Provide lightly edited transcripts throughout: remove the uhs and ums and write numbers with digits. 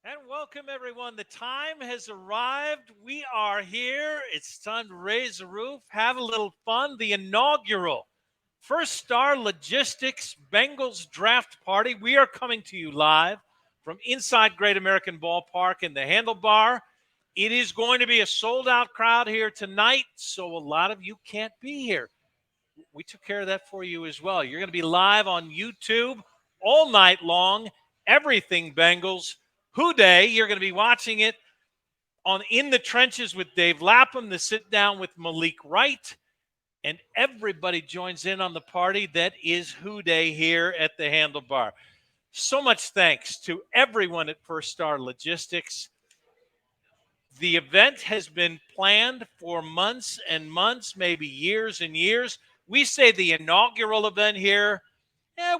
And welcome, everyone. The time has arrived. We are here. It's time to raise the roof, have a little fun. The inaugural First Star Logistics Bengals Draft Party. We are coming to you live from inside Great American Ballpark in the Handlebar. It is going to be a sold-out crowd here tonight, so a lot of you can't be here. We took care of that for you as well. You're going to be live on YouTube all night long. Everything Bengals. Who Day, you're going to be watching it on In the Trenches with Dave Lapham, the sit down with Malik Wright, and everybody joins in on the party. That is Who Day here at the Handlebar. So much thanks to everyone at First Star Logistics. The event has been planned for months and months, maybe years and years. We say the inaugural event here,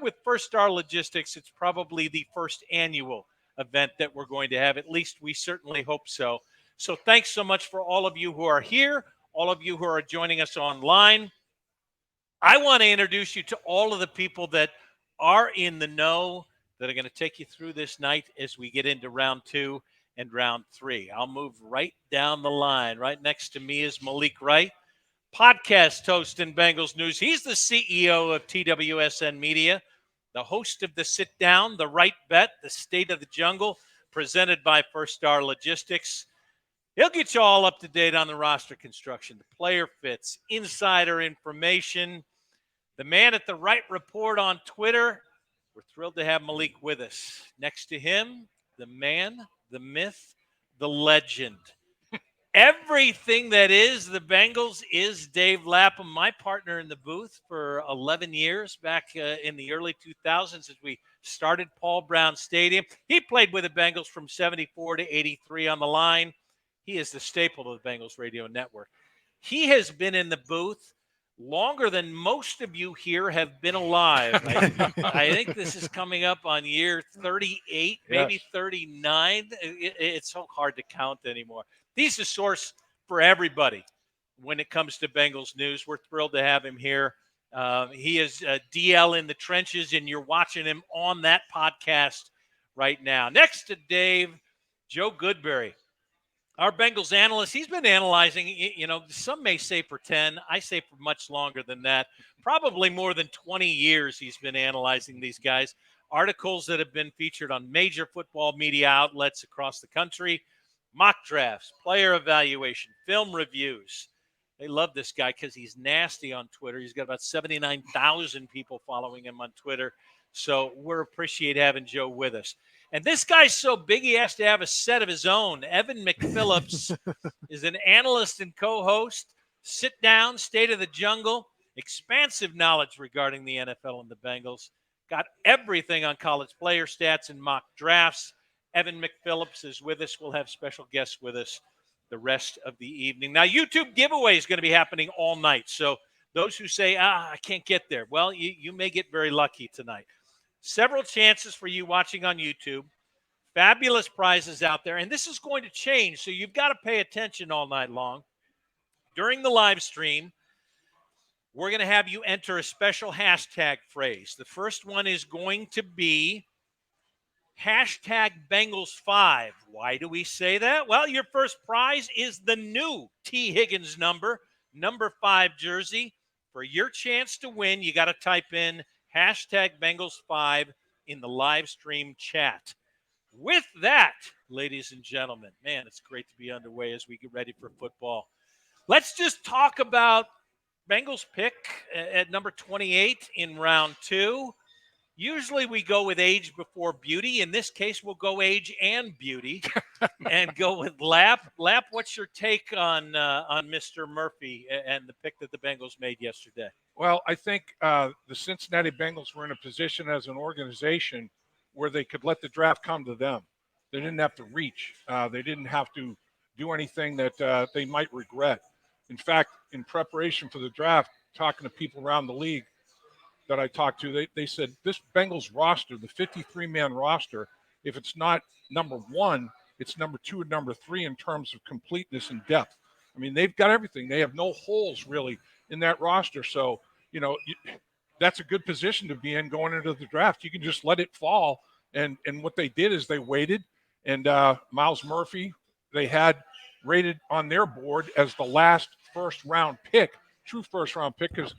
with First Star Logistics, it's probably the first annual event that we're going to have. At least we certainly hope so. So thanks so much for all of you who are here, all of you who are joining us online. I want to introduce you to all of the people that are in the know that are going to take you through this night as we get into round 2 and round 3. I'll move right down the line. Right next to me is Malik Wright, podcast host in Bengals News. He's the CEO of TWSN Media, the host of the Sit Down, the Right Bet, the State of the Jungle, presented by First Star Logistics. He'll get you all up to date on the roster construction, the player fits, insider information. The man at the Right Report on Twitter. We're thrilled to have Malik with us. Next to him, the man, the myth, the legend. Everything that is the Bengals is Dave Lapham, my partner in the booth for 11 years back in the early 2000s as we started Paul Brown Stadium. He played with the Bengals from 74 to 83 on the line. He is the staple of the Bengals radio network. He has been in the booth longer than most of you here have been alive. I think this is coming up on year 38, maybe yes. 39. It's so hard to count anymore. He's the source for everybody when it comes to Bengals news. We're thrilled to have him here. He is DL in the trenches, and you're watching him on that podcast right now. Next to Dave, Joe Goodberry, our Bengals analyst. He's been analyzing, some may say for 10. I say for much longer than that. Probably more than 20 years he's been analyzing these guys. Articles that have been featured on major football media outlets across the country. Mock drafts, player evaluation, film reviews. They love this guy because he's nasty on Twitter. He's got about 79,000 people following him on Twitter. So we're appreciate having Joe with us. And this guy's so big he has to have a set of his own. Evan McPhillips is an analyst and co-host. Sit down, State of the Jungle, expansive knowledge regarding the NFL and the Bengals. Got everything on college player stats and mock drafts. Evan McPhillips is with us. We'll have special guests with us the rest of the evening. Now, YouTube giveaway is going to be happening all night. So those who say, I can't get there, well, you may get very lucky tonight. Several chances for you watching on YouTube. Fabulous prizes out there. And this is going to change, so you've got to pay attention all night long. During the live stream, we're going to have you enter a special hashtag phrase. The first one is going to be hashtag Bengals5. Why do we say that? Well, your first prize is the new T. Higgins number 5 jersey. For your chance to win, you got to type in hashtag Bengals5 in the live stream chat. With that, ladies and gentlemen, man, it's great to be underway as we get ready for football. Let's just talk about Bengals pick at number 28 in round 2. Usually we go with age before beauty. In this case, we'll go age and beauty and go with Lap. Lap, what's your take on Mr. Murphy and the pick that the Bengals made yesterday? Well, I think the Cincinnati Bengals were in a position as an organization where they could let the draft come to them. They didn't have to reach. They didn't have to do anything that they might regret. In fact, in preparation for the draft, talking to people around the league that I talked to, they said this Bengals roster, the 53-man roster, if it's not number 1, it's number 2 and number 3 in terms of completeness and depth. I mean, they've got everything. They have no holes really in that roster. So, that's a good position to be in going into the draft. You can just let it fall. And what they did is they waited And Myles Murphy, they had rated on their board as the last first-round pick, true first-round pick, because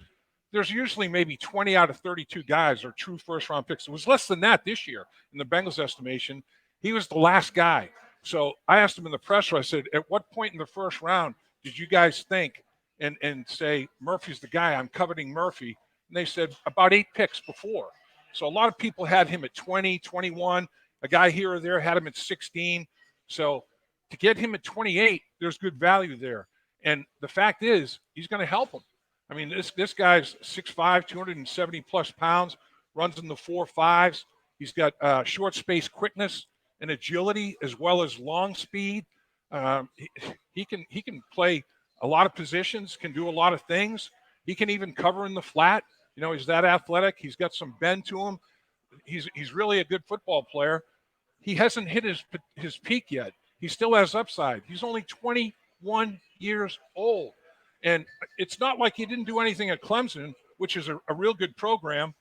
there's usually maybe 20 out of 32 guys are true first-round picks. It was less than that this year in the Bengals' estimation. He was the last guy. So I asked him in the presser, I said, at what point in the first round did you guys think and say, Murphy's the guy, I'm coveting Murphy? And they said, about 8 picks before. So a lot of people had him at 20, 21. A guy here or there had him at 16. So to get him at 28, there's good value there. And the fact is, he's going to help him. I mean, this guy's 6'5", 270 plus pounds, runs in the 4.5s. He's got short space quickness and agility as well as long speed. He can play a lot of positions, can do a lot of things. He can even cover in the flat. You know, he's that athletic. He's got some bend to him. He's really a good football player. He hasn't hit his peak yet. He still has upside. He's only 21 years old. And it's not like he didn't do anything at Clemson, which is a real good program.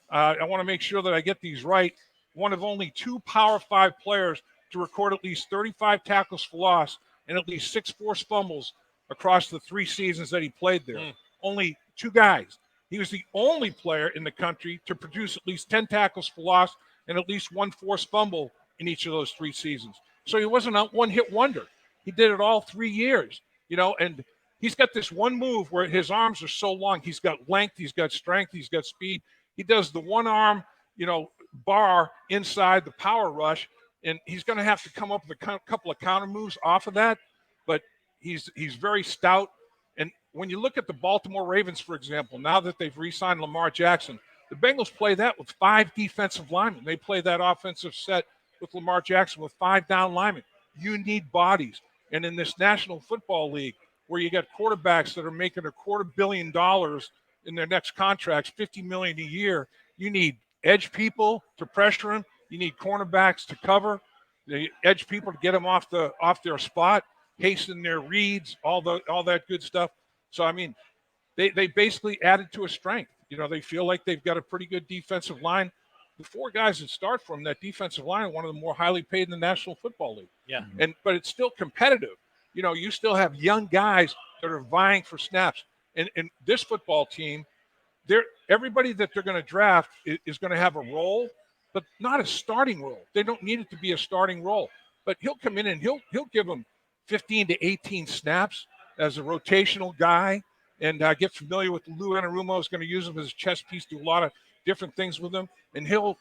I want to make sure that I get these right. One of only 2 Power 5 players to record at least 35 tackles for loss and at least 6 forced fumbles across the 3 seasons that he played there. Only 2 guys. He was the only player in the country to produce at least 10 tackles for loss and at least 1 forced fumble in each of those 3 seasons. So he wasn't a one-hit wonder. He did it all 3 years, you know, and he's got this one move where his arms are so long. He's got length, he's got strength, he's got speed. He does the one arm, you know, bar inside the power rush, and he's going to have to come up with a couple of counter moves off of that. But he's very stout. And when you look at the Baltimore Ravens, for example, now that they've re-signed Lamar Jackson, the Bengals play that with 5 defensive linemen. They play that offensive set with Lamar Jackson with 5 down linemen. You need bodies. And in this National Football League, where you got quarterbacks that are making $250 million in their next contracts, $50 million a year, you need edge people to pressure them. You need cornerbacks to cover. The edge people to get them off their spot, hasten their reads, all that good stuff. So I mean, they basically added to a strength. You know, they feel like they've got a pretty good defensive line. The 4 guys that start from that defensive line are one of the more highly paid in the National Football League. Yeah. But it's still competitive. You know, you still have young guys that are vying for snaps. And this football team, everybody that they're going to draft is going to have a role, but not a starting role. They don't need it to be a starting role. But he'll come in and he'll give them 15 to 18 snaps as a rotational guy and get familiar with Lou Anarumo. Is going to use him as a chess piece, do a lot of different things with him, and he'll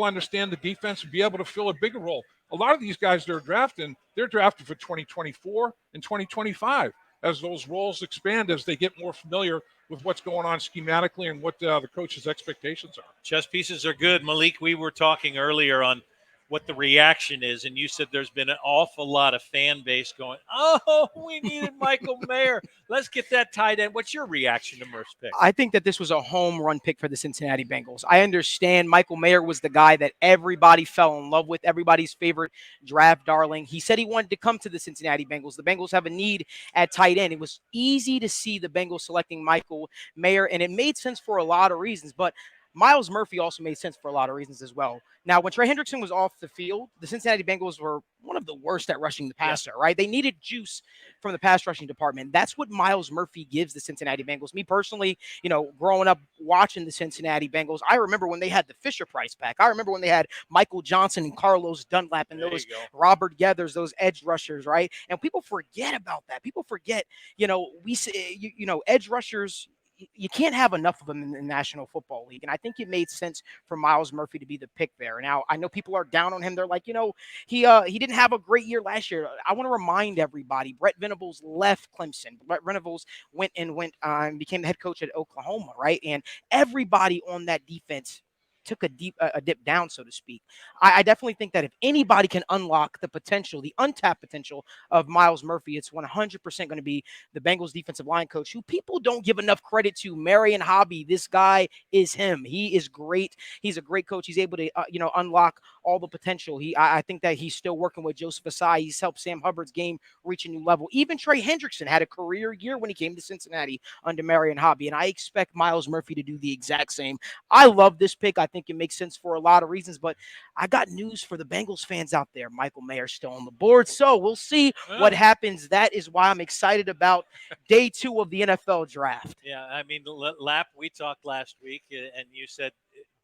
understand the defense and be able to fill a bigger role. A lot of these guys they're drafted for 2024 and 2025 as those roles expand, as they get more familiar with what's going on schematically and what the coach's expectations are. Chess pieces are good. Malik, we were talking earlier on what the reaction is, and you said there's been an awful lot of fan base going, oh, we needed Michael Mayer. Let's get that tight end. What's your reaction to Murph's pick? I think that this was a home run pick for the Cincinnati Bengals. I understand Michael Mayer was the guy that everybody fell in love with, everybody's favorite draft darling. He said he wanted to come to the Cincinnati Bengals. The Bengals have a need at tight end. It was easy to see the Bengals selecting Michael Mayer, and it made sense for a lot of reasons, but Myles Murphy also made sense for a lot of reasons as well. Now, when Trey Hendrickson was off the field, the Cincinnati Bengals were one of the worst at rushing the passer, right? They needed juice from the pass rushing department. That's what Myles Murphy gives the Cincinnati Bengals. Me personally, you know, growing up watching the Cincinnati Bengals, I remember when they had the Fisher-Price pack. I remember when they had Michael Johnson and Carlos Dunlap and those Robert Geathers, those edge rushers, right? And people forget about that. People forget, you know, we say, you know, edge rushers, you can't have enough of them in the National Football League. And I think it made sense for Myles Murphy to be the pick there. Now, I know people are down on him. They're like, you know, he didn't have a great year last year. I want to remind everybody, Brett Venables left Clemson. Brett Venables went and became the head coach at Oklahoma, right? And everybody on that defense took a dip down, so to speak. I definitely think that if anybody can unlock the potential, the untapped potential of Myles Murphy, it's 100% going to be the Bengals defensive line coach, who people don't give enough credit to. Marion Hobby, this guy is him. He is great. He's a great coach. He's able to, unlock all the potential. I think that he's still working with Joseph Asai. He's helped Sam Hubbard's game reach a new level. Even Trey Hendrickson had a career year when he came to Cincinnati under Marion Hobby, and I expect Myles Murphy to do the exact same. I love this pick. I think think it makes sense for a lot of reasons. But I got news for the Bengals fans out there. Michael Mayer's still on the board, so we'll see what happens. That is why I'm excited about day 2 of the NFL draft. Yeah, I mean, Lap, we talked last week, and you said,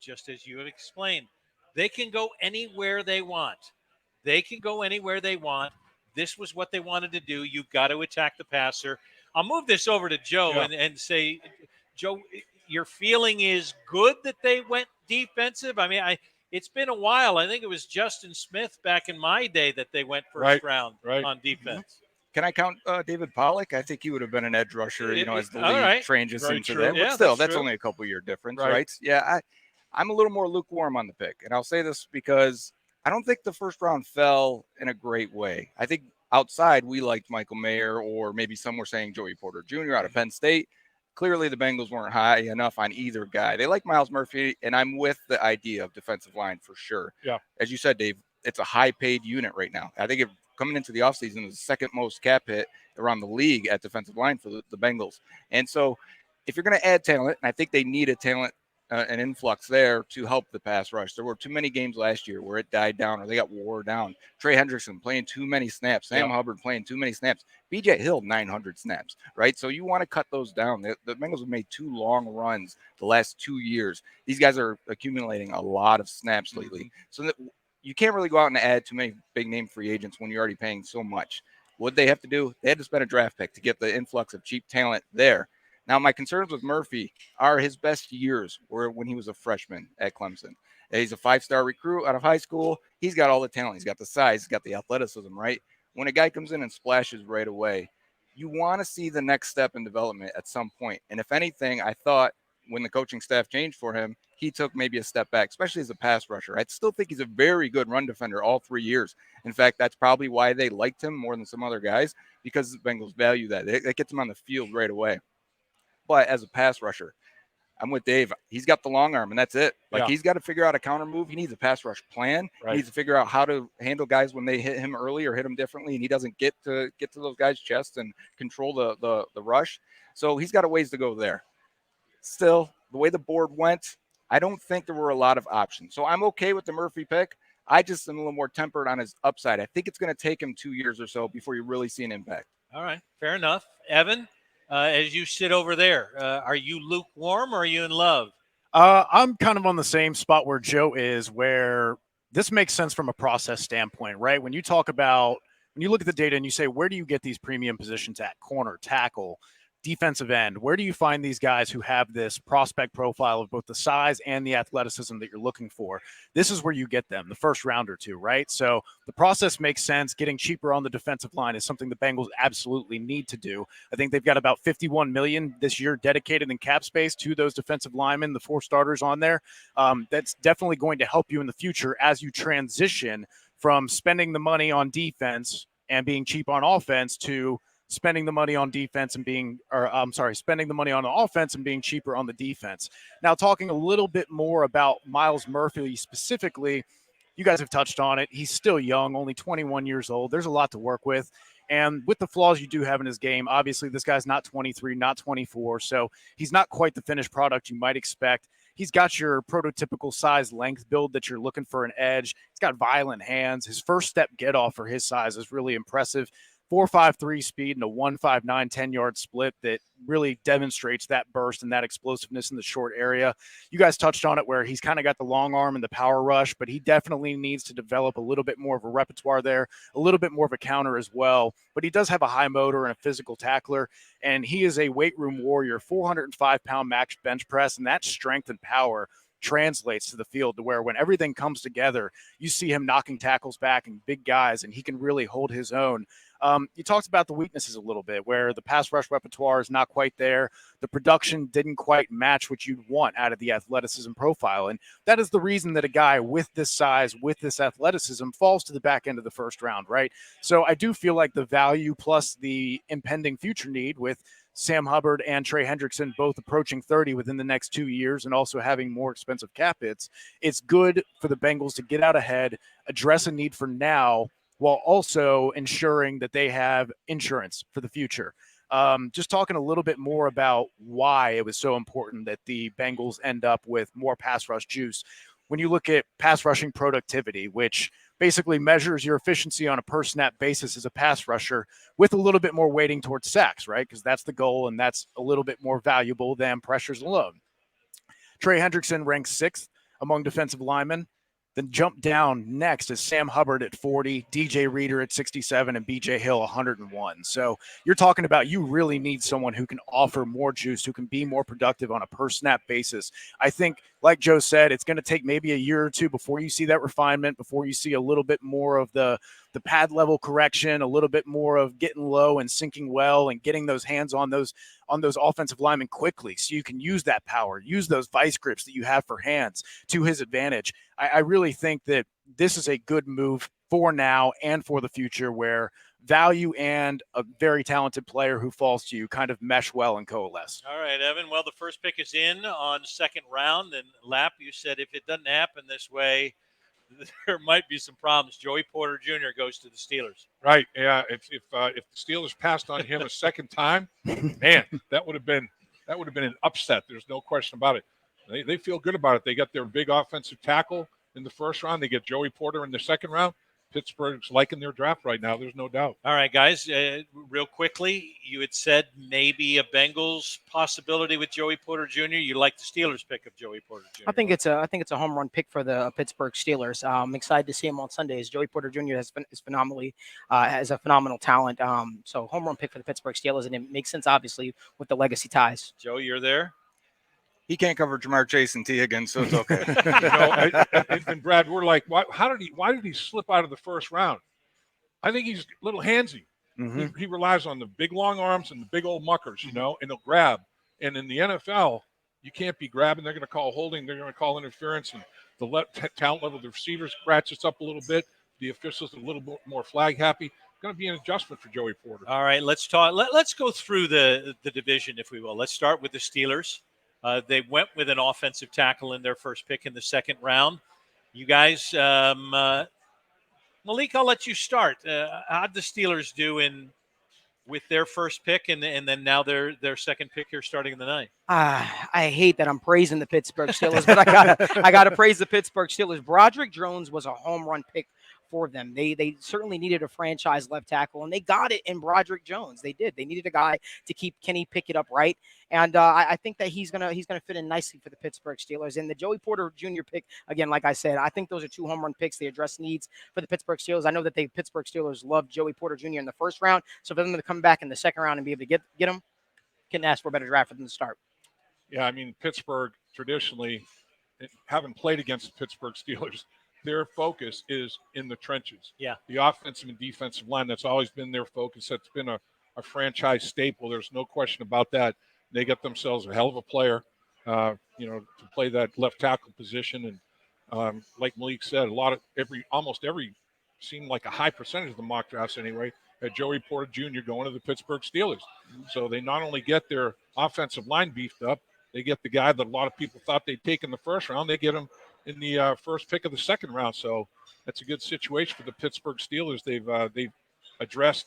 just as you have explained, they can go anywhere they want. They can go anywhere they want. This was what they wanted to do. You've got to attack the passer. I'll move this over to Joe and say, Joe, your feeling is good that they went defensive? I mean, it's been a while. I think it was Justin Smith back in my day that they went first round on defense. Can I count David Pollock? I think he would have been an edge rusher, as the league changes into that. But still, that's only a couple-year difference, right? Yeah, I'm a little more lukewarm on the pick. And I'll say this because I don't think the first round fell in a great way. I think outside we liked Michael Mayer, or maybe some were saying Joey Porter Jr. out of Penn State. Clearly the Bengals weren't high enough on either guy. They like Myles Murphy, and I'm with the idea of defensive line for sure. Yeah. As you said, Dave, it's a high-paid unit right now. I think coming into the offseason is the second most cap hit around the league at defensive line for the Bengals. And so if you're going to add talent, and I think they need a talent, an influx there to help the pass rush. There were too many games last year where it died down or they got wore down. Trey Hendrickson playing too many snaps. Sam Hubbard playing too many snaps. BJ Hill, 900 snaps, right? So you want to cut those down. The Bengals have made 2 long runs the last 2 years. These guys are accumulating a lot of snaps lately. So that you can't really go out and add too many big-name free agents when you're already paying so much. What they have to do, they had to spend a draft pick to get the influx of cheap talent there. Now, my concerns with Murphy are his best years were when he was a freshman at Clemson. He's a 5-star recruit out of high school. He's got all the talent. He's got the size. He's got the athleticism, right? When a guy comes in and splashes right away, you want to see the next step in development at some point. And if anything, I thought when the coaching staff changed for him, he took maybe a step back, especially as a pass rusher. I still think he's a very good run defender all 3 years. In fact, that's probably why they liked him more than some other guys, because the Bengals value that. It gets him on the field right away. But as a pass rusher, I'm with Dave. He's got the long arm, and that's it. He's got to figure out a counter move. He needs a pass rush plan. He needs to figure out how to handle guys when they hit him early or hit him differently, and he doesn't get to those guys' chests and control the rush. So he's got a ways to go there. Still, the way the board went, I don't think there were a lot of options. So I'm okay with the Murphy pick. I just am a little more tempered on his upside. I think it's going to take him 2 years or so before you really see an impact. All right, fair enough. Evan? As you sit over there, are you lukewarm or are you in love? I'm kind of on the same spot where Joe is, where this makes sense from a process standpoint, right? When you look at the data and you say, where do you get these premium positions at? Corner, tackle, defensive end. Where do you find these guys who have this prospect profile of both the size and the athleticism that you're looking for? This is where you get them, the first round or two, right? So the process makes sense. Getting cheaper on the defensive line is something the Bengals absolutely need to do. I think they've got about $51 million this year dedicated in cap space to those defensive linemen, the 4 starters on there. That's definitely going to help you in the future as you transition from spending the money on defense and being cheap on offense to spending the money on defense and spending the money on the offense and being cheaper on the defense. Now, talking a little bit more about Myles Murphy specifically, you guys have touched on it. He's still young, only 21 years old. There's a lot to work with. And with the flaws you do have in his game, obviously this guy's not 23, not 24, so he's not quite the finished product you might expect. He's got your prototypical size length build that you're looking for an edge. He's got violent hands. His first step get off for his size is really impressive. 4.53 speed and a 1.59 10-yard split that really demonstrates that burst and that explosiveness in the short area. You guys touched on it where he's kind of got the long arm and the power rush, but he definitely needs to develop a little bit more of a repertoire there, a little bit more of a counter as well. But he does have a high motor and a physical tackler, and he is a weight room warrior, 405-pound max bench press, and that strength and power translates to the field to where when everything comes together, you see him knocking tackles back and big guys, and he can really hold his own. You talked about the weaknesses a little bit, where the pass rush repertoire is not quite there. The production didn't quite match what you'd want out of the athleticism profile. And that is the reason that a guy with this size, with this athleticism, falls to the back end of the first round, right? So I do feel like the value plus the impending future need with Sam Hubbard and Trey Hendrickson both approaching 30 within the next 2 years and also having more expensive cap hits, it's good for the Bengals to get out ahead, address a need for now, while also ensuring that they have insurance for the future. Just talking a little bit more about why it was so important that the Bengals end up with more pass rush juice. When you look at pass rushing productivity, which basically measures your efficiency on a per snap basis as a pass rusher with a little bit more weighting towards sacks, right? Because that's the goal, and that's a little bit more valuable than pressures alone. Trey Hendrickson ranks 6th among defensive linemen. Then jump down next is Sam Hubbard at 40, DJ Reader at 67, and BJ Hill 101. So you're talking about you really need someone who can offer more juice, who can be more productive on a per snap basis. I think, like Joe said, it's going to take maybe a year or two before you see that refinement, before you see a little bit more of the pad level correction, a little bit more of getting low and sinking well and getting those hands on those offensive linemen quickly so you can use that power, use those vice grips that you have for hands to his advantage. I really think that this is a good move for now and for the future, where value and a very talented player who falls to you kind of mesh well and coalesce. All right, Evan. Well, the first pick is in on second round, and Lap, you said if it doesn't happen this way, there might be some problems. Joey Porter Jr. goes to the Steelers. Right. Yeah. If the Steelers passed on him a second time, man, that would have been an upset. There's no question about it. They feel good about it. They got their big offensive tackle in the first round. They get Joey Porter in the second round. Pittsburgh's liking their draft right now. There's no doubt. All right, guys, real quickly, you had said maybe a Bengals possibility with Joey Porter Jr. You like the Steelers pick of Joey Porter Jr. I think it's a home run pick for the Pittsburgh Steelers. I'm excited to see him on Sundays. Joey Porter Jr. has a phenomenal talent. So home run pick for the Pittsburgh Steelers, and it makes sense obviously with the legacy ties. Joe, you're there. He can't cover Jamar Chase and T. Higgins, so it's okay. And Brad, we're like, why did he slip out of the first round? I think he's a little handsy. Mm-hmm. He relies on the big long arms and the big old muckers, and he'll grab. And in the NFL, you can't be grabbing. They're going to call holding. They're going to call interference. And the talent level of the receivers ratchets up a little bit. The officials are a little bit more flag happy. Going to be an adjustment for Joey Porter. All right, let's talk. Let's go through the division, if we will. Let's start with the Steelers. They went with an offensive tackle in their first pick in the second round. You guys, Malik, I'll let you start. How'd the Steelers do with their first pick and then now their second pick here starting in the ninth? I hate that I'm praising the Pittsburgh Steelers, but I gotta praise the Pittsburgh Steelers. Broderick Jones was a home run pick for them. They certainly needed a franchise left tackle, and they got it in Broderick Jones. They did. They needed a guy to keep Kenny Pickett upright, and I think that he's gonna fit in nicely for the Pittsburgh Steelers. And the Joey Porter Jr. pick, again, like I said, I think those are two home run picks. They address needs for the Pittsburgh Steelers. I know that the Pittsburgh Steelers loved Joey Porter Jr. in the first round, so for them to come back in the second round and be able to get him, couldn't ask for a better draft for them to start. Yeah, I mean, Pittsburgh traditionally, having played against the Pittsburgh Steelers, their focus is in the trenches. Yeah. The offensive and defensive line, that's always been their focus. That's been a franchise staple. There's no question about that. They got themselves a hell of a player, to play that left tackle position. And like Malik said, almost every seemed like a high percentage of the mock drafts anyway, had Joey Porter Jr. going to the Pittsburgh Steelers. So they not only get their offensive line beefed up, they get the guy that a lot of people thought they'd take in the first round. They get him in the first pick of the second round. So that's a good situation for the Pittsburgh Steelers. They've addressed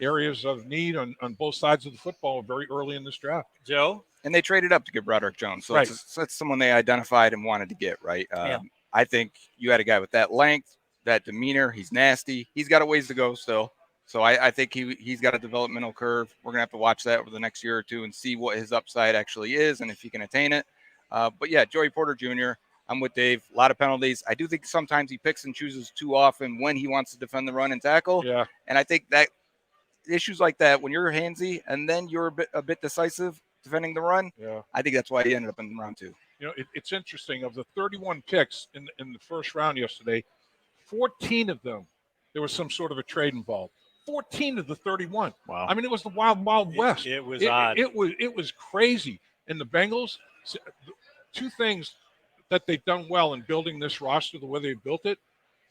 areas of need on both sides of the football very early in this draft. Joe? And they traded up to get Broderick Jones. So Right. that's someone they identified and wanted to get, right? Yeah. I think you had a guy with that length, that demeanor. He's nasty. He's got a ways to go still. So I think he's got a developmental curve. We're going to have to watch that over the next year or two and see what his upside actually is and if he can attain it. But, yeah, Joey Porter Jr., I'm with Dave. A lot of penalties. I do think sometimes he picks and chooses too often when he wants to defend the run and tackle. Yeah. And I think that issues like that, when you're handsy and then you're a bit decisive defending the run, Yeah. I think that's why he ended up in round 2. It's interesting. Of the 31 picks in the first round yesterday, 14 of them, there was some sort of a trade involved. 14 of the 31. Wow. I mean, it was the wild, wild west. It was odd. It was crazy. And the Bengals, two things that they've done well in building this roster, the way they built it,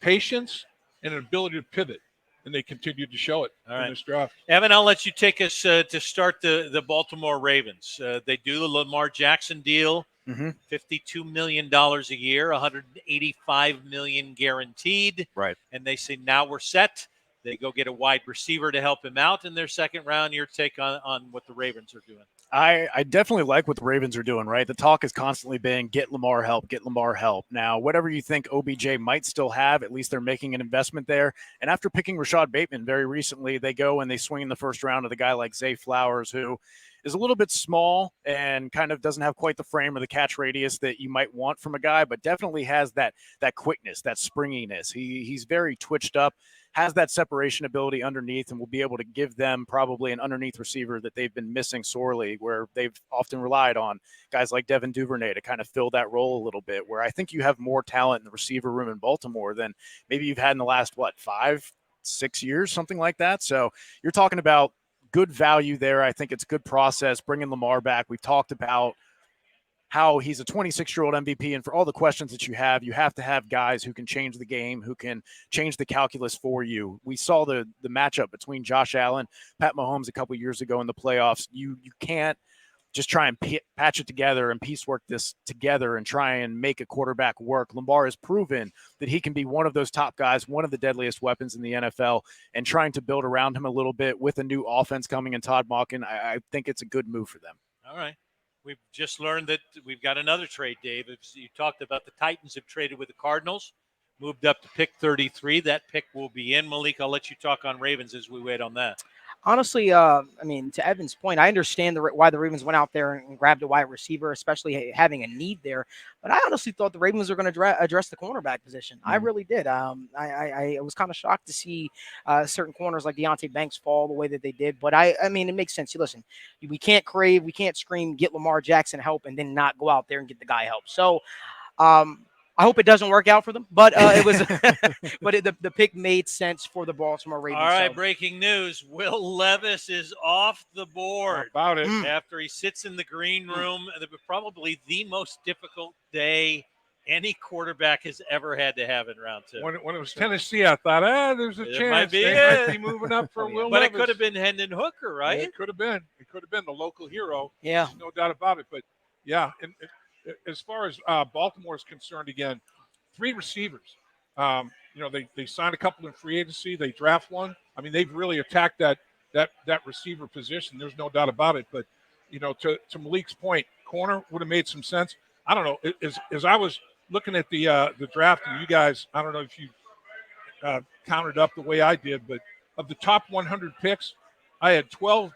patience and an ability to pivot. And they continued to show it in this draft. Evan, I'll let you take us to start the Baltimore Ravens. They do the Lamar Jackson deal, $52 million a year, $185 million guaranteed. Right. And they say, now we're set. They go get a wide receiver to help him out in their second round. Your take on what the Ravens are doing? I definitely like what the Ravens are doing, right? The talk has constantly been get Lamar help, get Lamar help. Now, whatever you think OBJ might still have, at least they're making an investment there. And after picking Rashad Bateman very recently, they go and they swing in the first round of the guy like Zay Flowers, who is a little bit small and kind of doesn't have quite the frame or the catch radius that you might want from a guy, but definitely has that quickness, that springiness. He's very twitched up, has that separation ability underneath, and will be able to give them probably an underneath receiver that they've been missing sorely, where they've often relied on guys like Devin Duvernay to kind of fill that role a little bit, where I think you have more talent in the receiver room in Baltimore than maybe you've had in the last, 5-6 years, something like that. So you're talking about good value there. I think it's good process, bringing Lamar back. We've talked about how he's a 26-year-old MVP, and for all the questions that you have to have guys who can change the game, who can change the calculus for you. We saw the matchup between Josh Allen, Pat Mahomes a couple years ago in the playoffs. You can't just try and patch it together and piecework this together and try and make a quarterback work. Lamar has proven that he can be one of those top guys, one of the deadliest weapons in the NFL, and trying to build around him a little bit with a new offense coming in Todd Monken, I think it's a good move for them. All right. We've just learned that we've got another trade, Dave. You talked about the Titans have traded with the Cardinals, moved up to pick 33. That pick will be in. Malik, I'll let you talk on Ravens as we wait on that. Honestly, I mean, to Evan's point, I understand why the Ravens went out there and grabbed a wide receiver, especially having a need there. But I honestly thought the Ravens were going to address the cornerback position. I really did. I was kind of shocked to see certain corners like Deonte Banks fall the way that they did. But I mean, it makes sense. You listen, we can't scream, get Lamar Jackson help, and then not go out there and get the guy help. So, I hope it doesn't work out for them, but it was, the pick made sense for the Baltimore Ravens. All right, breaking news: Will Levis is off the board. How about it? After he sits in the green room, probably the most difficult day any quarterback has ever had to have in round two. When it was Tennessee, I thought, there's a chance they might be moving up for Will but Levis. It could have been Hendon Hooker, right? Yeah, it could have been. It could have been the local hero. Yeah, There's no doubt about it. But yeah, and as far as Baltimore is concerned, again, 3 receivers. They signed a couple in free agency. They draft one. I mean, they've really attacked that receiver position. There's no doubt about it. But to Malik's point, corner would have made some sense. I don't know. As I was looking at the draft, and you guys, I don't know if you counted up the way I did, but of the top 100 picks, I had 12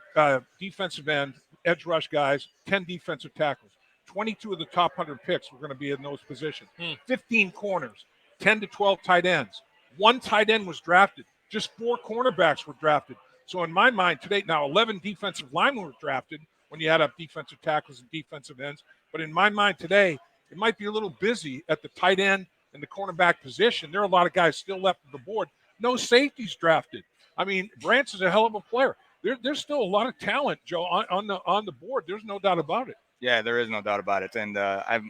defensive end edge rush guys, 10 defensive tackles. 22 of the top 100 picks were going to be in those positions. 15 corners, 10 to 12 tight ends. 1 tight end was drafted. Just 4 cornerbacks were drafted. So in my mind today, now 11 defensive linemen were drafted when you add up defensive tackles and defensive ends. But in my mind today, it might be a little busy at the tight end and the cornerback position. There are a lot of guys still left on the board. No safeties drafted. I mean, Branch is a hell of a player. There's still a lot of talent, Joe, on the board. There's no doubt about it. Yeah, there is no doubt about it. And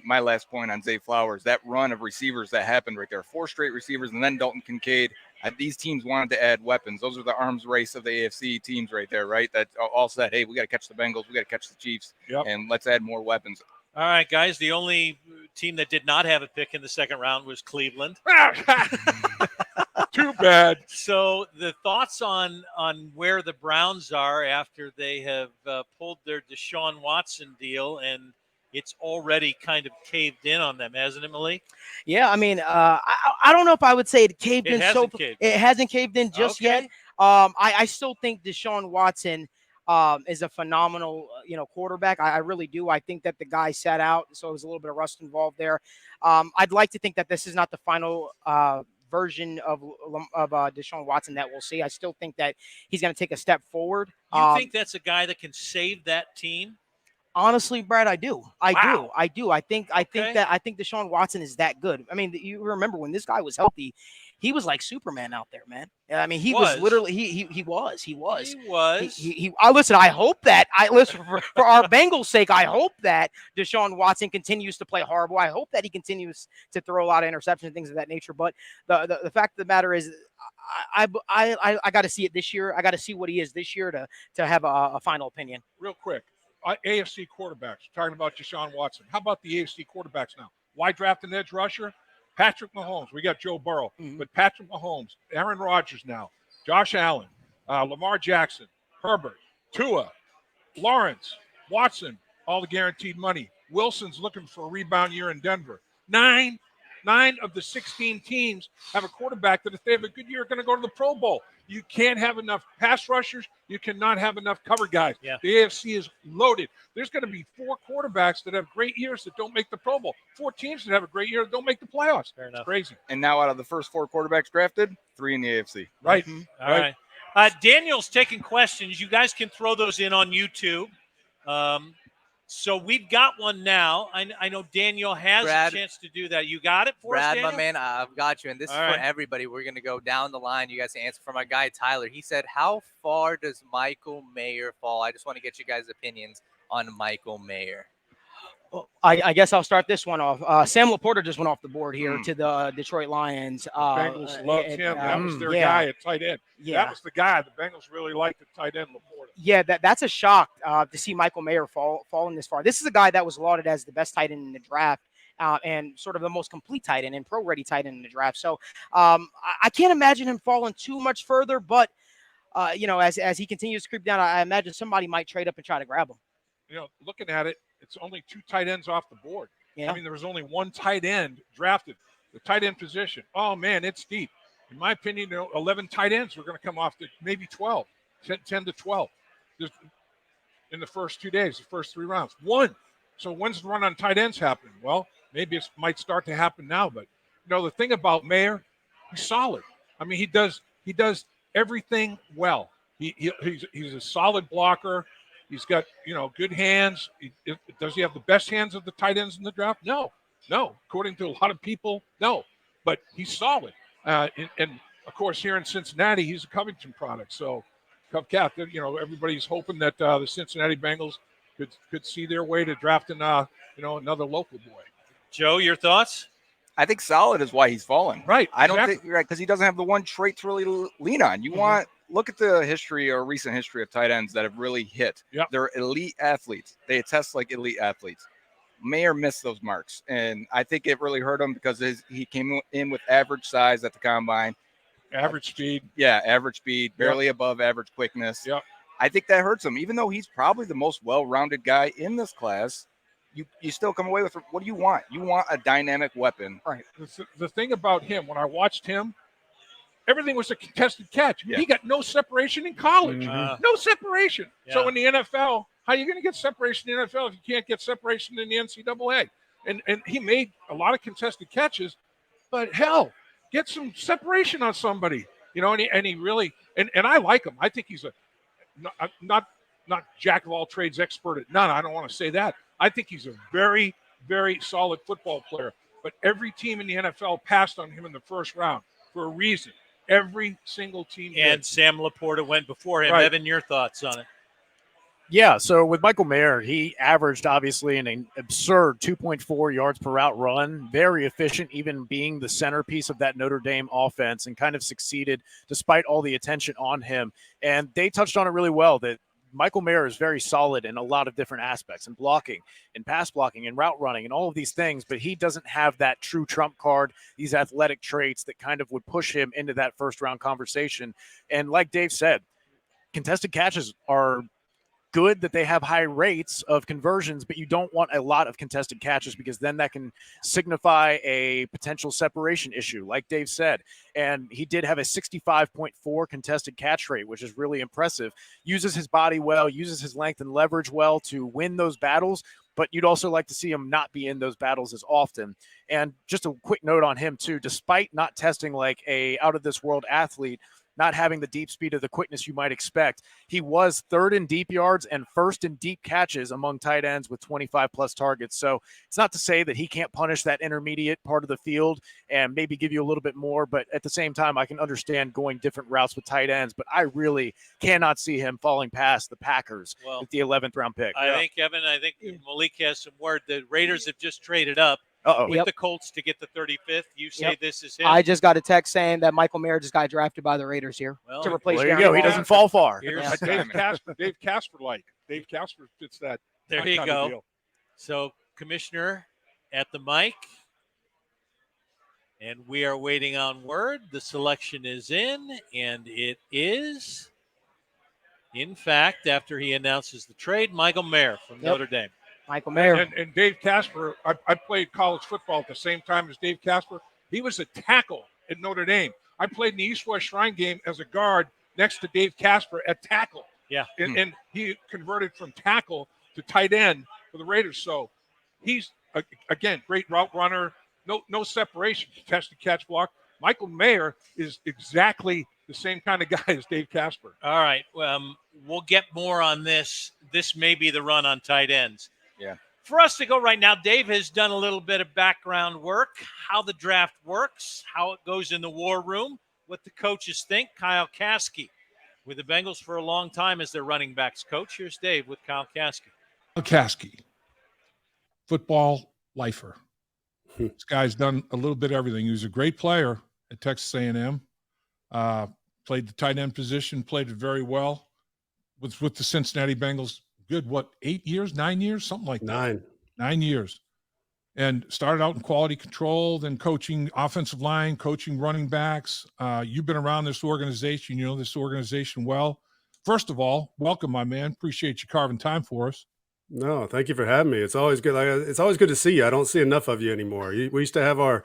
my last point on Zay Flowers, that run of receivers that happened right there, 4 straight receivers, and then Dalton Kincaid. These teams wanted to add weapons. Those are the arms race of the AFC teams right there, right? That all said, hey, we got to catch the Bengals, we got to catch the Chiefs, and let's add more weapons. All right, guys, the only team that did not have a pick in the second round was Cleveland. Too bad. So the thoughts on where the Browns are after they have pulled their Deshaun Watson deal, and it's already kind of caved in on them, hasn't it, Malik? Yeah, I mean, I don't know if I would say it caved in. It hasn't caved in just yet. I still think Deshaun Watson is a phenomenal, quarterback. I really do. I think that the guy sat out, so there's a little bit of rust involved there. I'd like to think that this is not the final version of Deshaun Watson that we'll see. I still think that he's going to take a step forward. You think that's a guy that can save that team? Honestly, Brad, I do. I do. I think Deshaun Watson is that good. I mean, you remember when this guy was healthy, he was like Superman out there, man. I mean, he was literally he was. Listen, I hope that for our Bengals' sake, I hope that Deshaun Watson continues to play horrible. I hope that he continues to throw a lot of interceptions and things of that nature. But the fact of the matter is, I got to see it this year. I got to see what he is this year to have a final opinion. Real quick. AFC quarterbacks, talking about Deshaun Watson. How about the AFC quarterbacks now? Why draft an edge rusher? Patrick Mahomes. We got Joe Burrow. But Patrick Mahomes, Aaron Rodgers now, Josh Allen, Lamar Jackson, Herbert, Tua, Lawrence, Watson, all the guaranteed money. Wilson's looking for a rebound year in Denver. Nine of the 16 teams have a quarterback that if they have a good year are going to go to the Pro Bowl. You can't have enough pass rushers. You cannot have enough cover guys. Yeah. The AFC is loaded. There's going to be 4 quarterbacks that have great years that don't make the Pro Bowl. 4 teams that have a great year that don't make the playoffs. Fair enough. It's crazy. And now out of the first 4 quarterbacks drafted, 3 in the AFC. Right. All right. Daniel's taking questions. You guys can throw those in on YouTube. So we've got one now. I know Daniel has Brad, a chance to do that. You got it for us, Brad, Daniel? my man, I've got you. And this All is right. for everybody. We're going to go down the line. You guys can answer for my guy, Tyler. He said, how far does Michael Mayer fall? I just want to get you guys' opinions on Michael Mayer. Well, I guess I'll start this one off. Sam Laporta just went off the board here to the Detroit Lions. Bengals loved him. That was their yeah. guy at tight end. Yeah. That was the guy. The Bengals really liked at tight end, Laporta. Yeah, that's a shock to see Michael Mayer falling this far. This is a guy that was lauded as the best tight end in the draft and sort of the most complete tight end and pro-ready tight end in the draft. So I can't imagine him falling too much further, but, as he continues to creep down, I imagine somebody might trade up and try to grab him. Looking at it, it's only 2 tight ends off the board. Yeah. I mean, there was only 1 tight end drafted. The tight end position. Oh, man, it's deep. In my opinion, 11 tight ends were going to come off to maybe 12, 10 to 12 in the first 2 days, the first 3 rounds. 1. So when's the run on tight ends happening? Well, maybe it might start to happen now. But, the thing about Mayer, he's solid. I mean, he does everything well. He's a solid blocker. He's got, good hands. Does he have the best hands of the tight ends in the draft? No. According to a lot of people, no. But he's solid. And of course, here in Cincinnati, he's a Covington product. So, Cubcat, everybody's hoping that the Cincinnati Bengals could see their way to drafting, another local boy. Joe, your thoughts? I think solid is why he's fallen. Right. I don't think you're right because he doesn't have the one trait to really lean on. You want look at the history or recent history of tight ends that have really hit. Yep. They're elite athletes. They attest like elite athletes. Mayer missed those marks, and I think it really hurt him because he came in with average size at the combine, average speed. Yeah, average speed, barely above average quickness. Yep. I think that hurts him, even though he's probably the most well-rounded guy in this class. You still come away with what do you want? You want a dynamic weapon. Right. The thing about him, when I watched him, everything was a contested catch. He got no separation in college. No separation. Yeah. So in the NFL, how are you going to get separation in the NFL if you can't get separation in the NCAA? And he made a lot of contested catches, but hell, get some separation on somebody. And he really and I like him. I think he's not jack of all trades, expert at none. I don't want to say that. I think he's a very, very solid football player. But every team in the NFL passed on him in the first round for a reason. Every single team And did. Sam Laporta went before him. Right. Evan, your thoughts on it? Yeah, so with Michael Mayer, he averaged obviously an absurd 2.4 yards per route run, very efficient, even being the centerpiece of that Notre Dame offense, and kind of succeeded despite all the attention on him. And they touched on it really well that Michael Mayer is very solid in a lot of different aspects, in blocking, in pass blocking, and route running, and all of these things, but he doesn't have that true trump card, these athletic traits that kind of would push him into that first-round conversation. And like Dave said, contested catches are good that they have high rates of conversions, but you don't want a lot of contested catches because then that can signify a potential separation issue, like Dave said. And he did have a 65.4 contested catch rate, which is really impressive. Uses his body well, uses his length and leverage well to win those battles, but you'd also like to see him not be in those battles as often. And just a quick note on him too, despite not testing like a out of this world athlete, not having the deep speed or the quickness you might expect, he was 3rd in deep yards and 1st in deep catches among tight ends with 25 plus targets. So it's not to say that he can't punish that intermediate part of the field and maybe give you a little bit more, but at the same time, I can understand going different routes with tight ends, but I really cannot see him falling past the Packers with the 11th round pick. I think Malik has some word. The Raiders have just traded up with the Colts to get the 35th. You say this is him? I just got a text saying that Michael Mayer just got drafted by the Raiders here to replace there you Gary go. He Hall. doesn't fall far. Dave Casper Dave Casper fits that. There that you kind of go. deal. So, Commissioner at the mic. And we are waiting on word. The selection is in, and it is, in fact, after he announces the trade, Michael Mayer from Notre Dame. Michael Mayer. And Dave Casper, I played college football at the same time as Dave Casper. He was a tackle at Notre Dame. I played in the East-West Shrine game as a guard next to Dave Casper at tackle. Yeah. And he converted from tackle to tight end for the Raiders. So he's, again, great route runner, no separation, catch to catch block. Michael Mayer is exactly the same kind of guy as Dave Casper. All right. We'll get more on this. This may be the run on tight ends. Yeah. For us to go right now, Dave has done a little bit of background work, how the draft works, how it goes in the war room, what the coaches think. Kyle Caskey with the Bengals for a long time as their running backs coach. Here's Dave with Kyle Caskey. Kyle Caskey, football lifer. This guy's done a little bit of everything. He was a great player at Texas A&M. Played the tight end position, played it very well. Was with the Cincinnati Bengals. Good, 8 years, 9 years, something like that. 9 years. And started out in quality control, then coaching offensive line, coaching running backs. You've been around this organization. You know this organization well. First of all, welcome, my man. Appreciate you carving time for us. No, thank you for having me. It's always good. It's always good to see you. I don't see enough of you anymore. We used to have our,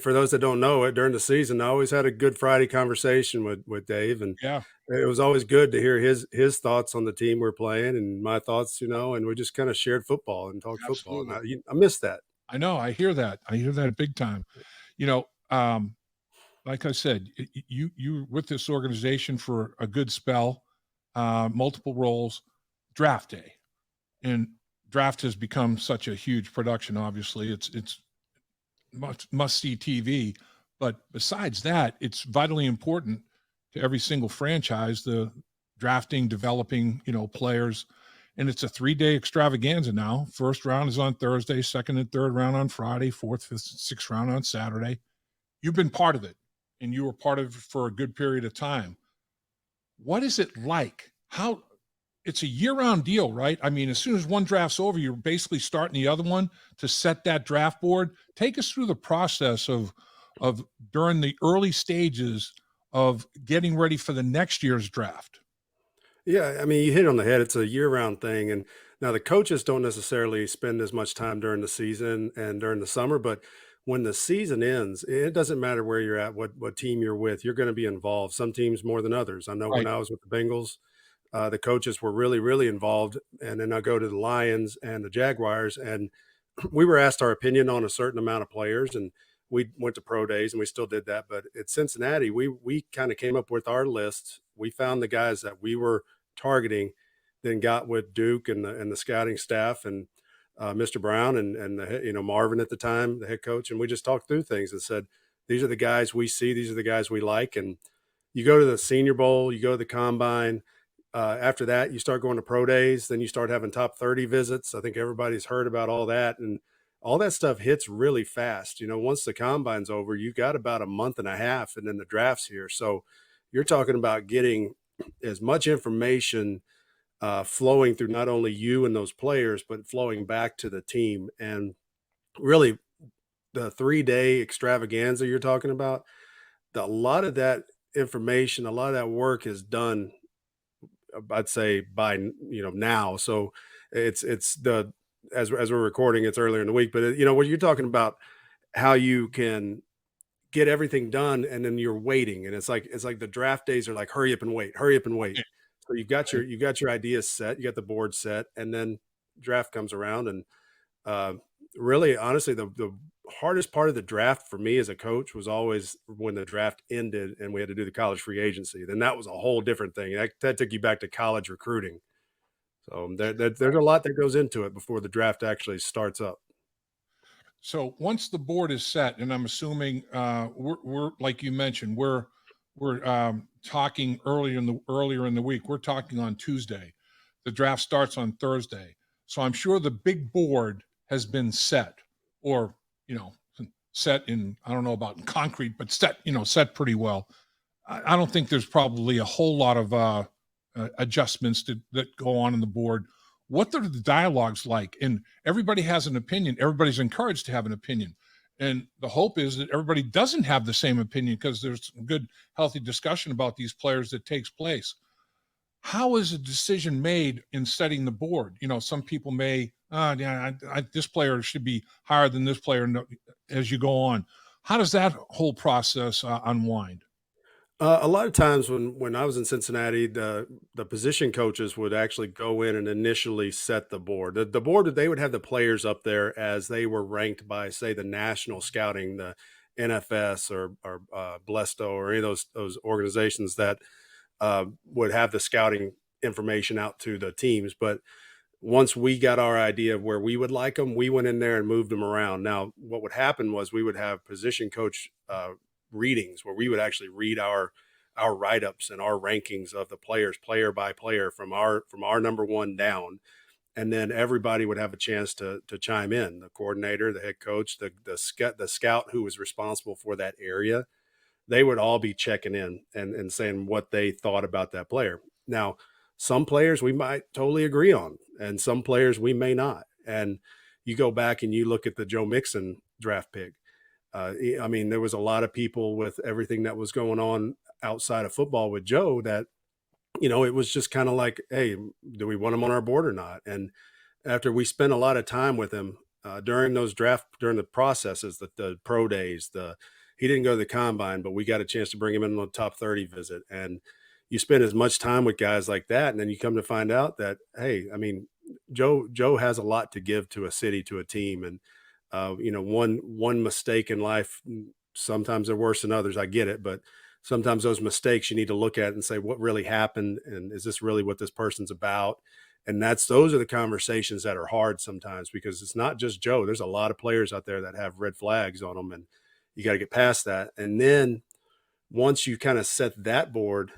for those that don't know it, during the season, I always had a Good Friday conversation with Dave, and Yeah, it was always good to hear his thoughts on the team we're playing and my thoughts, and we just kind of shared football and talked football. And I miss that. I know. I hear that. Big time. Like I said, you with this organization for a good spell, multiple roles, draft day. And draft has become such a huge production. Obviously, it's must see TV. But besides that, it's vitally important to every single franchise. The drafting, developing, players, and it's a 3-day extravaganza now. First round is on Thursday, second and third round on Friday, fourth, fifth, sixth round on Saturday. You've been part of it, and you were part of it for a good period of time. What is it like? It's a year-round deal, right? I mean, as soon as one draft's over, you're basically starting the other one to set that draft board. Take us through the process of during the early stages of getting ready for the next year's draft. Yeah, I mean, you hit it on the head. It's a year-round thing, and now the coaches don't necessarily spend as much time during the season and during the summer, but when the season ends, it doesn't matter where you're at, what team you're with, you're going to be involved. Some teams more than others. I know when I was with the Bengals, the coaches were really, really involved. And then I go to the Lions and the Jaguars, and we were asked our opinion on a certain amount of players, and we went to pro days and we still did that. But at Cincinnati, we kind of came up with our list. We found the guys that we were targeting, then got with Duke and the scouting staff and Mr. Brown and the, Marvin at the time, the head coach. And we just talked through things and said, these are the guys we see. These are the guys we like. And you go to the Senior Bowl, you go to the Combine. After that, you start going to pro days. Then you start having top 30 visits. I think everybody's heard about all that. And all that stuff hits really fast. Once the Combine's over, you got about a month and a half, and then the draft's here. So you're talking about getting as much information flowing through not only you and those players, but flowing back to the team. And really, the 3-day extravaganza you're talking about, a lot of that information, a lot of that work is done, I'd say, by now. So it's as we're recording, it's earlier in the week, but when you're talking about how you can get everything done and then you're waiting, and it's like the draft days are like hurry up and wait. So you've got your ideas set, you got the board set, and then draft comes around. And really, honestly, the hardest part of the draft for me as a coach was always when the draft ended and we had to do the college free agency. Then that was a whole different thing. That took you back to college recruiting. So there's a lot that goes into it before the draft actually starts up. So once the board is set, and I'm assuming we're like you mentioned, we're talking earlier in the week. We're talking on Tuesday. The draft starts on Thursday. So I'm sure the big board has been set, or set in, I don't know about in concrete, but set pretty well. I don't think there's probably a whole lot of adjustments that go on in the board. What are the dialogues like? And everybody has an opinion. Everybody's encouraged to have an opinion. And the hope is that everybody doesn't have the same opinion, because there's some good, healthy discussion about these players that takes place. How is a decision made in setting the board? Some people may, this player should be higher than this player as you go on. How does that whole process unwind? A lot of times when I was in Cincinnati, the position coaches would actually go in and initially set the board. The board, they would have the players up there as they were ranked by, say, the national scouting, the NFS or Blesto, or any of those organizations that would have the scouting information out to the teams. But once we got our idea of where we would like them, we went in there and moved them around. Now, what would happen was we would have position coach readings where we would actually read our write-ups and our rankings of the players, player by player, from our number one down. And then everybody would have a chance to chime in. The coordinator, the head coach, the scout who was responsible for that area, they would all be checking in and saying what they thought about that player. Now, some players we might totally agree on, and some players we may not. And you go back and you look at the Joe Mixon draft pick. I mean, there was a lot of people with everything that was going on outside of football with Joe that, it was just kind of like, hey, do we want him on our board or not? And after we spent a lot of time with him during the processes, the pro days, he didn't go to the combine, but we got a chance to bring him in on the top 30 visit. And you spend as much time with guys like that, and then you come to find out that, hey, I mean, Joe has a lot to give to a city, to a team. And, one mistake in life, sometimes they're worse than others. I get it. But sometimes those mistakes you need to look at and say, what really happened? And is this really what this person's about? And those are the conversations that are hard sometimes, because it's not just Joe. There's a lot of players out there that have red flags on them, and you got to get past that. And then once you kind of set that board,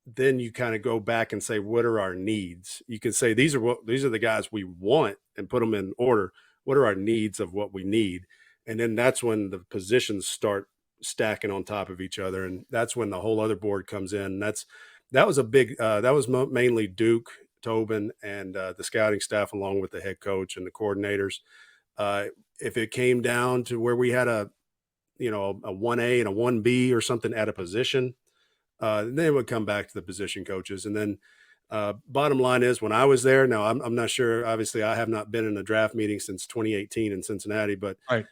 then you kind of go back and say, what are our needs? You can say, these are the guys we want, and put them in order. What are our needs of what we need? And then that's when the positions start stacking on top of each other. And that's when the whole other board comes in. That was a big, that was mainly Duke, Tobin, and the scouting staff, along with the head coach and the coordinators. If it came down to where we had a 1A and a 1B or something at a position, then it would come back to the position coaches. And then bottom line is, when I was there, now I'm not sure, obviously I have not been in a draft meeting since 2018 in Cincinnati, but Right.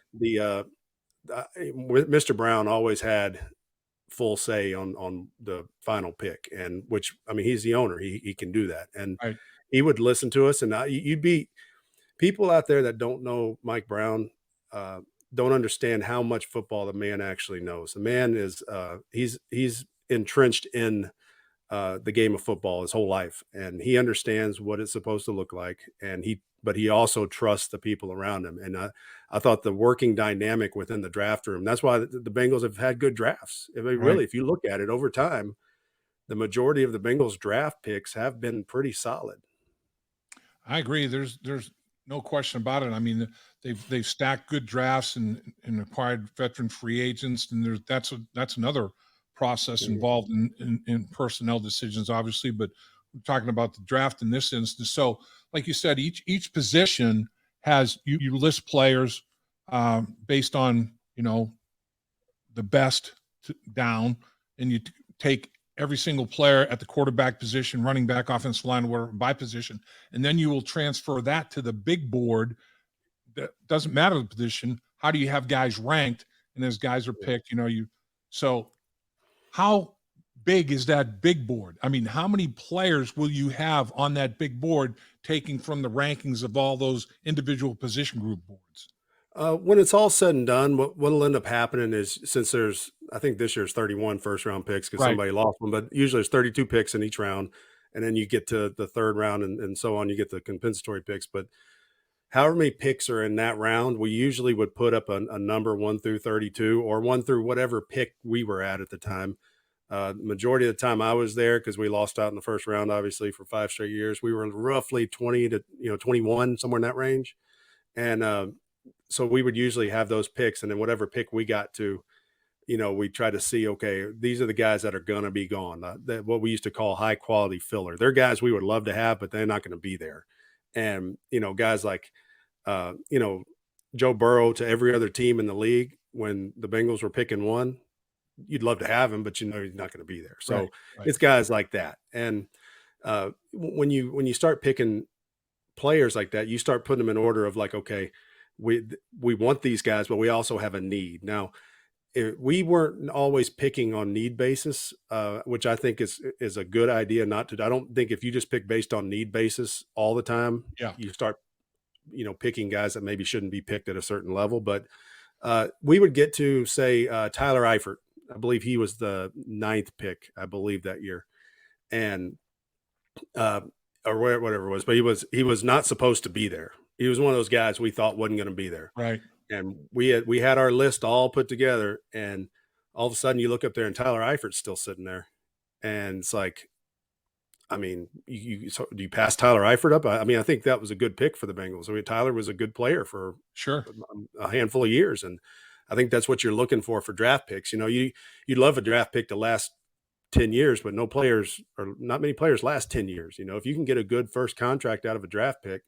Mr. Brown always had full say on the final pick, and which, I mean, he's the owner, he can do that. And Right. he would listen to us. And you'd be people out there that don't know Mike Brown, don't understand how much football the man actually knows. The man is he's entrenched in the game of football his whole life, and he understands what it's supposed to look like. And but he also trusts the people around him. And I thought the working dynamic within the draft room, that's why the Bengals have had good drafts. I mean, really, if you look at it over time, the majority of the Bengals draft picks have been pretty solid. I agree. There's no question about it. I mean, they've stacked good drafts and acquired veteran free agents, and that's another process involved in personnel decisions, obviously. But we're talking about the draft in this instance. So, like you said, each position has you list players based on the best down, and you take every single player at the quarterback position, running back, offensive line, whatever, by position. And then you will transfer that to the big board. That doesn't matter the position. How do you have guys ranked? And as guys are picked, so how big is that big board? I mean, how many players will you have on that big board, taking from the rankings of all those individual position group boards? When it's all said and done, what'll end up happening is, since I think this year's 31 first-round picks because somebody lost one, but usually there's 32 picks in each round, and then you get to the third round and so on, you get the compensatory picks. But however many picks are in that round, we usually would put up a number 1 through 32, or 1 through whatever pick we were at the time. Majority of the time I was there, because we lost out in the first round, obviously, for 5 straight years. We were roughly 20 to 21, somewhere in that range. And so we would usually have those picks, and then whatever pick we got to, we try to see, okay, these are the guys that are going to be gone. What we used to call high quality filler. They're guys we would love to have, but they're not going to be there. And, guys like, Joe Burrow to every other team in the league when the Bengals were picking one, you'd love to have him, but you know he's not going to be there. So Right. it's guys like that. And when you start picking players like that, you start putting them in order of like, okay, we want these guys, but we also have a need. Now, we weren't always picking on need basis, which I think is a good idea. Not to, I don't think if you just pick based on need basis all the time, Yeah. you start, picking guys that maybe shouldn't be picked at a certain level. But we would get to say Tyler Eifert. I believe he was the 9th pick, I believe, that year, and or whatever it was. But he was not supposed to be there. He was one of those guys we thought wasn't going to be there. Right. And we had our list all put together, and all of a sudden you look up there and Tyler Eifert's still sitting there, and it's like, I mean, do you pass Tyler Eifert up? I mean, I think that was a good pick for the Bengals. I mean, Tyler was a good player for Sure. a handful of years, and I think that's what you're looking for draft picks. You'd love a draft pick to last 10 years, but not many players last 10 years. If you can get a good first contract out of a draft pick,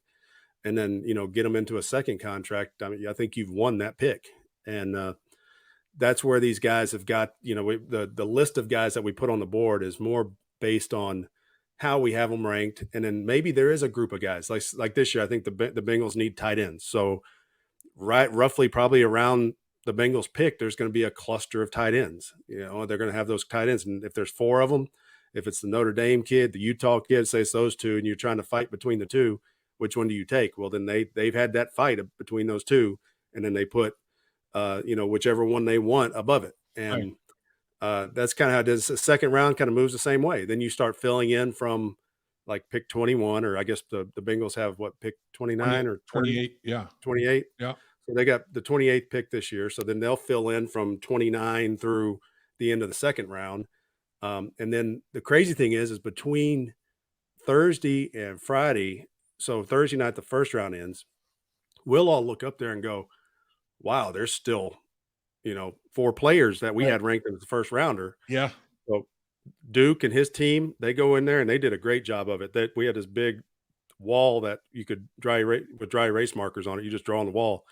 and then, get them into a second contract, I mean, I think you've won that pick. And that's where these guys have got, the list of guys that we put on the board is more based on how we have them ranked. And then maybe there is a group of guys like this year. I think the Bengals need tight ends. So roughly probably around the Bengals pick, there's going to be a cluster of tight ends. They're going to have those tight ends. And if there's 4 of them, if it's the Notre Dame kid, the Utah kid, say it's those 2, and you're trying to fight between the 2, which one do you take? Well, then they've had that fight between those 2, and then they put, whichever one they want above it. And that's kind of how it is. The second round kind of moves the same way. Then you start filling in from like pick 21, or I guess the Bengals have pick 29 or 28. Yeah. 28. Yeah. So they got the 28th pick this year. So then they'll fill in from 29 through the end of the second round. And then the crazy thing is between Thursday and Friday, so Thursday night, the first round ends, we'll all look up there and go, wow, there's still, 4 players that we had ranked as the first rounder. Yeah. So Duke and his team, they go in there and they did a great job of it. That we had this big wall that you could with dry erase markers on it. You just draw on the wall.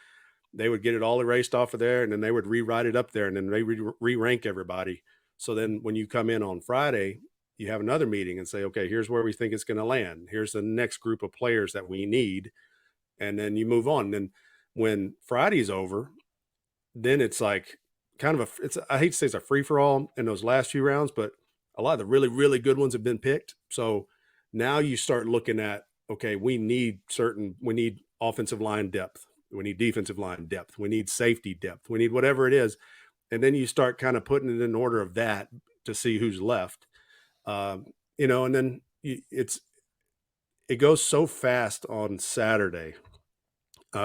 They would get it all erased off of there, and then they would rewrite it up there, and then they re-rank everybody. So then when you come in on Friday, you have another meeting and say, okay, here's where we think it's going to land. Here's the next group of players that we need. And then you move on. And then when Friday's over, then it's like kind of I hate to say it's a free for all in those last few rounds, but a lot of the really, really good ones have been picked. So now you start looking at, okay, we need offensive line depth. We need defensive line depth. We need safety depth. We need whatever it is. And then you start kind of putting it in order of that to see who's left. And then it goes so fast on Saturday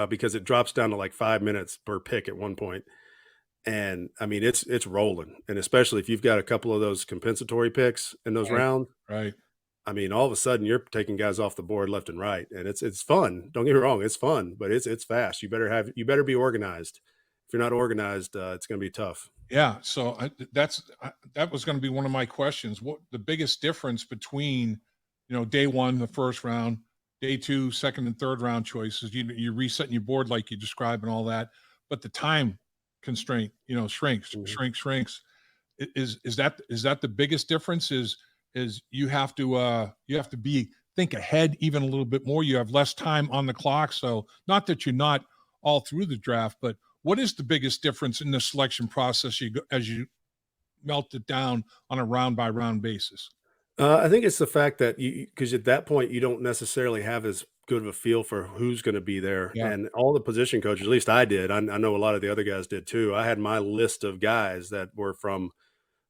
because it drops down to like 5 minutes per pick at one point. And I mean, it's rolling. And especially if you've got a couple of those compensatory picks in those rounds, right. I mean, all of a sudden you're taking guys off the board left and right, and it's fun. Don't get me wrong, it's fun, but it's fast. You better be organized. If you're not organized, it's going to be tough. Yeah. So that was going to be one of my questions. What the biggest difference between, day 1, the first round, day 2, second and third round choices? You're resetting your board like you described and all that, but the time constraint, shrinks. Is that the biggest difference? Is you have to think ahead even a little bit more. You have less time on the clock. So not that you're not all through the draft, but what is the biggest difference in the selection process as you melt it down on a round by round basis? I think it's the fact that because at that point you don't necessarily have as good of a feel for who's going to be there. Yeah. And all the position coaches, at least I did. I know a lot of the other guys did too. I had my list of guys that were from,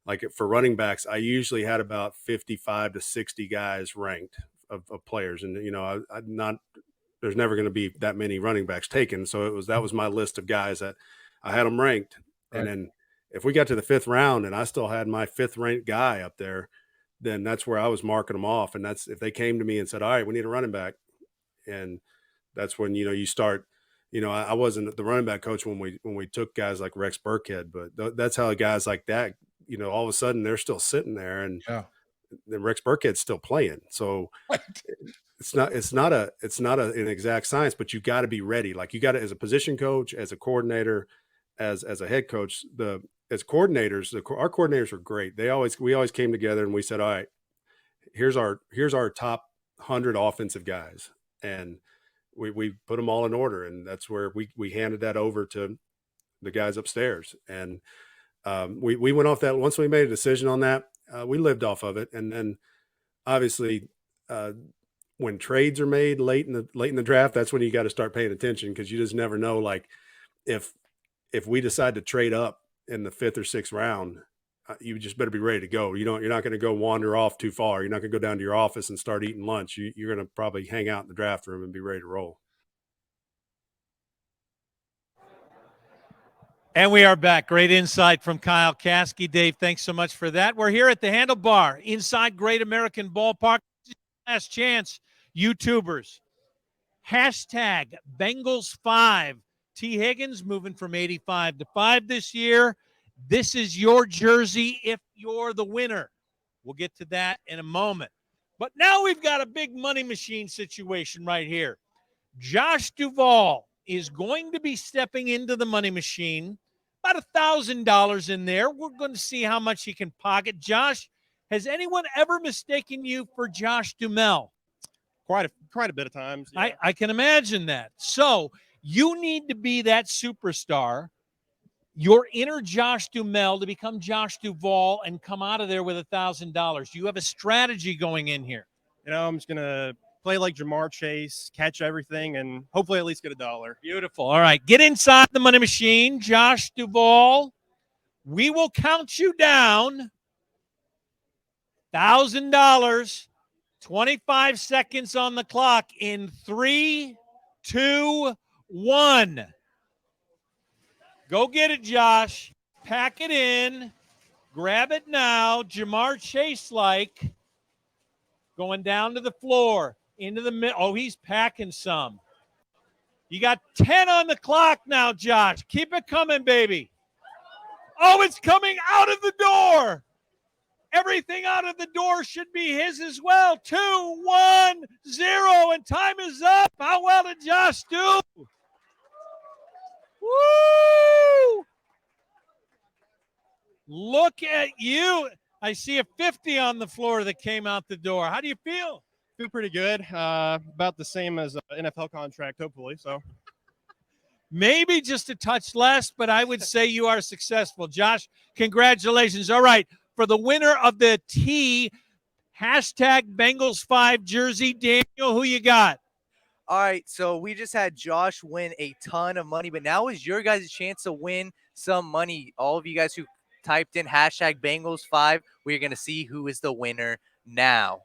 like for running backs, I usually had about 55 to 60 guys ranked of players. And, there's never going to be that many running backs taken. So that was my list of guys that I had them ranked. Right. And then if we got to the 5th round and I still had my 5th ranked guy up there, then that's where I was marking them off. And that's if they came to me and said, all right, we need a running back. And that's when, you start, I wasn't the running back coach when we took guys like Rex Burkhead, but that's how guys like that, all of a sudden they're still sitting there, and then Rex Burkhead's still playing. So an exact science, but you got to be ready. Like you got to, as a position coach, as a coordinator, as a head coach, as coordinators, our coordinators were great. We always came together and we said, all right, here's our top 100 offensive guys. And we put them all in order. And that's where we handed that over to the guys upstairs. And we went off that. Once we made a decision on that, we lived off of it. And then obviously when trades are made late in the draft, that's when you got to start paying attention, because you just never know. Like if we decide to trade up in the 5th or 6th round, you just better be ready to go. You're not going to go wander off too far. You're not going to go down to your office and start eating lunch. You're going to probably hang out in the draft room and be ready to roll. And we are back. Great insight from Kyle Caskey. Dave, thanks so much for that. We're here at the Handlebar inside Great American Ballpark. Last chance, YouTubers. Hashtag Bengals5. T. Higgins moving from 85 to 5 this year. This is your jersey if you're the winner. We'll get to that in a moment. But now we've got a big money machine situation right here. Josh Duvall is going to be stepping into the money machine. About $1,000 in there. We're going to see how much he can pocket. Josh, has anyone ever mistaken you for Josh Duhamel? Quite a bit of times. Yeah. I can imagine that. So you need to be that superstar, your inner Josh Duhamel, to become Josh Duvall and come out of there with $1,000. You have a strategy going in here. I'm just going to play like Jamar Chase, catch everything, and hopefully at least get $1. Beautiful. All right. Get inside the money machine, Josh Duvall. We will count you down. $1,000. 25 seconds on the clock in 3, 2, 1. Go get it, Josh. Pack it in. Grab it now. Jamar Chase-like. Going down to the floor. Into the middle. Oh, he's packing some. You got 10 on the clock now, Josh. Keep it coming, baby. Oh, it's coming out of the door. Everything out of the door should be his as well. 2, 1, 0, and time is up. How well did Josh do? Woo! Look at you. I see a 50 on the floor that came out the door. How do you feel? Feel pretty good. About the same as an NFL contract, hopefully. So maybe just a touch less, but I would say you are successful. Josh, congratulations. All right. For the winner of the T hashtag Bengals5 jersey, Daniel, who you got? All right, so we just had Josh win a ton of money, but now is your guys' chance to win some money. All of you guys who typed in hashtag Bengals5, we're going to see who is the winner now.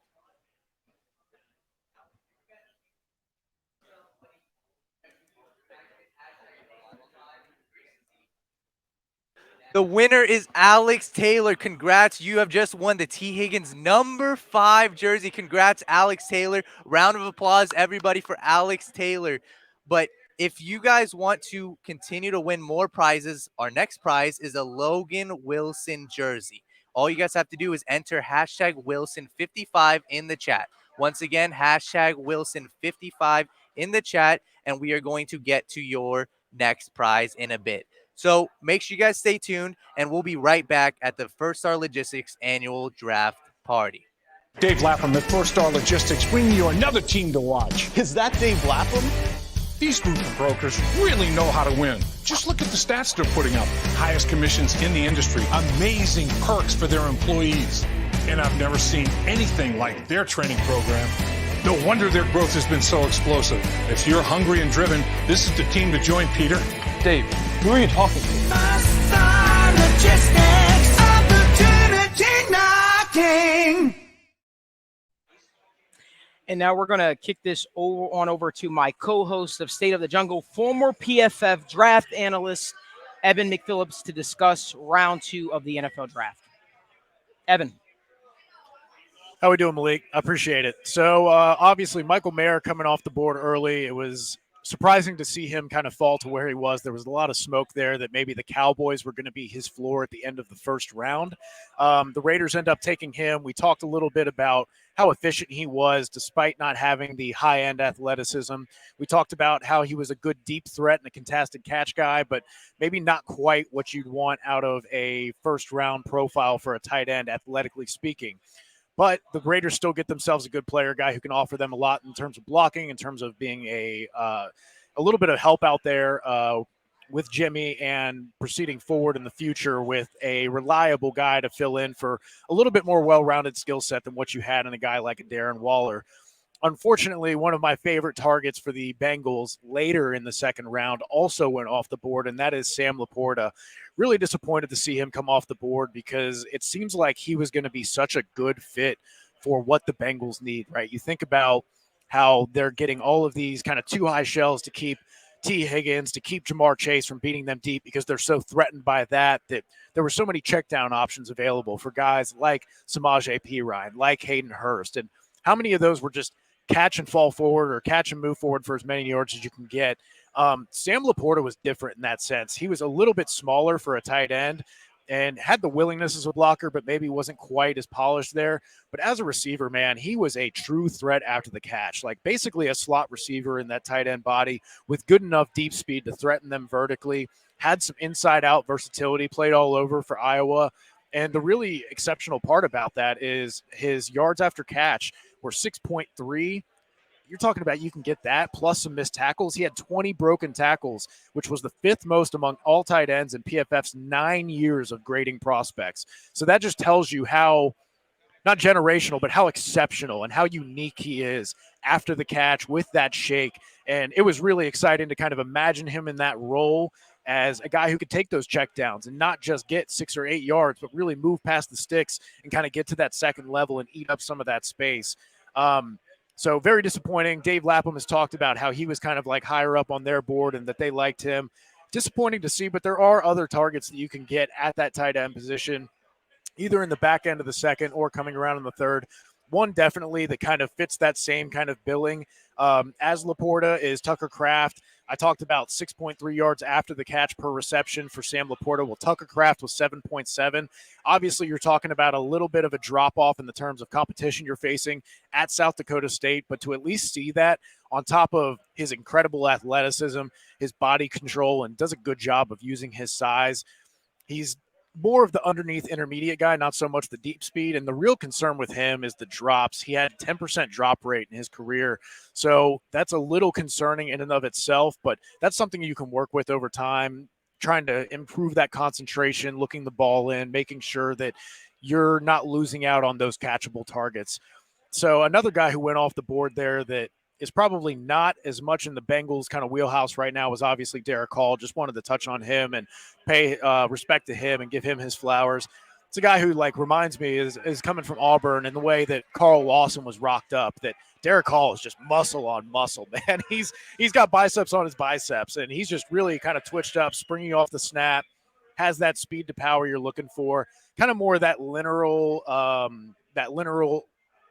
The winner is Alex Taylor. Congrats. You have just won the T. Higgins #5 jersey. Congrats, Alex Taylor. Round of applause, everybody, for Alex Taylor. But if you guys want to continue to win more prizes, our next prize is a Logan Wilson jersey. All you guys have to do is enter hashtag Wilson55 in the chat. Once again, hashtag Wilson55 in the chat, and we are going to get to your next prize in a bit. So make sure you guys stay tuned, and we'll be right back at the First Star Logistics Annual Draft Party. Dave Lapham at First Star Logistics bringing you another team to watch. Is that Dave Lapham? These group of brokers really know how to win. Just look at the stats they're putting up. Highest commissions in the industry. Amazing perks for their employees. And I've never seen anything like their training program. No wonder their growth has been so explosive. If you're hungry and driven, this is the team to join, Peter. Dave, who are you talking to? First Star Logistics, opportunity knocking. And now we're going to kick this over to my co-host of State of the Jungle, former PFF draft analyst, Evan McPhillips, to discuss round 2 of the NFL draft. Evan. How we doing, Malik? I appreciate it. So, obviously, Michael Mayer coming off the board early. It was surprising to see him kind of fall to where he was. There was a lot of smoke there that maybe the Cowboys were going to be his floor at the end of the first round. The Raiders end up taking him. We talked a little bit about how efficient he was despite not having the high-end athleticism. We talked about how he was a good deep threat and a contested catch guy, but maybe not quite what you'd want out of a first-round profile for a tight end, athletically speaking. But the Raiders still get themselves a good player, guy who can offer them a lot in terms of blocking, in terms of being a little bit of help out there with Jimmy, and proceeding forward in the future with a reliable guy to fill in for a little bit more well-rounded skill set than what you had in a guy like a Darren Waller. Unfortunately, one of my favorite targets for the Bengals later in the second round also went off the board, and that is Sam Laporta. Really disappointed to see him come off the board because it seems like he was going to be such a good fit for what the Bengals need, right? You think about how they're getting all of these kind of too high shells to keep T. Higgins, to keep Jamar Chase from beating them deep because they're so threatened by that there were so many check down options available for guys like Samaje Perine, like Hayden Hurst. And how many of those were just catch and fall forward or catch and move forward for as many yards as you can get? Sam Laporta was different in that sense. He was a little bit smaller for a tight end and had the willingness as a blocker, but maybe wasn't quite as polished there. But as a receiver, man, he was a true threat after the catch, like basically a slot receiver in that tight end body with good enough deep speed to threaten them vertically, had some inside-out versatility, played all over for Iowa. And the really exceptional part about that is his yards after catch were 6.3. You're talking about you can get that plus some missed tackles. He had 20 broken tackles, which was the fifth most among all tight ends in PFF's 9 years of grading prospects. So that just tells you how, not generational, but how exceptional and how unique he is after the catch with that shake. And it was really exciting to kind of imagine him in that role as a guy who could take those checkdowns and not just get 6 or 8 yards, but really move past the sticks and kind of get to that second level and eat up some of that space. So very disappointing. Dave Lapham has talked about how he was kind of like higher up on their board and that they liked him. Disappointing to see, but there are other targets that you can get at that tight end position, either in the back end of the second or coming around in the third. One definitely that kind of fits that same kind of billing as Laporta is Tucker Kraft. I talked about 6.3 yards after the catch per reception for Sam Laporta. Well, Tucker Kraft was 7.7. Obviously, you're talking about a little bit of a drop-off in the terms of competition you're facing at South Dakota State, but to at least see that on top of his incredible athleticism, his body control, and does a good job of using his size. He's more of the underneath intermediate guy, not so much the deep speed. And the real concern with him is the drops. He had 10% drop rate in his career. So that's a little concerning in and of itself, but that's something you can work with over time, trying to improve that concentration, looking the ball in, making sure that you're not losing out on those catchable targets. So another guy who went off the board there that is probably not as much in the Bengals kind of wheelhouse right now was obviously Derek Hall. Just wanted to touch on him and pay respect to him and give him his flowers. It's a guy who like reminds me is coming from Auburn in the way that Carl Lawson was rocked up, that Derek Hall is just muscle on muscle, man. He's got biceps on his biceps, and he's just really kind of twitched up, springing off the snap, has that speed to power you're looking for, kind of more of that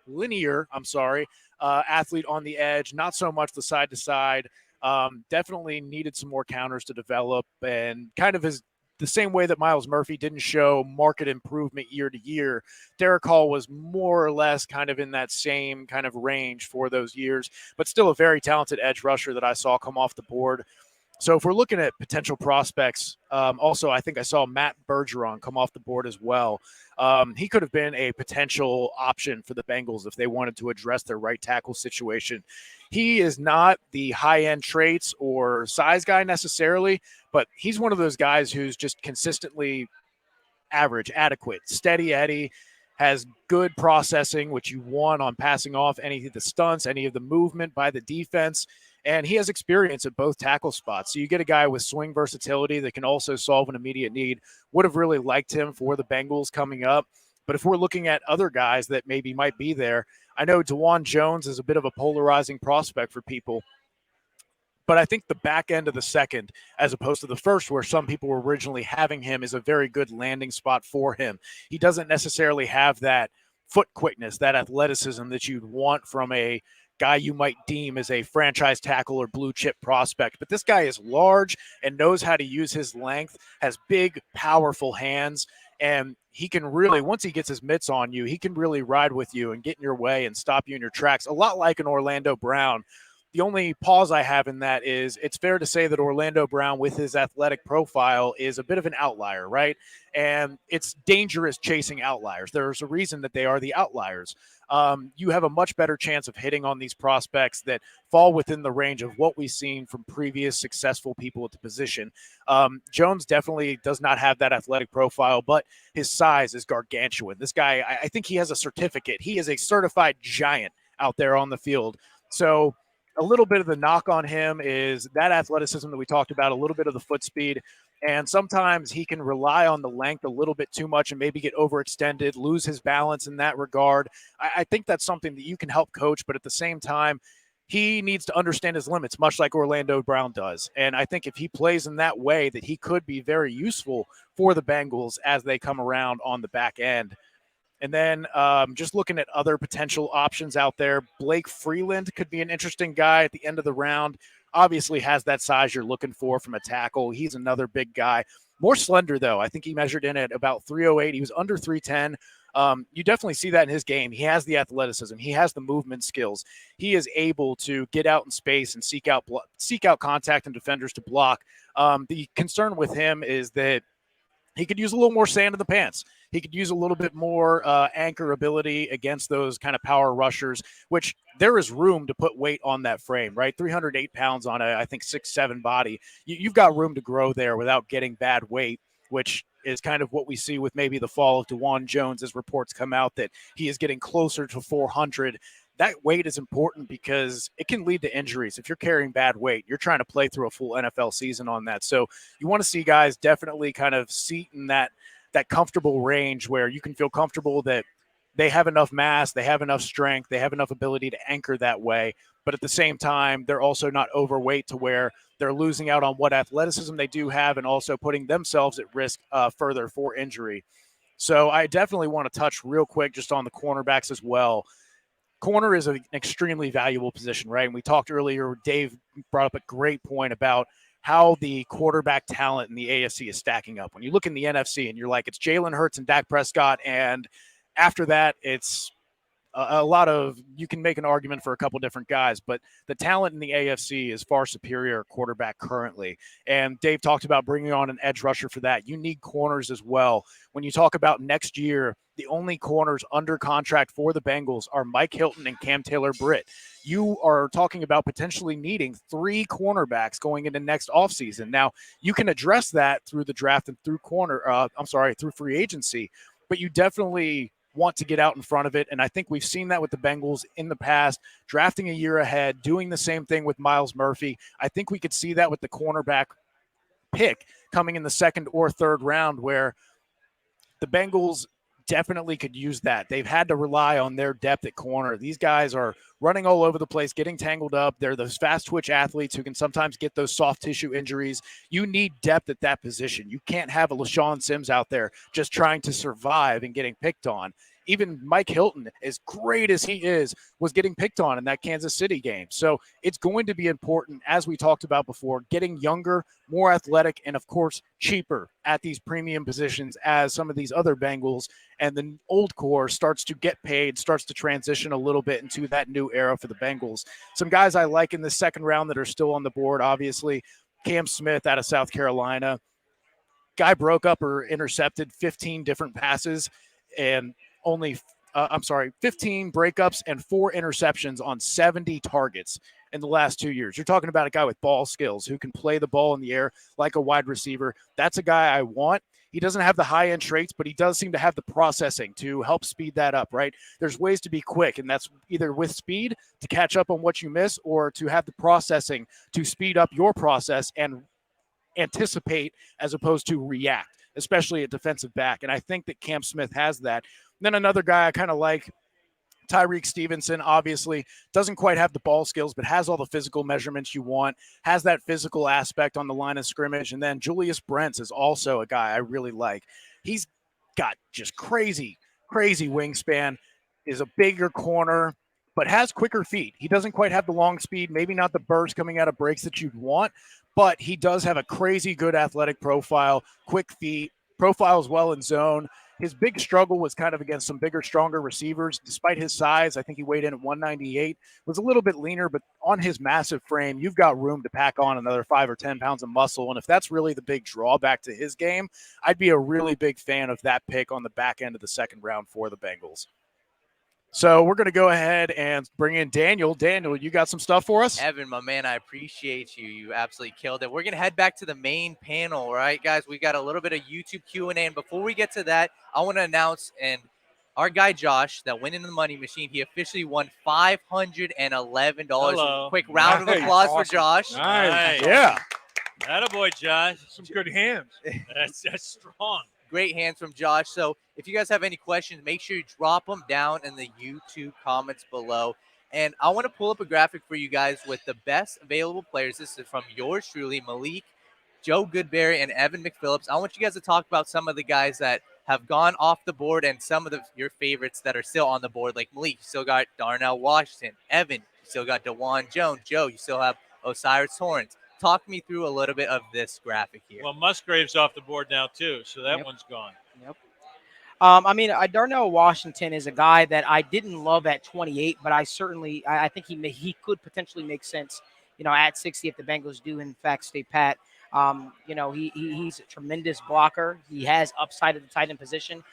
linear athlete on the edge, not so much the side to side. Definitely needed some more counters to develop, and kind of is the same way that Myles Murphy didn't show market improvement year to year. Derek Hall was more or less kind of in that same kind of range for those years, but still a very talented edge rusher that I saw come off the board. So if we're looking at potential prospects, also I think I saw Matt Bergeron come off the board as well. He could have been a potential option for the Bengals if they wanted to address their right tackle situation. He is not the high-end traits or size guy necessarily, but he's one of those guys who's just consistently average, adequate, steady Eddie, has good processing, which you want on passing off any of the stunts, any of the movement by the defense. And he has experience at both tackle spots. So you get a guy with swing versatility that can also solve an immediate need. Would have really liked him for the Bengals coming up. But if we're looking at other guys that maybe might be there, I know DeJuan Jones is a bit of a polarizing prospect for people. But I think the back end of the second, as opposed to the first, where some people were originally having him, is a very good landing spot for him. He doesn't necessarily have that foot quickness, that athleticism that you'd want from a guy you might deem as a franchise tackle or blue chip prospect. But this guy is large and knows how to use his length, has big, powerful hands, and he can really, once he gets his mitts on you, he can really ride with you and get in your way and stop you in your tracks, a lot like an Orlando Brown. The only pause I have in that is it's fair to say that Orlando Brown, with his athletic profile, is a bit of an outlier, right? And it's dangerous chasing outliers. There's a reason that they are the outliers. You have a much better chance of hitting on these prospects that fall within the range of what we've seen from previous successful people at the position. Jones definitely does not have that athletic profile, but his size is gargantuan. This guy, I think he has a certificate. He is a certified giant out there on the field. So a little bit of the knock on him is that athleticism that we talked about, a little bit of the foot speed, and sometimes he can rely on the length a little bit too much and maybe get overextended, lose his balance in that regard. I think that's something that you can help coach, but at the same time, he needs to understand his limits, much like Orlando Brown does. And I think if he plays in that way, that he could be very useful for the Bengals as they come around on the back end. And then just looking at other potential options out there, Blake Freeland could be an interesting guy at the end of the round. Obviously has that size you're looking for from a tackle. He's another big guy. More slender, though. I think he measured in at about 308. He was under 310. You definitely see that in his game. He has the athleticism. He has the movement skills. He is able to get out in space and seek out contact and defenders to block. The concern with him is that he could use a little more sand in the pants. He could use a little bit more anchor ability against those kind of power rushers, which there is room to put weight on that frame, right? 308 pounds on a, I think, 6'7" body. You've got room to grow there without getting bad weight, which is kind of what we see with maybe the fall of DeJuan Jones as reports come out that he is getting closer to 400. That weight is important because it can lead to injuries. If you're carrying bad weight, you're trying to play through a full NFL season on that. So you want to see guys definitely kind of seat in that comfortable range where you can feel comfortable that they have enough mass, they have enough strength, they have enough ability to anchor that way. But at the same time, they're also not overweight to where they're losing out on what athleticism they do have and also putting themselves at risk further for injury. So I definitely want to touch real quick just on the cornerbacks as well. Corner is an extremely valuable position, right? And we talked earlier, Dave brought up a great point about how the quarterback talent in the AFC is stacking up. When you look in the NFC and you're like, it's Jalen Hurts and Dak Prescott, and after that, it's a lot of, you can make an argument for a couple different guys, but the talent in the AFC is far superior at quarterback currently. And Dave talked about bringing on an edge rusher for that. You need corners as well. When you talk about next year, the only corners under contract for the Bengals are Mike Hilton and Cam Taylor-Britt. You are talking about potentially needing 3 cornerbacks going into next offseason. Now, you can address that through the draft and through through free agency, but you definitely want to get out in front of it. And I think we've seen that with the Bengals in the past, drafting a year ahead, doing the same thing with Myles Murphy. I think we could see that with the cornerback pick coming in the 2nd or 3rd round, where the Bengals definitely could use that. They've had to rely on their depth at corner. These guys are running all over the place, getting tangled up. They're those fast twitch athletes who can sometimes get those soft tissue injuries. You need depth at that position. You can't have a LaShawn Sims out there just trying to survive and getting picked on. Even Mike Hilton, as great as he is, was getting picked on in that Kansas City game. So it's going to be important, as we talked about before, getting younger, more athletic, and, of course, cheaper at these premium positions as some of these other Bengals and the old core starts to get paid, starts to transition a little bit into that new era for the Bengals. Some guys I like in the 2nd round that are still on the board, obviously, Cam Smith out of South Carolina. Guy broke up or intercepted 15 different passes and 15 breakups and 4 interceptions on 70 targets in the last 2 years. You're talking about a guy with ball skills who can play the ball in the air like a wide receiver. That's a guy I want. He doesn't have the high-end traits, but he does seem to have the processing to help speed that up, right? There's ways to be quick, and that's either with speed to catch up on what you miss or to have the processing to speed up your process and anticipate as opposed to react, especially at defensive back. And I think that Cam Smith has that. Then another guy I kind of like, Tyreek Stevenson, obviously doesn't quite have the ball skills, but has all the physical measurements you want, has that physical aspect on the line of scrimmage. And then Julius Brents is also a guy I really like. He's got just crazy wingspan, is a bigger corner, but has quicker feet. He doesn't quite have the long speed, maybe not the burst coming out of breaks that you'd want, but he does have a crazy good athletic profile, quick feet, profiles well in zone. His big struggle was kind of against some bigger, stronger receivers. Despite his size, I think he weighed in at 198, was a little bit leaner, but on his massive frame, you've got room to pack on another 5 or 10 pounds of muscle. And if that's really the big drawback to his game, I'd be a really big fan of that pick on the back end of the second round for the Bengals. So we're going to go ahead and bring in Daniel. Daniel, you got some stuff for us? Evan, my man, I appreciate you. You absolutely killed it. We're going to head back to the main panel, all right, guys? We got a little bit of YouTube Q&A, and before we get to that, I want to announce, and our guy Josh that went into the money machine, he officially won $511. Hello. Quick round of applause for Josh. Nice. Yeah. Attaboy, Josh. Some good hands. That's strong. Great hands from Josh. So if you guys have any questions, make sure you drop them down in the YouTube comments below. And I want to pull up a graphic for you guys with the best available players. This is from yours truly, Malik, Joe Goodberry, and Evan McPhillips. I want you guys to talk about some of the guys that have gone off the board and some of your favorites that are still on the board. Like Malik, you still got Darnell Washington. Evan, you still got DeJuan Jones. Joe, you still have Osiris Torrance. Talk me through a little bit of this graphic here. Well, Musgrave's off the board now, too, so that one's gone. Yep. Darnell Washington is a guy that I didn't love at 28, but I think he could potentially make sense, at 60 if the Bengals do in fact stay pat. He's a tremendous blocker. He has upside at the tight end position.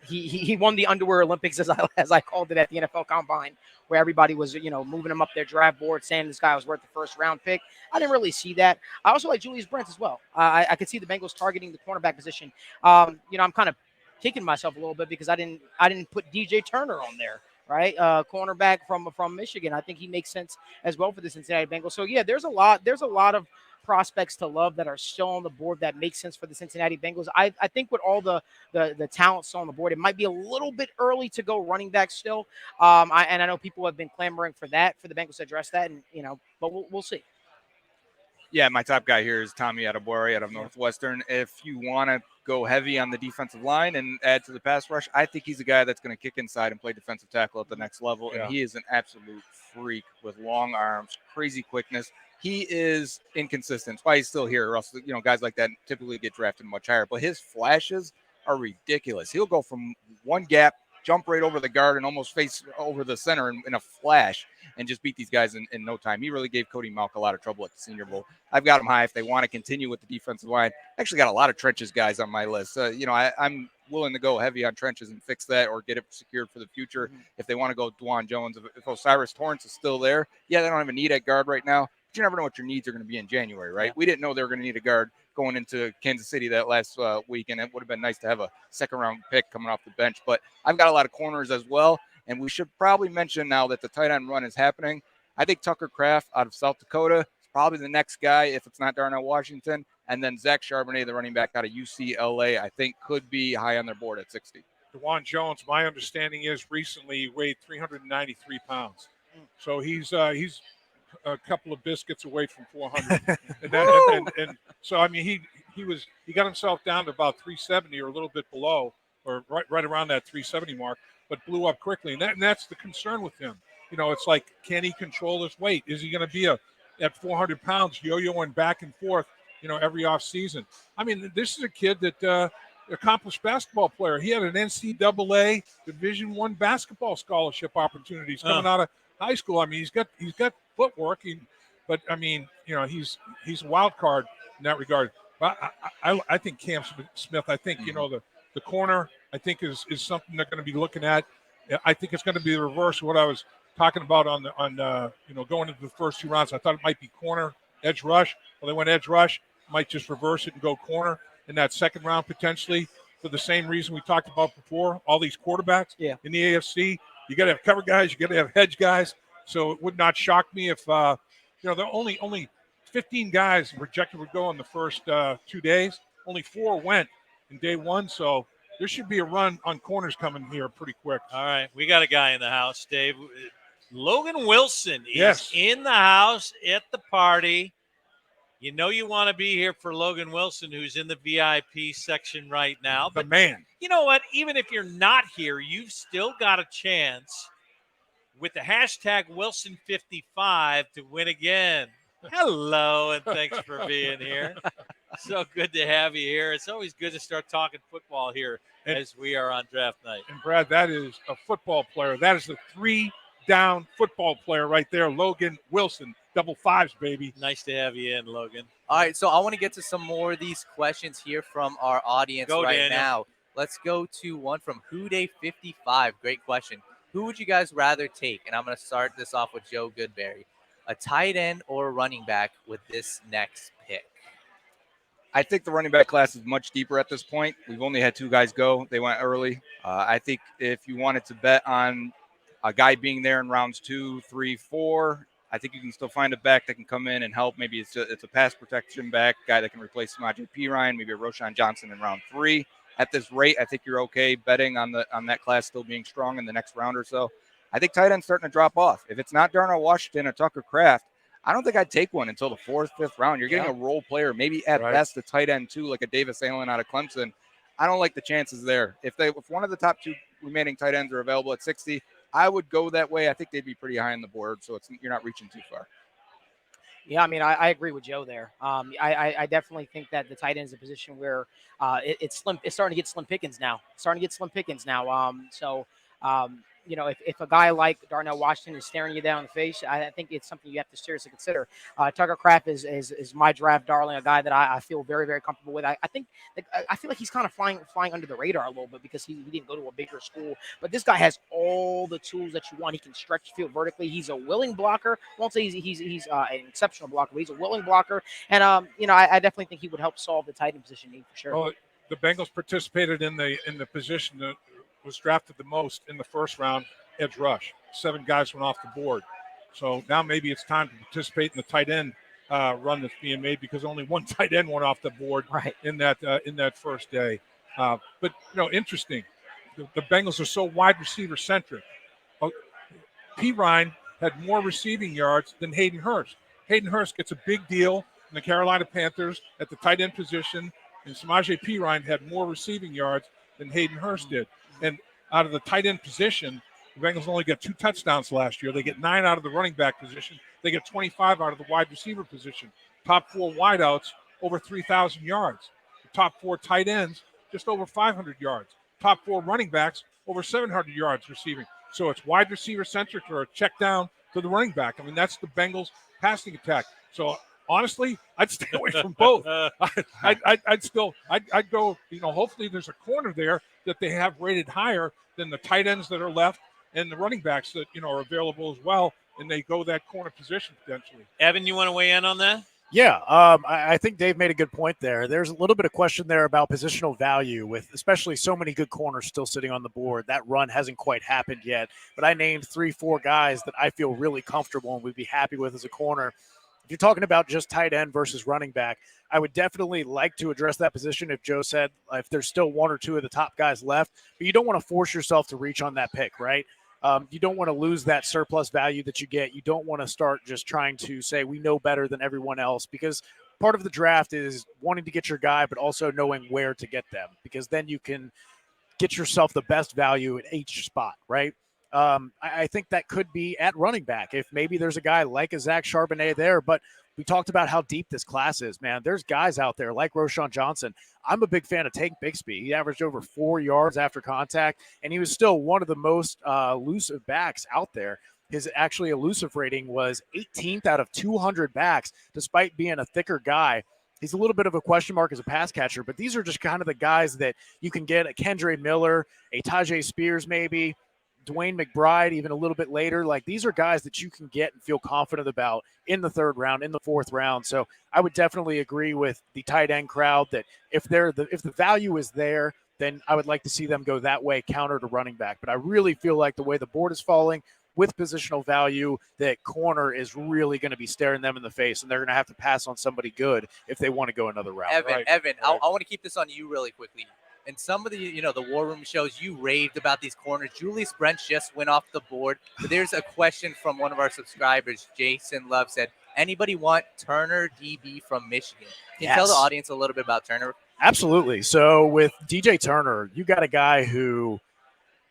He won the underwear Olympics, as I called it, at the NFL Combine, where everybody was, moving him up their draft board, saying this guy was worth the first round pick. I didn't really see that. I also like Julius Brent as well. I could see the Bengals targeting the cornerback position. I'm kind of kicking myself a little bit because I didn't put DJ Turner on there, right? Cornerback from Michigan. I think he makes sense as well for the Cincinnati Bengals. So yeah, there's a lot of prospects to love that are still on the board that makes sense for the Cincinnati Bengals. I think with all the talent still on the board, it might be a little bit early to go running back still. I know people have been clamoring for the Bengals to address that, and but we'll see. Yeah, my top guy here is Tommy Adebawore out of Northwestern. If you want to go heavy on the defensive line and add to the pass rush, I think he's a guy that's going to kick inside and play defensive tackle at the next level. Yeah. And he is an absolute freak with long arms, crazy quickness. He is inconsistent. That's why he's still here. Or else, guys like that typically get drafted much higher. But his flashes are ridiculous. He'll go from one gap, jump right over the guard, and almost face over the center in a flash and just beat these guys in no time. He really gave Cody Malk a lot of trouble at the Senior Bowl. I've got him high if they want to continue with the defensive line. Actually got a lot of trenches guys on my list. I'm willing to go heavy on trenches and fix that or get it secured for the future. Mm-hmm. If they want to go DeJuan Jones, if Osiris Torrance is still there, yeah, they don't have a need at guard right now. But you never know what your needs are going to be in January, right? Yeah. We didn't know they were going to need a guard going into Kansas City that last week, and it would have been nice to have a second-round pick coming off the bench. But I've got a lot of corners as well, and we should probably mention now that the tight end run is happening. I think Tucker Kraft out of South Dakota is probably the next guy if it's not Darnell Washington, and then Zach Charbonnet, the running back out of UCLA, I think could be high on their board at 60. DeJuan Jones, my understanding is recently weighed 393 pounds. So he's a couple of biscuits away from 400. and so, I mean, he got himself down to about 370 or a little bit below, or right around that 370 mark, but blew up quickly. And that's the concern with him. It's like, can he control his weight? Is he going to be at 400 pounds, yo-yoing back and forth, every offseason? I mean, this is a kid that accomplished basketball player. He had an NCAA Division I basketball scholarship opportunities coming out of high school. I mean, he's got footwork, but I mean, he's a wild card in that regard. But I think Cam Smith. I think the corner. I think is something they're going to be looking at. I think it's going to be the reverse of what I was talking about on going into the first two rounds. I thought it might be corner, edge rush. Well, they went edge rush. Might just reverse it and go corner in that second round potentially for the same reason we talked about before. All these quarterbacks in the AFC, you got to have cover guys, you got to have hedge guys. So it would not shock me if there are only 15 guys projected would go in the first 2 days. Only 4 went in day one. So there should be a run on corners coming here pretty quick. All right, we got a guy in the house, Dave. Logan Wilson is in the house at the party. You want to be here for Logan Wilson, who's in the VIP section right now. But the man. You know what? Even if you're not here, you've still got a chance with the hashtag Wilson55 to win again. Hello, and thanks for being here. So good to have you here. It's always good to start talking football here as we are on draft night. And Brad, that is a football player. That is a 3-down football player right there. Logan Wilson, double fives, baby. Nice to have you in, Logan. All right, so I want to get to some more of these questions here from our audience right now. Let's go to one from Houday55. Great question. Who would you guys rather take? And I'm going to start this off with Joe Goodberry. A tight end or a running back with this next pick? I think the running back class is much deeper at this point. We've only had 2 guys go. They went early. I think if you wanted to bet on a guy being there in rounds 2, 3, 4, I think you can still find a back that can come in and help. Maybe it's a pass protection back, guy that can replace Samaje Perine, maybe a Roshan Johnson in round 3. At this rate, I think you're okay betting on that class still being strong in the next round or so. I think tight end's starting to drop off. If it's not Darnell Washington or Tucker Kraft, I don't think I'd take one until the 4th, 5th round. You're getting a role player, maybe at best a tight end too, like a Davis Allen out of Clemson. I don't like the chances there. If one of the top 2 remaining tight ends are available at 60, I would go that way. I think they'd be pretty high on the board, so you're not reaching too far. Yeah, I mean, I agree with Joe there. I definitely think that the tight end is a position where it's slim. It's starting to get slim pickings now. You know, if a guy like Darnell Washington is staring you down in the face, I think it's something you have to seriously consider. Tucker Kraft is my draft darling, a guy that I feel very, very comfortable with. I feel like he's kind of flying under the radar a little bit because he didn't go to a bigger school. But this guy has all the tools that you want. He can stretch the field vertically. He's a willing blocker. I won't say he's an exceptional blocker, but he's a willing blocker. And, you know, I definitely think he would help solve the tight end position need for sure. Well, the Bengals participated in the position that was drafted the most in the first round, edge rush. 7 guys went off the board. So now maybe it's time to participate in the tight end run that's being made because only 1 tight end went off the board in that first day. But, you know, interesting. The Bengals are so wide receiver centric. Perine had more receiving yards than Hayden Hurst. Hayden Hurst gets a big deal in the Carolina Panthers at the tight end position, and Samaje Perine had more receiving yards than Hayden Hurst did. And out of the tight end position, the Bengals only got 2 touchdowns last year. They get 9 out of the running back position. They get 25 out of the wide receiver position. Top 4 wideouts, over 3,000 yards. The top 4 tight ends, just over 500 yards. Top 4 running backs, over 700 yards receiving. So it's wide receiver centric or a check down to the running back. I mean, that's the Bengals passing attack. So honestly, I'd stay away from both. I'd go, you know, hopefully there's a corner there that they have rated higher than the tight ends that are left and the running backs that, you know, are available as well. And they go that corner position potentially. Evan, you want to weigh in on that? Yeah, I think Dave made a good point there. There's a little bit of question there about positional value with especially so many good corners still sitting on the board. That run hasn't quite happened yet, but I named 3-4 guys that I feel really comfortable and would be happy with as a corner. If you're talking about just tight end versus running back, I would definitely like to address that position if Joe said if there's still 1 or 2 of the top guys left, but you don't want to force yourself to reach on that pick, right? You don't want to lose that surplus value that you get. You don't want to start just trying to say we know better than everyone else because part of the draft is wanting to get your guy, but also knowing where to get them because then you can get yourself the best value at each spot, right? I think that could be at running back if maybe there's a guy like a Zach Charbonnet there, but we talked about how deep this class is, man. There's guys out there like Roshan Johnson. I'm a big fan of Tank Bixby. He averaged over 4 yards after contact, and he was still one of the most elusive backs out there. His actually elusive rating was 18th out of 200 backs, despite being a thicker guy. He's a little bit of a question mark as a pass catcher, but these are just kind of the guys that you can get, a Kendre Miller, a Tajay Spears maybe, Dwayne McBride even a little bit later. Like these are guys that you can get and feel confident about in the 3rd round, in the 4th round. So I would definitely agree with the tight end crowd that if the value is there, then I would like to see them go that way, counter to running back. But I really feel like the way the board is falling with positional value, that corner is really going to be staring them in the face, and they're going to have to pass on somebody good if they want to go another route. Evan, I want to keep this on you really quickly. In some of the, the War Room shows, you raved about these corners. Julius Brents just went off the board. But there's a question from one of our subscribers, Jason Love, said, anybody want Turner DB from Michigan? Can you tell the audience a little bit about Turner? Absolutely. So with DJ Turner, you got a guy who,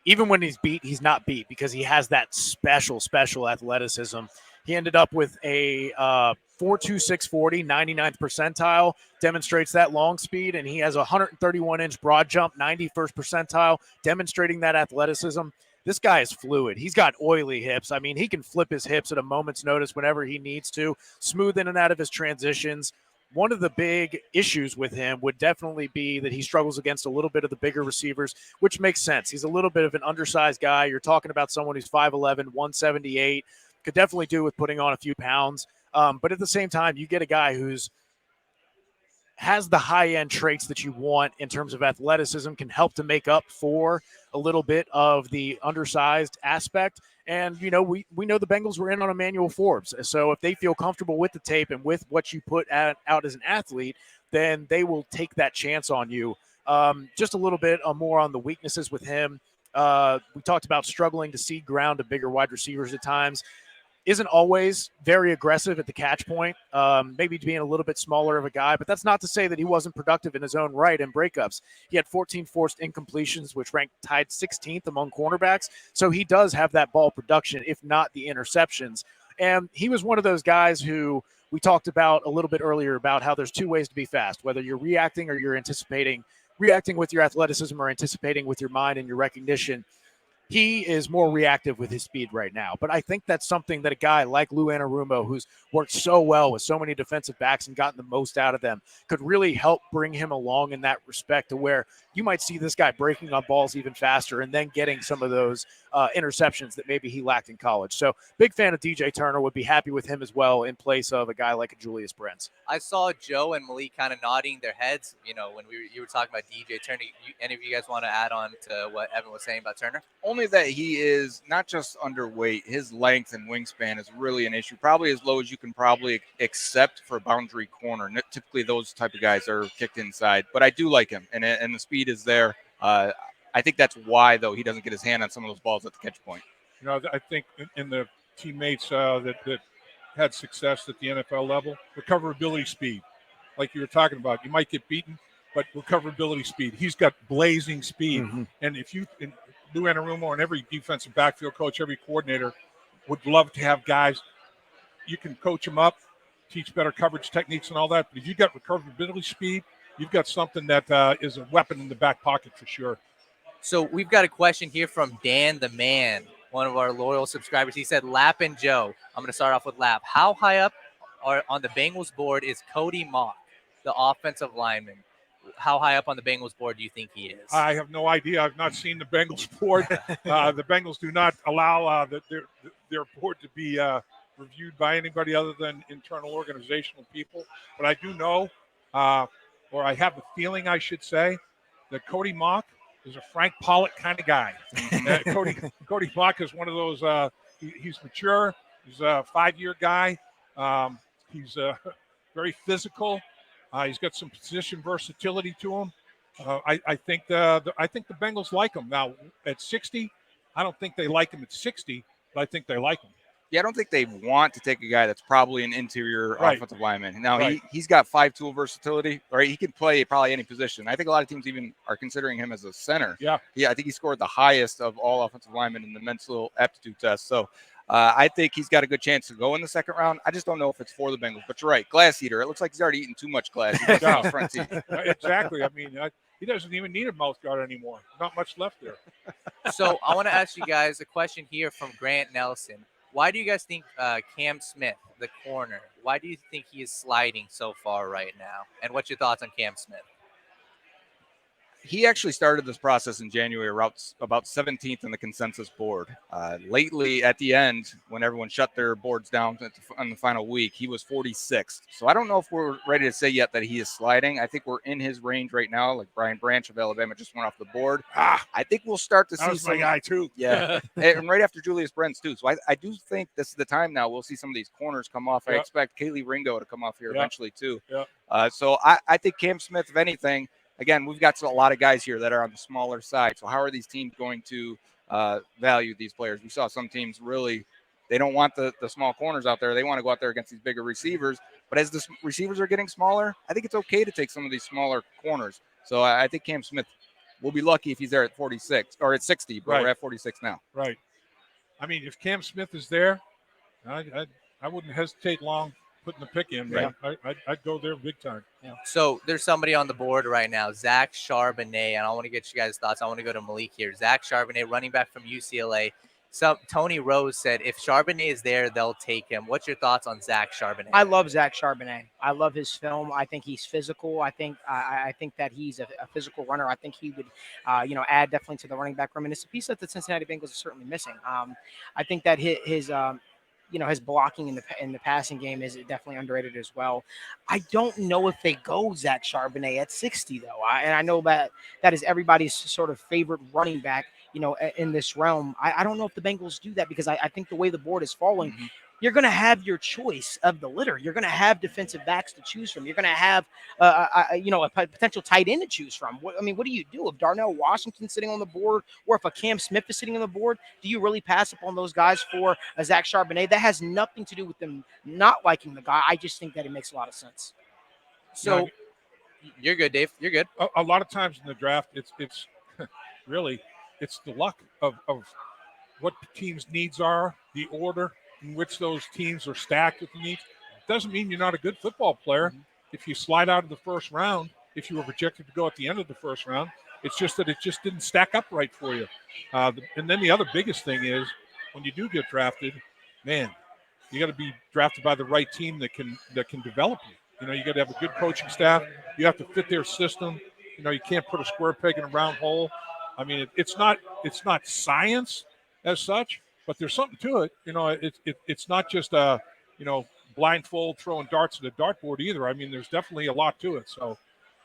even when he's beat, he's not beat because he has that special athleticism. He ended up with a 4.26 40, 99th percentile, demonstrates that long speed, and he has a 131-inch broad jump, 91st percentile, demonstrating that athleticism. This guy is fluid. He's got oily hips. I mean, he can flip his hips at a moment's notice whenever he needs to, smooth in and out of his transitions. One of the big issues with him would definitely be that he struggles against a little bit of the bigger receivers, which makes sense. He's a little bit of an undersized guy. You're talking about someone who's 5'11", 178, could definitely do with putting on a few pounds. But at the same time, you get a guy who's has the high-end traits that you want in terms of athleticism, can help to make up for a little bit of the undersized aspect. And, we know the Bengals were in on Emmanuel Forbes. So if they feel comfortable with the tape and with what you put out as an athlete, then they will take that chance on you. Just a little bit more on the weaknesses with him. We talked about struggling to seed ground to bigger wide receivers at times. Isn't always very aggressive at the catch point, maybe being a little bit smaller of a guy, but that's not to say that he wasn't productive in his own right in breakups. He had 14 forced incompletions, which ranked tied 16th among cornerbacks. So he does have that ball production, if not the interceptions. And he was one of those guys who we talked about a little bit earlier about how there's two ways to be fast, whether you're reacting or you're anticipating, reacting with your athleticism or anticipating with your mind and your recognition. He is more reactive with his speed right now. But I think that's something that a guy like Lou Anarumo, who's worked so well with so many defensive backs and gotten the most out of them, could really help bring him along in that respect to where you might see this guy breaking on balls even faster and then getting some of those interceptions that maybe he lacked in college. So big fan of DJ Turner, would be happy with him as well in place of a guy like a Julius Brents. I saw Joe and Malik kind of nodding their heads, when you were talking about DJ Turner. Any of you guys want to add on to what Evan was saying about Turner? Only that he is not just underweight, his length and wingspan is really an issue, probably as low as you can probably accept for a boundary corner. Typically those type of guys are kicked inside, but I do like him, and the speed is there. I think that's why, though, he doesn't get his hand on some of those balls at the catch point. I think in the teammates that had success at the NFL level, recoverability speed, like you were talking about, you might get beaten, but recoverability speed. He's got blazing speed. Mm-hmm. And if you, Lou Anarumo and every defensive backfield coach, every coordinator would love to have guys, you can coach them up, teach better coverage techniques and all that. But if you've got recoverability speed, you've got something that is a weapon in the back pocket for sure. So we've got a question here from Dan the Man, one of our loyal subscribers. He said, Lap and Joe. I'm going to start off with Lap. How high up on the Bengals board is Cody Mock, the offensive lineman? How high up on the Bengals board do you think he is? I have no idea. I've not seen the Bengals board. The Bengals do not allow their board to be reviewed by anybody other than internal organizational people. But I do know, or I have the feeling, I should say, that Cody Mock is a Frank Pollock kind of guy. Cody Mock is one of those, he's mature. He's a 5-year guy. He's very physical. He's got some position versatility to him. I think the Bengals like him. Now, at 60, I don't think they like him at 60, but I think they like him. Yeah, I don't think they want to take a guy that's probably an interior offensive lineman. Now, he's got 5-tool versatility, right? He can play probably any position. I think a lot of teams even are considering him as a center. Yeah, I think he scored the highest of all offensive linemen in the mental aptitude test. So I think he's got a good chance to go in the second round. I just don't know if it's for the Bengals. But you're right, glass eater. It looks like he's already eaten too much glass. Front teeth. Exactly. I mean, he doesn't even need a mouth guard anymore. Not much left there. So I want to ask you guys a question here from Grant Nelson. Why do you guys think Cam Smith, the corner, why do you think he is sliding so far right now? And what's your thoughts on Cam Smith? He actually started this process in January, about 17th in the consensus board. Lately, at the end, when everyone shut their boards down on the final week, he was 46th. So I don't know if we're ready to say yet that he is sliding. I think we're in his range right now. Like Brian Branch of Alabama just went off the board. I think we'll start to see some. My guy too. Yeah, and right after Julius Brents too. So I do think this is the time now. We'll see some of these corners come off. I expect Kaylee Ringo to come off here eventually too. So I think Cam Smith, if anything. Again, we've got a lot of guys here that are on the smaller side. So how are these teams going to value these players? We saw some teams really, they don't want the small corners out there. They want to go out there against these bigger receivers. But as the receivers are getting smaller, I think it's okay to take some of these smaller corners. So I think Cam Smith We'll be lucky if he's there at 46 or at 60, but Right. we're at 46 now. Right. I mean, if Cam Smith is there, I wouldn't hesitate long putting the pick in. Man. I'd go there big time. Yeah. So there's somebody on the board right now, Zach Charbonnet, and I want to get you guys' thoughts. I want to go to Malik here. Zach Charbonnet, running back from UCLA. Tony Rose said if Charbonnet is there, they'll take him. What's your thoughts on Zach Charbonnet? I love Zach Charbonnet. I love his film. I think he's physical. I think that he's a physical runner. I think he would, add definitely to the running back room. And it's a piece that the Cincinnati Bengals are certainly missing. I think that his blocking in the passing game is definitely underrated as well. I don't know if they go Zach Charbonnet at 60 though. And I know that is everybody's sort of favorite running back, in this realm. I don't know if the Bengals do that because I think the way the board is falling, you're going to have your choice of the litter. You're going to have defensive backs to choose from. You're going to have, a potential tight end to choose from. What do you do if Darnell Washington's sitting on the board or if a Cam Smith is sitting on the board? Do you really pass up on those guys for a Zach Charbonnet? That has nothing to do with them not liking the guy. I just think that it makes a lot of sense. So you're good, Dave. You're good. A lot of times in the draft, it's really it's the luck of what the team's needs are, the order in which those teams are stacked with the needs. Doesn't mean you're not a good football player. If you slide out of the first round, if you were projected to go at the end of the first round, it's just that it just didn't stack up right for you. And then the other biggest thing is when you do get drafted, man, you got to be drafted by the right team that can develop you. You got to have a good coaching staff. You have to fit their system. You can't put a square peg in a round hole. I mean, it's not science as such, but there's something to it. It's not just blindfold throwing darts at a dartboard either. I mean, there's definitely a lot to it. So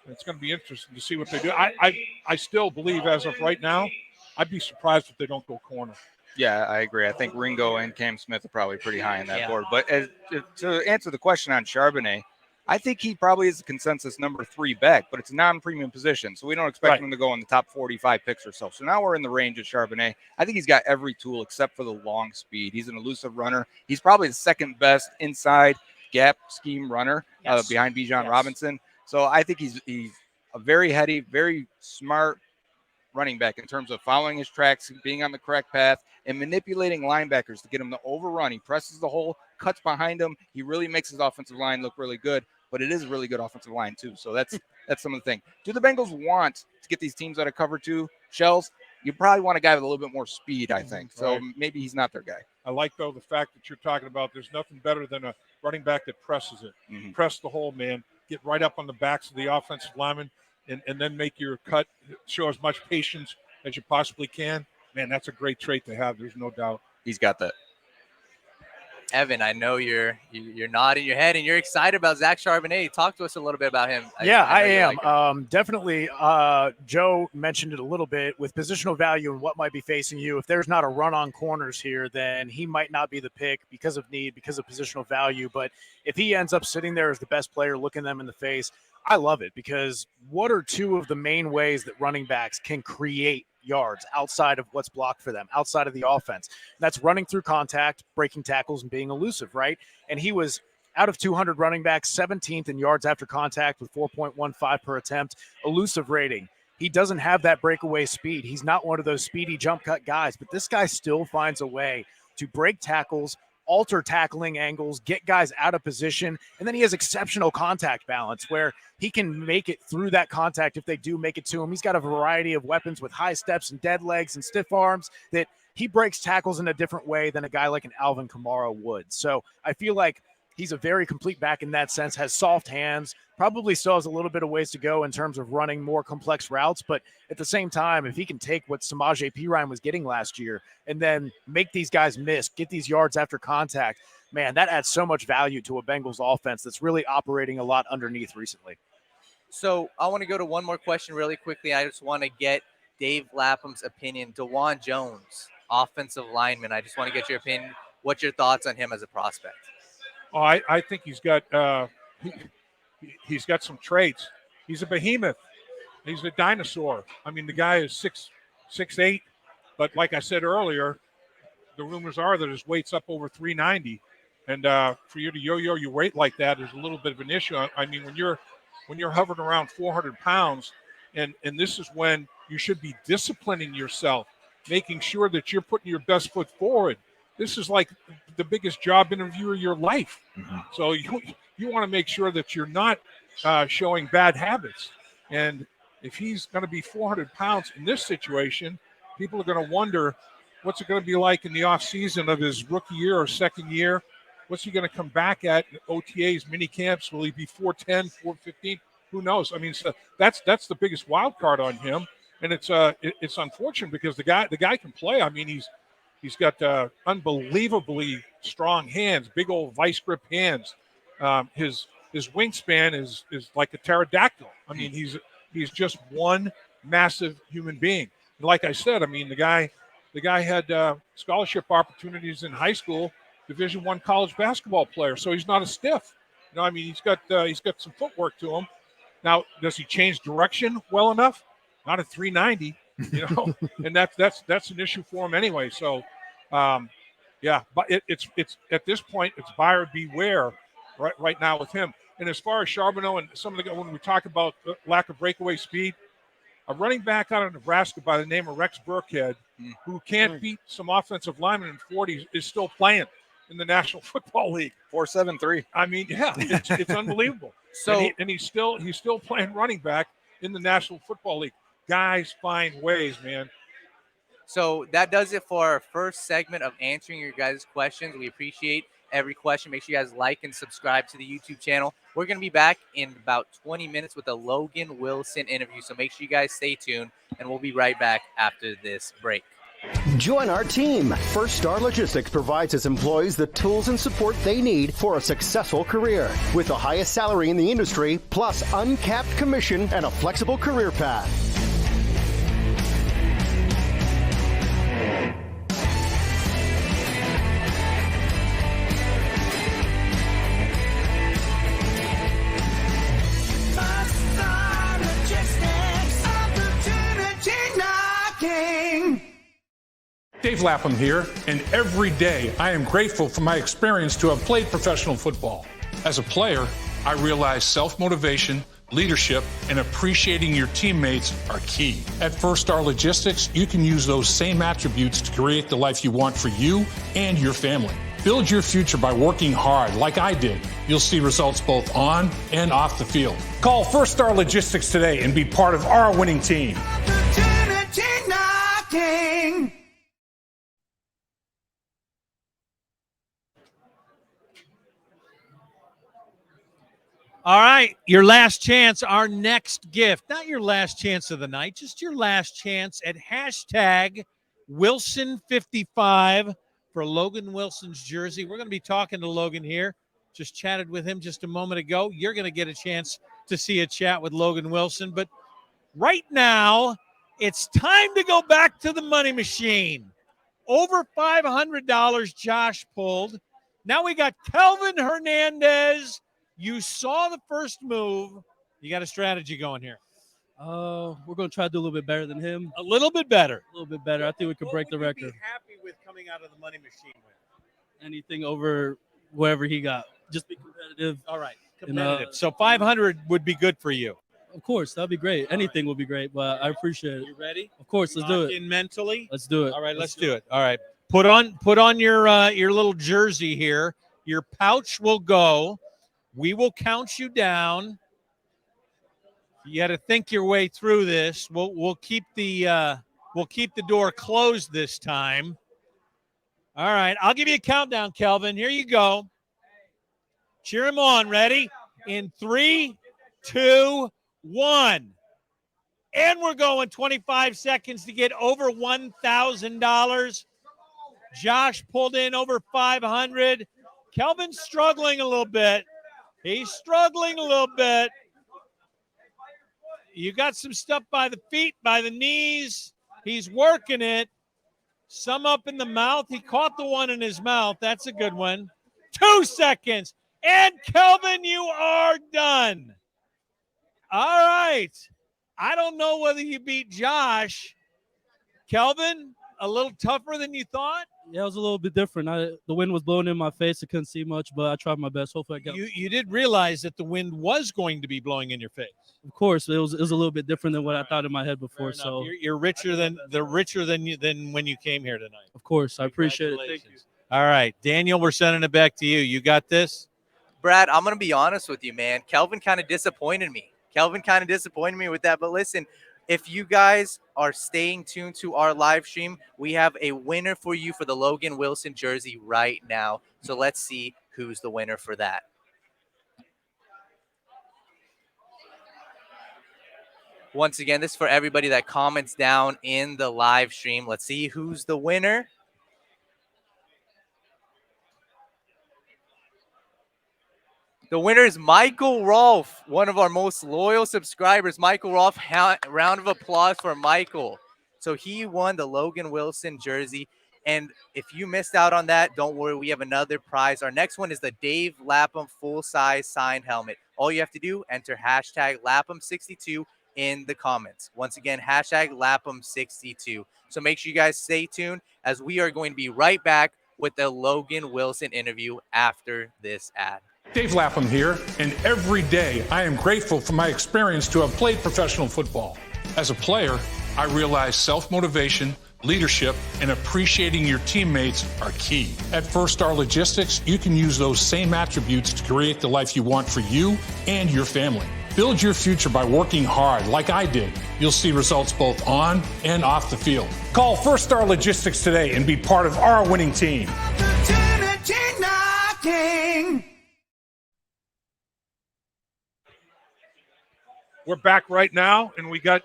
it's going to be interesting to see what they do. I still believe as of right now, I'd be surprised if they don't go corner. Yeah, I agree. I think Ringo and Cam Smith are probably pretty high on that board. But to answer the question on Charbonnet, I think he probably is the consensus number 3 back, but it's a non-premium position, so we don't expect him to go in the top 45 picks or so. So now we're in the range of Charbonnet. I think he's got every tool except for the long speed. He's an elusive runner. He's probably the second best inside gap scheme runner behind Bijan Robinson. So I think he's a very heady, very smart running back in terms of following his tracks, being on the correct path, and manipulating linebackers to get him to overrun. He presses the hole, cuts behind him. He really makes his offensive line look really good. But it is a really good offensive line, too. So that's some of the thing. Do the Bengals want to get these teams out of cover 2 shells? You probably want a guy with a little bit more speed, I think. So maybe he's not their guy. I like, though, the fact that you're talking about there's nothing better than a running back that presses it. Press the hole, man. Get right up on the backs of the offensive linemen and then make your cut. Show as much patience as you possibly can. Man, that's a great trait to have. There's no doubt. He's got that. Evan, I know you're nodding your head and you're excited about Zach Charbonnet. Talk to us a little bit about him. I am. Definitely, Joe mentioned it a little bit with positional value and what might be facing you. If there's not a run on corners here, then he might not be the pick because of need, because of positional value. But if he ends up sitting there as the best player, looking them in the face, I love it because what are 2 of the main ways that running backs can create yards outside of what's blocked for them, outside of the offense? That's running through contact, breaking tackles, and being elusive, right? And he was out of 200 running backs, 17th in yards after contact with 4.15 per attempt, elusive rating. He doesn't have that breakaway speed. He's not one of those speedy jump cut guys, but this guy still finds a way to break tackles, alter tackling angles, get guys out of position, and then he has exceptional contact balance where he can make it through that contact if they do make it to him. He's got a variety of weapons with high steps and dead legs and stiff arms that he breaks tackles in a different way than a guy like an Alvin Kamara would. So I feel like he's a very complete back in that sense, has soft hands, probably still has a little bit of ways to go in terms of running more complex routes. But at the same time, if he can take what Samaje Perine was getting last year and then make these guys miss, get these yards after contact, man, that adds so much value to a Bengals offense that's really operating a lot underneath recently. So I want to go to one more question really quickly. I just want to get Dave Lapham's opinion. DeJuan Jones, offensive lineman. I just want to get your opinion. What's your thoughts on him as a prospect? Oh, I think he's got some traits. He's a behemoth. He's a dinosaur. I mean, the guy is 6'8", but like I said earlier, the rumors are that his weight's up over 390, and for you to yo-yo your weight like that is a little bit of an issue. I mean, when you're hovering around 400 pounds, And this is when you should be disciplining yourself, making sure that you're putting your best foot forward. This is like the biggest job interview of your life. So you want to make sure that you're not showing bad habits. And if he's going to be 400 pounds in this situation, people are going to wonder what's it going to be like in the offseason of his rookie year or second year. What's he going to come back at OTAs, mini camps? Will he be 410, 415? Who knows? I mean, so that's the biggest wild card on him, and it's unfortunate because the guy can play. I mean, he's got unbelievably strong hands, big old vice grip hands. His wingspan is like a pterodactyl. I mean, he's just one massive human being. And like I said, I mean, the guy had scholarship opportunities in high school, Division I college basketball player. So he's not a stiff. You know, I mean, he's got some footwork to him. Now, does he change direction well enough? Not at 390, you know, and that's an issue for him anyway. So, yeah, but it's at this point it's buyer beware right now with him. And as far as Charbonneau and some of the when we talk about lack of breakaway speed, a running back out of Nebraska by the name of Rex Burkhead, who can't beat some offensive linemen in 40s, is still playing in the National Football League. 4.73. I mean, yeah, it's unbelievable. So and he's still playing running back in the National Football League. Guys find ways, man. So that does it for our first segment of answering your guys' questions. We appreciate every question. Make sure you guys like and subscribe to the YouTube channel. We're going to be back in about 20 minutes with a Logan Wilson interview. So make sure you guys stay tuned, and we'll be right back after this break. Join our team. First Star Logistics provides its employees the tools and support they need for a successful career. With the highest salary in the industry, plus uncapped commission and a flexible career path. Dave Lapham here, and every day I am grateful for my experience to have played professional football. As a player, I realized self-motivation, leadership, and appreciating your teammates are key. At First Star Logistics, you can use those same attributes to create the life you want for you and your family. Build your future by working hard like I did. You'll see results both on and off the field. Call First Star Logistics today and be part of our winning team. Opportunity knocking. All right, your last chance, our next gift. Not your last chance of the night, just your last chance at hashtag Wilson55 for Logan Wilson's jersey. We're going to be talking to Logan here. Just chatted with him just a moment ago. You're going to get a chance to see a chat with Logan Wilson. But right now, it's time to go back to the money machine. Over $500 Josh pulled. Now we got Kelvin Hernandez. You saw the first move. You got a strategy going here. We're going to try to do a little bit better than him. A little bit better. A little bit better. I think we could break the record. What would you be happy with coming out of the money machine with? Anything over wherever he got. Just be competitive. All right. Competitive. So 500 would be good for you. Of course. That'd be great. Anything would be great, but I appreciate it. You ready? Of course. Let's do it. In mentally? Let's do it. All right. Let's do it. All right. Put on your little jersey here. Your pouch will go. We will count you down. You got to think your way through this. We'll keep the door closed this time. All right, I'll give you a countdown, Kelvin. Here you go. Cheer him on. Ready? In 3, 2, 1. And we're going 25 seconds to get over $1,000. Josh pulled in over 500. Kelvin's struggling a little bit. He's struggling a little bit. You got some stuff by the feet, by the knees. He's working it. Some up in the mouth. He caught the one in his mouth. That's a good one. 2 seconds. And Kelvin, you are done. All right. I don't know whether you beat Josh. Kelvin, a little tougher than you thought? Yeah, it was a little bit different. The wind was blowing in my face. I couldn't see much, but I tried my best. Hopefully, I got. You did realize that the wind was going to be blowing in your face. Of course, it was a little bit different than what I thought in my head before. So You're richer than when you came here tonight. of course, I appreciate it. Thank you. All right, Daniel, we're sending it back to you. You got this? Brad, I'm going to be honest with you, man. Kelvin kind of disappointed me. With that. But listen, if you guys are staying tuned to our live stream, we have a winner for you for the Logan Wilson jersey right now. So let's see who's the winner for that. Once again, this is for everybody that comments down in the live stream. Let's see who's the winner. The winner is Michael Rolfe, one of our most loyal subscribers. Michael Rolfe, round of applause for Michael. So he won the Logan Wilson jersey. And if you missed out on that, don't worry, we have another prize. Our next one is the Dave Lapham full-size signed helmet. All you have to do, enter hashtag Lapham62 in the comments. Once again, hashtag Lapham62. So make sure you guys stay tuned as we are going to be right back with the Logan Wilson interview after this ad. Dave Lapham here, and every day I am grateful for my experience to have played professional football. As a player, I realized self-motivation, leadership, and appreciating your teammates are key. At First Star Logistics, you can use those same attributes to create the life you want for you and your family. Build your future by working hard like I did. You'll see results both on and off the field. Call First Star Logistics today and be part of our winning team. We're back right now, and we got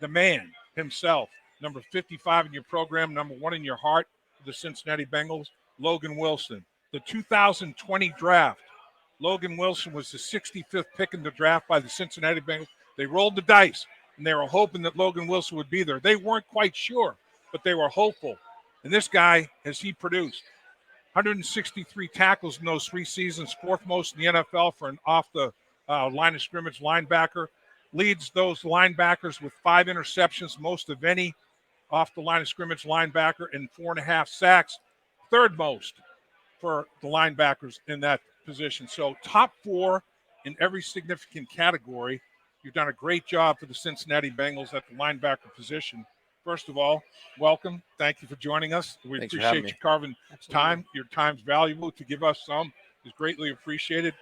the man himself, number 55 in your program, number 1 in your heart, the Cincinnati Bengals, Logan Wilson. The 2020 draft, Logan Wilson was the 65th pick in the draft by the Cincinnati Bengals. They rolled the dice, and they were hoping that Logan Wilson would be there. They weren't quite sure, but they were hopeful. And this guy, as he produced, 163 tackles in those 3 seasons, 4th most in the NFL for an off the line of scrimmage linebacker. Leads those linebackers with 5 interceptions, most of any off the line of scrimmage linebacker, and 4.5 sacks, 3rd most for the linebackers in that position. So top 4 in every significant category. You've done a great job for the Cincinnati Bengals at the linebacker position. First of all, welcome. Thank you for joining us. We appreciate you carving time. Your time's valuable. To give us some is greatly appreciated.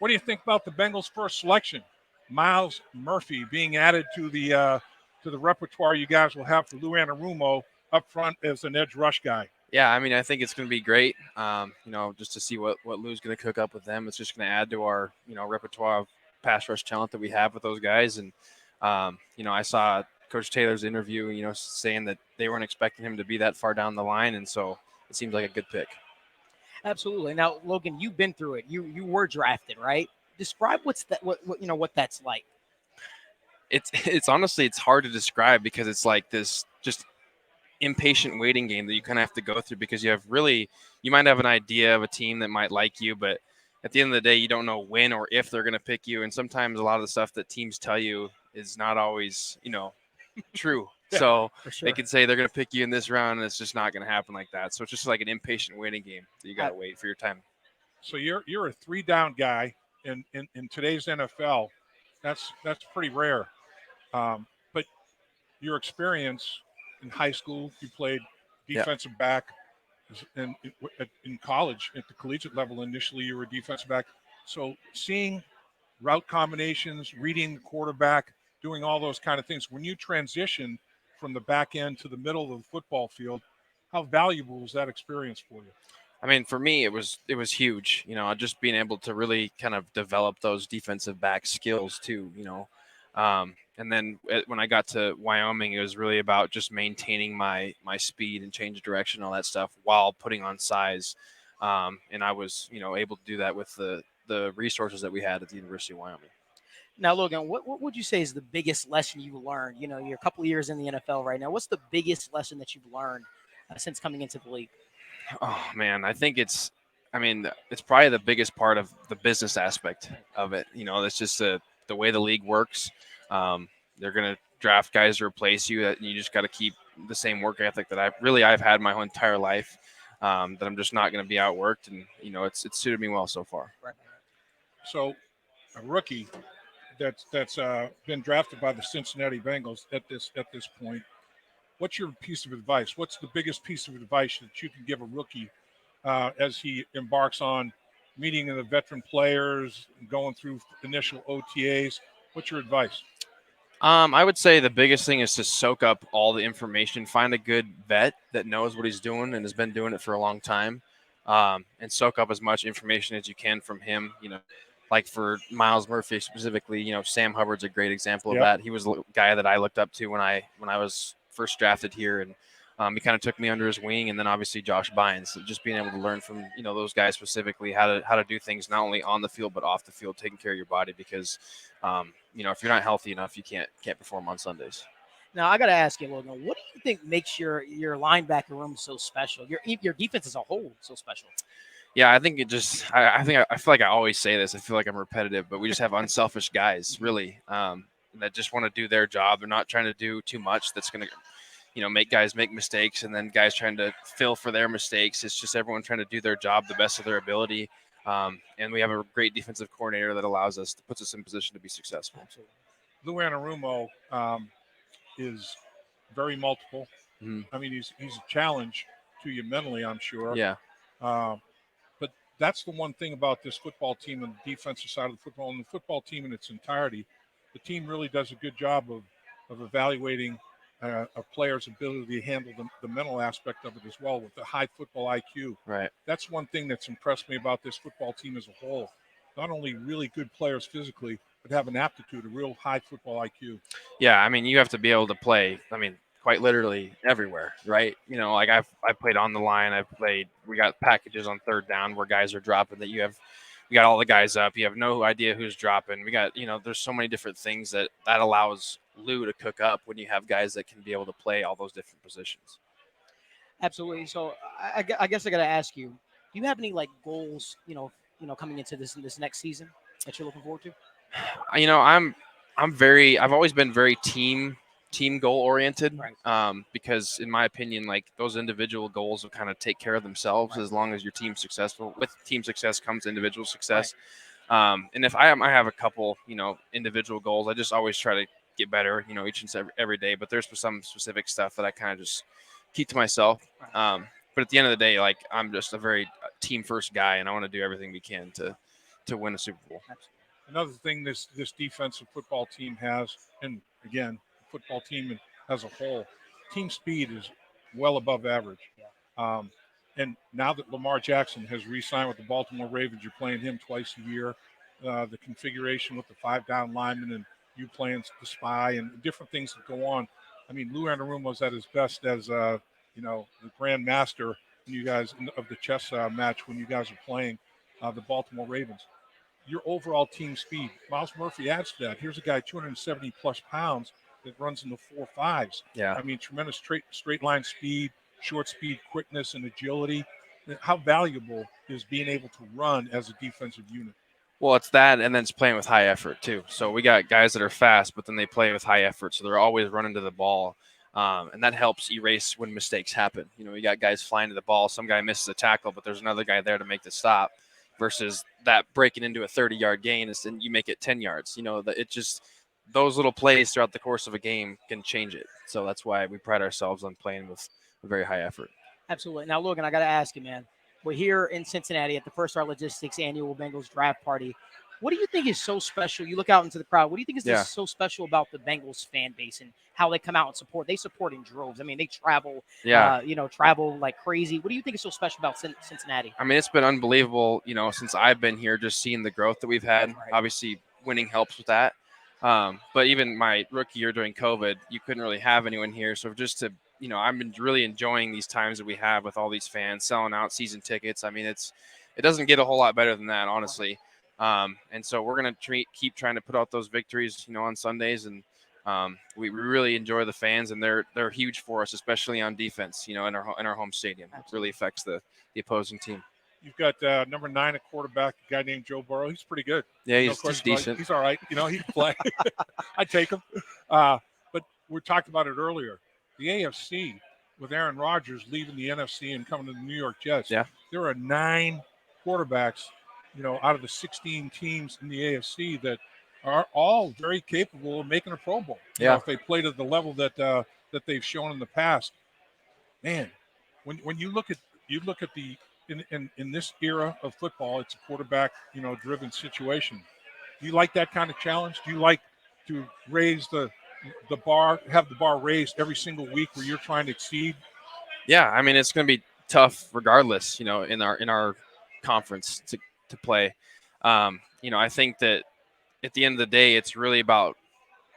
What do you think about the Bengals' first selection? Myles Murphy being added to the repertoire you guys will have for Lou Anarumo up front as an edge rush guy. Yeah, I mean, I think it's going to be great. Just to see what Lou's going to cook up with them. It's just going to add to our repertoire of pass rush talent that we have with those guys. And I saw Coach Taylor's interview, saying that they weren't expecting him to be that far down the line, and so it seems like a good pick. Absolutely. Now, Logan, you've been through it. You were drafted, right? Describe what that's like. It's honestly, it's hard to describe because it's like this just impatient waiting game that you kind of have to go through, because you might have an idea of a team that might like you, but at the end of the day, you don't know when or if they're going to pick you. And sometimes a lot of the stuff that teams tell you is not always, true. Yeah, so sure. They can say they're going to pick you in this round, and it's just not going to happen like that. So it's just like an impatient waiting game that you got to wait for your time. So you're a 3-down guy in today's NFL. That's pretty rare. But your experience in high school, you played defensive back, and in college at the collegiate level, initially you were a defensive back. So seeing route combinations, reading the quarterback, doing all those kind of things, when you transition from the back end to the middle of the football field, how valuable was that experience for you? I mean, for me, it was huge, just being able to really kind of develop those defensive back skills too, and then when I got to Wyoming, it was really about just maintaining my speed and change of direction, all that stuff, while putting on size. And I was, able to do that with the resources that we had at the University of Wyoming. Now, Logan, what would you say is the biggest lesson you learned? You're a couple of years in the NFL right now. What's the biggest lesson that you've learned since coming into the league? Oh, man, I think it's probably the biggest part of the business aspect of it. That's just the way the league works. They're going to draft guys to replace you, and you just got to keep the same work ethic that I've had my whole entire life. That I'm just not going to be outworked, and it's suited me well so far. So, a rookie that's been drafted by the Cincinnati Bengals at this point. What's your piece of advice? What's the biggest piece of advice that you can give a rookie as he embarks on meeting the veteran players, going through initial OTAs? What's your advice? I would say the biggest thing is to soak up all the information, find a good vet that knows what he's doing and has been doing it for a long time, and soak up as much information as you can from him. Like for Myles Murphy specifically, Sam Hubbard's a great example of that. He was a guy that I looked up to when I was first drafted here, and he kind of took me under his wing. And then obviously Josh Bynes, so just being able to learn from those guys specifically how to do things not only on the field but off the field, taking care of your body, because if you're not healthy enough, you can't perform on Sundays. Now I got to ask you, Logan, what do you think makes your linebacker room so special? Your defense as a whole so special? Yeah, I think I feel like I always say this. I feel like I'm repetitive, but we just have unselfish guys, really, that just want to do their job. They're not trying to do too much that's going to, make guys make mistakes, and then guys trying to fill for their mistakes. It's just everyone trying to do their job the best of their ability. And we have a great defensive coordinator that puts us in position to be successful. Absolutely. Lou Anarumo is very multiple. Mm-hmm. I mean, he's a challenge to you mentally, I'm sure. Yeah. But that's the one thing about this football team and the defensive side of the football, and the football team in its entirety. The team really does a good job of evaluating a player's ability to handle the mental aspect of it as well, with the high football IQ. Right. That's one thing that's impressed me about this football team as a whole. Not only really good players physically, but have an aptitude, a real high football IQ. Yeah, I mean, you have to be able to play, quite literally everywhere, right? Like I played on the line. We got packages on third down where guys are dropping that we got all the guys up. You have no idea who's dropping. We got, there's so many different things that allows Lou to cook up when you have guys that can be able to play all those different positions. Absolutely. So I guess I got to ask you, do you have any goals, coming into this next season that you're looking forward to? I've always been very team goal oriented, right. Because in my opinion, those individual goals will kind of take care of themselves, right, as long as your team's successful. With team success comes individual success. Right. And if I have a couple, individual goals, I just always try to get better, each and every day. But there's some specific stuff that I kind of just keep to myself. Right. But at the end of the day, I'm just a very team first guy, and I want to do everything we can to win a Super Bowl. Another thing this defensive football team has, and again, football team as a whole, team speed is well above average. Yeah. And now that Lamar Jackson has re-signed with the Baltimore Ravens, you're playing him twice a year. The configuration with the 5-down linemen and you playing the spy and different things that go on. I mean, Lou Anarumo's at his best as the grand master when you guys of the chess match when you guys are playing the Baltimore Ravens. Your overall team speed, Myles Murphy adds to that. Here's a guy 270 plus pounds that runs in the 4.5s. Yeah. I mean, tremendous straight line speed, short speed, quickness, and agility. How valuable is being able to run as a defensive unit? Well, it's that, and then it's playing with high effort too. So we got guys that are fast, but then they play with high effort, so they're always running to the ball, and that helps erase when mistakes happen. You got guys flying to the ball. Some guy misses a tackle, but there's another guy there to make the stop. Versus that breaking into a 30-yard gain, and you make it 10 yards. Those little plays throughout the course of a game can change it. So that's why we pride ourselves on playing with a very high effort. Absolutely. Now, Logan, I got to ask you, man. We're here in Cincinnati at the First Star Logistics annual Bengals Draft Party. What do you think is so special? You look out into the crowd. What do you think is so special about the Bengals fan base and how they come out and support? They support in droves. I mean, they travel, travel like crazy. What do you think is so special about Cincinnati? I mean, it's been unbelievable, since I've been here, just seeing the growth that we've had. Right. Obviously, winning helps with that. But even my rookie year during COVID, you couldn't really have anyone here. So just to, I've been really enjoying these times that we have with all these fans selling out season tickets. I mean, it doesn't get a whole lot better than that, honestly. And so we're going to keep trying to put out those victories, on Sundays. And we really enjoy the fans, and they're huge for us, especially on defense, in our home stadium. It really affects the opposing team. You've got number 9 at quarterback, a guy named Joe Burrow. He's pretty good. Yeah, he's decent. He's all right. He can play. I'd take him. But we talked about it earlier. the AFC with Aaron Rodgers leaving the NFC and coming to the New York Jets. Yeah. There are 9 quarterbacks, out of the 16 teams in the AFC that are all very capable of making a Pro Bowl. If they play to the level that that they've shown in the past. Man, when you look at the in this era of football, it's a quarterback driven situation. Do you like that kind of challenge? Do you like to raise the bar, have the bar raised every single week where you're trying to exceed? Yeah, I mean, it's going to be tough regardless, in our conference to play. I think that at the end of the day, it's really about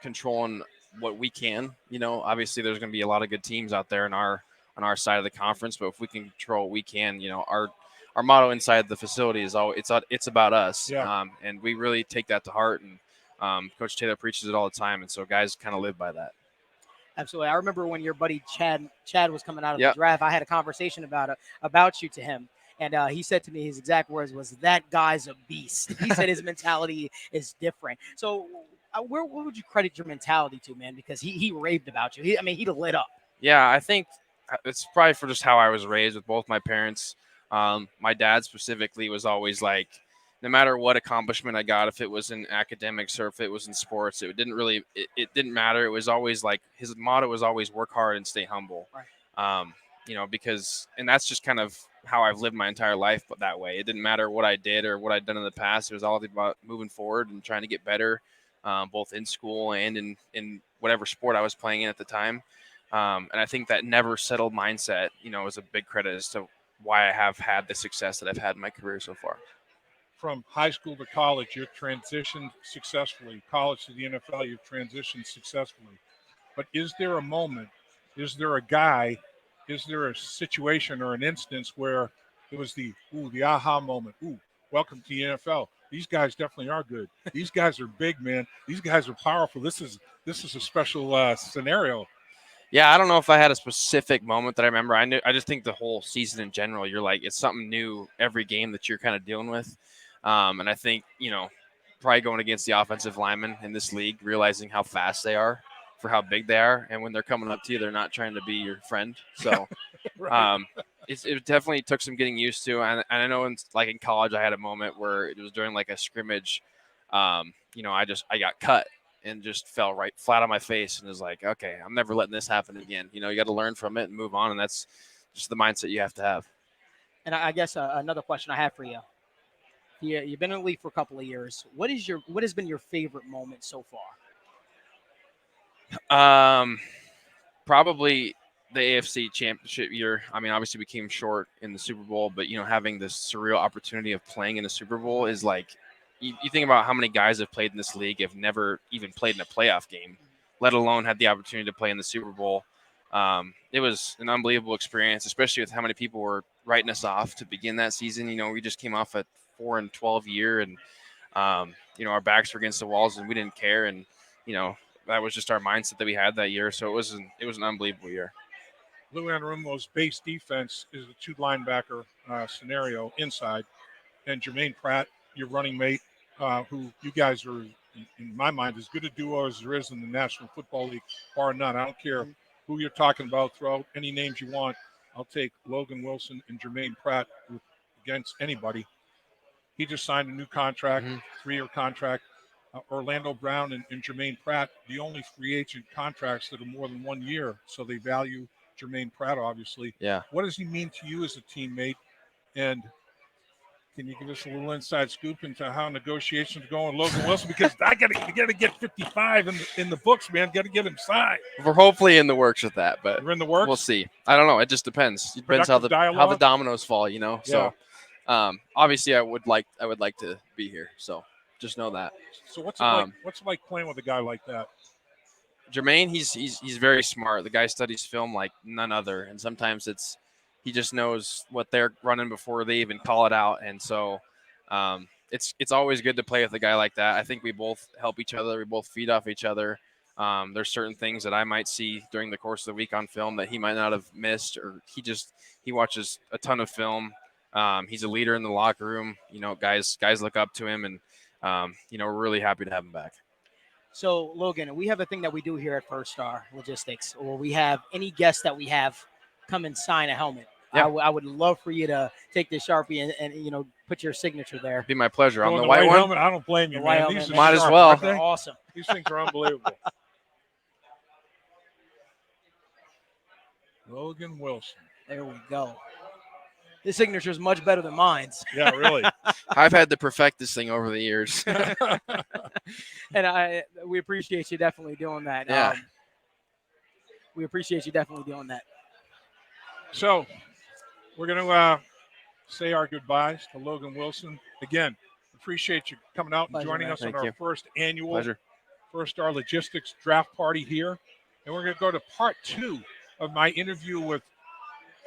controlling what we can. Obviously there's going to be a lot of good teams out there on our side of the conference, but if we can control what we can, our motto inside the facility is always it's about us. Yeah. And we really take that to heart, and Coach Taylor preaches it all the time, and so guys kind of live by that. Absolutely. I remember when your buddy Chad was coming out of the draft, I had a conversation about you to him. And he said to me, his exact words was, "That guy's a beast." He said his mentality is different. So where would you credit your mentality to, man? Because he raved about you. He lit up. Yeah, I think it's probably for just how I was raised with both my parents. My dad specifically was always like, no matter what accomplishment I got, if it was in academics or if it was in sports, it didn't matter. It was always like his motto was always work hard and stay humble. Right. Because that's just kind of how I've lived my entire life, but that way. It didn't matter what I did or what I'd done in the past. It was all about moving forward and trying to get better, both in school and in whatever sport I was playing in at the time. And I think that never settled mindset, is a big credit as to why I have had the success that I've had in my career so far. From high school to college, you've transitioned successfully. College to the NFL, you've transitioned successfully. But is there a moment, is there a guy, is there a situation or an instance where it was the aha moment? Welcome to the NFL. These guys definitely are good. These guys are big, man. These guys are powerful. This is a special scenario. Yeah, I don't know if I had a specific moment that I remember. I just think the whole season in general, you're like, it's something new every game that you're kind of dealing with. And I think, probably going against the offensive linemen in this league, realizing how fast they are for how big they are. And when they're coming up to you, they're not trying to be your friend. So Right. It definitely took some getting used to. And I know in college, I had a moment where it was during like a scrimmage. I got cut and just fell right flat on my face and was like, okay, I'm never letting this happen again. You got to learn from it and move on. And that's just the mindset you have to have. And I guess another question I have for you. Yeah, you've been in the league for a couple of years. What has been your favorite moment so far? Probably the AFC Championship year. I mean, obviously we came short in the Super Bowl, but having this surreal opportunity of playing in the Super Bowl is like, you think about how many guys have played in this league have never even played in a playoff game, let alone had the opportunity to play in the Super Bowl. It was an unbelievable experience, especially with how many people were writing us off to begin that season. We just came off a 4-12 year, and our backs were against the walls, and we didn't care. And that was just our mindset that we had that year. So it was an unbelievable year. Lou Anarumo's base defense is a 2 linebacker scenario inside, and Jermaine Pratt, your running mate, who you guys are, in my mind, as good a duo as there is in the National Football League, bar none. I don't care who you're talking about. Throw out any names you want. I'll take Logan Wilson and Jermaine Pratt against anybody. He just signed a new contract, 3-year contract. Orlando Brown and Jermaine Pratt, the only free agent contracts that are more than 1 year, so they value Jermaine Pratt, obviously. Yeah. What does he mean to you as a teammate? And can you give us a little inside scoop into how negotiations are going with Logan Wilson? Because you gotta get 55 in the books, man. Got to get him signed. We're hopefully in the works with that, but we're in the works. We'll see. I don't know. It just depends. It depends how the dominoes fall, So, obviously, I would like to be here. So, just know that. So what's it like playing with a guy like that? Jermaine, he's very smart. The guy studies film like none other, and sometimes he just knows what they're running before they even call it out. And so it's always good to play with a guy like that. I think we both help each other. We both feed off each other. There's certain things that I might see during the course of the week on film that he might not have missed, or he watches a ton of film. He's a leader in the locker room. Guys look up to him, and we're really happy to have him back. So, Logan, we have a thing that we do here at First Star Logistics, where we have any guest that we have come and sign a helmet. Yeah. I would love for you to take this Sharpie and put your signature there. Be my pleasure. So On the the white one? helmet, I don't blame you, The white man. helmet, These man. Might are as sharp, well. aren't they? They're awesome. These things are unbelievable. Logan Wilson. There we go. His signature is much better than mine's. Yeah, really. I've had to perfect this thing over the years. And we appreciate you definitely doing that. Yeah. We appreciate you definitely doing that. So we're going to say our goodbyes to Logan Wilson. Again, appreciate you coming out and Pleasure, joining man. us on Thank our you. first annual Pleasure. First Star Logistics Draft Party here. And we're going to go to part 2 of my interview with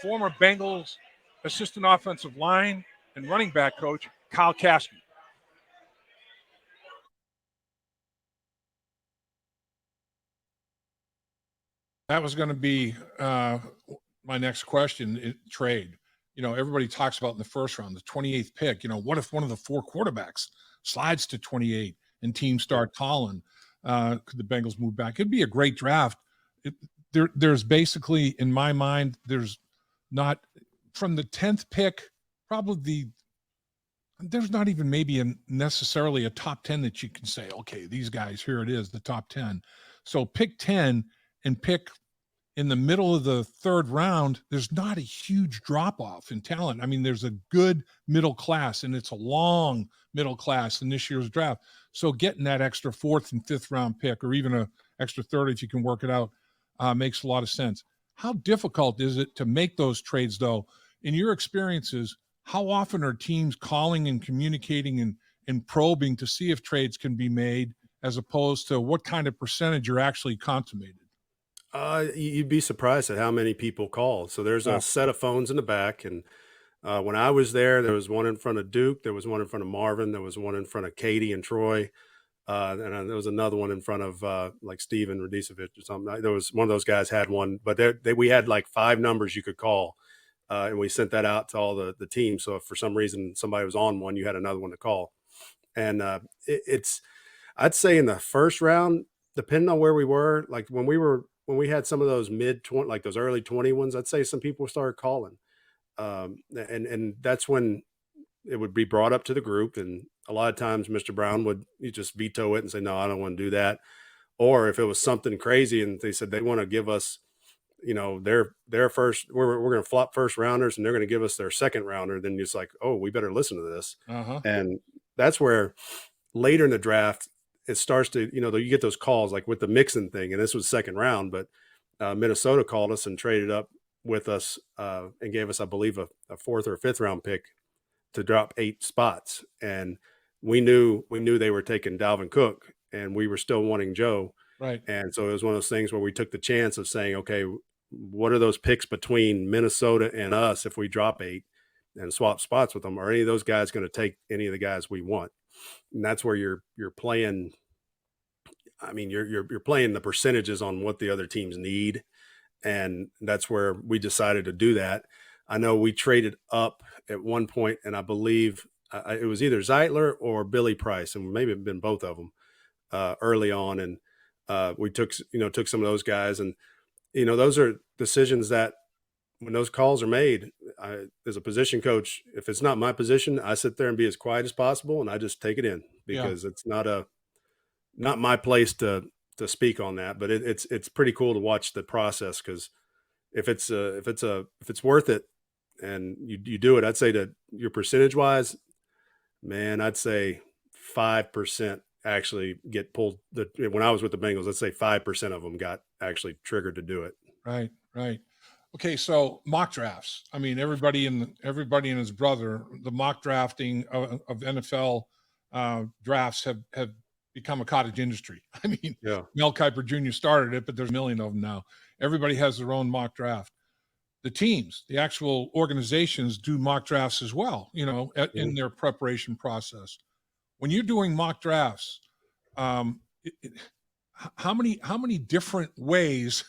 former Bengals assistant offensive line and running back coach Kyle Caskey. That was going to be my next question, trade. You know, everybody talks about in the first round, the 28th pick. You know, what if one of the 4 quarterbacks slides to 28 and teams start calling? Could the Bengals move back? It'd be a great draft. There's basically, in my mind, there's not from the 10th pick, there's not even maybe necessarily a top 10 that you can say, okay, these guys, here it is, the top 10. So pick 10 and pick in the middle of the 3rd round, there's not a huge drop-off in talent. I mean, there's a good middle class, and it's a long middle class in this year's draft. So getting that extra 4th and 5th round pick, or even an extra 3rd if you can work it out, makes a lot of sense. How difficult is it to make those trades, though? In your experiences, how often are teams calling and communicating and probing to see if trades can be made, as opposed to what kind of percentage are actually consummated? You'd be surprised at how many people call. So there's a set of phones in the back, and when I was there was one in front of Duke, there was one in front of Marvin, there was one in front of Katie and Troy, and there was another one in front of like Steven Radicevich or something. There was one of those guys had one, but we had like 5 numbers you could call, and we sent that out to all the teams. So if for some reason somebody was on one, you had another one to call. And I'd say in the first round, depending on where we were, like when we had some of those mid-20, like those early 20 ones, I'd say some people started calling. And that's when it would be brought up to the group. And a lot of times Mr. Brown would just veto it and say, no, I don't want to do that. Or if it was something crazy and they said they want to give us, you know, their first, we're going to flop first rounders and they're going to give us their second rounder, then it's like, oh, we better listen to this. And that's where later in the draft, it starts to, you know, you get those calls like with the Mixon thing, and this was second round, but Minnesota called us and traded up with us and gave us, I believe, a 4th or 5th round pick to drop 8 spots. And we knew they were taking Dalvin Cook, and we were still wanting Joe. Right. And so it was one of those things where we took the chance of saying, okay, what are those picks between Minnesota and us if we drop 8 and swap spots with them? Are any of those guys going to take any of the guys we want? And that's where you're playing. I mean, you're playing the percentages on what the other teams need, and that's where we decided to do that. I know we traded up at one point, and I believe it was either Zeitler or Billy Price, and maybe it's been both of them early on. And we took some of those guys, and you know, those are decisions that when those calls are made, as a position coach, if it's not my position, I sit there and be as quiet as possible, and I just take it in because it's not my place to speak on that. But it's pretty cool to watch the process, because if it's worth it and you do it, I'd say that your percentage wise, man, I'd say 5% actually get pulled. When I was with the Bengals, let's say 5% of them got actually triggered to do it. Right. Okay, so mock drafts. I mean, everybody and his brother, the mock drafting of NFL drafts have become a cottage industry. I mean, Mel Kiper Jr. started it, but there's a million of them now. Everybody has their own mock draft. The teams, the actual organizations, do mock drafts as well, you know, in their preparation process. When you're doing mock drafts, how many different ways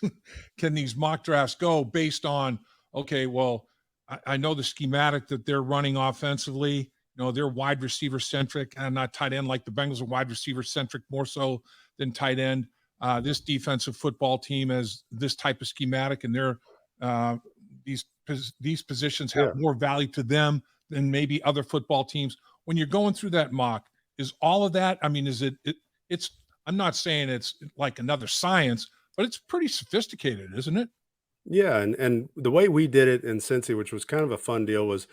can these mock drafts go based on, okay, well, I know the schematic that they're running offensively. they're wide receiver centric and not tight end, like the Bengals are wide receiver centric more so than tight end. This defensive football team has this type of schematic, and these positions have more value to them than maybe other football teams. When you're going through that mock, is all of that? I mean, is it's I'm not saying it's like another science, but it's pretty sophisticated, isn't it? Yeah, and the way we did it in Cincy, which was kind of a fun deal, was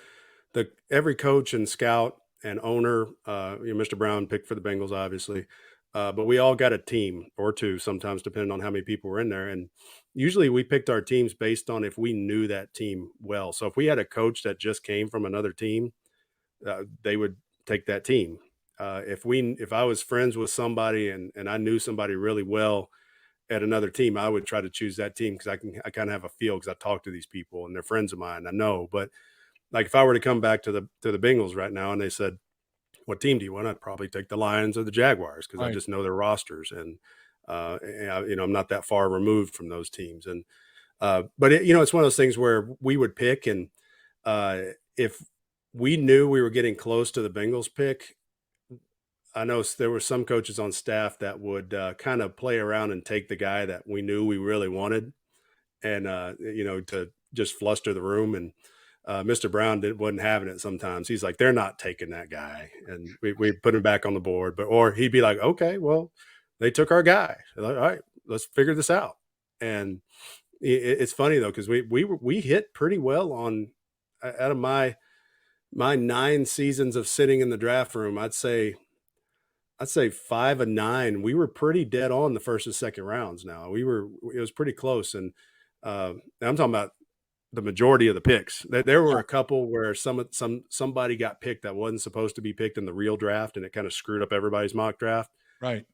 every coach and scout and owner, Mr. Brown picked for the Bengals, obviously, but we all got a team or two, sometimes depending on how many people were in there. And usually we picked our teams based on if we knew that team well. So if we had a coach that just came from another team, they would take that team. If I was friends with somebody and I knew somebody really well at another team, I would try to choose that team because I kind of have a feel because I talk to these people and they're friends of mine. I know, but like if I were to come back to the Bengals right now and they said, "What team do you want?" I'd probably take the Lions or the Jaguars because I just know their rosters and I'm not that far removed from those teams. And but it's one of those things where we would pick, and if we knew we were getting close to the Bengals pick, I know there were some coaches on staff that would kind of play around and take the guy that we knew we really wanted, and to just fluster the room. And Mr. Brown wasn't having it sometimes. He's like, they're not taking that guy, and we put him back on the board. Or he'd be like, okay, well, they took our guy. Like, all right, let's figure this out. And it's funny though, because we hit pretty well on out of my 9 seasons of sitting in the draft room. I'd say 5 of 9, we were pretty dead on the first and second rounds. Now it was pretty close. And I'm talking about the majority of the picks. There were a couple where somebody got picked that wasn't supposed to be picked in the real draft, and it kind of screwed up everybody's mock draft. Right.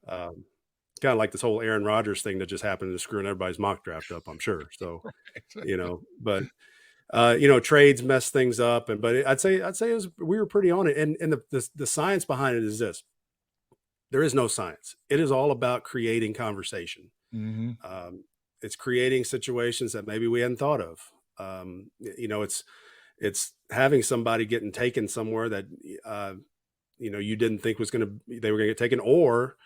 Kind of like this whole Aaron Rodgers thing that just happened to screwing everybody's mock draft up, I'm sure. So, but trades mess things up, but I'd say we were pretty on it. And the science behind it is this: there is no science. It is all about creating conversation. Mm-hmm. It's creating situations that maybe we hadn't thought of. It's having somebody getting taken somewhere that you didn't think they were going to get taken, or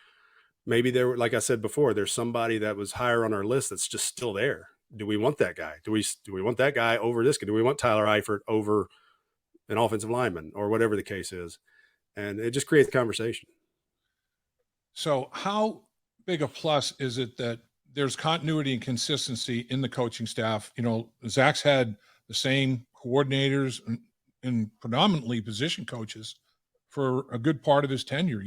maybe there were, like I said before, there's somebody that was higher on our list that's just still there. Do we want that guy? Do we want that guy over this guy? Do we want Tyler Eifert over an offensive lineman, or whatever the case is? And it just creates conversation. So how big a plus is it that there's continuity and consistency in the coaching staff? Zach's had the same coordinators and predominantly position coaches for a good part of his tenure.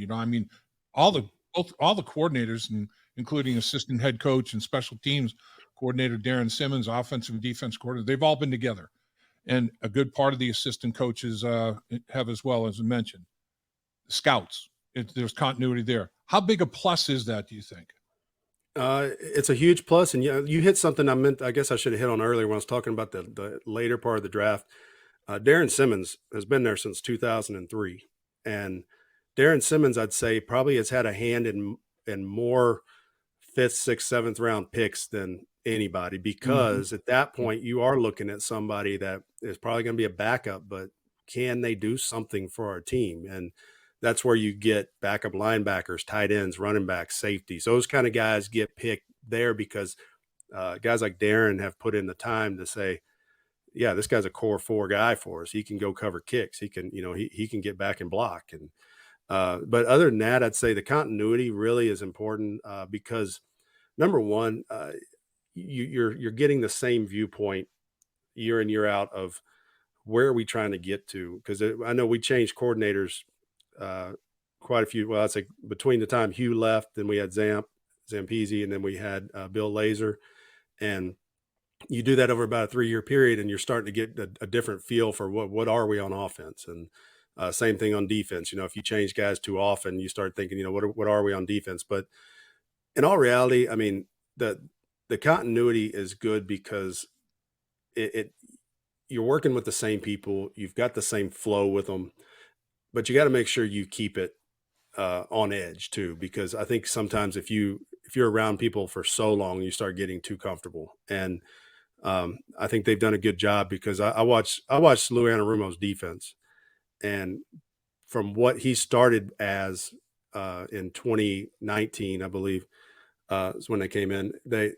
All the coordinators, and including assistant head coach and special teams coordinator Darren Simmons, offensive and defense coordinator, they've all been together. And a good part of the assistant coaches have as well, as I mentioned. Scouts, there's continuity there. How big a plus is that, do you think? It's a huge plus. And you hit something I guess I should have hit on earlier when I was talking about the later part of the draft. Darren Simmons has been there since 2003. And Darren Simmons, I'd say, probably has had a hand in more 5th, 6th, 7th round picks than anybody, because at that point you are looking at somebody that is probably going to be a backup, but can they do something for our team? And that's where you get backup linebackers, tight ends, running backs, safeties. Those kind of guys get picked there because guys like Darren have put in the time to say, yeah, this guy's a core 4 guy for us. He can go cover kicks. He can, he can get back and block. And but other than that, I'd say the continuity really is important because number one, you're getting the same viewpoint year in, year out of where are we trying to get to? Because I know we changed coordinators quite a few. Well, I'd say between the time Hugh left, then we had Zampese, and then we had Bill Lazor. And you do that over about a 3-year period, and you're starting to get a different feel for what are we on offense. And same thing on defense. If you change guys too often, you start thinking, what are we on defense? But in all reality, I mean, the continuity is good because you're working with the same people. You've got the same flow with them, but you got to make sure you keep it on edge too, because I think sometimes if you're around people for so long, you start getting too comfortable. And I think they've done a good job because I watched Lou Anarumo's defense, and from what he started as in 2019, I believe, is when they came in. They're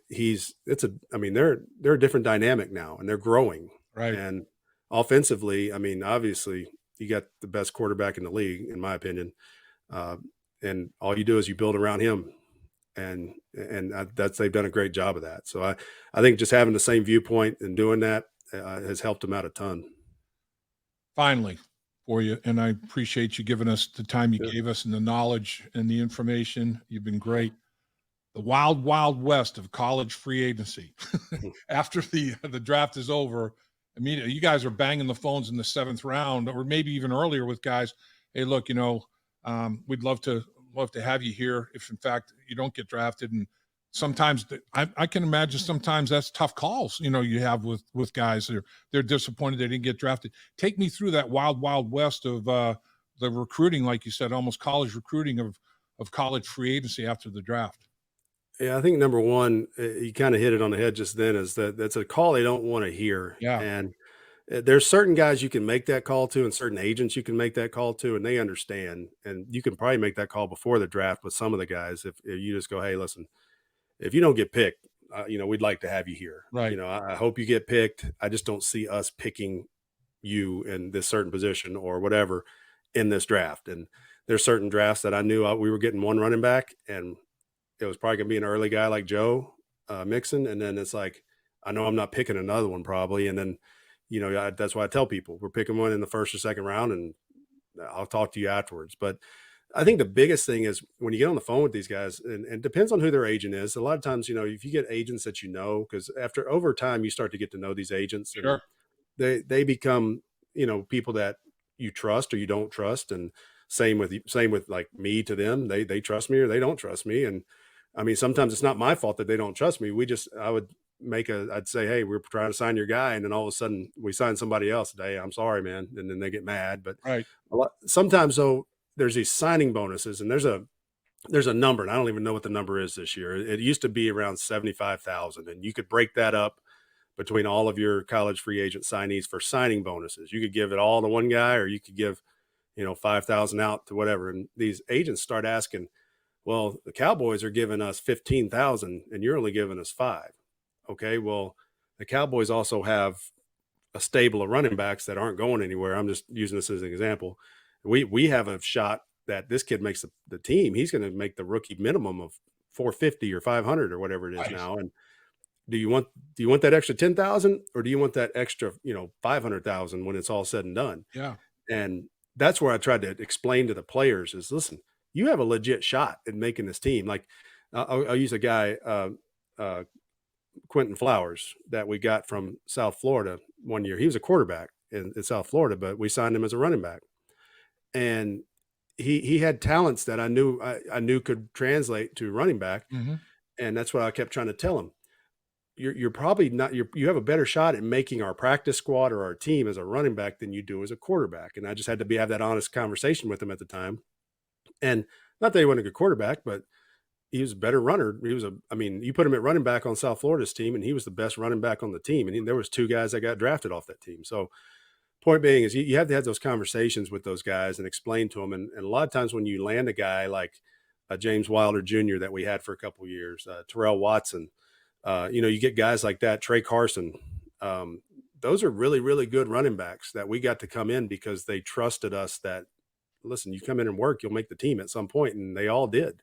a different dynamic now, and they're growing. Right. And offensively, I mean, obviously, you got the best quarterback in the league, in my opinion. And all you do is you build around him, and they've done a great job of that. So I think just having the same viewpoint and doing that has helped him out a ton. Finally, for you, and I appreciate you giving us the time you gave us and the knowledge and the information. You've been great. The wild, wild west of college free agency. After the draft is over, immediately you guys are banging the phones in the 7th round, or maybe even earlier with guys. Hey, look, we'd love to have you here if in fact you don't get drafted. And sometimes I can imagine sometimes that's tough calls, you have with guys. They're disappointed they didn't get drafted. Take me through that wild, wild west of the recruiting, like you said, almost college recruiting of college free agency after the draft. Yeah, I think number one, you kind of hit it on the head just then, is that's a call they don't want to hear. Yeah. And there's certain guys you can make that call to and certain agents you can make that call to, and they understand. And you can probably make that call before the draft with some of the guys. If you just go, hey, listen, if you don't get picked, we'd like to have you here. Right. I hope you get picked. I just don't see us picking you in this certain position or whatever in this draft. And there's certain drafts that I knew we were getting one running back, and it was probably going to be an early guy like Joe Mixon. And then it's like, I know I'm not picking another one probably. And then, that's why I tell people we're picking one in the 1st or 2nd round, and I'll talk to you afterwards. But I think the biggest thing is when you get on the phone with these guys, and it depends on who their agent is. A lot of times, if you get agents that because over time you start to get to know these agents. Sure. And they become, people that you trust or you don't trust. And same with like me to them. They trust me or they don't trust me. And I mean, sometimes it's not my fault that they don't trust me. I'd say, hey, we're trying to sign your guy. And then all of a sudden we sign somebody else today. I'm sorry, man. And then they get mad. But right. Sometimes though, there's these signing bonuses, and there's a number, and I don't even know what the number is this year. It used to be around 75,000, and you could break that up between all of your college free agent signees for signing bonuses. You could give it all to one guy, or you could give, 5,000 out to whatever. And these agents start asking, well, the Cowboys are giving us 15,000 and you're only giving us 5. Okay. Well, the Cowboys also have a stable of running backs that aren't going anywhere. I'm just using this as an example. We have a shot that this kid makes the team. He's going to make the rookie minimum of 450 or 500 or whatever it is now. And do you want that extra 10,000, or do you want that extra, 500,000 when it's all said and done? Yeah. And that's where I tried to explain to the players is, listen, you have a legit shot at making this team. Like I'll use a guy, Quentin Flowers, that we got from South Florida one year. He was a quarterback in South Florida, but we signed him as a running back. And he had talents that I knew could translate to running back. Mm-hmm. And that's what I kept trying to tell him. You're probably not, you have a better shot at making our practice squad or our team as a running back than you do as a quarterback. And I just had to have that honest conversation with him at the time. And not that he wasn't a good quarterback, but he was a better runner. You put him at running back on South Florida's team, and he was the best running back on the team. And there was 2 guys that got drafted off that team. So point being is you have to have those conversations with those guys and explain to them. And a lot of times when you land a guy like James Wilder Jr. that we had for a couple of years, Terrell Watson, you get guys like that, Trey Carson. Those are really, really good running backs that we got to come in because they trusted us that, listen, you come in and work, you'll make the team at some point, and they all did.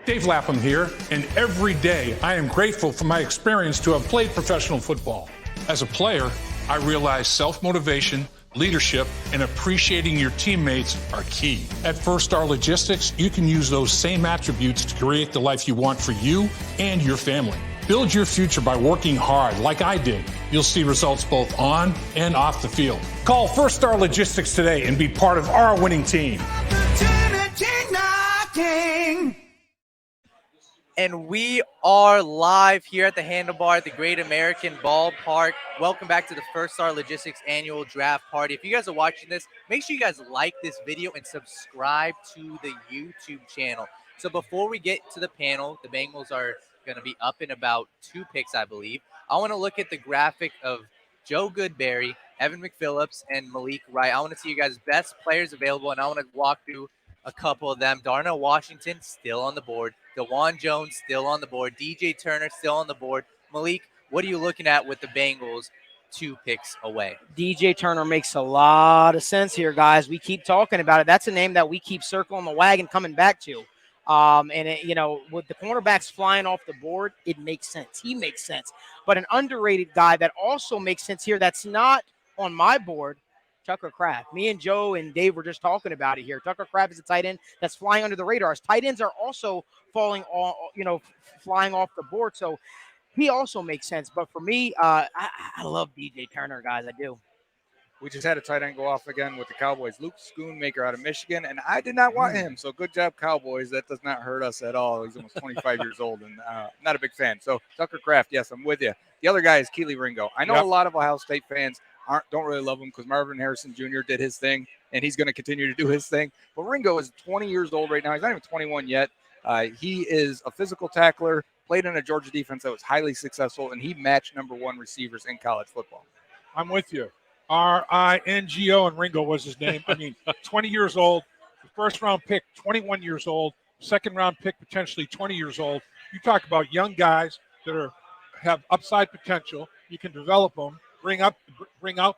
Dave Lapham here, and every day I am grateful for my experience to have played professional football. As a player, I realize self-motivation, leadership, and appreciating your teammates are key. At First Star Logistics, you can use those same attributes to create the life you want for you and your family. Build your future by working hard like I did. You'll see results both on and off the field. Call First Star Logistics today and be part of our winning team. And we are live here at the Handlebar at the Great American Ballpark. Welcome back to the First Star Logistics Annual Draft Party. If you guys are watching this, make sure you guys like this video and subscribe to the YouTube channel. So before we get to the panel, the Bengals are going to be up in about 2 picks, I believe. I want to look at the graphic of Joe Goodberry Evan McPhillips, and Malik Wright. I want to see you guys' best players available, and I want to walk through a couple of them. Darnell Washington still on the board. DeJuan Jones still on the board. DJ Turner still on the board. Malik, what are you looking at with the Bengals 2 picks away? DJ Turner makes a lot of sense here, guys. We keep talking about it. That's a name that we keep circling the wagon coming back to. With the cornerbacks flying off the board, it makes sense. He makes sense. But an underrated guy that also makes sense here that's not on my board, Tucker Kraft. Me and Joe and Dave were just talking about it here. Tucker Kraft is a tight end that's flying under the radars. Tight ends are also flying off the board. So he also makes sense. But for me, I love DJ Turner, guys. I do. We just had a tight end go off again with the Cowboys. Luke Schoonmaker out of Michigan, and I did not want him. So good job, Cowboys. That does not hurt us at all. He's almost 25 years old, and not a big fan. So Tucker Kraft, yes, I'm with you. The other guy is Keely Ringo. I know a lot of Ohio State fans don't really love him because Marvin Harrison Jr. did his thing, and he's going to continue to do his thing. But Ringo is 20 years old right now. He's not even 21 yet. He is a physical tackler, played in a Georgia defense that was highly successful, and he matched #1 receivers in college football. I'm with you. Ringo, and Ringo was his name. I mean, 20 years old, first-round pick, 21 years old, second-round pick, potentially 20 years old. You talk about young guys that have upside potential. You can develop them, bring out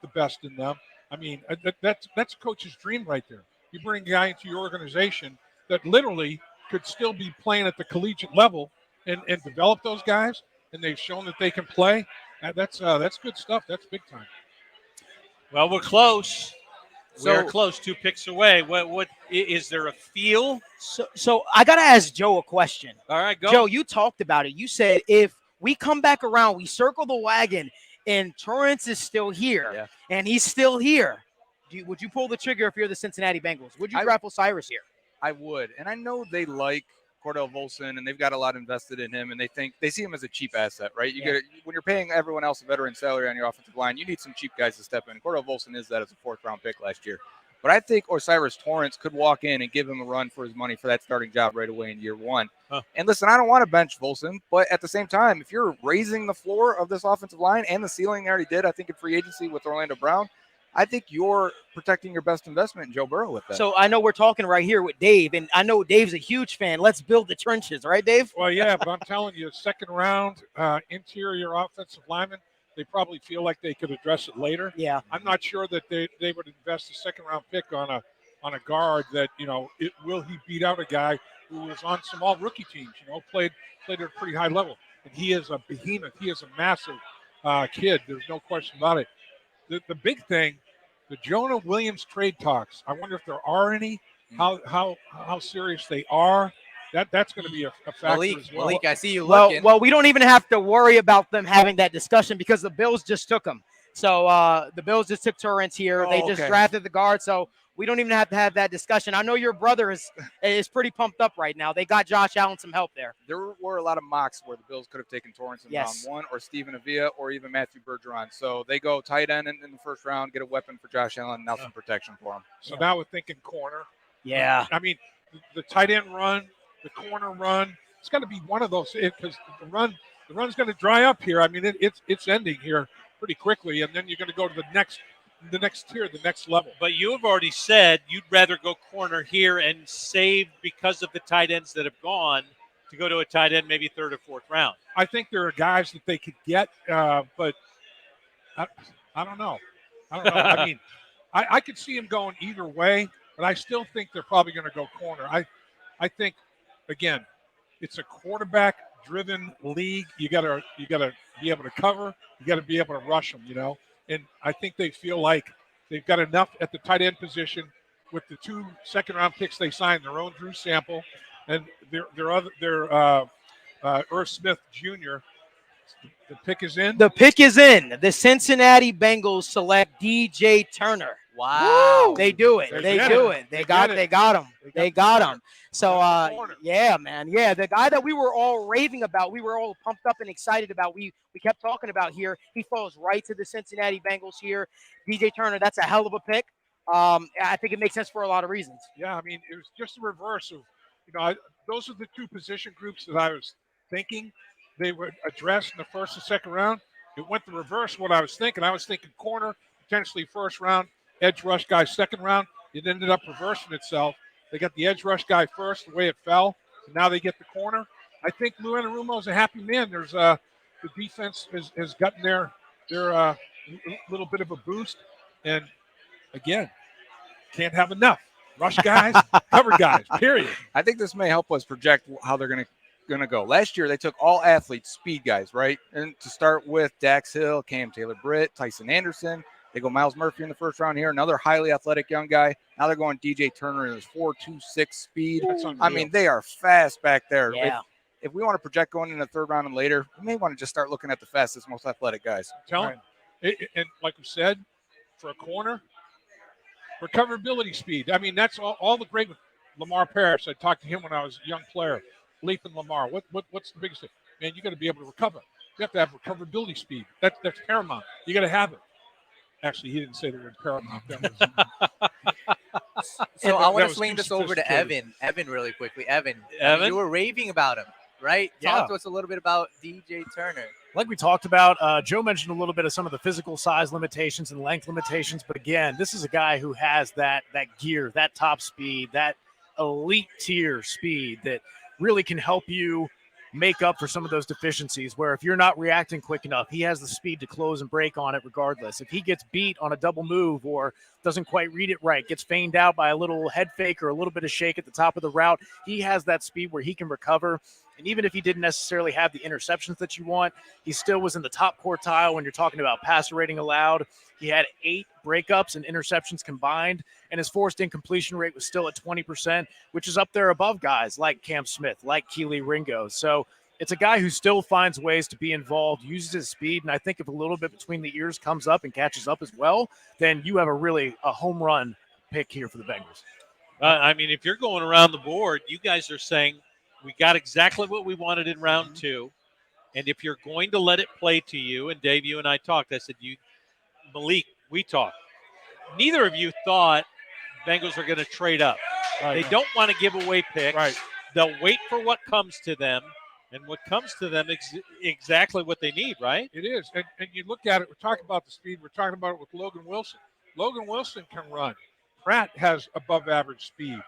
the best in them. I mean, that's a coach's dream right there. You bring a guy into your organization that literally could still be playing at the collegiate level and develop those guys, and they've shown that they can play. That's good stuff. That's big time. Well, we're close. We're close. 2 picks away. What is there a feel? So I got to ask Joe a question. All right, go. Joe, you talked about it. You said if we come back around, we circle the wagon, and Torrance is still here, and he's still here, would you pull the trigger if you're the Cincinnati Bengals? Would you draft Osiris here? I would. And I know they like Cordell Volson, and they've got a lot invested in him, and they see him as a cheap asset, right? When you're paying everyone else a veteran salary on your offensive line, you need some cheap guys to step in. Cordell Volson is that as a 4th-round pick last year. But I think Osiris Torrance could walk in and give him a run for his money for that starting job right away in year 1. And listen, I don't want to bench Volson, but at the same time, if you're raising the floor of this offensive line and the ceiling they already did, I think in free agency with Orlando Brown, I think you're protecting your best investment in Joe Burrow with that. So I know we're talking right here with Dave, and I know Dave's a huge fan. Let's build the trenches, right, Dave? Well, yeah, but I'm telling you, second-round interior offensive lineman, they probably feel like they could address it later. Yeah. I'm not sure that they would invest a second-round pick on a guard that, will he beat out a guy who was on some all-rookie teams, played at a pretty high level. And he is a behemoth. He is a massive kid. There's no question about it. The big thing, the Jonah Williams trade talks, I wonder if there are any, how serious they are. That's going to be a factor as well. Malik, I see you looking. Well, we don't even have to worry about them having that discussion because the Bills just took him. So the Bills just took Torrance here. They just drafted the guard. So we don't even have to have that discussion. I know your brother is pretty pumped up right now. They got Josh Allen some help there. There were a lot of mocks where the Bills could have taken Torrance in round 1 or Stephen Avila or even Matthew Bergeron. So they go tight end in the first round, get a weapon for Josh Allen, now some protection for him. So now we're thinking corner. Yeah. I mean, the tight end run, the corner run, it's going to be one of those because the run's going to dry up here. I mean, it's ending here pretty quickly, and then you're going to go to the next tier, the next level. But you have already said you'd rather go corner here and save because of the tight ends that have gone to go to a tight end maybe 3rd or 4th round. I think there are guys that they could get, but I don't know. I mean, I could see him going either way, but I still think they're probably going to go corner. I think, again, it's a quarterback-driven league. You gotta be able to cover. You got to be able to rush them, And I think they feel like they've got enough at the tight end position with the 2 second-round picks they signed, their own Drew Sample and their Irv Smith Jr. The pick is in. The pick is in. The Cincinnati Bengals select DJ Turner. Wow. Woo! They do it. They do it. They got him. They got him. So, yeah, man. Yeah, the guy that we were all raving about, we were all pumped up and excited about, we kept talking about here, he falls right to the Cincinnati Bengals here. DJ Turner, that's a hell of a pick. I think it makes sense for a lot of reasons. Yeah, I mean, it was just the reverse of, those are the 2 position groups that I was thinking they would address in the 1st and 2nd round. It went the reverse of what I was thinking. I was thinking corner, potentially first round, edge rush guy second round. It ended up reversing itself. They got the edge rush guy first, the way it fell, and now they get the corner. I think Lou Anarumo is a happy man. There's the defense has gotten their little bit of a boost, and again, can't have enough. Rush guys, cover guys, period. I think this may help us project how they're going to go. Last year, they took all athletes, speed guys, right? And to start with, Dax Hill, Cam Taylor-Britt, Tyson Anderson. They go Myles Murphy in the first round here, another highly athletic young guy. Now they're going DJ Turner in his 4.26 speed. I mean, they are fast back there. Yeah. If we want to project going in the third round and later, we may want to just start looking at the fastest, most athletic guys. And like we said, for a corner, recoverability speed. I mean, that's all the great with Lamar Parrish. I talked to him when I was a young player. Latham Lamar. What's the biggest thing? Man, you got to be able to recover. You have to have recoverability speed. That's paramount. You got to have it. Actually, he didn't say the word paramount. So I want to swing this over to Evan. Evan, really quickly. Evan, you were raving about him, right? Yeah. Talk to us a little bit about DJ Turner. Like we talked about, Joe mentioned a little bit of some of the physical size limitations and length limitations. But again, this is a guy who has that gear, that top speed, that elite tier speed that really can help you make up for some of those deficiencies where if you're not reacting quick enough, he has the speed to close and break on it regardless. If he gets beat on a double move or doesn't quite read it right, gets feigned out by a little head fake or a little bit of shake at the top of the route, he has that speed where he can recover. And even if he didn't necessarily have the interceptions that you want, he still was in the top quartile when you're talking about passer rating allowed. He had 8 breakups and interceptions combined, and his forced incompletion rate was still at 20%, which is up there above guys like Cam Smith, like Keely Ringo. So it's a guy who still finds ways to be involved, uses his speed, and I think if a little bit between the ears comes up and catches up as well, then you have a home run pick here for the Bengals. I mean, if you're going around the board, you guys are saying we got exactly what we wanted in round 2, and if you're going to let it play to you, and Dave, you and I talked, I said, Malik, we talked. Neither of you thought Bengals are going to trade up. Right. They don't want to give away picks. Right. They'll wait for what comes to them, and what comes to them is exactly what they need, right? It is. And you look at it, we're talking about the speed. We're talking about it with Logan Wilson. Logan Wilson can run. Pratt has above average speed.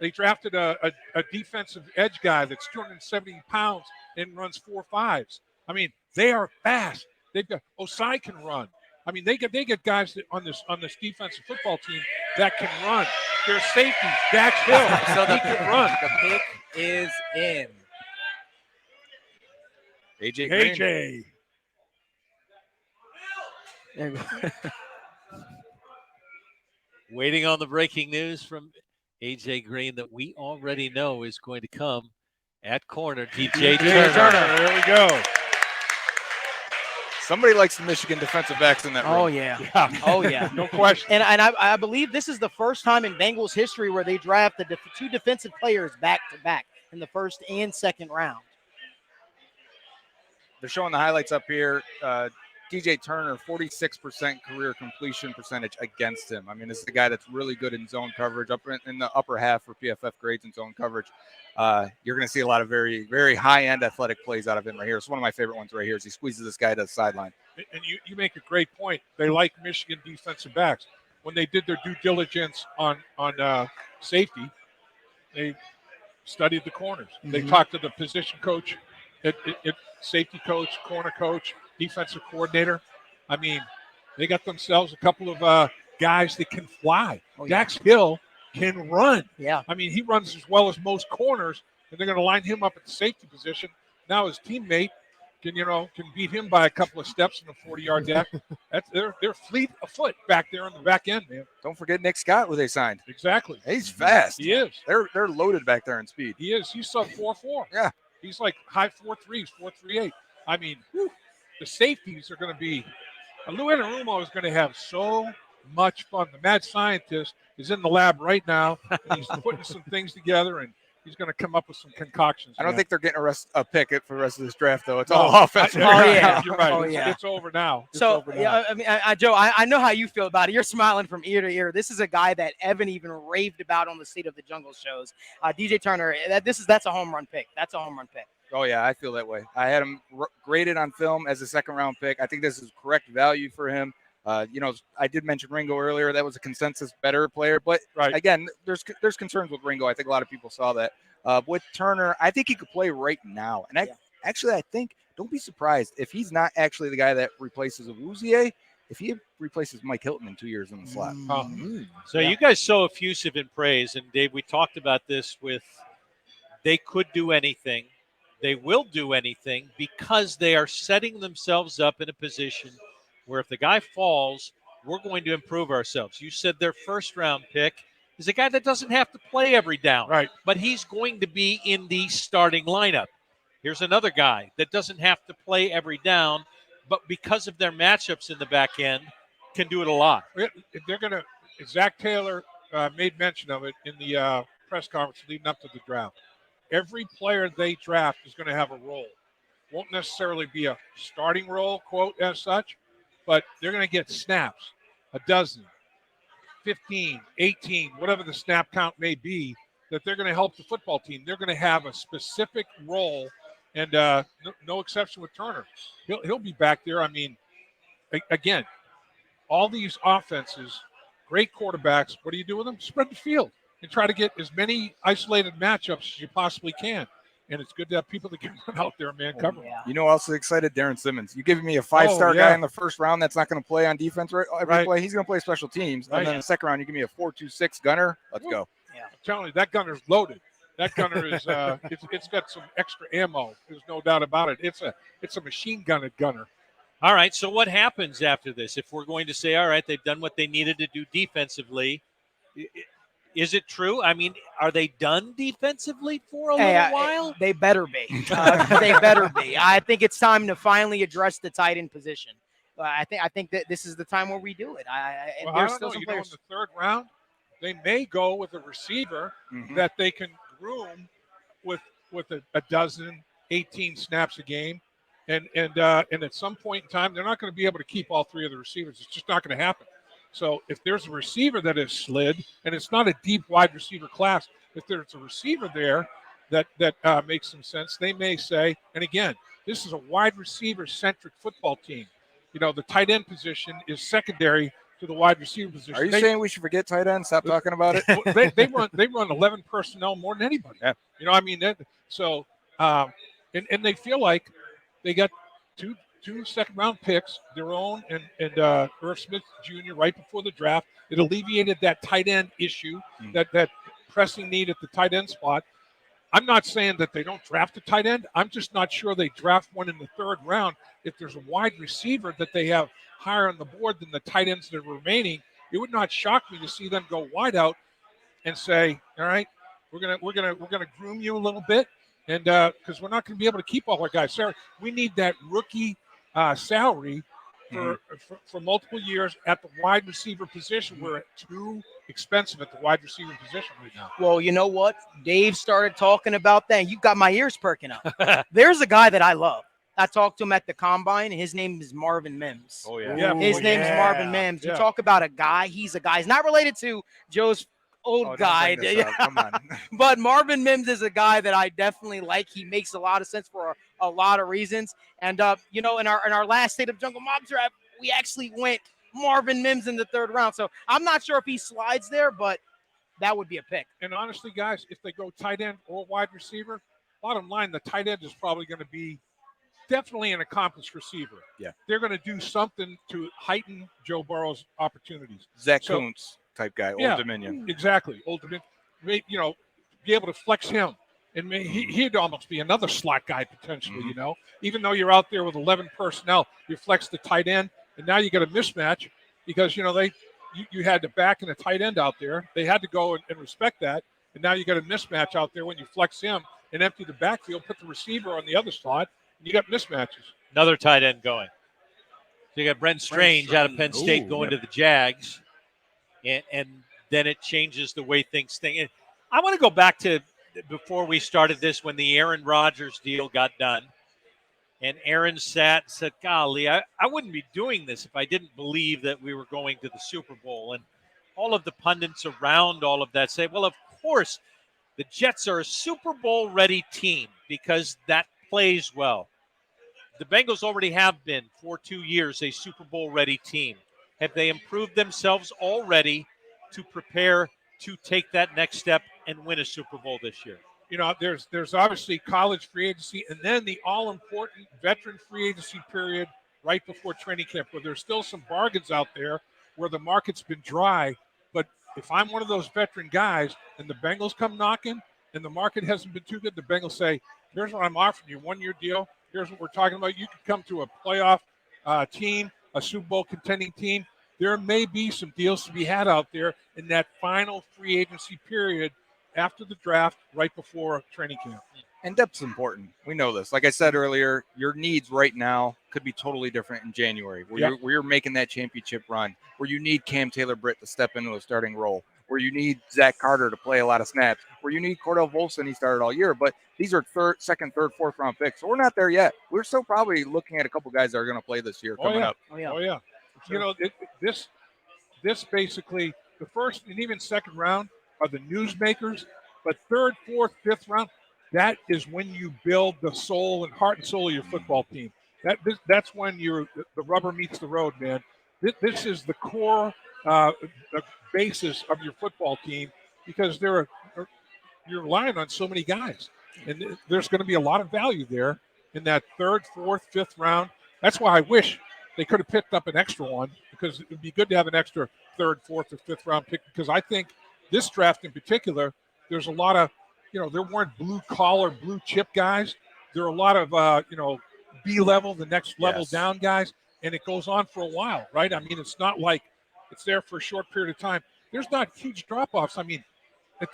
They drafted a defensive edge guy that's 270 pounds and runs 4.5s. I mean, they are fast. They've got Osai can run. I mean, they get guys that on this defensive football team that can run. Their safeties, Dax Hill, So he can run. The pick is in. AJ Green. AJ. Waiting on the breaking news from AJ Green that we already know is going to come at corner. DJ Turner. There we go. Somebody likes the Michigan defensive backs in that room. Oh, yeah. Oh, yeah. No question. And I believe this is the first time in Bengals history where they draft the 2 defensive players back-to-back in the first and second round. They're showing the highlights up here. DJ Turner, 46% career completion percentage against him. I mean, this is a guy that's really good in zone coverage, up in the upper half for PFF grades in zone coverage. You're going to see a lot of very, very high-end athletic plays out of him right here. It's one of my favorite ones right here as he squeezes this guy to the sideline. And you make a great point. They like Michigan defensive backs. When they did their due diligence on safety, they studied the corners. Mm-hmm. They talked to the position coach, safety coach, corner coach, defensive coordinator. I mean, they got themselves a couple of guys that can fly. Oh, yeah. Dax Hill can run. Yeah. I mean, he runs as well as most corners, and they're going to line him up at the safety position. Now his teammate can beat him by a couple of steps in a 40-yard dash. They're fleet of foot back there on the back end, man. Don't forget Nick Scott, who they signed. Exactly. He's fast. He is. They're loaded back there in speed. He is. He's sub 4.4. Yeah. He's like high 4.3s, 4.38. I mean, the safeties are going to be – Lou Anarumo is going to have so much fun. The mad scientist is in the lab right now, and he's putting some things together, and he's going to come up with some concoctions. I don't think they're getting a pick for the rest of this draft, though. It's all offensive. Oh, yeah. You're right. Oh, yeah. It's over now. Yeah, I mean, Joe, I know how you feel about it. You're smiling from ear to ear. This is a guy that Evan even raved about on the State of the Jungle shows. DJ Turner, that's a home run pick. That's a home run pick. Oh, yeah, I feel that way. I had him graded on film as a second-round pick. I think this is correct value for him. I did mention Ringo earlier. That was a consensus better player, but again, there's concerns with Ringo. I think a lot of people saw that. With Turner, I think he could play right now, and I think don't be surprised if he's not actually the guy that replaces Awuzie. If he replaces Mike Hilton in 2 years in the slot. So you guys so effusive in praise, and Dave, we talked about this with they could do anything. They will do anything because they are setting themselves up in a position where if the guy falls, we're going to improve ourselves. You said their first-round pick is a guy that doesn't have to play every down, but he's going to be in the starting lineup. Here's another guy that doesn't have to play every down, but because of their matchups in the back end, can do it a lot. They're going to – Zach Taylor made mention of it in the press conference leading up to the draft. Every player they draft is going to have a role. Won't necessarily be a starting role, quote, as such, but they're going to get snaps, a dozen, 15, 18, whatever the snap count may be, that they're going to help the football team. They're going to have a specific role, and no exception with Turner. He'll be back there. I mean, again, all these offenses, great quarterbacks, what do you do with them? Spread the field and try to get as many isolated matchups as you possibly can. And it's good to have people that can run out there, man, cover. You know, also excited, Darren Simmons. You giving me a 5-star guy in the first round that's not going to play on defense every play. He's going to play special teams. And then in the second round, you give me a 4.26 gunner. Let's go. I'm telling you, that gunner's loaded. That gunner is it's got some extra ammo. There's no doubt about it. It's a machine gun gunner. All right, so what happens after this? If we're going to say, all right, they've done what they needed to do defensively, is it true? I mean, are they done defensively for a little while? They better be. They better be. I think it's time to finally address the tight end position. I think that this is the time where we do it. I don't know. In the third round, they may go with a receiver that they can groom with a dozen, 18 snaps a game. And at some point in time, they're not going to be able to keep all three of the receivers. It's just not going to happen. So if there's a receiver that is slid, and it's not a deep wide receiver class, if there's a receiver there that makes some sense, they may say, and again, this is a wide receiver-centric football team. You know, the tight end position is secondary to the wide receiver position. Are you saying we should forget tight end? Stop talking about it? They run 11 personnel more than anybody. Yeah. You know, I mean, so and they feel like they got two second-round picks, their own and Irv Smith Jr. right before the draft. It alleviated that tight end issue, that pressing need at the tight end spot. I'm not saying that they don't draft a tight end. I'm just not sure they draft one in the third round. If there's a wide receiver that they have higher on the board than the tight ends that are remaining, it would not shock me to see them go wide out and say, all right, we're gonna groom you a little bit, and because we're not going to be able to keep all our guys. Sarah, we need that rookie salary for multiple years at the wide receiver position. We're too expensive at the wide receiver position right now. Well, you know what? Dave started talking about that. You got my ears perking up. There's a guy that I love. I talked to him at the combine. His name is Marvin Mims. Oh, yeah. His name's Marvin Mims. You talk about a guy. He's a guy. He's not related to Joe's old guy. Come on. But Marvin Mims is a guy that I definitely like. He makes a lot of sense for a lot of reasons. And, you know, in our last State of Jungle Mob draft, we actually went Marvin Mims in the third round. So I'm not sure if he slides there, but that would be a pick. And honestly, guys, if they go tight end or wide receiver, bottom line, the tight end is probably going to be definitely an accomplished receiver. Yeah. They're going to do something to heighten Joe Burrow's opportunities. Zach Kuntz type guy, Old Dominion. Exactly. Old Dominion. You know, be able to flex him. And he'd almost be another slot guy potentially, you know. Even though you're out there with 11 personnel, you flex the tight end, and now you get a mismatch because, you know, you had the back and a tight end out there. They had to go and respect that, and now you got a mismatch out there when you flex him and empty the backfield, put the receiver on the other slot, and you got mismatches. Another tight end going. So you got Brent Strange out of Penn State going to the Jags, and then it changes the way things think. And I want to go back to before we started this when the Aaron Rodgers deal got done. And Aaron sat and said, golly, I wouldn't be doing this if I didn't believe that we were going to the Super Bowl. And all of the pundits around all of that say, well, of course, the Jets are a Super Bowl-ready team because that plays well. The Bengals already have been, for 2 years, a Super Bowl-ready team. Have they improved themselves already to prepare to take that next step and win a Super Bowl this year? You know, there's obviously college free agency and then the all-important veteran free agency period right before training camp, where there's still some bargains out there where the market's been dry. But if I'm one of those veteran guys and the Bengals come knocking and the market hasn't been too good, the Bengals say, here's what I'm offering you, 1-year deal. Here's what we're talking about. You can come to a playoff team, a Super Bowl contending team. There may be some deals to be had out there in that final free agency period after the draft, right before training camp. And depth's important. We know this. Like I said earlier, your needs right now could be totally different in January, where you're making that championship run, where you need Cam Taylor-Britt to step into a starting role, where you need Zach Carter to play a lot of snaps, where you need Cordell Volson. He started all year, but these are second, third, fourth round picks. So we're not there yet. We're still probably looking at a couple guys that are going to play this year coming up. Oh yeah. You know, this basically the first and even second round are the newsmakers, but third, fourth, fifth round, that is when you build the soul and heart and soul of your football team. That's when the rubber meets the road, man. This is the core, the basis of your football team, because you're relying on so many guys, and there's going to be a lot of value there in that third, fourth, fifth round. That's why I wish they could have picked up an extra one, because it would be good to have an extra third, fourth, or fifth round pick, because I think this draft in particular, there's a lot of, there weren't blue-collar, blue-chip guys. There are a lot of, B-level, the next level down guys, and it goes on for a while, right? I mean, it's not like it's there for a short period of time. There's not huge drop-offs. I mean, at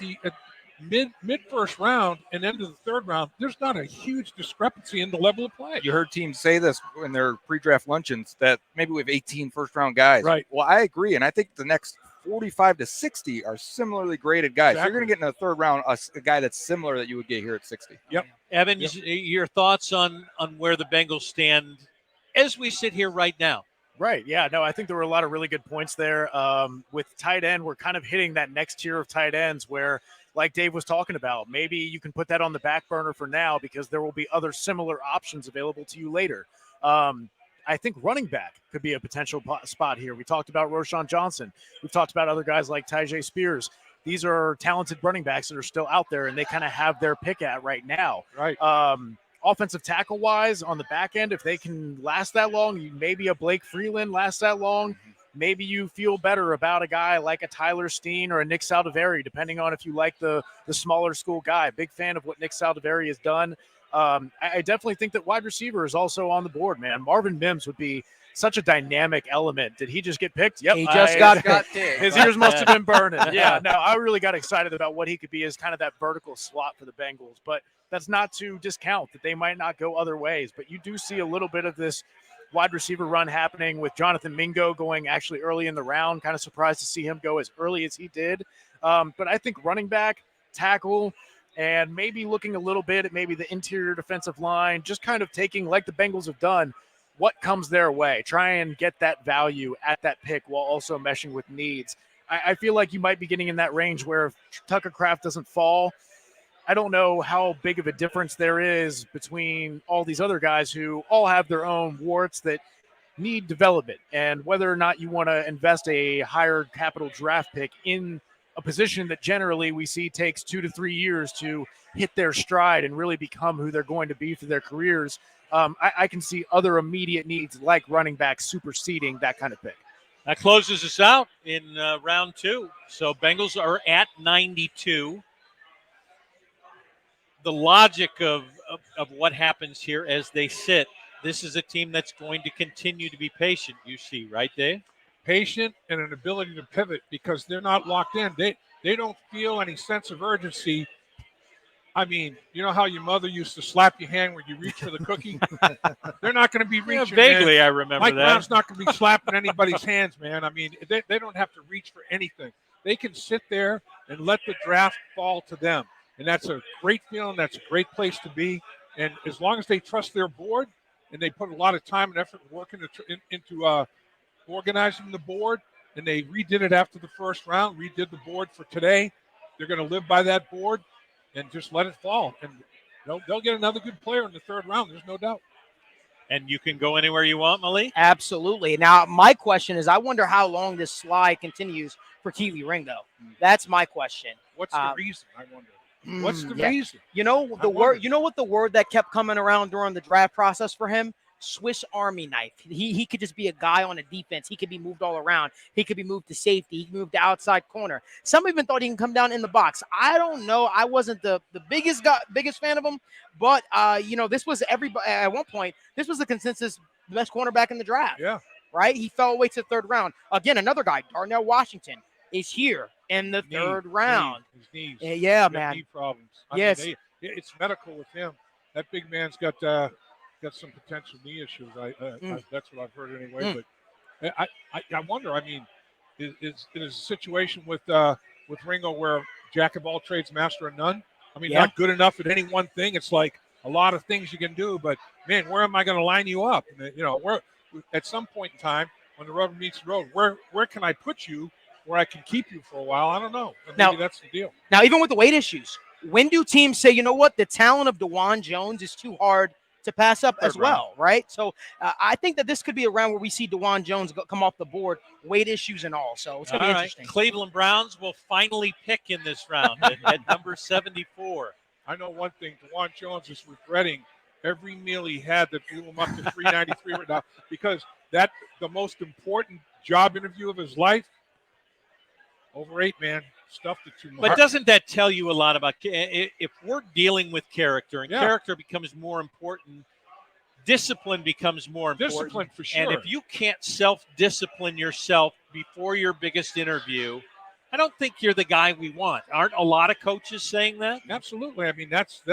mid-first round and end of the third round, there's not a huge discrepancy in the level of play. You heard teams say this in their pre-draft luncheons, that maybe we have 18 first-round guys. Right. Well, I agree, and I think the next 45 to 60 are similarly graded guys. Exactly. So you're going to get in the third round a guy that's similar that you would get here at 60. Yep. Evan, your thoughts on where the Bengals stand as we sit here right now? Right. Yeah. No, I think there were a lot of really good points there. With tight end, we're kind of hitting that next tier of tight ends where, like Dave was talking about, maybe you can put that on the back burner for now because there will be other similar options available to you later. I think running back could be a potential spot here. We talked about Roschon Johnson. We've talked about other guys like Tyjae Spears. These are talented running backs that are still out there, and they kind of have their pick at right now. Right. Offensive tackle-wise, on the back end, if they can last that long, maybe a Blake Freeland lasts that long, maybe you feel better about a guy like a Tyler Steen or a Nick Saldiveri, depending on if you like the smaller school guy. Big fan of what Nick Saldiveri has done. I definitely think that wide receiver is also on the board, man. Marvin Mims would be such a dynamic element. Did he just get picked? Yep. He just got picked. His ears must have been burning. Yeah, no, I really got excited about what he could be as kind of that vertical slot for the Bengals. But that's not to discount that they might not go other ways. But you do see a little bit of this wide receiver run happening with Jonathan Mingo going actually early in the round. Kind of surprised to see him go as early as he did. But I think running back, tackle, and maybe looking a little bit at maybe the interior defensive line, just kind of taking, like the Bengals have done, what comes their way. Try and get that value at that pick while also meshing with needs. I feel like you might be getting in that range where if Tucker Kraft doesn't fall, I don't know how big of a difference there is between all these other guys who all have their own warts that need development, and whether or not you want to invest a higher capital draft pick in a position that generally we see takes 2 to 3 years to hit their stride and really become who they're going to be for their careers. I can see other immediate needs like running back superseding that kind of pick. That closes us out in round 2. So Bengals are at 92. The logic of what happens here as they sit, this is a team that's going to continue to be patient, you see, right, Dave? Patient and an ability to pivot because they're not locked in. They don't feel any sense of urgency. I mean, you know how your mother used to slap your hand when you reach for the cookie? They're not going to be reaching. Vaguely, man. I remember Mike that. Brown's not going to be slapping anybody's hands, man. I mean, they don't have to reach for anything. They can sit there and let the draft fall to them. And that's a great feeling. That's a great place to be. And as long as they trust their board and they put a lot of time and effort working into organizing the board, and they redid it after the first round, redid the board for today, they're going to live by that board and just let it fall. And they'll get another good player in the third round. There's no doubt. And you can go anywhere you want, Malik? Absolutely. Now, my question is, I wonder how long this slide continues for Keely Ringo. That's my question. What's the reason, I wonder? What's the reason? You know the word. You know what the word that kept coming around during the draft process for him? Swiss Army knife. He could just be a guy on a defense. He could be moved all around. He could be moved to safety. He could move to outside corner. Some even thought he can come down in the box. I don't know. I wasn't the biggest fan of him, but this was everybody at one point. This was the consensus best cornerback in the draft. Yeah. Right. He fell away to the third round. Again, another guy, Darnell Washington, is here in the third round. His knees. Yeah, man. Knee problems. Yes. It's medical with him. That big man's got some potential knee issues. That's what I've heard anyway. But I wonder. I mean, is a situation with Ringo where jack of all trades, master of none? I mean, not good enough at any one thing. It's like a lot of things you can do, but man, where am I going to line you up? And, where at some point in time when the rubber meets the road, where can I put you where I can keep you for a while? I don't know. Maybe that's the deal. Now, even with the weight issues, when do teams say, you know what, the talent of DeJuan Jones is too hard to pass up as well, right? So I think that this could be a round where we see DeJuan Jones come off the board, weight issues and all. So it's going to be interesting. Cleveland Browns will finally pick in this round at number 74. I know one thing. DeJuan Jones is regretting every meal he had that blew him up to 393 right now, because the most important job interview of his life, over 8, man. Stuffed it too much. But doesn't that tell you a lot about if we're dealing with character and character becomes more important, discipline becomes more important. Discipline for sure. And if you can't self-discipline yourself before your biggest interview, I don't think you're the guy we want. Aren't a lot of coaches saying that? Absolutely. I mean, that's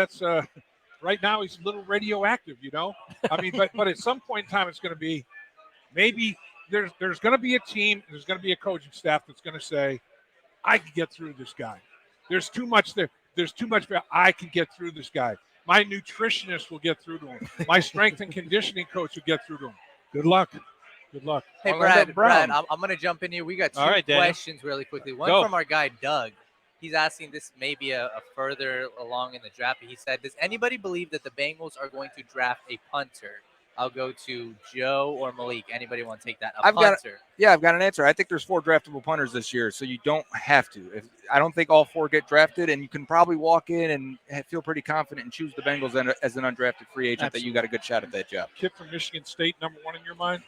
right now he's a little radioactive, I mean, but at some point in time it's going to be maybe there's going to be a team, there's going to be a coaching staff that's going to say, I can get through this guy. There's too much there. There's too much. I can get through this guy. My nutritionist will get through to him. My strength and conditioning coach will get through to him. Good luck. Good luck. Hey, Brad, I'm going to jump in here. We got two questions really quickly. One from our guy, Doug. He's asking this maybe a further along in the draft. He said, does anybody believe that the Bengals are going to draft a punter? I'll go to Joe or Malik. Anybody want to take that? I've got an answer. I think there's 4 draftable punters this year, so you don't have to. I don't think all 4 get drafted, and you can probably walk in and feel pretty confident and choose the Bengals as an undrafted free agent. Absolutely. That you got a good shot at that job. Kid from Michigan State, number 1 in your mind?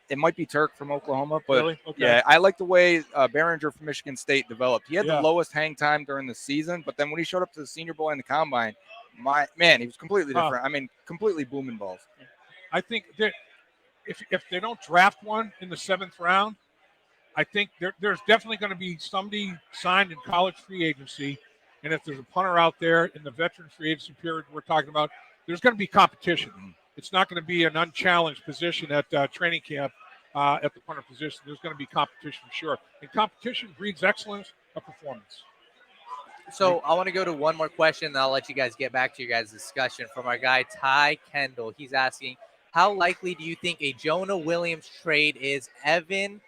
It might be Turk from Oklahoma, but really? Okay. Yeah, I like the way Behringer from Michigan State developed. He had the lowest hang time during the season, but then when he showed up to the Senior Bowl and the Combine, he was completely different. I mean, completely booming balls. I think that if they don't draft one in the 7th round, I think there's definitely going to be somebody signed in college free agency. And if there's a punter out there in the veteran free agency period we're talking about, there's going to be competition. It's not going to be an unchallenged position at training camp at the punter position. There's going to be competition for sure. And competition breeds excellence of performance. So I want to go to one more question, and I'll let you guys get back to your guys' discussion. From our guy, Ty Kendall. He's asking, how likely do you think a Jonah Williams trade is? Evan,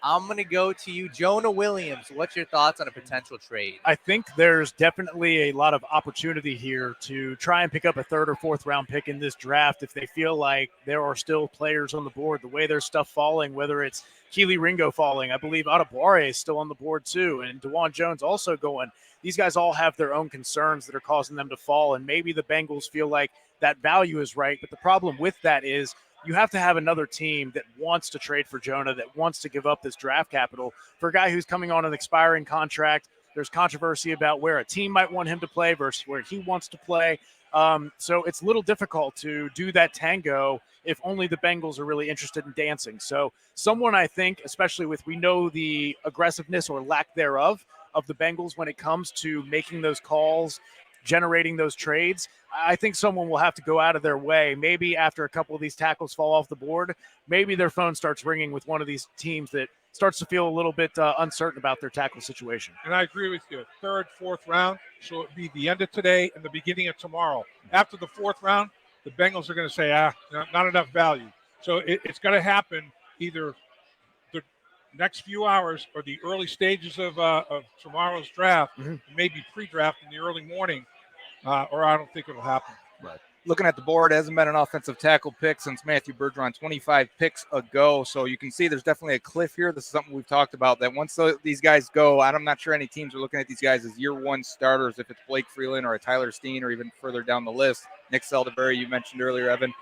I'm going to go to you. Jonah Williams, what's your thoughts on a potential trade? I think there's definitely a lot of opportunity here to try and pick up a 3rd or 4th round pick in this draft if they feel like there are still players on the board. The way their stuff falling, whether it's Keely Ringo falling, I believe Adebawore is still on the board too, and DeJuan Jones also going. These guys all have their own concerns that are causing them to fall, and maybe the Bengals feel like that value is right. But the problem with that is you have to have another team that wants to trade for Jonah, that wants to give up this draft capital for a guy who's coming on an expiring contract. There's controversy about where a team might want him to play versus where he wants to play. So it's a little difficult to do that tango if only the Bengals are really interested in dancing. So someone I think, especially we know the aggressiveness or lack thereof of the Bengals when it comes to making those calls, generating those trades, I think someone will have to go out of their way. Maybe after a couple of these tackles fall off the board, maybe their phone starts ringing with one of these teams that starts to feel a little bit uncertain about their tackle situation. And I agree with you. 3rd, 4th round, so it'd be the end of today and the beginning of tomorrow. After the 4th round, the Bengals are going to say, not enough value. So it's going to happen either the next few hours or the early stages of tomorrow's draft, maybe pre-draft in the early morning, or I don't think it'll happen. Right. looking at the board, hasn't been an offensive tackle pick since Matthew Bergeron 25 picks ago. So you can see there's definitely a cliff here. This is something we've talked about, that once these guys go, I'm not sure any teams are looking at these guys as year one starters, if it's Blake Freeland or a Tyler Steen or even further down the list. Nick Selderberry, you mentioned earlier, Evan.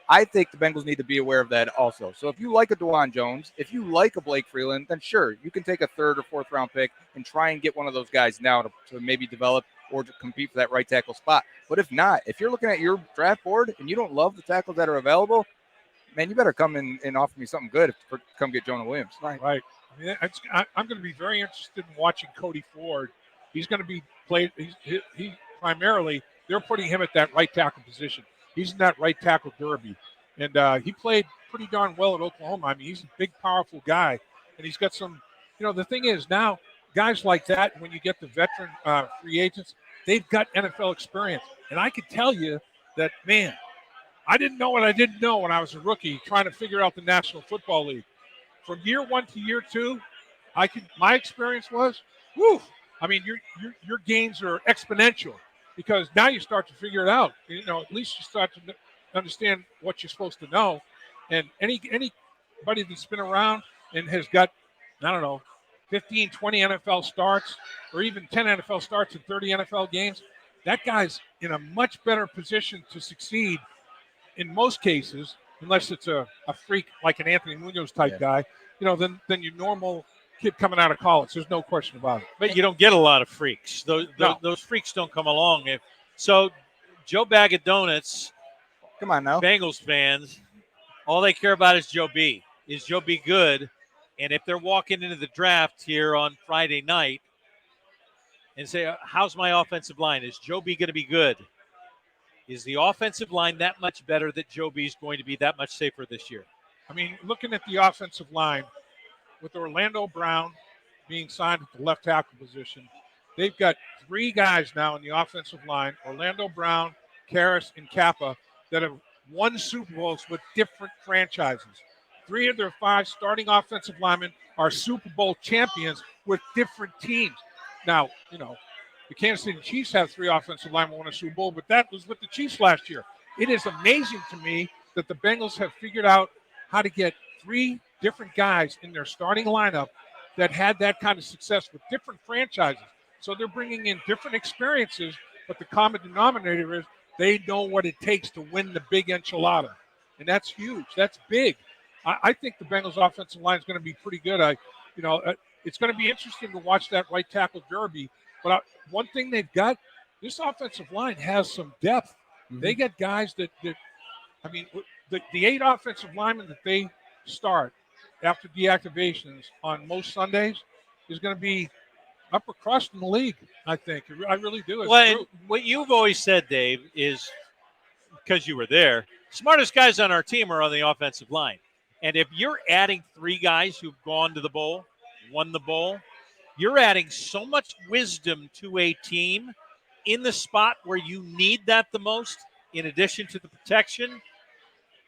I think the Bengals need to be aware of that also. So if you like a DeJuan Jones, if you like a Blake Freeland, then sure, you can take a third or fourth round pick and try and get one of those guys now to maybe develop or to compete for that right tackle spot. But if not, if you're looking at your draft board and you don't love the tackles that are available, man, you better come in and offer me something good to come get Jonah Williams. Right. I mean, I'm going to be very interested in watching Cody Ford. He's going to be played. He primarily, they're putting him at that right tackle position. He's in that right tackle derby. And he played pretty darn well at Oklahoma. I mean, he's a big, powerful guy. And he's got some, the thing is now, guys like that, when you get the veteran free agents, they've got NFL experience. And I could tell you that, man, I didn't know what I didn't know when I was a rookie trying to figure out the National Football League. From year one to year two, my experience was, whew, I mean, your gains are exponential because now you start to figure it out. At least you start to understand what you're supposed to know. And anybody that's been around and has got, 15, 20 NFL starts or even 10 NFL starts and 30 NFL games, that guy's in a much better position to succeed in most cases, unless it's a freak like an Anthony Munoz type guy, than your normal kid coming out of college. There's no question about it. But you don't get a lot of freaks. Those freaks don't come along. So Joe Bag of Donuts, come on now, Bengals fans, all they care about is Joe B. Is Joe B good? And if they're walking into the draft here on Friday night and say, how's my offensive line? Is Joe B going to be good? Is the offensive line that much better that Joe B is going to be that much safer this year? I mean, looking at the offensive line, with Orlando Brown being signed at the left tackle position, they've got three guys now in the offensive line, Orlando Brown, Karras, and Kappa, that have won Super Bowls with different franchises. 3 of their 5 starting offensive linemen are Super Bowl champions with different teams. Now, the Kansas City Chiefs have 3 offensive linemen won a Super Bowl, but that was with the Chiefs last year. It is amazing to me that the Bengals have figured out how to get 3 different guys in their starting lineup that had that kind of success with different franchises. So they're bringing in different experiences, but the common denominator is they know what it takes to win the big enchilada. And that's huge. That's big. I think the Bengals offensive line is going to be pretty good. It's going to be interesting to watch that right tackle derby. But one thing they've got, this offensive line has some depth. Mm-hmm. They got guys that the 8 offensive linemen that they start after deactivations on most Sundays is going to be upper crust in the league, I think. I really do. What you've always said, Dave, is because you were there, smartest guys on our team are on the offensive line. And if you're adding 3 guys who've gone to the bowl, won the bowl, you're adding so much wisdom to a team in the spot where you need that the most, in addition to the protection.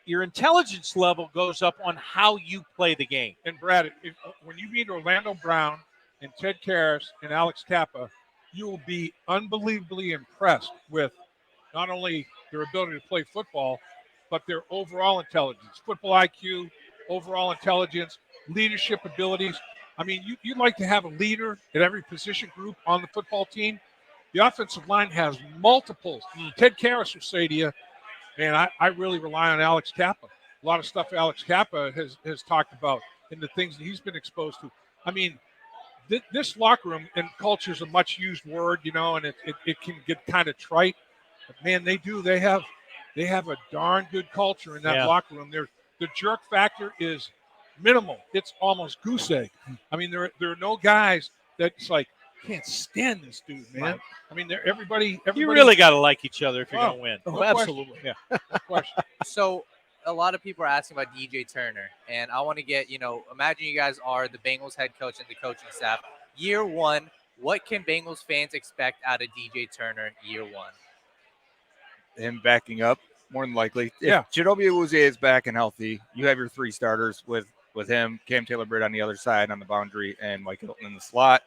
Your intelligence level goes up on how you play the game. And Brad, when you meet Orlando Brown and Ted Karras and Alex Kappa, you will be unbelievably impressed with not only their ability to play football, but their overall intelligence, football IQ, overall intelligence, leadership abilities. I mean, you'd like to have a leader at every position group on the football team. The offensive line has multiples. Ted Karras will say to you, man, I really rely on Alex Kappa. A lot of stuff Alex Kappa has talked about and the things that he's been exposed to. I mean, this locker room, and culture is a much used word, and it can get kind of trite. But man, they have a darn good culture in that locker room. The jerk factor is minimal. It's almost goose egg. I mean, there are no guys that's like, can't stand this dude, man. Right. I mean, everybody. You really got to like each other if you're going to win. No absolutely. Yeah. No question. So a lot of people are asking about DJ Turner, and I want to get, imagine you guys are the Bengals head coach and the coaching staff. Year 1, what can Bengals fans expect out of DJ Turner year 1? Him backing up, more than likely. If Chidobe Awuzie is back and healthy, you have your 3 starters with him, Cam Taylor-Britt on the other side on the boundary, and Mike Hilton in the slot.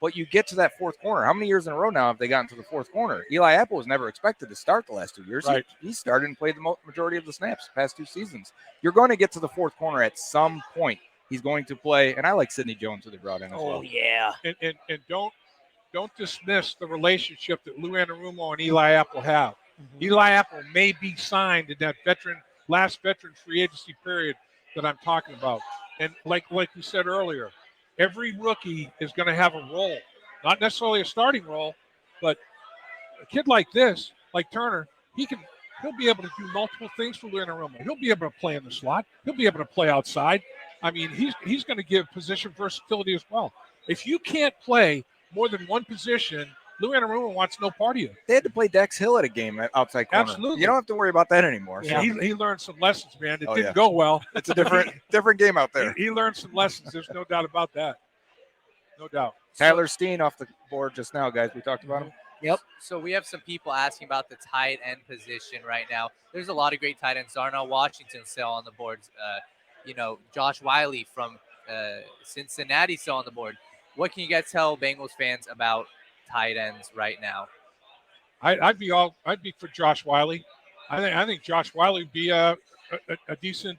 But you get to that fourth corner. How many years in a row now have they gotten to the fourth corner? Eli Apple was never expected to start the last 2 years. Right. He started and played the majority of the snaps the past 2 seasons. You're going to get to the fourth corner at some point. He's going to play, and I like Sidney Jones who they brought in as well. Oh, yeah. And don't dismiss the relationship that Lou Anarumo and Eli Apple have. Eli Apple may be signed in that last veteran free agency period that I'm talking about. And like we said earlier, every rookie is going to have a role, not necessarily a starting role, but a kid like this, like Turner, he'll be able to do multiple things for Lou Anarumo. He'll be able to play in the slot. He'll be able to play outside. I mean, he's going to give position versatility as well. If you can't play more than one position, Lou Anarumo wants no part of you. They had to play Dex Hill at a game at outside corner. Absolutely. You don't have to worry about that anymore. Yeah. He learned some lessons, man. It Oh, didn't yeah. go well. It's a different game out there. He learned some lessons. There's no doubt about that. No doubt. Tyler Steen off the board just now, guys. We talked about him. Yep. So we have some people asking about the tight end position right now. There's a lot of great tight ends. Darnell Washington still on the boards. Josh Wiley from Cincinnati still on the board. What can you guys tell Bengals fans about tight ends right now? I'd be for Josh Wiley. I think Josh Wiley would be a decent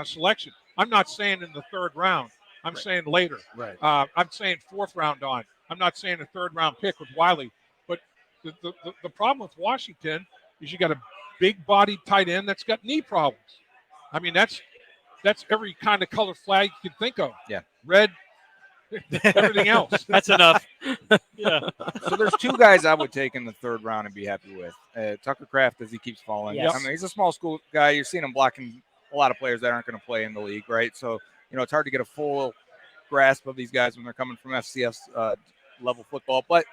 selection. I'm not saying in the third round. I'm saying later. Right. I'm saying fourth round on. I'm not saying a third round pick with Wiley. But the problem with Washington is you got a big bodied tight end that's got knee problems. I mean, that's every kind of color flag you can think of. Yeah. Red, everything else. That's enough. Yeah. So there's 2 guys I would take in the third round and be happy with. Tucker Kraft, as he keeps falling. Yes. I mean, he's a small school guy. You're seeing him blocking a lot of players that aren't going to play in the league, right? So, it's hard to get a full grasp of these guys when they're coming from FCS level football. But,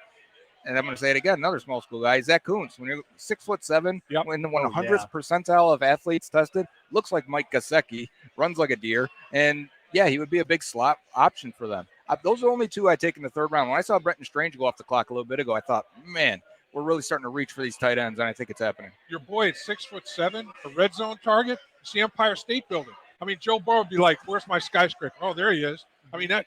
and I'm going to say it again, another small school guy, Zach Kuntz. When you're 6'7", in the 100th percentile of athletes tested, looks like Mike Gesicki, runs like a deer, and yeah, he would be a big slot option for them. Those are only 2 I take in the third round. When I saw Brenton Strange go off the clock a little bit ago, I thought, man, we're really starting to reach for these tight ends, and I think it's happening. Your boy at 6'7", a red zone target. It's the Empire State Building. I mean, Joe Burrow would be like, "Where's my skyscraper?" Oh, there he is. I mean, that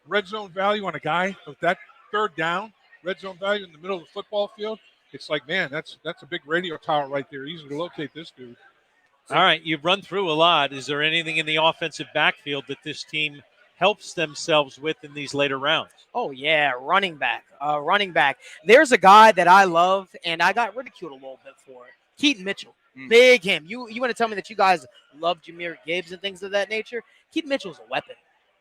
red zone value on a guy with that third down, red zone value in the middle of the football field. It's like, man, that's a big radio tower right there. Easy to locate this dude. All right, you've run through a lot. Is there anything in the offensive backfield that this team helps themselves with in these later rounds? Oh, yeah, running back. There's a guy that I love, and I got ridiculed a little bit for it. Keaton Mitchell. Big him. You want to tell me that you guys love Jahmyr Gibbs and things of that nature? Keaton Mitchell's a weapon.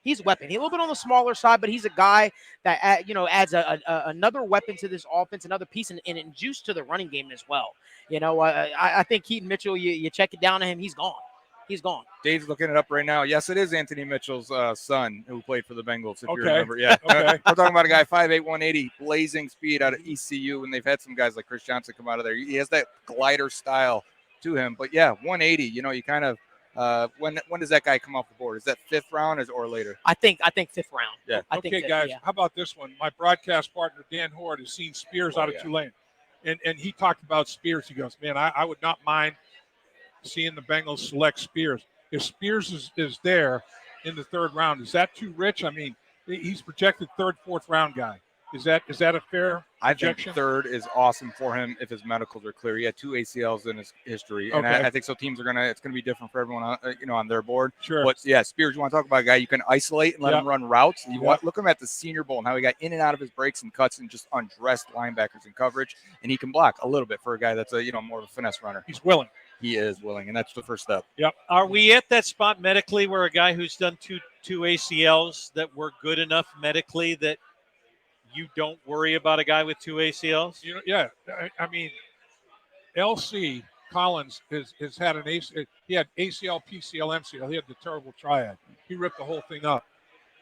He's a weapon. He's a little bit on the smaller side, but he's a guy that adds another weapon to this offense, another piece, and juice to the running game as well. I think Keaton Mitchell, you check it down to him, he's gone. He's gone. Dave's looking it up right now. Yes, it is Anthony Mitchell's son who played for the Bengals, if you Okay. remember. Yeah. Okay. We're talking about a guy 5'8", 180, blazing speed out of ECU, and they've had some guys like Chris Johnson come out of there. He has that glider style to him. But, yeah, 180, you kind of when does that guy come off the board? Is that 5th round or later? I think 5th round. Yeah. Okay, guys, how about this one? My broadcast partner, Dan Horde, has seen Spears out of Tulane. And he talked about Spears. He goes, man, I would not mind seeing the Bengals select Spears. If Spears is there in the third round, is that too rich? I mean, he's projected 3rd, 4th round guy. Is that a fair projection? I think 3rd is awesome for him if his medicals are clear. He had 2 ACLs in his history, and Okay. I think so. Teams are it's gonna be different for everyone on their board. Sure. But yeah, Spears, you want to talk about a guy you can isolate and let him run routes. Look him at the Senior Bowl and how he got in and out of his breaks and cuts and just undressed linebackers in coverage, and he can block a little bit for a guy that's more of a finesse runner. He's willing. He is willing, and that's the first step. Yep. Are we at that spot medically where a guy who's done two ACLs that were good enough medically that you don't worry about a guy with 2 ACLs? Yeah. I mean, LC Collins has had an ACL. He had ACL, PCL, MCL. He had the terrible triad. He ripped the whole thing up.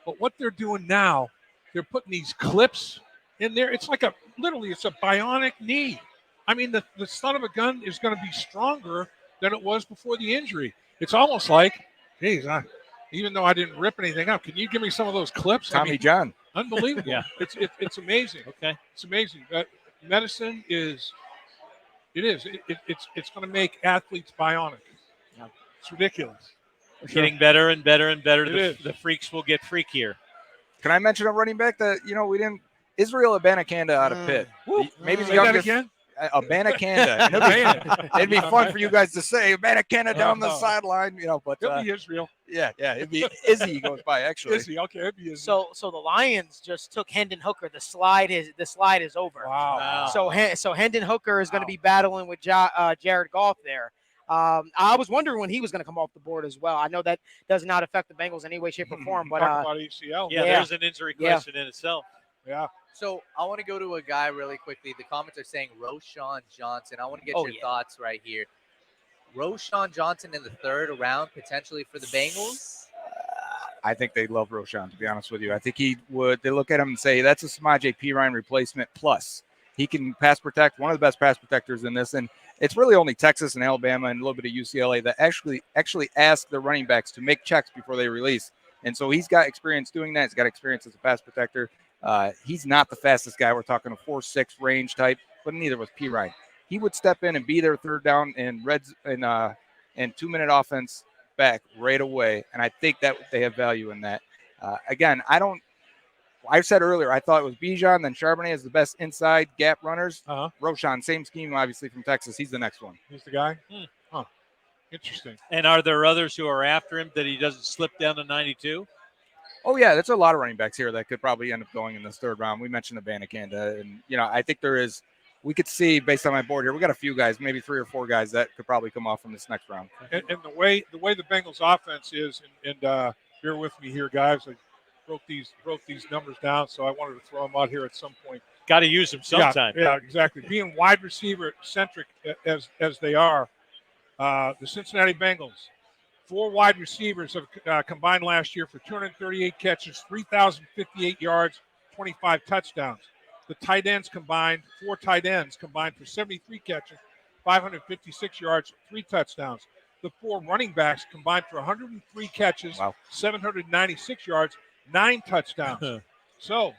But what they're doing now, they're putting these clips in there. It's like it's a bionic knee. I mean, the son of a gun is going to be stronger than it was before the injury. It's almost like, geez, even though I didn't rip anything up, can you give me some of those clips? Tommy John. Unbelievable. Yeah. It's amazing. Okay. It's amazing. Medicine is it's going to make athletes bionic. Yeah. It's ridiculous. Getting better and better and better. It is. The freaks will get freakier. Can I mention a running back that we didn't? Israel Abanikanda out of Pitt. Maybe the Say that youngest. again? Abanikanda. It'd be fun for you guys to say Abanikanda down the sideline, but It'll be Israel. yeah, it'd be Izzy goes by actually. Izzy, okay, it'd be Izzy. So the Lions just took Hendon Hooker. The slide is over. Wow. So Hendon Hooker is going to be battling with Jared Goff there. I was wondering when he was going to come off the board as well. I know that does not affect the Bengals in any way, shape, or form. But talk about ACL. Yeah, there's an injury question in itself. Yeah. So I want to go to a guy really quickly. The comments are saying Roschon Johnson. I want to get your thoughts right here. Roschon Johnson in the 3rd round potentially for the Bengals. I think they love Roschon, to be honest with you. I think he would. They look at him and say that's a Samaje Perine replacement. Plus, he can pass protect. One of the best pass protectors in this, and it's really only Texas and Alabama and a little bit of UCLA that actually ask their running backs to make checks before they release. And so he's got experience doing that. He's got experience as a pass protector. He's not the fastest guy. We're talking a 4.6 range type, but neither was Perine. He would step in and be their 3rd down and 2-minute offense back right away. And I think that they have value in that. Again, I said earlier, I thought it was Bijan, then Charbonnet is the best inside gap runners. Roschon, same scheme, obviously, from Texas. He's the next one. He's the guy? Huh. Interesting. And are there others who are after him that he doesn't slip down to 92? Oh, yeah, there's a lot of running backs here that could probably end up going in this 3rd round. We mentioned Abanikanda, and, I think there is – we could see, based on my board here, we got a few guys, maybe 3 or 4 guys that could probably come off from this next round. And the way the Bengals offense is, and bear with me here, guys. I wrote these numbers down, so I wanted to throw them out here at some point. Got to use them sometime. Yeah, exactly. Being wide receiver centric as they are, the Cincinnati Bengals, 4 wide receivers have combined last year for 238 catches, 3,058 yards, 25 touchdowns. The tight ends combined, 4 tight ends combined for 73 catches, 556 yards, 3 touchdowns. The 4 running backs combined for 103 catches, 796 yards, 9 touchdowns. So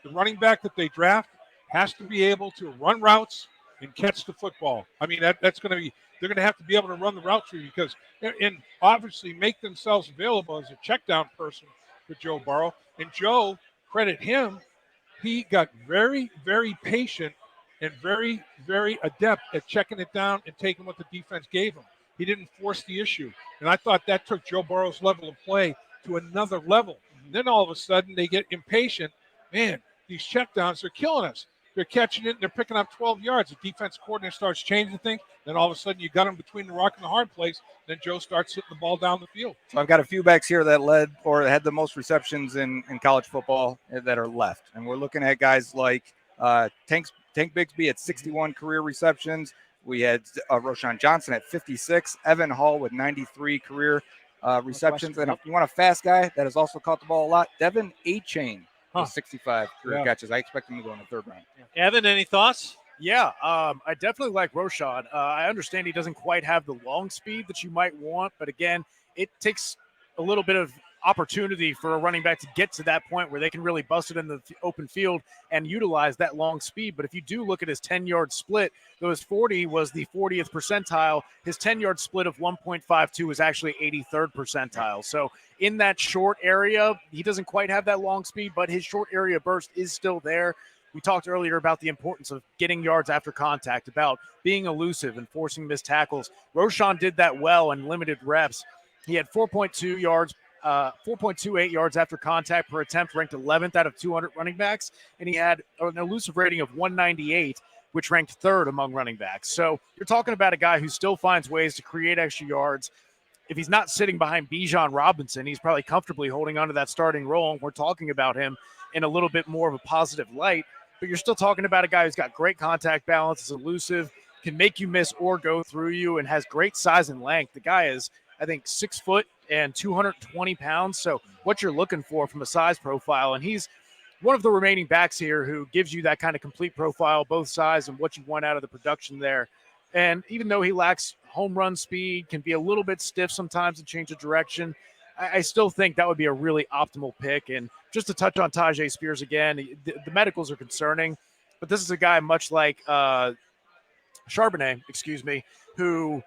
the running back that they draft has to be able to run routes and catch the football. I mean, that's going to be – they're going to have to be able to run the route through because – and obviously make themselves available as a check down person for Joe Burrow. And Joe, credit him, he got very, very patient and very, very adept at checking it down and taking what the defense gave him. He didn't force the issue. And I thought that took Joe Burrow's level of play to another level. And then all of a sudden they get impatient. Man, these checkdowns are killing us. They're catching it and they're picking up 12 yards. The defense coordinator starts changing things. Then all of a sudden you got them between the rock and the hard place. Then Joe starts hitting the ball down the field. So I've got a few backs here that led or had the most receptions in college football that are left. And we're looking at guys like Tank Bigsby at 61 career receptions. We had Roschon Johnson at 56. Evan Hall with 93 career receptions. And if you want a fast guy that has also caught the ball a lot, Devin A-Chain. 65 career catches. I expect him to go in the 3rd round. Evan, any thoughts? Yeah, I definitely like Roschon. I understand he doesn't quite have the long speed that you might want, but again, it takes a little bit of opportunity for a running back to get to that point where they can really bust it in the open field and utilize that long speed. But if you do look at his 10-yard split, though his 40 was the 40th percentile, his 10-yard split of 1.52 was actually 83rd percentile. So in that short area, he doesn't quite have that long speed, but his short area burst is still there. We talked earlier about the importance of getting yards after contact, about being elusive and forcing missed tackles. Roschon did that well in limited reps. He had 4.28 yards after contact per attempt, ranked 11th out of 200 running backs, and he had an elusive rating of 198, which ranked 3rd among running backs. So you're talking about a guy who still finds ways to create extra yards. If he's not sitting behind Bijan Robinson, he's probably comfortably holding on to that starting role, and we're talking about him in a little bit more of a positive light. But you're still talking about a guy who's got great contact balance, is elusive, can make you miss or go through you, and has great size and length. The guy is, I think, 6 foot and 220 pounds. So what you're looking for from a size profile. And he's one of the remaining backs here who gives you that kind of complete profile, both sides and what you want out of the production there. And even though he lacks home run speed, can be a little bit stiff sometimes and change of direction, I still think that would be a really optimal pick. And just to touch on Tyjae Spears again, the medicals are concerning, but this is a guy much like Charbonnet, who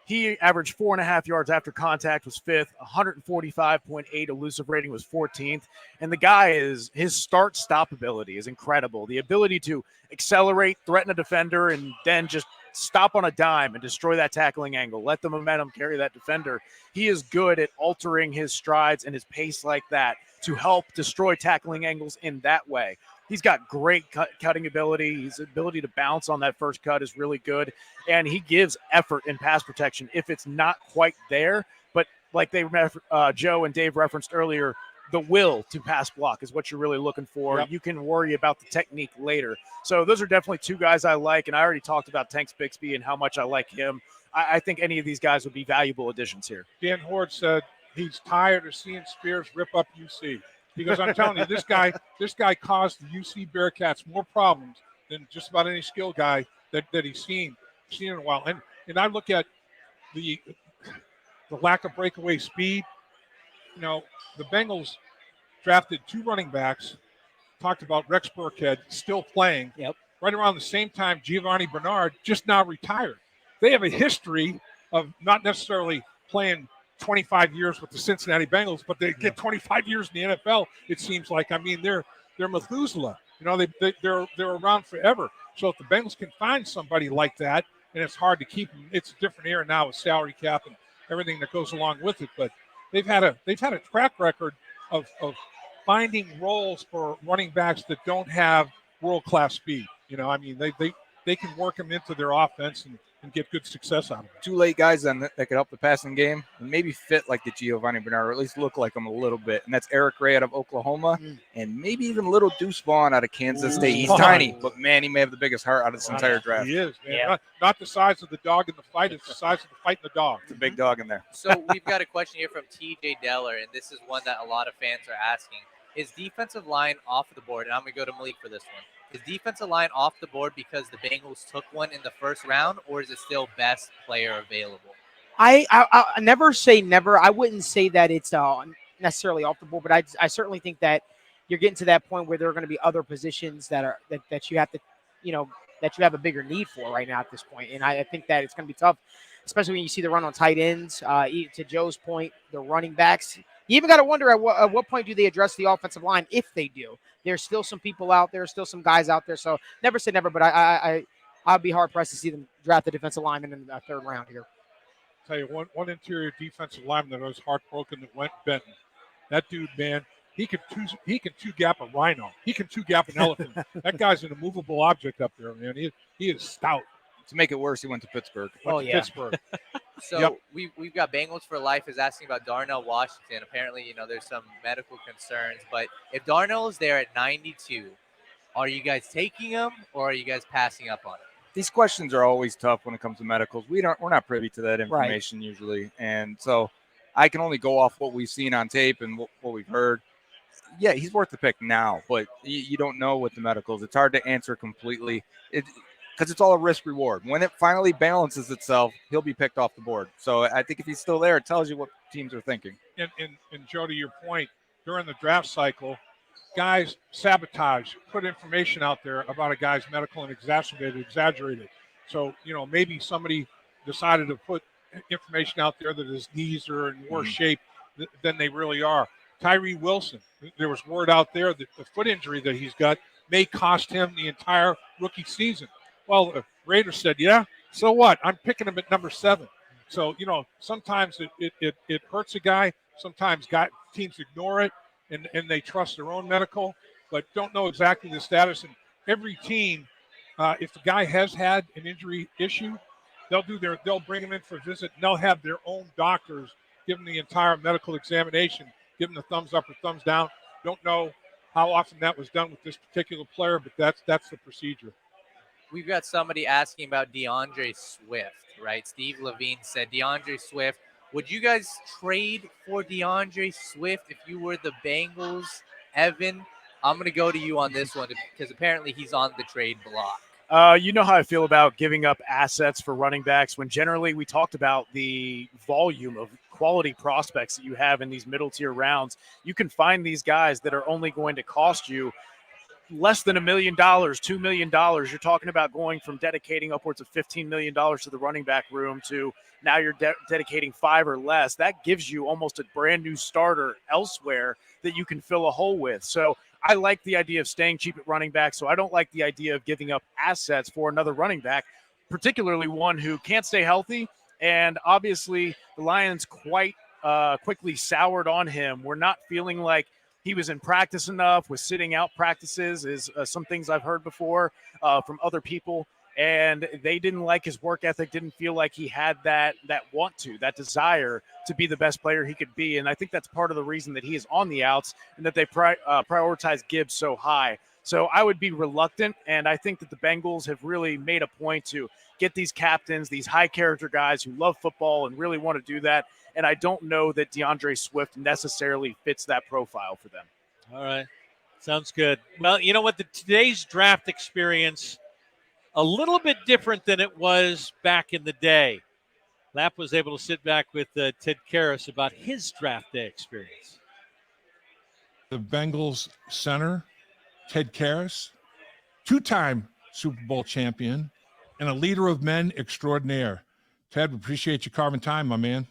He averaged 4.5 yards after contact, was 5th, 145.8 elusive rating was 14th. And the guy his start-stop ability is incredible. The ability to accelerate, threaten a defender, and then just stop on a dime and destroy that tackling angle. Let the momentum carry that defender. He is good at altering his strides and his pace like that to help destroy tackling angles in that way. He's got great cutting ability. His ability to bounce on that first cut is really good. And he gives effort in pass protection if it's not quite there. But like Joe and Dave referenced earlier, the will to pass block is what you're really looking for. Yep. You can worry about the technique later. So those are definitely two guys I like. And I already talked about Tanks Bixby and how much I like him. I think any of these guys would be valuable additions here. Dan Horde said he's tired of seeing Spears rip up UC. Because I'm telling you, this guy caused the UC Bearcats more problems than just about any skill guy that he's seen in a while. And I look at the lack of breakaway speed. You know, the Bengals drafted 2 running backs. Talked about Rex Burkhead still playing. Yep. Right around the same time, Giovanni Bernard just now retired. They have a history of not necessarily playing 25 years with the Cincinnati Bengals, but they get 25 years in the NFL. It seems like. I mean, they're Methuselah. You know, they're around forever. So if the Bengals can find somebody like that, and it's hard to keep them, it's a different era now with salary cap and everything that goes along with it. But they've had a track record of finding roles for running backs that don't have world-class speed. You know, I mean, they can work them into their offense and get good success out of it. 2 late guys then that could help the passing game and maybe fit like the Giovanni Bernard, or at least look like him a little bit. And that's Eric Ray out of Oklahoma, and maybe even little Deuce Vaughn out of Kansas State. He's tiny, but man, he may have the biggest heart out of this entire draft. He is, man. Yeah. Not the size of the dog in the fight; it's the size of the fight in the dog. It's a big dog in there. So we've got a question here from TJ Deller, and this is one that a lot of fans are asking. Is defensive line off the board? And I'm going to go to Malik for this one. Is defensive line off the board because the Bengals took one in the first round, or is it still best player available? I never say never. I wouldn't say that it's necessarily off the board, but I certainly think that you're getting to that point where there are going to be other positions that you have to, that you have a bigger need for right now at this point. And I think that it's going to be tough, especially when you see the run on tight ends. To Joe's point, the running backs. You even got to wonder at what point do they address the offensive line if they do. There's still some people out there, still some guys out there. So never say never, but I'd be hard-pressed to see them draft the defensive lineman in the 3rd round here. I'll tell you, one interior defensive lineman that was heartbroken that went Benton. That dude, man, he can two-gap a rhino. He can two-gap an elephant. That guy's an immovable object up there, man. He is stout. To make it worse, he went to Pittsburgh. Pittsburgh. So we've got Bengals for Life is asking about Darnell Washington. Apparently, there's some medical concerns. But if Darnell is there at 92, are you guys taking him or are you guys passing up on him? These questions are always tough when it comes to medicals. We're not privy to that information usually. And so I can only go off what we've seen on tape and what we've heard. Yeah, he's worth the pick now, but you don't know with the medicals. It's hard to answer completely. Because it's all a risk reward. When it finally balances itself, he'll be picked off the board. So I think if he's still there, it tells you what teams are thinking. And Joe, to your point, during the draft cycle, guys sabotage, put information out there about a guy's medical and exaggerated. So, maybe somebody decided to put information out there that his knees are in worse shape than they really are. Tyree Wilson, there was word out there that the foot injury that he's got may cost him the entire rookie season. Well, the Raiders said, yeah, so what? I'm picking him at number 7. So, sometimes it hurts a guy. Sometimes teams ignore it and they trust their own medical, but don't know exactly the status. And every team, if the guy has had an injury issue, they'll bring him in for a visit and they'll have their own doctors give him the entire medical examination, give him the thumbs up or thumbs down. Don't know how often that was done with this particular player, but that's the procedure. We've got somebody asking about DeAndre Swift, right? Steve Levine said, DeAndre Swift, would you guys trade for DeAndre Swift if you were the Bengals? Evan, I'm going to go to you on this one because apparently he's on the trade block. You know how I feel about giving up assets for running backs when generally we talked about the volume of quality prospects that you have in these middle tier rounds. You can find these guys that are only going to cost you less than $1 million, $2 million. You're talking about going from dedicating upwards of $15 million to the running back room to now you're dedicating 5 or less. That gives you almost a brand new starter elsewhere that you can fill a hole with. So I like the idea of staying cheap at running back. So I don't like the idea of giving up assets for another running back, particularly one who can't stay healthy. And obviously the Lions quite quickly soured on him. We're not feeling like he was in practice enough, was sitting out practices, is some things I've heard before from other people. And they didn't like his work ethic, didn't feel like he had that that desire to be the best player he could be. And I think that's part of the reason that he is on the outs and that they prioritize Gibbs so high. So I would be reluctant, and I think that the Bengals have really made a point to get these captains, these high-character guys who love football and really want to do that. And I don't know that DeAndre Swift necessarily fits that profile for them. All right. Sounds good. Well, you know what? Today's draft experience, a little bit different than it was back in the day. Lap was able to sit back with Ted Karras about his draft day experience. The Bengals center, Ted Karras, 2-time Super Bowl champion, and a leader of men extraordinaire. Ted, appreciate you carving time, my man.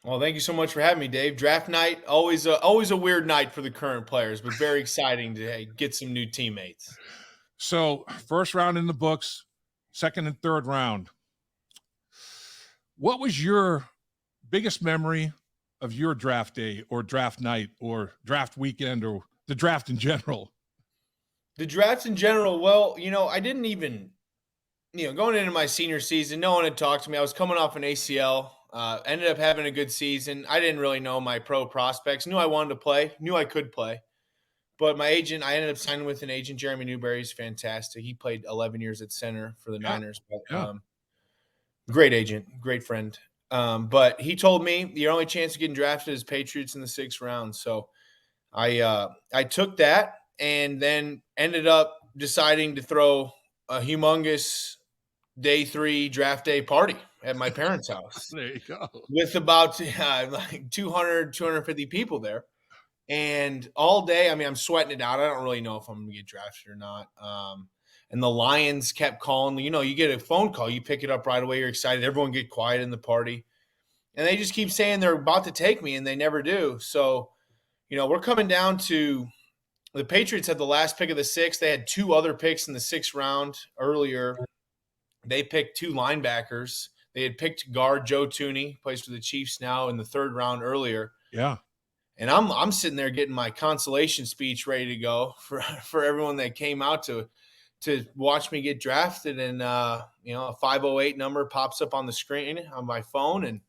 Well, thank you so much for having me, Dave. Draft night, always a weird night for the current players, but very exciting to get some new teammates. So, first round in the books, second and third round. What was your biggest memory of your draft day or draft night or draft weekend or the draft in general? The draft in general, well, I didn't even, going into my senior season, no one had talked to me. I was coming off an ACL. Ended up having a good season. I didn't really know my pro prospects. Knew I wanted to play. Knew I could play. But my agent, I ended up signing with an agent. Jeremy Newberry is fantastic. He played 11 years at center for the Niners. But, great agent, great friend. But he told me your only chance of getting drafted is Patriots in the 6th round. So I took that and then ended up deciding to throw a humongous day 3 draft day party at my parents' house. There you go. With about like 250 people there. And all day, I'm sweating it out. I don't really know if I'm going to get drafted or not. And the Lions kept calling. You get a phone call. You pick it up right away. You're excited. Everyone get quiet in the party. And they just keep saying they're about to take me, and they never do. So, we're coming down to the Patriots had the last pick of the 6th. They had 2 other picks in the 6th round earlier. They picked 2 linebackers. They had picked guard Joe Tooney, plays for the Chiefs now, in the 3rd round earlier. Yeah. And I'm sitting there getting my consolation speech ready to go for everyone that came out to watch me get drafted. And, a 508 number pops up on the screen on my phone. And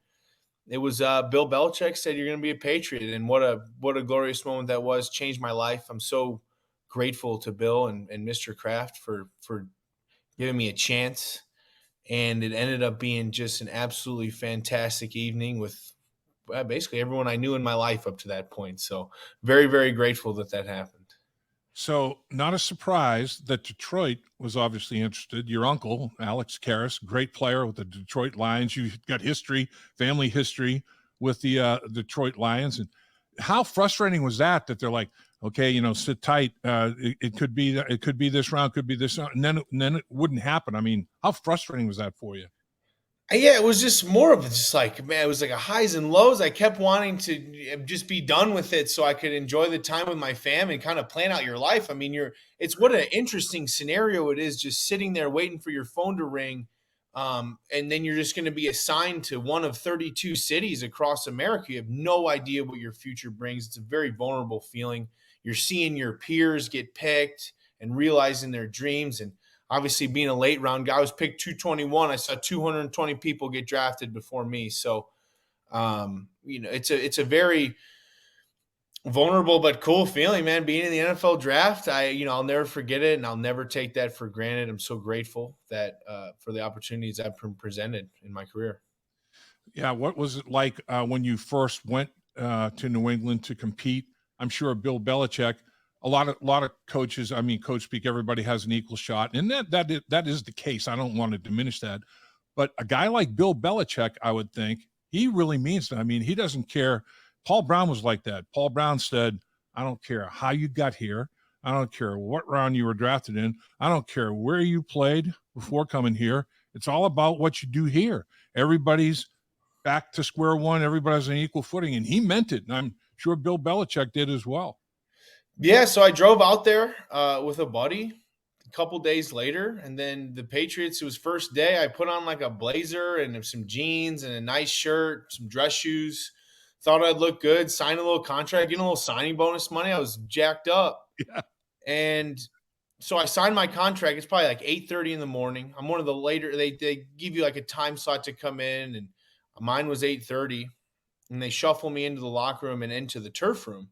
it was Bill Belichick said, "You're going to be a Patriot." And what a glorious moment that was. Changed my life. I'm so grateful to Bill and Mr. Kraft for giving me a chance. And it ended up being just an absolutely fantastic evening with basically everyone I knew in my life up to that point. So very, very grateful that happened. So not a surprise that Detroit was obviously interested. Your uncle, Alex Karras, great player with the Detroit Lions. You've got family history with the Detroit Lions. And how frustrating was that they're like, okay, sit tight. It could be this round, could be this round, and then it wouldn't happen. How frustrating was that for you? Yeah, it was just more of just like, man, it was like a highs and lows. I kept wanting to just be done with it so I could enjoy the time with my fam and kind of plan out your life. It's what an interesting scenario it is, just sitting there waiting for your phone to ring. And then you're just going to be assigned to one of 32 cities across America. You have no idea what your future brings. It's a very vulnerable feeling. You're seeing your peers get picked and realizing their dreams. And obviously being a late round guy, I was picked 221. I saw 220 people get drafted before me. So, it's a very vulnerable but cool feeling, man, being in the NFL draft. I'll never forget it, and I'll never take that for granted. I'm so grateful that for the opportunities I've been presented in my career. Yeah. What was it like when you first went to New England to compete? I'm sure Bill Belichick, a lot of coaches, coach speak, everybody has an equal shot. And that is the case. I don't want to diminish that. But a guy like Bill Belichick, I would think, he really means that. He doesn't care. Paul Brown was like that. Paul Brown said, "I don't care how you got here. I don't care what round you were drafted in. I don't care where you played before coming here. It's all about what you do here. Everybody's back to square one. Everybody's on equal footing, and he meant it. And I'm sure Bill Belichick did as well. Yeah, so I drove out there with a buddy a couple days later, and then the Patriots, it was first day. I put on like a blazer and some jeans and a nice shirt, some dress shoes. Thought I'd look good, signed a little contract, getting a little signing bonus money. I was jacked up. Yeah. And so I signed my contract. It's probably like 8:30 in the morning. I'm one of the later, they give you like a time slot to come in, and mine was 8:30. And they shuffle me into the locker room and into the turf room.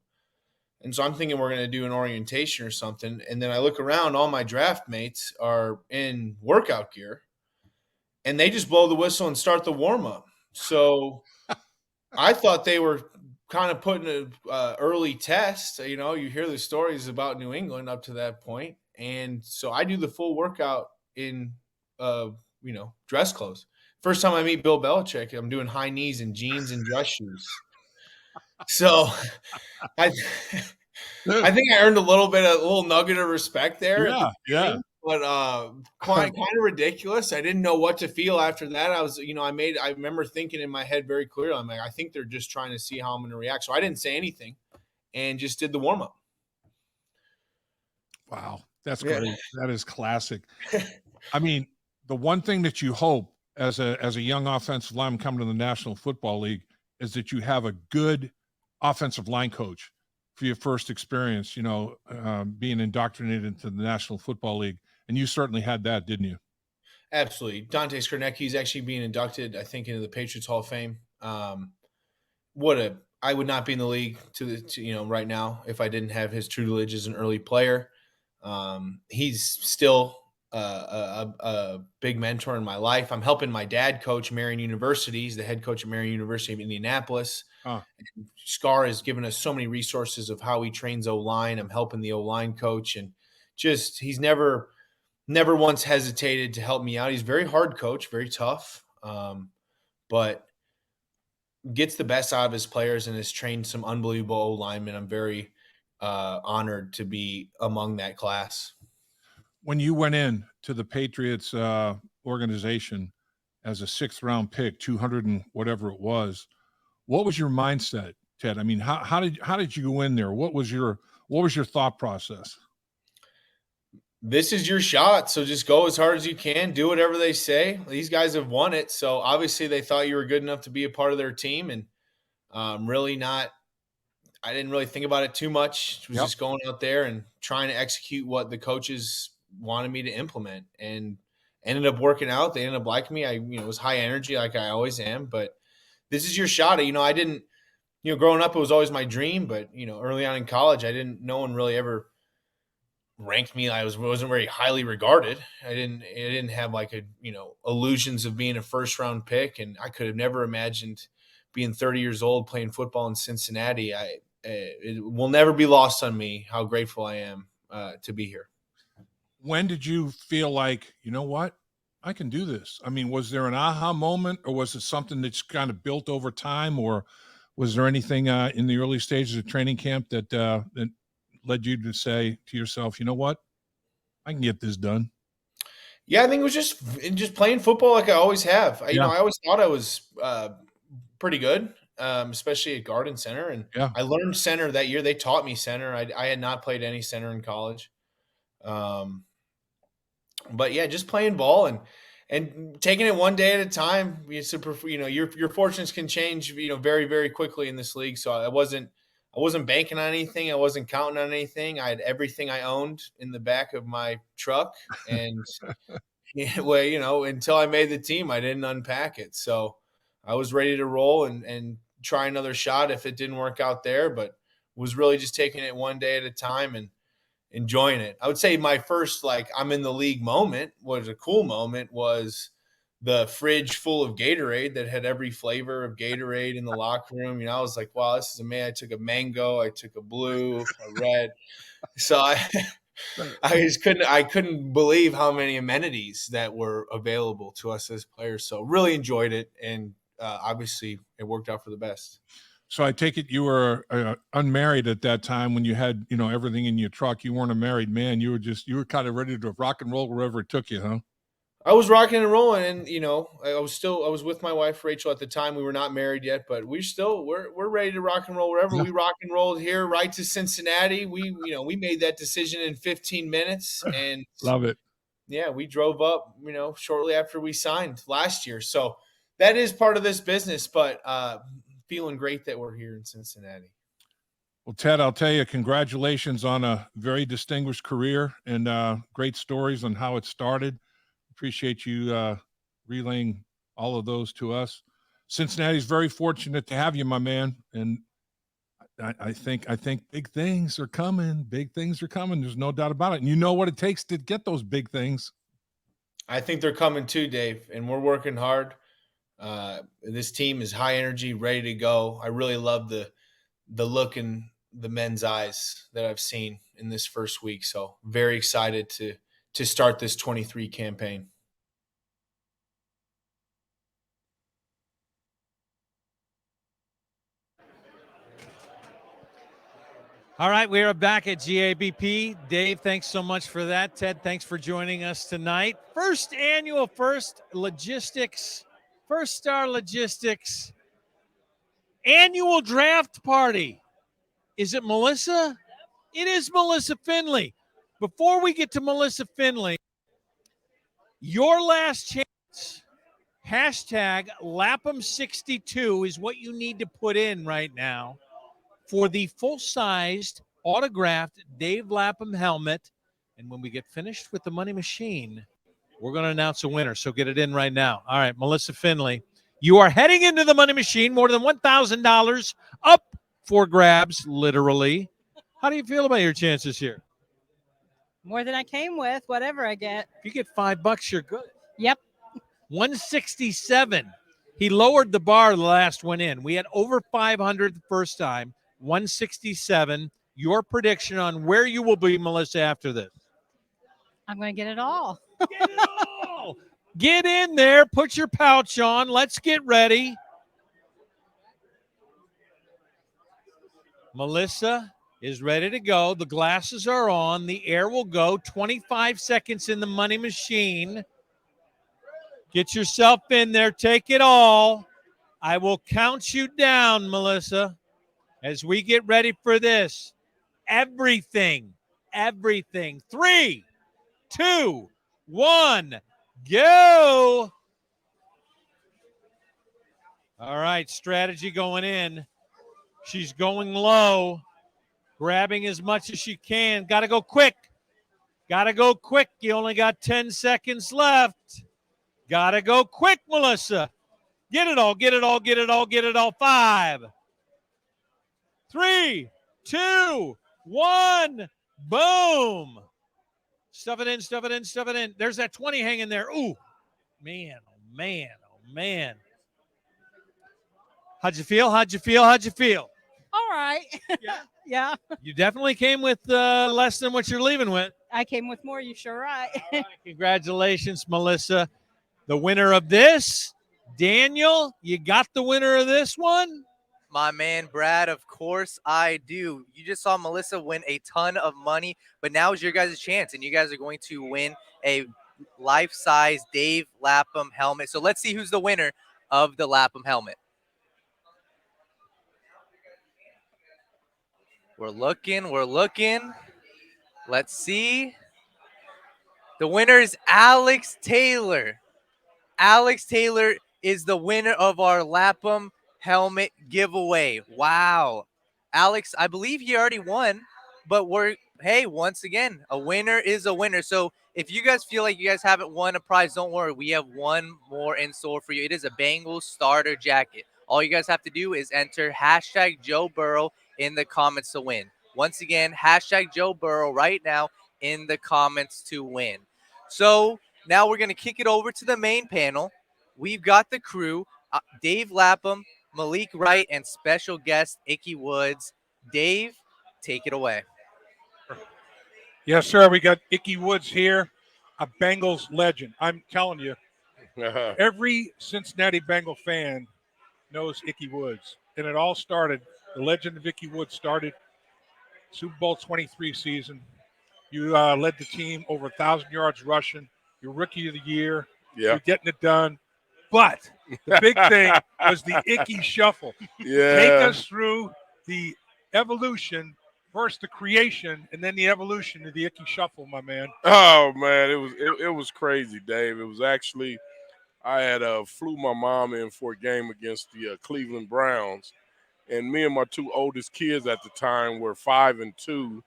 And so I'm thinking we're going to do an orientation or something. And then I look around, all my draft mates are in workout gear, and they just blow the whistle and start the warm up. So I thought they were kind of putting an early test. You know, you hear the stories about New England up to that point. And so I do the full workout in, dress clothes. First time I meet Bill Belichick, I'm doing high knees and jeans and dress shoes. So I think I earned a little nugget of respect there. Yeah. But kind of ridiculous. I didn't know what to feel after that. I remember thinking in my head very clearly, I'm like, I think they're just trying to see how I'm going to react. So I didn't say anything and just did the warm up. Wow. That's great. That is classic. I mean, the one thing that you hope as a young offensive lineman coming to the National Football League is that you have a good offensive line coach for your first experience, being indoctrinated into the National Football League. And you certainly had that, didn't you? Absolutely. Dante Skornecki is actually being inducted, I think, into the Patriots Hall of Fame. I would not be in the league right now if I didn't have his tutelage as an early player. He's still a big mentor in my life. I'm helping my dad coach Marion University. He's the head coach of Marion University of Indianapolis. Scar has given us so many resources of how he trains O-line. I'm helping the O-line coach, and just he's never once hesitated to help me out. He's a very hard coach, very tough, but gets the best out of his players and has trained some unbelievable O-linemen. I'm very honored to be among that class. When you went in to the Patriots organization as a 6th round pick, 200 and whatever it was, what was your mindset, Ted? I mean, how did you go in there? What was your thought process? This is your shot, so just go as hard as you can. Do whatever they say. These guys have won it, so obviously they thought you were good enough to be a part of their team, and I didn't really think about it too much. It was just going out there and trying to execute what the coaches wanted me to implement, and ended up working out. They ended up liking me. I was high energy like I always am, but this is your shot. I didn't, growing up, it was always my dream, but early on in college, no one really ever ranked me. I wasn't very highly regarded. I didn't have illusions of being a first round pick, and I could have never imagined being 30 years old playing football in Cincinnati. It will never be lost on me how grateful I am to be here. When did you feel like, you know what, I can do this? I mean, was there an aha moment, or was it something that's kind of built over time, or was there anything in the early stages of training camp that led you to say to yourself, you know what, I can get this done? Yeah, I think it was just playing football like I always have. I always thought I was pretty good, especially at guard and center. And I learned center that year. They taught me center. I had not played any center in college. But yeah, just playing ball and taking it one day at a time. Your fortunes can change, very, very quickly in this league. So I wasn't banking on anything. I wasn't counting on anything. I had everything I owned in the back of my truck, and until I made the team, I didn't unpack it. So I was ready to roll and try another shot if it didn't work out there, but was really just taking it one day at a time and enjoying it. I would say my first, I'm in the league moment, was a cool moment, was the fridge full of Gatorade that had every flavor of Gatorade in the locker room. I was like, wow, this is amazing. I took a mango, I took a blue, a red. So I couldn't believe how many amenities that were available to us as players. So really enjoyed it. And obviously it worked out for the best. So I take it you were unmarried at that time when you had, everything in your truck. You weren't a married man. You were kind of ready to rock and roll wherever it took you, huh? I was rocking and rolling, and I was with my wife Rachel at the time. We were not married yet, but we're ready to rock and roll wherever. We rock and rolled here, right to Cincinnati. We made that decision in 15 minutes, and love it. Yeah, we drove up, shortly after we signed last year. So that is part of this business, but feeling great that we're here in Cincinnati. Well, Ted, I'll tell you, congratulations on a very distinguished career and great stories on how it started. Appreciate you relaying all of those to us. Cincinnati's very fortunate to have you, my man. And I think big things are coming. Big things are coming. There's no doubt about it. And you know what it takes to get those big things. I think they're coming too, Dave, and we're working hard. This team is high energy, ready to go. I really love the look in the men's eyes that I've seen in this first week. So very excited to start this 23 campaign. All right, we are back at GABP. Dave, thanks so much for that. Ted, thanks for joining us tonight. First Star Logistics annual draft party. Is it Melissa? It is Melissa Finley. Before we get to Melissa Finley, your last chance, hashtag Lapham62 is what you need to put in right now for the full-sized autographed Dave Lapham helmet. And when we get finished with the money machine, we're going to announce a winner. So get it in right now. All right, Melissa Finley, you are heading into the money machine. More than $1,000 up for grabs, literally. How do you feel about your chances here? More than I came with, whatever I get. If you get $5, you're good. Yep. 167. He lowered the bar the last one in. We had over 500 the first time. 167. Your prediction on where you will be, Melissa, after this? I'm going to get it all. Get it all. Get in there. Put your pouch on. Let's get ready. Melissa is ready to go. The glasses are on. The air will go. 25 seconds in the money machine. Get yourself in there. Take it all. I will count you down, Melissa, as we get ready for this. Everything. 3, 2, 1, go. All right, strategy going in. She's going low, grabbing as much as she can. Got to go quick. You only got 10 seconds left. Got to go quick, Melissa. Get it all. 5, 3, 2, 1, boom. Stuff it in. There's that 20 hanging there. Ooh, man. How'd you feel? All right. Yeah. Yeah. You definitely came with less than what you're leaving with. I came with more. You sure right. All right, congratulations, Melissa. The winner of this, Daniel, you got the winner of this one? My man, Brad, of course I do. You just saw Melissa win a ton of money, but now is your guys' chance, and you guys are going to win a life-size Dave Lapham helmet. So let's see who's the winner of the Lapham helmet. We're looking. Let's see. The winner is Alex Taylor. Alex Taylor is the winner of our Lapham helmet giveaway. Wow. Alex, I believe he already won, but once again, a winner is a winner. So if you guys feel like you guys haven't won a prize, don't worry. We have one more in store for you. It is a Bengals starter jacket. All you guys have to do is enter hashtag Joe Burrow in the comments to win. Once again, hashtag Joe Burrow right now in the comments to win. So now we're going to kick it over to the main panel. We've got the crew, Dave Lapham, Malik Wright, and special guest Ickey Woods. Dave, take it away. Yes, sir. We got Ickey Woods here, a Bengals legend. I'm telling you, every Cincinnati Bengal fan knows Ickey Woods. and it all started. The legend of Ickey Woods started Super Bowl 23 season. You led the team over 1,000 yards rushing. You're rookie of the year. Yeah. You're getting it done. But the big thing was the Ickey Shuffle. Yeah. Take us through the evolution, first the creation, and then the evolution of the Ickey Shuffle, my man. Oh man, it was crazy, Dave. It was actually I had flew my mom in for a game against the Cleveland Browns, and me and my two oldest kids at the time were 5 and 2,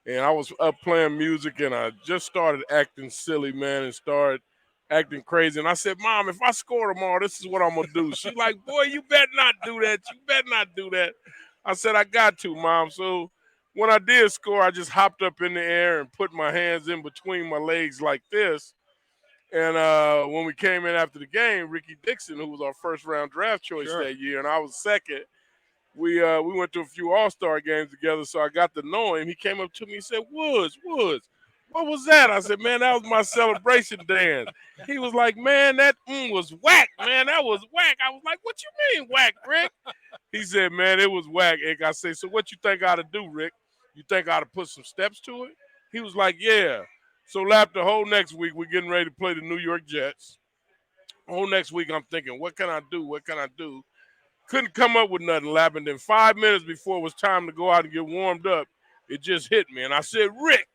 and I was up playing music, and I just started acting silly, man, and started acting crazy. And I said, Mom, if I score tomorrow, this is what I'm gonna do. She's like, boy, you better not do that. You better not do that. I said, I got to, Mom. So when I did score, I just hopped up in the air and put my hands in between my legs like this. And when we came in after the game, Ricky Dixon, who was our first-round draft choice that year, and I was second, we went to a few All-Star games together, so I got to know him. He came up to me and said, Woods, what was that? I said, man, that was my celebration dance. He was like, man, that was whack, man. That was whack. I was like, what you mean whack, Rick? He said, man, it was whack, Ick. I said, so what you think I ought to do, Rick? You think I ought to put some steps to it? He was like, yeah. So Lap, the whole next week, we're getting ready to play the New York Jets. Whole next week, I'm thinking, what can I do? What can I do? Couldn't come up with nothing, Lap. And then 5 minutes before it was time to go out and get warmed up, it just hit me. And I said, Rick,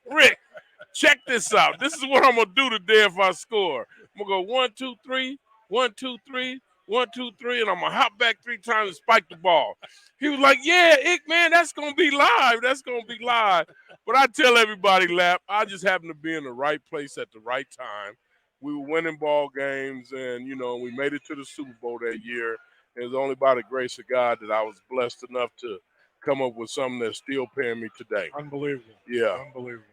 check this out. This is what I'm going to do today if I score. I'm going to go 1, 2, 3, 1, 2, 3, 1, 2, 3, and I'm going to hop back 3 times and spike the ball. He was like, yeah, Ick, man, that's going to be live. That's going to be live. But I tell everybody, Lap, I just happened to be in the right place at the right time. We were winning ball games, and, you know, we made it to the Super Bowl that year. It was only by the grace of God that I was blessed enough to come up with something that's still paying me today. Unbelievable. Yeah. Unbelievable.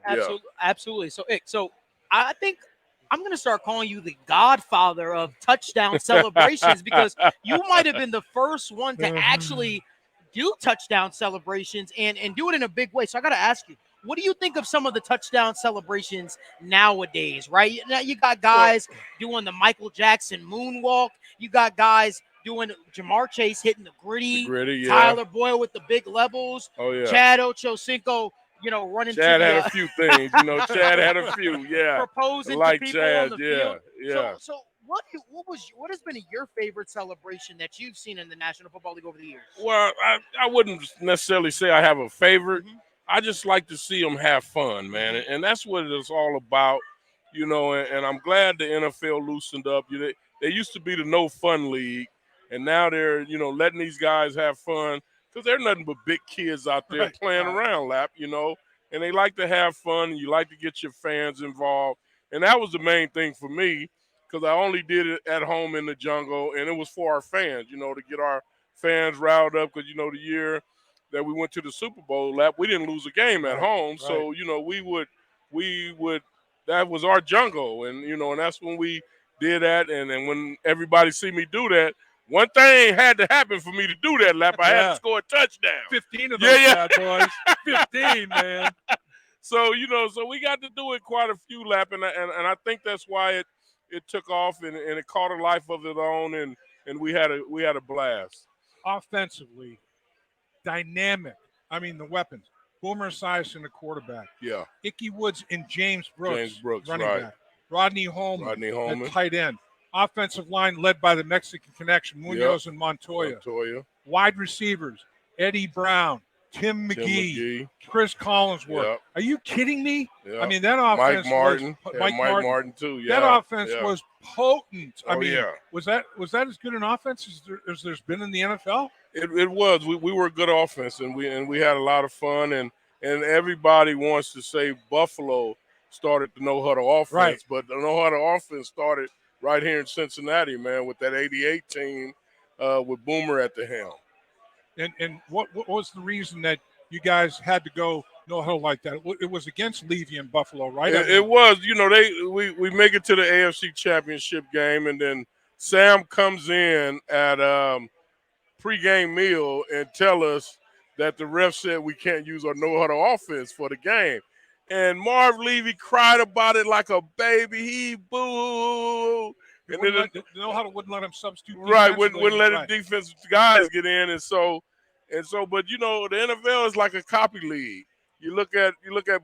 Absolutely. So, Ick, I think I'm going to start calling you the godfather of touchdown celebrations because you might have been the first one to actually do touchdown celebrations and do it in a big way. So I got to ask you, what do you think of some of the touchdown celebrations nowadays, right? Now you got guys doing the Michael Jackson moonwalk. You got guys doing Jamar Chase hitting the gritty, yeah. Tyler Boyle with the big levels, Chad Ochocinco, you know, running Chad to the, had a few things, you know. Chad had a few, proposing like to people Chad, on the field. yeah. So what has been your favorite celebration that you've seen in the National Football League over the years? Well, I wouldn't necessarily say I have a favorite. I just like to see them have fun, man, and that's what it's all about, you know. And I'm glad the NFL loosened up. They used to be the no fun league, and now they're, you know, letting these guys have fun because they're nothing but big kids out there playing around, Lap, you know, and they like to have fun, and you like to get your fans involved. And that was the main thing for me because I only did it at home in the jungle, and it was for our fans, you know, to get our fans riled up because, you know, the year that we went to the Super Bowl, Lap, we didn't lose a game at home. So, you know, we would, that was our jungle. And, you know, and that's when we did that. And then when everybody see me do that, one thing had to happen for me to do that, Lap. I had to score a touchdown. 15 of those bad boys. 15, man. So, you know, so we got to do it quite a few, Lap. And I think that's why it took off and it caught a life of its own. And we had a blast. Offensively, dynamic. I mean, the weapons. Boomer Esiason, the quarterback. Yeah. Ickey Woods and James Brooks, running right. back. Rodney Holman, at tight end. Offensive line led by the Mexican connection, Munoz and Montoya. Wide receivers, Eddie Brown, Tim McGee, Chris Collinsworth. Yep. Are you kidding me? Yep. I mean, that offense Mike Martin too. Yeah. That offense was potent. I mean, yeah. was that as good an offense as there's been in the NFL? It was. We were a good offense, and we had a lot of fun, and everybody wants to say Buffalo started the no-huddle offense, but the no-huddle offense started right here in Cincinnati, man, with that 88 team with Boomer at the helm. And what was the reason that you guys had to go no-huddle like that? It was against Levy and Buffalo, right? It was. You know, we make it to the AFC Championship game, and then Sam comes in at pregame meal and tell us that the ref said we can't use our no-huddle offense for the game. And Marv Levy cried about it like a baby. He boo. And wouldn't then wouldn't let him substitute. Right, wouldn't let right. the defensive guys get in, and so, but you know, the NFL is like a copy league. You look at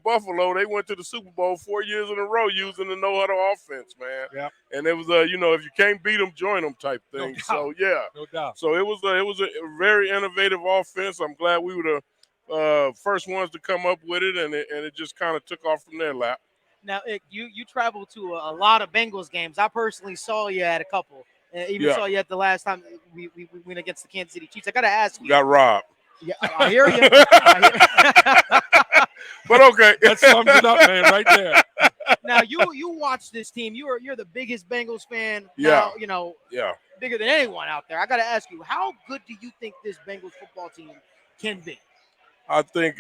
Buffalo; they went to the Super Bowl 4 years in a row using the no huddle offense, man. Yeah. And it was you know, if you can't beat them, join them type thing. So yeah, no doubt. So it was a very innovative offense. I'm glad we were the first ones to come up with it, and it just kind of took off from there, Lap. Now, Ick, you traveled to a lot of Bengals games. I personally saw you at a couple. Even saw you at the last time we went against the Kansas City Chiefs. I got to ask you. Got robbed. Yeah, I hear you. But okay. That sums it up, man, right there. Now, you watch this team. You're the biggest Bengals fan. Yeah. Now, you know, Yeah. bigger than anyone out there. I got to ask you, how good do you think this Bengals football team can be? I think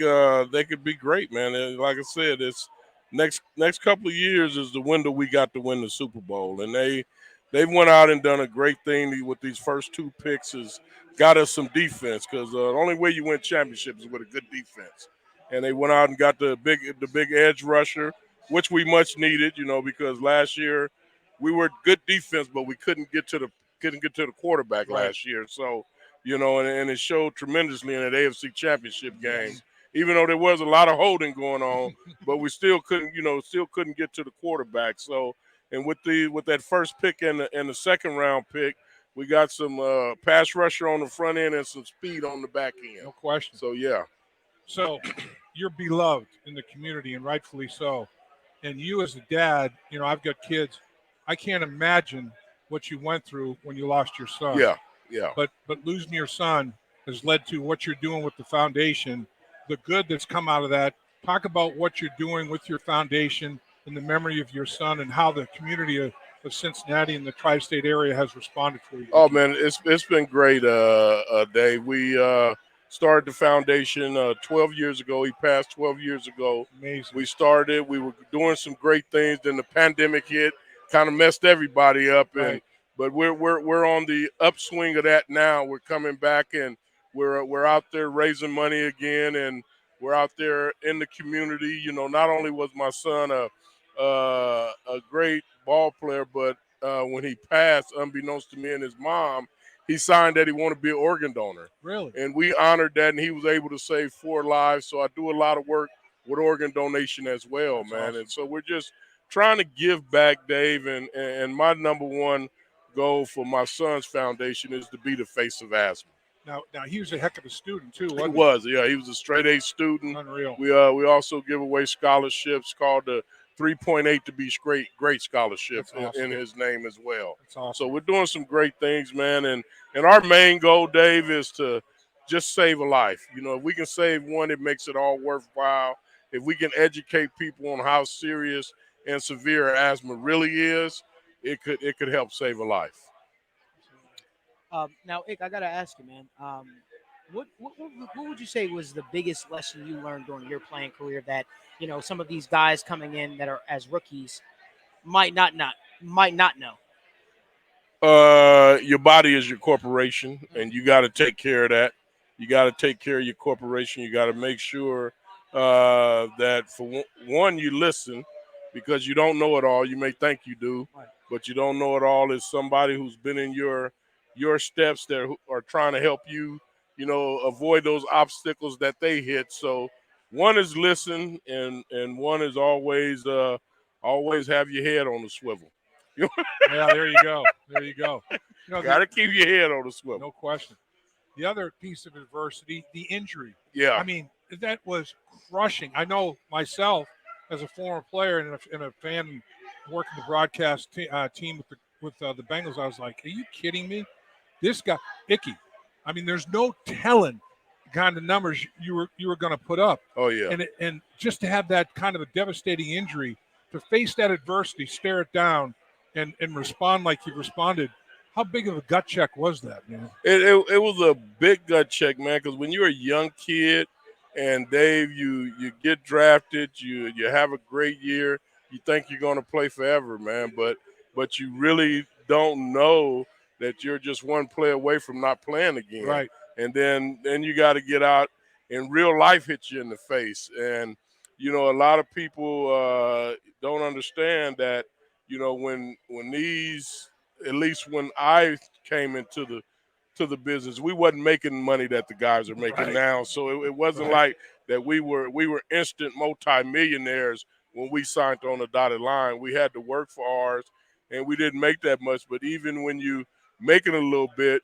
they could be great, man. And like I said, it's next couple of years is the window we got to win the Super Bowl, and they've went out and done a great thing with these first 2 picks. Is got us some defense, because the only way you win championships is with a good defense. And they went out and got the big edge rusher, which we much needed, you know, because last year we were good defense, but we couldn't get to the quarterback last year. So, you know, and it showed tremendously in that AFC Championship game. Even though there was a lot of holding going on, but we still couldn't get to the quarterback. So, and with that first pick and the second round pick, we got some pass rusher on the front end and some speed on the back end. No question. So yeah. So you're beloved in the community, and rightfully so. And you as a dad, you know, I've got kids. I can't imagine what you went through when you lost your son. Yeah, yeah. But losing your son has led to what you're doing with the foundation, the good that's come out of that. Talk about what you're doing with your foundation in the memory of your son, and how the community of Cincinnati and the tri-state area has responded for you. Oh man, it's been great, Dave. We started the foundation 12 years ago. He passed 12 years ago. Amazing. We started. We were doing some great things. Then the pandemic hit, kind of messed everybody up. Right. But we're on the upswing of that now. We're coming back, and we're out there raising money again, and we're out there in the community. You know, not only was my son a great ball player, but when he passed, unbeknownst to me and his mom, he signed that he wanted to be an organ donor. Really? And we honored that, and he was able to save 4 lives. So I do a lot of work with organ donation as well, That's man. awesome. And so we're just trying to give back, Dave. And my number one goal for my son's foundation is to be the face of asthma. Now he was a heck of a student too, He wasn't he? was, yeah. He was a straight A student. Unreal. We also give away scholarships called the 3.8 to be great scholarship in his name as well. That's awesome. So we're doing some great things, man. And our main goal, Dave, is to just save a life. You know, if we can save one, it makes it all worthwhile. If we can educate people on how serious and severe asthma really is, it could help save a life. Now, Ick, I got to ask you, man. What would you say was the biggest lesson you learned during your playing career that, you know, some of these guys coming in that are as rookies might not know? Your body is your corporation, and you got to take care of that. You got to take care of your corporation. You got to make sure that, for one, you listen, because you don't know it all. You may think you do, but you don't know it all. Is somebody who's been in your steps that are trying to help you, you know, avoid those obstacles that they hit. So one is listen, and one is always have your head on the swivel. Yeah, there you go. There you go. You know, got to keep your head on the swivel. No question. The other piece of adversity, the injury. Yeah. I mean, that was crushing. I know myself as a former player and a fan working the broadcast team with the Bengals. I was like, are you kidding me? This guy, Ickey. I mean, there's no telling the kind of numbers you were going to put up. Oh yeah. And just to have that kind of a devastating injury, to face that adversity, stare it down, and respond like you responded. How big of a gut check was that, man? It was a big gut check, man, because when you're a young kid and, Dave, you get drafted, you have a great year, you think you're going to play forever, man, but you really don't know that you're just one play away from not playing again. Right. And then you got to get out and real life hit you in the face. And, you know, a lot of people don't understand that, you know, when these at least when I came into the business, we wasn't making money that the guys are making now. So it wasn't like that we were instant multimillionaires when we signed on the dotted line. We had to work for ours, and we didn't make that much. But even when you making a little bit,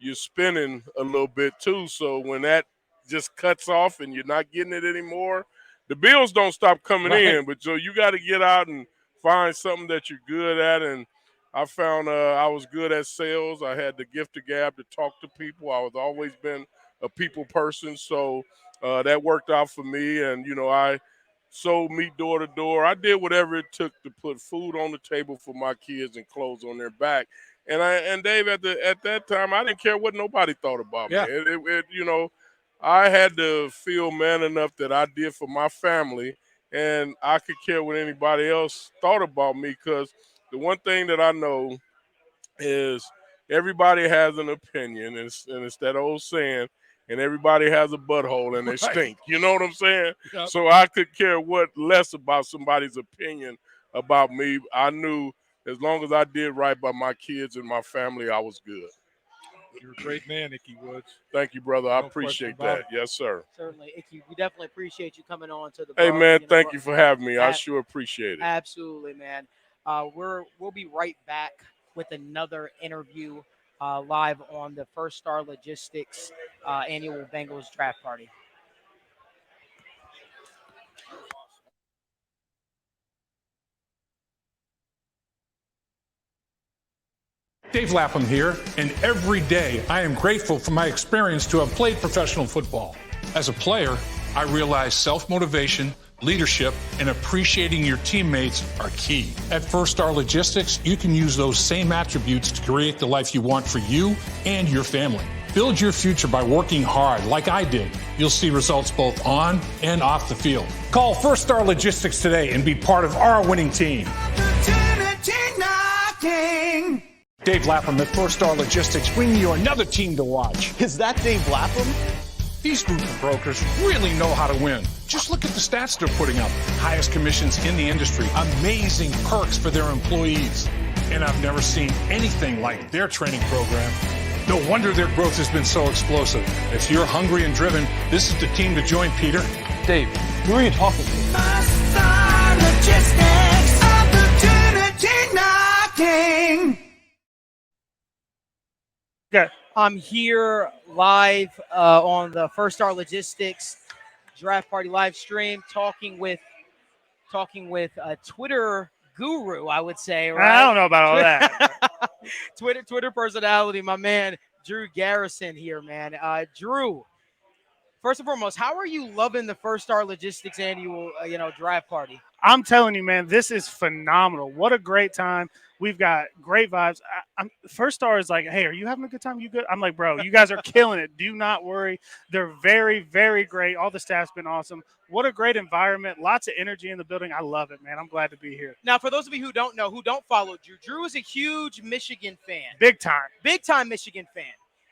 you're spending a little bit too. So when that just cuts off and you're not getting it anymore, the bills don't stop coming in. But so you got to get out and find something that you're good at. And I found I was good at sales. I had the gift of gab to talk to people. I was always been a people person. So that worked out for me. And, I sold meat door to door. I did whatever it took to put food on the table for my kids and clothes on their back. And Dave, at that time, I didn't care what nobody thought about me. I had to feel man enough that I did for my family, and I could care what anybody else thought about me, because the one thing that I know is everybody has an opinion, and it's that old saying, and everybody has a butthole and they stink. You know what I'm saying? Yep. So I could care less about somebody's opinion about me. I knew as long as I did right by my kids and my family, I was good. You're a great man, Ickey Woods. Thank you, brother. I No appreciate question about that. Yes, sir. Certainly, Ickey, we definitely appreciate you coming on to the. Hey, bug, man, thank you for having me. I ab- sure appreciate it. Absolutely, man. We'll be right back with another interview live on the First Star Logistics annual Bengals Draft Party. Dave Lapham here, and every day I am grateful for my experience to have played professional football. As a player, I realized self-motivation, leadership, and appreciating your teammates are key. At First Star Logistics, you can use those same attributes to create the life you want for you and your family. Build your future by working hard like I did. You'll see results both on and off the field. Call First Star Logistics today and be part of our winning team. Dave Lapham at First Star Logistics bringing you another team to watch. Is that Dave Lapham? These group of brokers really know how to win. Just look at the stats they're putting up. Highest commissions in the industry, amazing perks for their employees. And I've never seen anything like their training program. No wonder their growth has been so explosive. If you're hungry and driven, this is the team to join, Peter. Dave, who are you talking to? Star Logistics, opportunity knocking. Okay. I'm here live on the First Star Logistics Draft Party live stream, talking with a Twitter guru, I would say. Right? I don't know about all that. Twitter personality, my man Drew Garrison here, man. Drew, first and foremost, how are you loving the First Star Logistics annual draft party? I'm telling you, man, this is phenomenal. What a great time. We've got great vibes. First Star is like, hey, are you having a good time? You good? I'm like, bro, you guys are killing it. Do not worry. They're very, very great. All the staff's been awesome. What a great environment. Lots of energy in the building. I love it, man. I'm glad to be here. Now, for those of you who don't know, who don't follow Drew, Drew is a huge Michigan fan. Big time. Big time Michigan fan.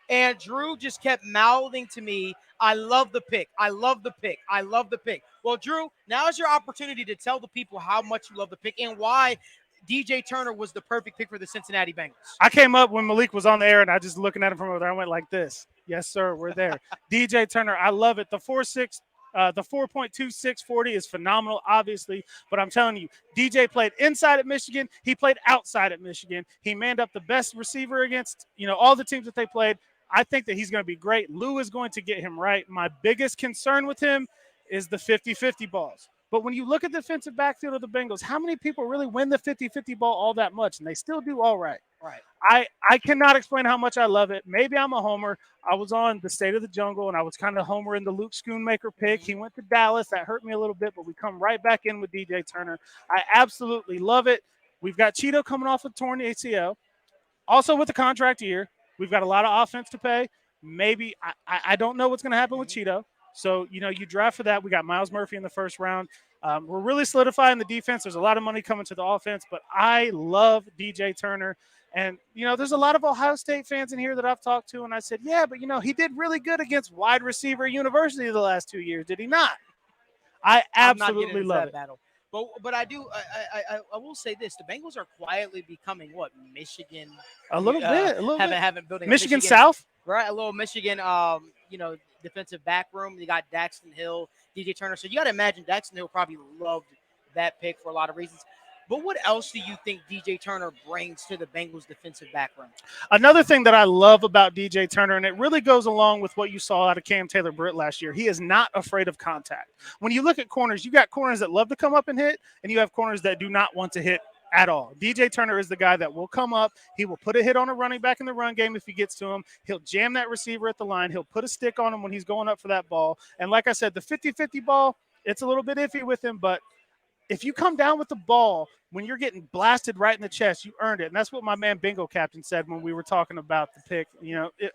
And Drew just kept mouthing to me, I love the pick. I love the pick. I love the pick. Well, Drew, now is your opportunity to tell the people how much you love the pick and why DJ Turner was the perfect pick for the Cincinnati Bengals. I came up when Malik was on the air, and I just looking at him from over there. I went like this. Yes, sir, we're there. DJ Turner, I love it. The 4.2640 is phenomenal, obviously. But I'm telling you, DJ played inside at Michigan. He played outside at Michigan. He manned up the best receiver against, all the teams that they played. I think that he's going to be great. Lou is going to get him right. My biggest concern with him is the 50-50 balls. But when you look at the defensive backfield of the Bengals, how many people really win the 50-50 ball all that much? And they still do all right. Right. I cannot explain how much I love it. Maybe I'm a homer. I was on the State of the Jungle, and I was kind of homer in the Luke Schoonmaker pick. He went to Dallas. That hurt me a little bit, but we come right back in with DJ Turner. I absolutely love it. We've got Cheeto coming off a torn ACL. Also with the contract year, we've got a lot of offense to pay. Maybe I don't know what's going to happen with Cheeto. So, you draft for that. We got Myles Murphy in the first round. We're really solidifying the defense. There's a lot of money coming to the offense, but I love DJ Turner. And, there's a lot of Ohio State fans in here that I've talked to, and I said, yeah, but, he did really good against wide receiver University the last 2 years, did he not? I absolutely love it. Battle. But I do I will say this: the Bengals are quietly becoming what Michigan. A little bit. Haven't building a Michigan South. right? A little Michigan, defensive back room. You got Daxton Hill, DJ Turner. So you got to imagine Daxton Hill probably loved that pick for a lot of reasons. But what else do you think DJ Turner brings to the Bengals defensive back room? Another thing that I love about DJ Turner, and it really goes along with what you saw out of Cam Taylor-Britt last year, he is not afraid of contact. When you look at corners, you got corners that love to come up and hit, and you have corners that do not want to hit at all. DJ Turner is the guy that will come up. He will put a hit on a running back in the run game if he gets to him. He'll jam that receiver at the line. He'll put a stick on him when he's going up for that ball. And like I said, the 50-50 ball, it's a little bit iffy with him, but if you come down with the ball when you're getting blasted right in the chest, you earned it. And that's what my man Bingo Captain said when we were talking about the pick.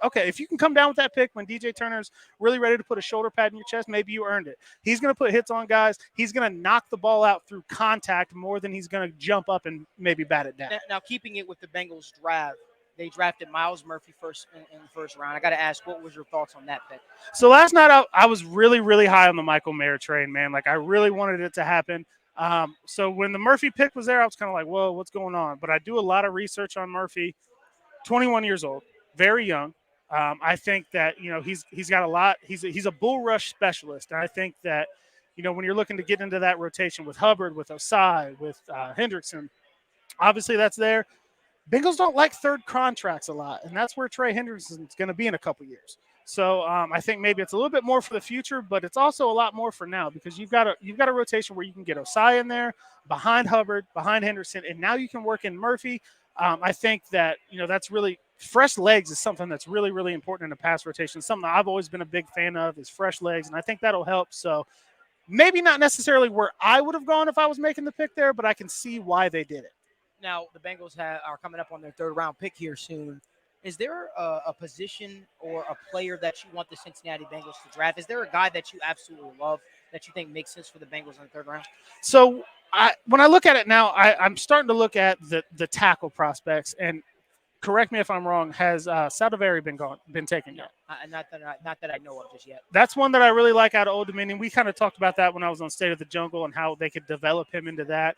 Okay, if you can come down with that pick when DJ Turner's really ready to put a shoulder pad in your chest, maybe you earned it. He's going to put hits on guys. He's going to knock the ball out through contact more than he's going to jump up and maybe bat it down. Now, keeping it with the Bengals draft, they drafted Myles Murphy first in the first round. I got to ask, what was your thoughts on that pick? So last night I was really, really high on the Michael Mayer train, man. Like, I really wanted it to happen. So when the Murphy pick was there, I was kind of like, whoa, what's going on? But I do a lot of research on Murphy, 21 years old, very young. I think that, he's got a lot. He's a bull rush specialist. And I think that, when you're looking to get into that rotation with Hubbard, with Osai, with Hendrickson, obviously that's there. Bengals don't like third contracts a lot. And that's where Trey Hendrickson's going to be in a couple years. So I think maybe it's a little bit more for the future, but it's also a lot more for now because you've got a rotation where you can get Osai in there, behind Hubbard, behind Henderson, and now you can work in Murphy. I think that that's really fresh legs is something that's really, really important in a pass rotation. Something I've always been a big fan of is fresh legs, and I think that'll help. So maybe not necessarily where I would have gone if I was making the pick there, but I can see why they did it. Now the Bengals are coming up on their third round pick here soon. Is there a position or a player that you want the Cincinnati Bengals to draft? Is there a guy that you absolutely love that you think makes sense for the Bengals in the third round? So when I look at it now, I'm starting to look at the tackle prospects. And correct me if I'm wrong, has Saldivari been taken yet? Not that I know of just yet. That's one that I really like out of Old Dominion. We kind of talked about that when I was on State of the Jungle and how they could develop him into that.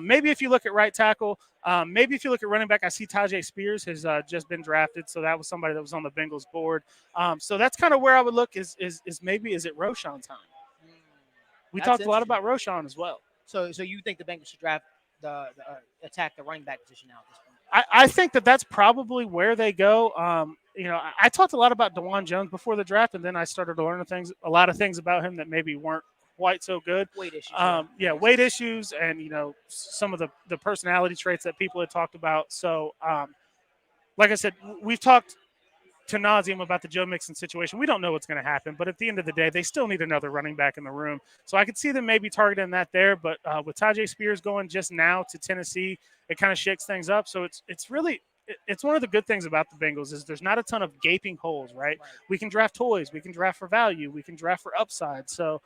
Maybe if you look at right tackle, maybe if you look at running back, I see Tajay Spears has just been drafted, so that was somebody that was on the Bengals board. So that's kind of where I would look. Is it Roshan time? We talked a lot about Roshan as well. So you think the Bengals should draft attack the running back position now at this point? I think that's probably where they go. I talked a lot about DeJuan Jones before the draft, and then I started to learn a lot of things about him that maybe weren't quite so good. Weight issues. Weight issues and, some of the personality traits that people had talked about. So, like I said, we've talked to nauseum about the Joe Mixon situation. We don't know what's going to happen, but at the end of the day, they still need another running back in the room. So I could see them maybe targeting that there, but with Tajay Spears going just now to Tennessee, it kind of shakes things up. So it's really one of the good things about the Bengals is there's not a ton of gaping holes, right? We can draft toys, we can draft for value, we can draft for upside. So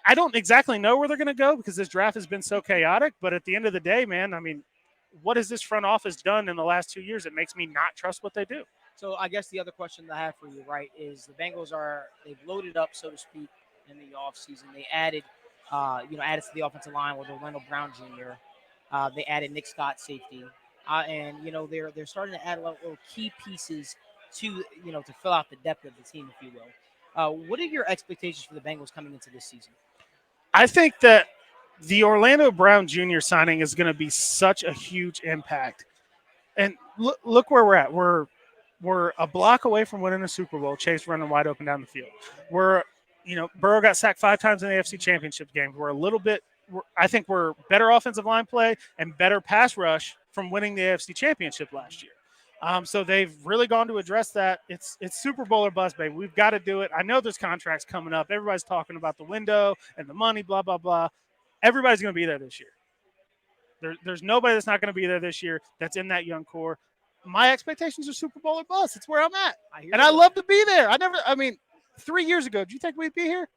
I don't exactly know where they're going to go because this draft has been so chaotic, but at the end of the day, man, I mean, what has this front office done in the last 2 years that makes me not trust what they do? So I guess the other question that I have for you, right, is the Bengals they've loaded up, so to speak, in the offseason. They added to the offensive line with Orlando Brown Jr. They added Nick Scott, safety, and they're starting to add little key pieces to fill out the depth of the team, if you will. What are your expectations for the Bengals coming into this season? I think that the Orlando Brown Jr. signing is going to be such a huge impact. And look where we're at. We're a block away from winning a Super Bowl. Chase running wide open down the field. Burrow got sacked 5 times in the AFC Championship game. I think we're better offensive line play and better pass rush from winning the AFC Championship last year. So they've really gone to address that. It's Super Bowl or bust, baby. We've got to do it. I know there's contracts coming up. Everybody's talking about the window and the money, blah, blah, blah. Everybody's going to be there this year. There's nobody that's not going to be there this year that's in that young core. My expectations are Super Bowl or bust. It's where I'm at. I love to be there. 3 years ago, do you think we'd be here?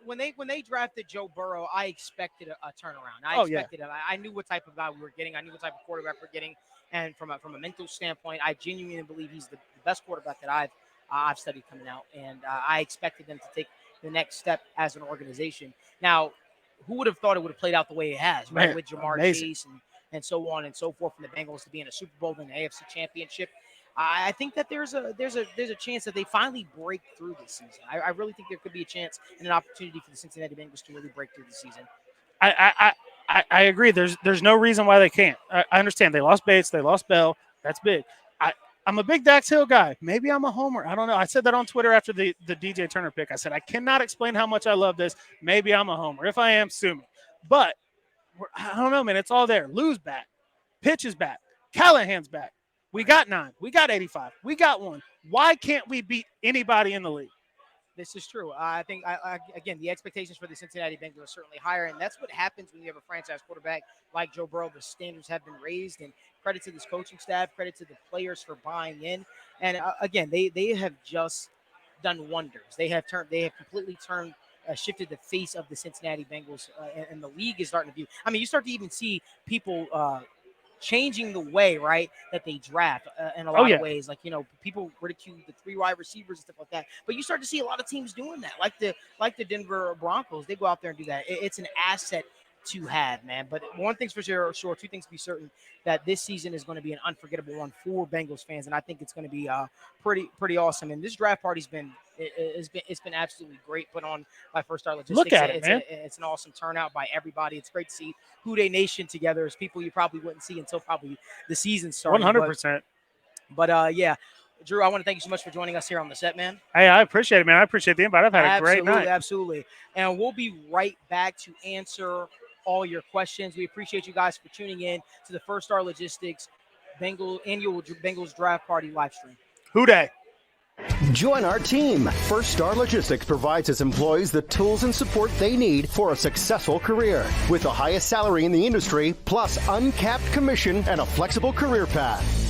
When they drafted Joe Burrow, I expected a turnaround. I knew what type of guy we were getting. I knew what type of quarterback we're getting. And from a mental standpoint, I genuinely believe he's the best quarterback that I've studied coming out. And I expected them to take the next step as an organization. Now, who would have thought it would have played out the way it has, right? Man, With Jamar amazing. Chase and so on and so forth, from the Bengals to be in a Super Bowl and an AFC Championship. I think that there's a chance that they finally break through this season. I really think there could be a chance and an opportunity for the Cincinnati Bengals to really break through the season. I agree. There's no reason why they can't. I understand they lost Bates, they lost Bell. That's big. I'm a big Dax Hill guy. Maybe I'm a homer. I don't know. I said that on Twitter after the DJ Turner pick. I said, I cannot explain how much I love this. Maybe I'm a homer. If I am, sue me. But I don't know, man. It's all there. Lou's back. Pitch is back. Callahan's back. We got 9. We got 85. We got 1. Why can't we beat anybody in the league? This is true. I think, again, the expectations for the Cincinnati Bengals are certainly higher, and that's what happens when you have a franchise quarterback like Joe Burrow. The standards have been raised, and credit to this coaching staff, credit to the players for buying in. And again, they have just done wonders. They have completely shifted the face of the Cincinnati Bengals, and the league is starting to view. I mean, you start to even see people changing the way, right, that they draft in a lot of ways. Like, people ridicule the 3 wide receivers and stuff like that. But you start to see a lot of teams doing that, like the Denver Broncos. They go out there and do that. It's an asset to have, man. But one thing's for sure, 2 things to be certain, that this season is going to be an unforgettable one for Bengals fans, and I think it's going to be pretty awesome. And this draft party's been absolutely great, put on by First Star Logistics. Look at it, man. It's an awesome turnout by everybody. It's great to see Who Dey Nation together as people you probably wouldn't see until probably the season started. 100%. But yeah, Drew, I want to thank you so much for joining us here on the set, man. Hey, I appreciate it, man. I appreciate the invite. I've had a great night. Absolutely. And we'll be right back to answer all your questions. We appreciate you guys for tuning in to the First Star Logistics annual Bengals Draft Party live stream. Who Dey? Join our team. First Star Logistics provides its employees the tools and support they need for a successful career. With the highest salary in the industry, plus uncapped commission and a flexible career path.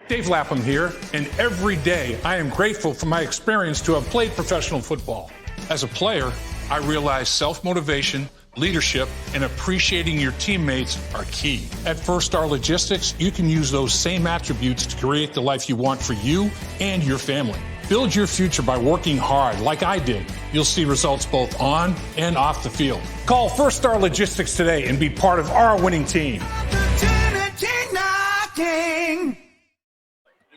Dave Lapham here, and every day I am grateful for my experience to have played professional football. As a player, I realized self-motivation, leadership, and appreciating your teammates are key. At First Star Logistics, you can use those same attributes to create the life you want for you and your family. Build your future by working hard like I did. You'll see results both on and off the field. Call First Star Logistics today and be part of our winning team.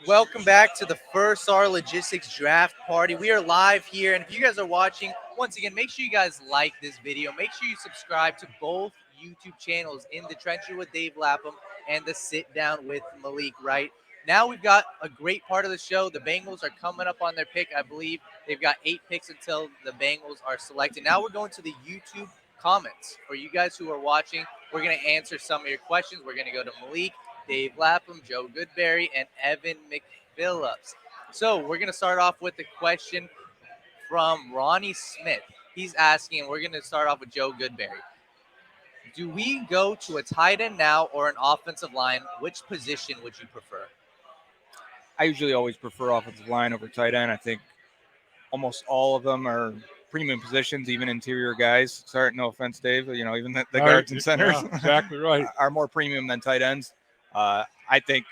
Welcome back to the First Star Logistics Draft Party. We are live here, and if you guys are watching, once again, make sure you guys like this video. Make sure you subscribe to both YouTube channels, In the Trenches with Dave Lapham and The Sit Down with Malik Wright. Now we've got a great part of the show. The Bengals are coming up on their pick. I believe they've got 8 picks until the Bengals are selected. Now we're going to the YouTube comments. For you guys who are watching, we're going to answer some of your questions. We're going to go to Malik, Dave Lapham, Joe Goodberry, and Evan McPhillips. So we're going to start off with a question from Ronnie Smith. He's asking, we're going to start off with Joe Goodberry. Do we go to a tight end now or an offensive line? Which position would you prefer? I usually always prefer offensive line over tight end. I think almost all of them are premium positions, even interior guys. Sorry, no offense, Dave. Even the guards and centers, exactly right, are more premium than tight ends. I think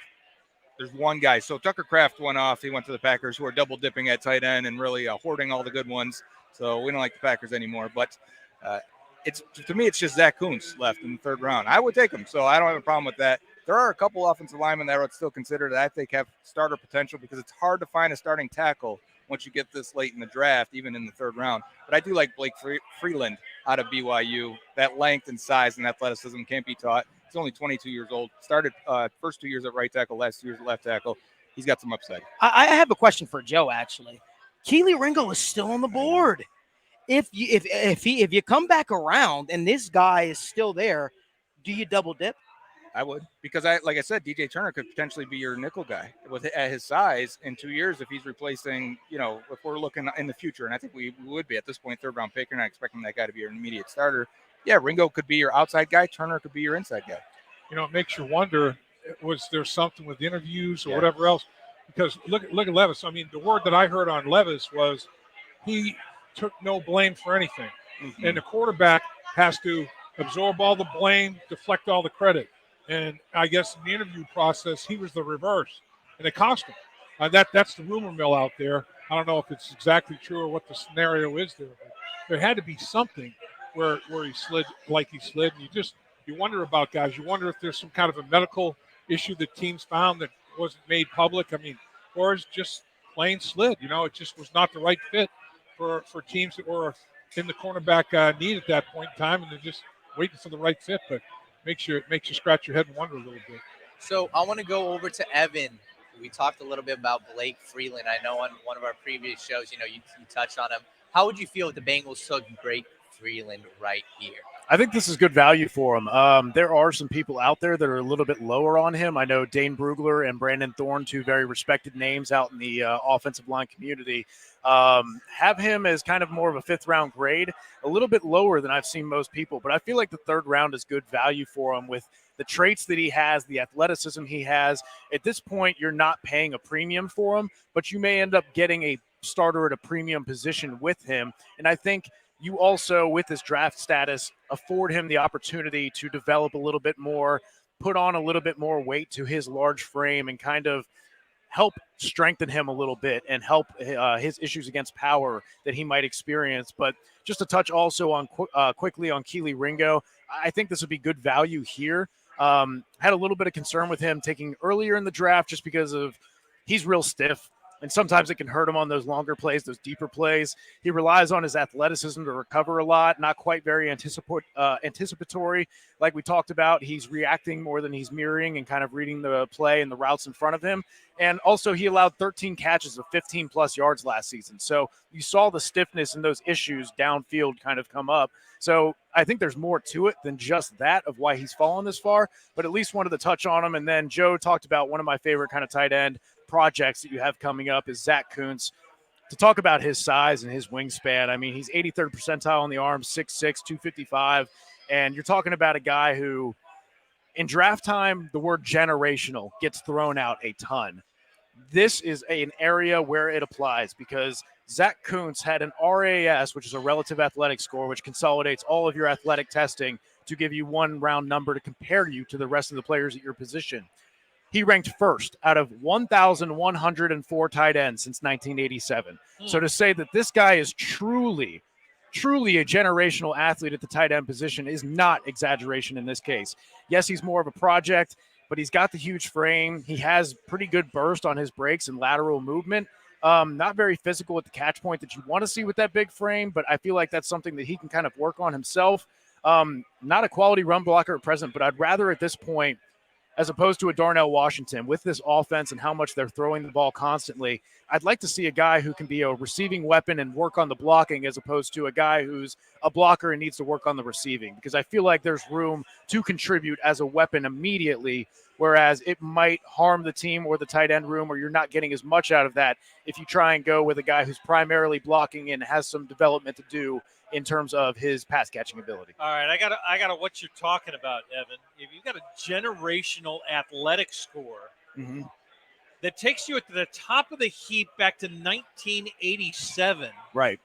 there's one guy. So Tucker Kraft went off. He went to the Packers, who are double dipping at tight end and really hoarding all the good ones. So we don't like the Packers anymore. But to me, it's just Zach Kuntz left in the 3rd round. I would take him, so I don't have a problem with that. There are a couple offensive linemen that I would still consider that I think have starter potential, because it's hard to find a starting tackle once you get this late in the draft, even in the 3rd round. But I do like Blake Freeland out of BYU. That length and size and athleticism can't be taught. He's only 22 years old. Started first 2 years at right tackle, last 2 years at left tackle. He's got some upside. I have a question for Joe, actually. Keely Ringo is still on the board. If you come back around and this guy is still there, do you double dip? I would, because like I said, DJ Turner could potentially be your nickel guy at his size in 2 years if he's replacing, if we're looking in the future, and I think we would be at this point, 3rd round pick. You're not expecting that guy to be your immediate starter. Yeah, Ringo could be your outside guy. Turner could be your inside guy. It makes you wonder, was there something with interviews or whatever else? Because look at Levis. I mean, the word that I heard on Levis was he took no blame for anything. And the quarterback has to absorb all the blame, deflect all the credit. And I guess in the interview process, he was the reverse, and it cost him. That's the rumor mill out there. I don't know if it's exactly true or what the scenario is there, but there had to be something where he slid like he slid. And you wonder about guys. You wonder if there's some kind of a medical issue that teams found that wasn't made public. I mean, or it's just plain slid. It just was not the right fit for teams that were in the cornerback need at that point in time, and they're just waiting for the right fit. But makes you scratch your head and wonder a little bit. So I want to go over to Evan. We talked a little bit about Blake Freeland. I know on one of our previous shows, you touched on him. How would you feel if the Bengals took Blake Freeland right here? I think this is good value for him. There are some people out there that are a little bit lower on him. I know Dane Brugler and Brandon Thorne, two very respected names out in the offensive line community, have him as kind of more of a fifth-round grade, a little bit lower than I've seen most people. But I feel like the third round is good value for him with the traits that he has, the athleticism he has. At this point, you're not paying a premium for him, but you may end up getting a starter at a premium position with him. And I think you also, with his draft status, afford him the opportunity to develop a little bit more, put on a little bit more weight to his large frame, and kind of help strengthen him a little bit and help his issues against power that he might experience. But just to touch also on quickly on Keely Ringo, I think this would be good value here. Had a little bit of concern with him taking earlier in the draft just because of he's real stiff. And sometimes it can hurt him on those longer plays, those deeper plays. He relies on his athleticism to recover a lot, not quite very anticipatory. Like we talked about, he's reacting more than he's mirroring and kind of reading the play and the routes in front of him. And also he allowed 13 catches of 15-plus yards last season. So you saw the stiffness and those issues downfield kind of come up. So I think there's more to it than just that of why he's fallen this far, but at least wanted to touch on him. And then Joe talked about one of my favorite kind of tight end projects that you have coming up is Zach Kuntz. To talk about his size and his wingspan, I mean, he's 83rd percentile on the arm, 6'6", 255, and you're talking about a guy who, in draft time, the word generational gets thrown out a ton. This is an area where it applies because Zach Kuntz had an RAS, which is a relative athletic score, which consolidates all of your athletic testing to give you one round number to compare you to the rest of the players at your position. He ranked first out of 1,104 tight ends since 1987. So to say that this guy is truly a generational athlete at the tight end position is not exaggeration in this case. Yes, he's more of a project, but he's got the huge frame. He has pretty good burst on his breaks and lateral movement. Not very physical at the catch point that you want to see with that big frame, but I feel like that's something that he can kind of work on himself. Not a quality run blocker at present, but I'd rather at this point, as opposed to a Darnell Washington, with this offense and how much they're throwing the ball constantly, I'd like to see a guy who can be a receiving weapon and work on the blocking as opposed to a guy who's a blocker and needs to work on the receiving, because I feel like there's room to contribute as a weapon immediately, whereas it might harm the team or the tight end room, or you're not getting as much out of that if you try and go with a guy who's primarily blocking and has some development to do in terms of his pass catching ability. All right, I got what you're talking about, Evan. If you've got a generational athletic score that takes you at the top of the heap back to 1987, right?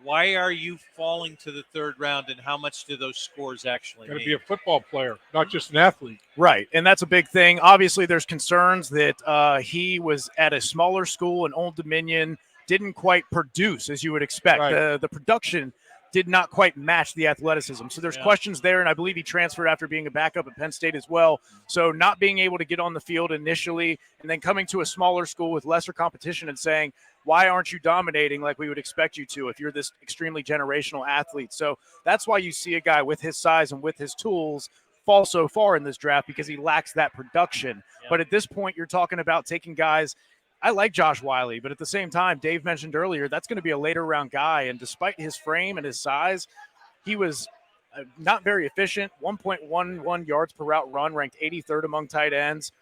Why are you falling to the third round, and how much do those scores actually Got to mean? be a football player, not just an athlete. Right, and that's a big thing. Obviously, there's concerns that he was at a smaller school in Old Dominion, didn't quite produce as you would expect. Right. The production did not quite match the athleticism. So there's questions there, and I believe he transferred after being a backup at Penn State as well. So not being able to get on the field initially and then coming to a smaller school with lesser competition and saying, why aren't you dominating like we would expect you to if you're this extremely generational athlete? So that's why you see a guy with his size and with his tools fall so far in this draft, because he lacks that production. But at this point, you're talking about taking guys. I like Josh Wiley, but at the same time, Dave mentioned earlier, that's going to be a later round guy. And despite his frame and his size, he was not very efficient, 1.11 yards per route run, ranked 83rd among tight ends.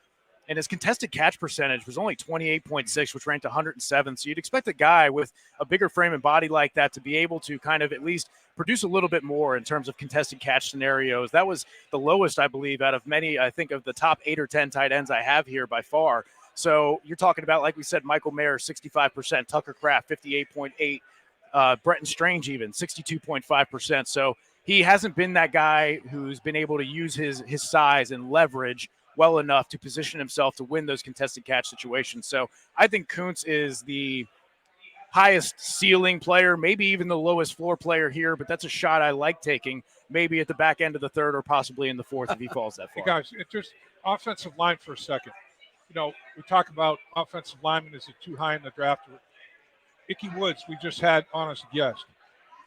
And his contested catch percentage was only 28.6, which ranked 107. So you'd expect a guy with a bigger frame and body like that to be able to kind of at least produce a little bit more in terms of contested catch scenarios. That was the lowest, I believe, out of many, I think, of the top 8 or 10 tight ends I have here by far. So you're talking about, like we said, Michael Mayer, 65%, Tucker Kraft, 58.8, Brenton Strange even 62.5%. So he hasn't been that guy who's been able to use his size and leverage well enough to position himself to win those contested catch situations. So I think Kuntz is the highest ceiling player, maybe even the lowest floor player here, but that's a shot I like taking, maybe at the back end of the third or possibly in the fourth if he falls that far. Hey guys, it's just offensive line for a second. You know, we talk about offensive linemen, is it too high in the draft? Ickey Woods, we just had on as a guest.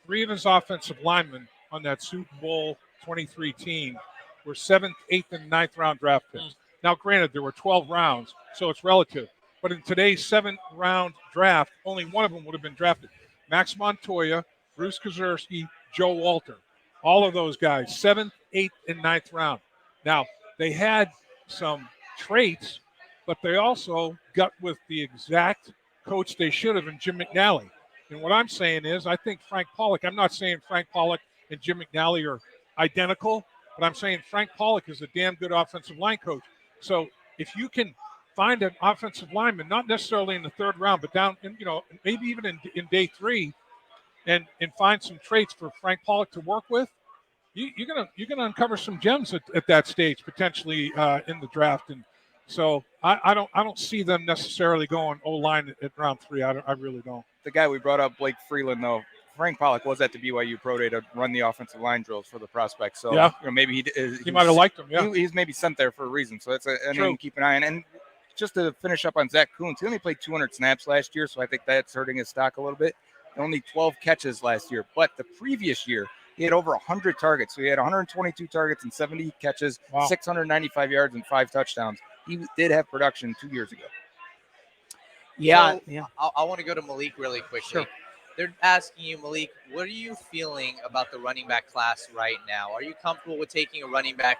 3 of his offensive linemen on that Super Bowl 23 team were 7th, 8th, and 9th round draft picks. Now, granted, there were 12 rounds, so it's relative. But in today's 7th round draft, only one of them would have been drafted. Max Montoya, Bruce Kozerski, Joe Walter. All of those guys, 7th, 8th, and 9th round. Now, they had some traits, but they also got with the exact coach they should have in Jim McNally. And what I'm saying is, I think Frank Pollock, I'm not saying Frank Pollock and Jim McNally are identical, but I'm saying Frank Pollock is a damn good offensive line coach. So if you can find an offensive lineman, not necessarily in the 3rd round, but down in, maybe even in day 3, and find some traits for Frank Pollock to work with, you're gonna uncover some gems at that stage potentially in the draft. And so I don't see them necessarily going O-line at round 3. I really don't. The guy we brought up, Blake Freeland, though, Frank Pollock was at the BYU Pro Day to run the offensive line drills for the prospects. So yeah, maybe he might have liked them. Yeah, he's maybe sent there for a reason. So that's a name to keep an eye on. And just to finish up on Zach Kuntz, he only played 200 snaps last year, so I think that's hurting his stock a little bit. Only 12 catches last year, but the previous year he had over 100 targets. So he had 122 targets and 70 catches, 695 yards and 5 touchdowns. He did have production 2 years ago. Yeah, So, I want to go to Malik really quickly. Sure. They're asking you, Malik, what are you feeling about the running back class right now? Are you comfortable with taking a running back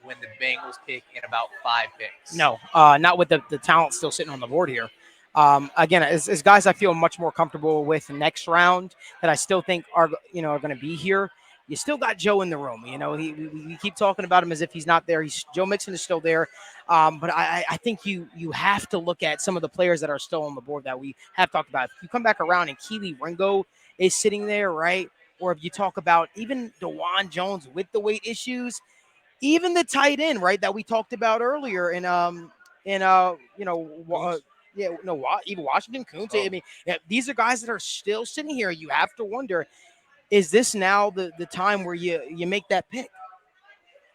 when the Bengals pick in about 5 picks? No, not with the talent still sitting on the board here. Again, as guys I feel much more comfortable with next round that I still think are going to be here. You still got Joe in the room. We keep talking about him as if he's not there. Joe Mixon is still there. But I think you have to look at some of the players that are still on the board that we have talked about. If you come back around and Keely Ringo is sitting there, right? Or if you talk about even DeJuan Jones with the weight issues, even the tight end, right, that we talked about earlier even Washington Kuntz. I mean, these are guys that are still sitting here. You have to wonder, is this now the time where you make that pick?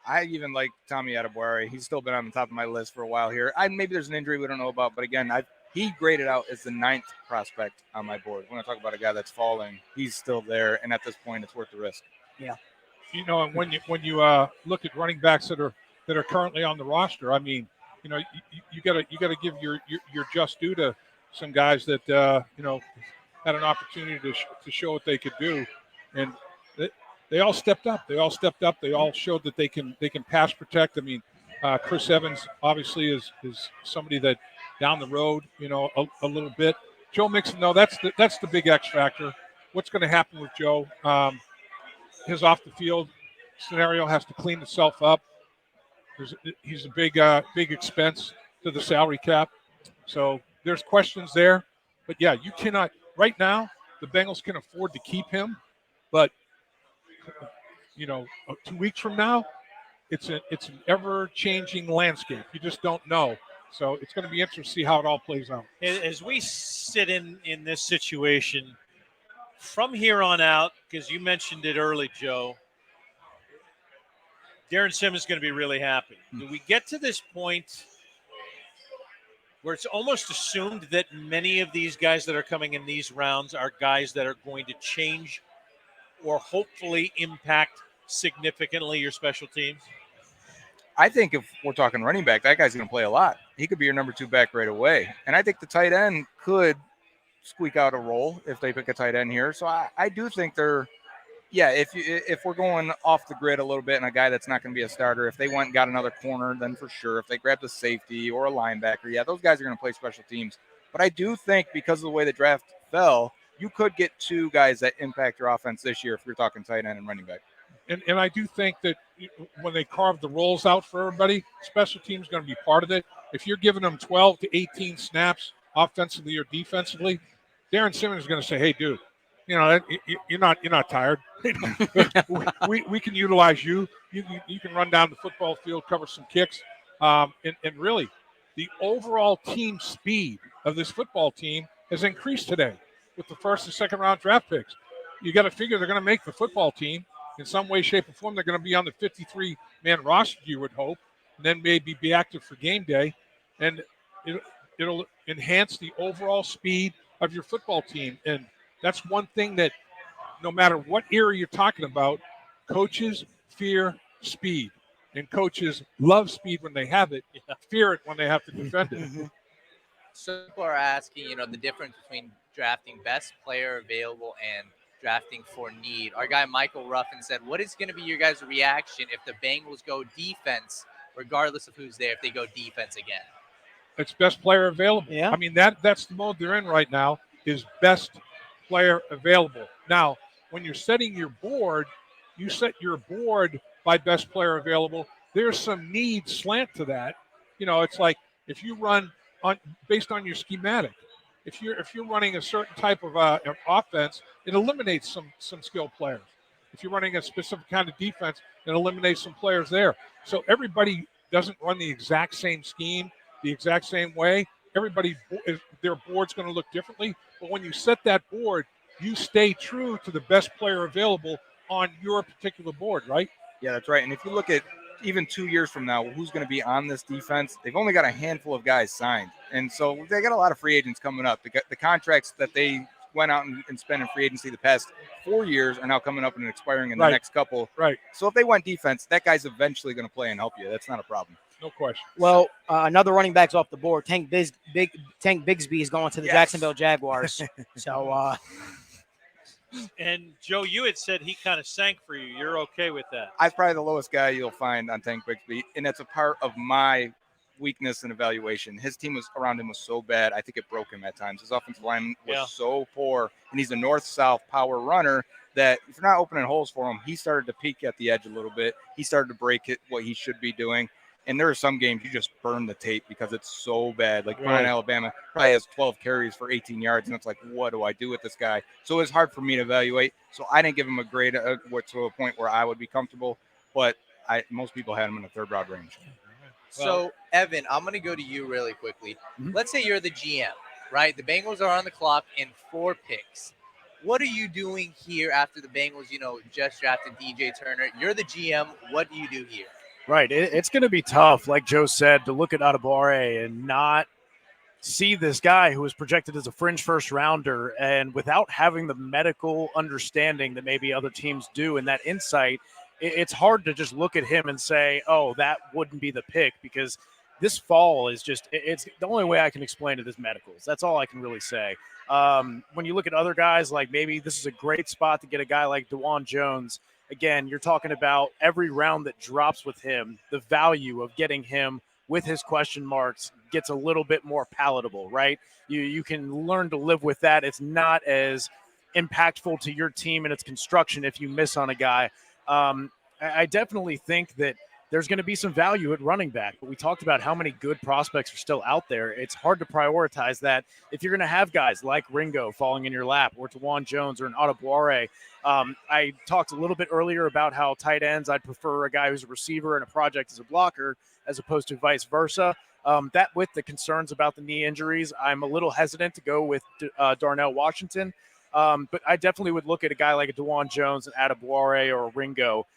I even like Tommy Adebawore. He's still been on the top of my list for a while here. Maybe there's an injury we don't know about, but again, he graded out as the 9th prospect on my board. When I talk about a guy that's falling, he's still there, and at this point, it's worth the risk. Yeah. And when you look at running backs that are currently on the roster, I mean, you gotta give your just due to some guys that had an opportunity to show what they could do, and they all stepped up. They all showed that they can pass protect. I mean, Chris Evans obviously is somebody that down the road, a little bit. Joe Mixon, though, that's the big X factor. What's going to happen with Joe? His off the field scenario has to clean itself up. He's a big expense to the salary cap. So there's questions there. But yeah, you cannot right now. The Bengals can afford to keep him, but 2 weeks from now, it's an ever-changing landscape. You just don't know. So it's going to be interesting to see how it all plays out. As we sit in this situation, from here on out, because you mentioned it early, Joe, Darren Simmons is going to be really happy. Do we get to this point where it's almost assumed that many of these guys that are coming in these rounds are guys that are going to change or hopefully impact significantly your special teams? I think if we're talking running back, that guy's going to play a lot. He could be your number 2 back right away. And I think the tight end could squeak out a role if they pick a tight end here. So I do think if we're going off the grid a little bit and a guy that's not going to be a starter, if they went and got another corner, then for sure. If they grabbed a safety or a linebacker, those guys are going to play special teams. But I do think because of the way the draft fell, you could get 2 guys that impact your offense this year if you're talking tight end and running back. And I do think that when they carve the roles out for everybody, special teams is going to be part of it. If you're giving them 12 to 18 snaps offensively or defensively, Darren Simmons is going to say, hey, dude, you're not tired. we can utilize you. You can run down the football field, cover some kicks, and really, the overall team speed of this football team has increased today with the first and second round draft picks. You got to figure they're going to make the football team in some way, shape, or form. They're going to be on the 53-man roster, you would hope, and then maybe be active for game day, and it'll enhance the overall speed of your football team. And that's one thing that no matter what era you're talking about, coaches fear speed. And coaches love speed when they have it, fear it when they have to defend it. So people are asking, the difference between drafting best player available and drafting for need. Our guy Michael Ruffin said, what is going to be your guys' reaction if the Bengals go defense, regardless of who's there, if they go defense again? It's best player available. Yeah. I mean, that's the mode they're in right now, is best player available. Now, when you're setting your board, you set your board by best player available. There's some need slant to that. It's like if you run based on your schematic. If you're running a certain type of offense, it eliminates some skilled players. If you're running a specific kind of defense, it eliminates some players there. So everybody doesn't run the exact same scheme, the exact same way. Their board's going to look differently. But when you set that board, you stay true to the best player available on your particular board, right? Yeah, that's right. And if you look at even 2 years from now, who's going to be on this defense? They've only got a handful of guys signed. And so they got a lot of free agents coming up. The contracts that they went out and spent in free agency the past 4 years are now coming up and expiring in the next couple. Right. So if they went defense, that guy's eventually going to play and help you. That's not a problem. No question. Well, another running back's off the board. Tank Bigsby is going to the Jacksonville Jaguars. So, And Joe, you had said he kind of sank for you. You're okay with that? I'm probably the lowest guy you'll find on Tank Bigsby, and that's a part of my weakness and evaluation. His team around him was so bad, I think it broke him at times. His offensive line was so poor, and he's a north-south power runner that if you're not opening holes for him, he started to peak at the edge a little bit. He started to break it, what he should be doing. And there are some games you just burn the tape because it's so bad. Like Ryan, Alabama probably has 12 carries for 18 yards, and it's like, what do I do with this guy? So it's hard for me to evaluate. So I didn't give him a grade to a point where I would be comfortable, but most people had him in the third round range. So, Evan, I'm going to go to you really quickly. Let's say you're the GM, right? The Bengals are on the clock in 4 picks. What are you doing here after the Bengals, just drafted DJ Turner? You're the GM. What do you do here? Right. It's going to be tough, like Joe said, to look at Adebawore and not see this guy who was projected as a fringe first rounder, and without having the medical understanding that maybe other teams do and that insight, it's hard to just look at him and say, oh, that wouldn't be the pick, because this fall is just – it's the only way I can explain it is medicals. That's all I can really say. When you look at other guys, like maybe this is a great spot to get a guy like DeJuan Jones. Again, you're talking about every round that drops with him, the value of getting him with his question marks gets a little bit more palatable, right? You can learn to live with that. It's not as impactful to your team and its construction if you miss on a guy. I definitely think that there's going to be some value at running back, but we talked about how many good prospects are still out there. It's hard to prioritize that if you're going to have guys like Ringo falling in your lap, or DeJuan Jones, or an Adebawore. I talked a little bit earlier about how tight ends, I'd prefer a guy who's a receiver and a project as a blocker as opposed to vice versa. That with the concerns about the knee injuries, I'm a little hesitant to go with Darnell Washington. But I definitely would look at a guy like a DeJuan Jones, an Adebawore, or a Ringo.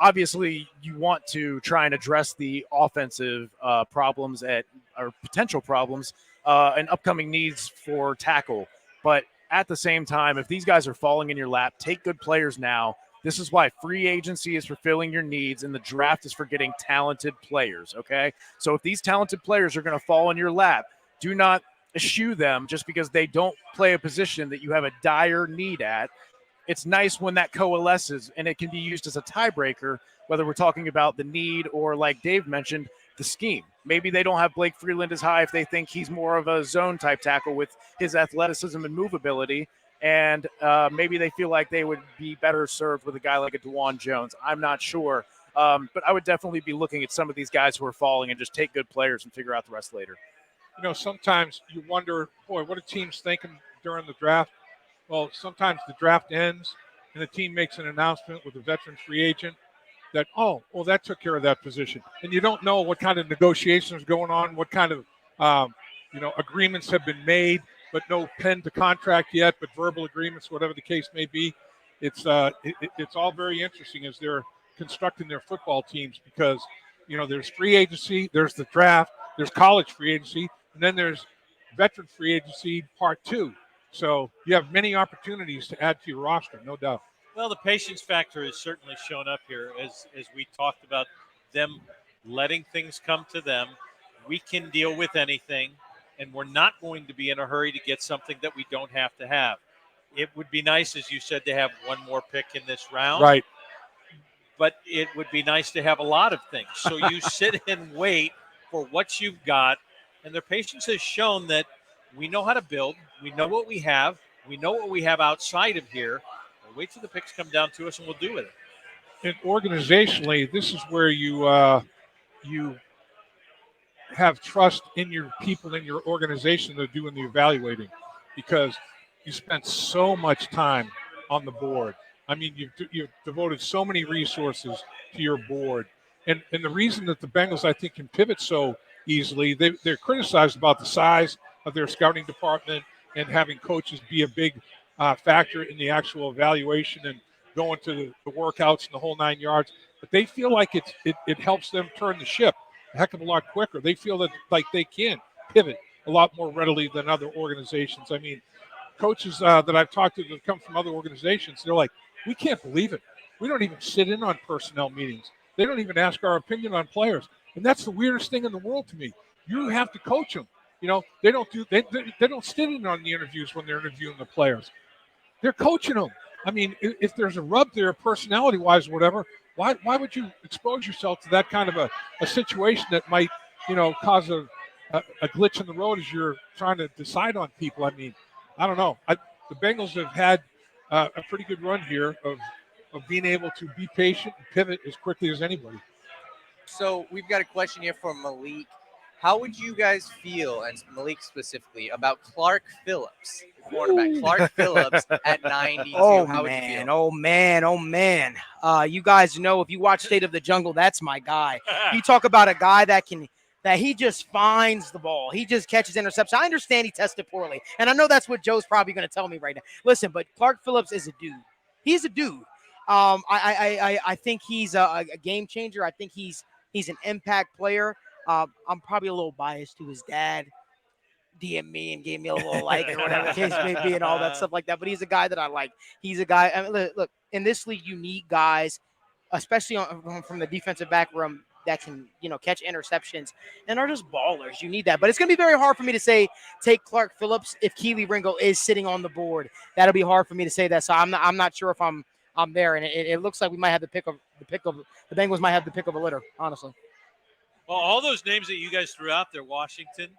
Obviously, you want to try and address the offensive problems or potential problems and upcoming needs for tackle. But at the same time, if these guys are falling in your lap, take good players now. This is why free agency is for filling your needs, and the draft is for getting talented players, okay? So if these talented players are going to fall in your lap, do not eschew them just because they don't play a position that you have a dire need at. It's nice when that coalesces, and it can be used as a tiebreaker, whether we're talking about the need or, like Dave mentioned, the scheme. Maybe they don't have Blake Freeland as high if they think he's more of a zone-type tackle with his athleticism and movability, and maybe they feel like they would be better served with a guy like a DeJuan Jones. I'm not sure, but I would definitely be looking at some of these guys who are falling and just take good players and figure out the rest later. Sometimes you wonder, boy, what are teams thinking during the draft? Well, sometimes the draft ends and the team makes an announcement with a veteran free agent that, oh, well, that took care of that position. And you don't know what kind of negotiations are going on, what kind of, agreements have been made, but no pen to contract yet, but verbal agreements, whatever the case may be. It's all very interesting as they're constructing their football teams because, there's free agency, there's the draft, there's college free agency, and then there's veteran free agency part 2. So you have many opportunities to add to your roster, no doubt. Well, the patience factor has certainly shown up here as we talked about them letting things come to them. We can deal with anything, and we're not going to be in a hurry to get something that we don't have to have. It would be nice, as you said, to have one more pick in this round. Right. But it would be nice to have a lot of things. So you sit and wait for what you've got, and their patience has shown that we know how to build. We know what we have. We know what we have outside of here. We'll wait till the picks come down to us, and we'll do with it. And organizationally, this is where you have trust in your people in your organization that are doing the evaluating, because you spent so much time on the board. I mean, you've devoted so many resources to your board. And the reason that the Bengals, I think, can pivot so easily, they're criticized about the size of their scouting department and having coaches be a big factor in the actual evaluation and going to the workouts and the whole 9 yards. But they feel like it helps them turn the ship a heck of a lot quicker. They feel that like they can pivot a lot more readily than other organizations. I mean, coaches that I've talked to that come from other organizations, they're like, we can't believe it. We don't even sit in on personnel meetings. They don't even ask our opinion on players. And that's the weirdest thing in the world to me. You have to coach them. They don't sit in on the interviews when they're interviewing the players. They're coaching them. I mean, if there's a rub there, personality-wise or whatever, why would you expose yourself to that kind of a situation that might, cause a glitch in the road as you're trying to decide on people? I mean, I don't know. The Bengals have had a pretty good run here of being able to be patient and pivot as quickly as anybody. So we've got a question here from Malik. How would you guys feel, and Malik specifically, about Clark Phillips, quarterback Clark Phillips at 92? Oh, How man. Oh, man. Oh, man. You guys know, if you watch State of the Jungle, that's my guy. You talk about a guy that he just finds the ball. He just catches interceptions. I understand he tested poorly, and I know that's what Joe's probably going to tell me right now. Listen, but Clark Phillips is a dude. He's a dude. I think he's a game changer. I think he's an impact player. I'm probably a little biased to his dad. DM me and gave me a little like or whatever the case may be and all that stuff like that. But he's a guy that I like. He's a guy. I mean, look, in this league, you need guys, especially from the defensive back room, that can, catch interceptions and are just ballers. You need that. But it's going to be very hard for me to say take Clark Phillips if Kelee Ringo is sitting on the board. That'll be hard for me to say that. So I'm not sure if I'm there. And it looks like we might have the Bengals might have the pick of a litter, honestly. Well, all those names that you guys threw out there, Washington,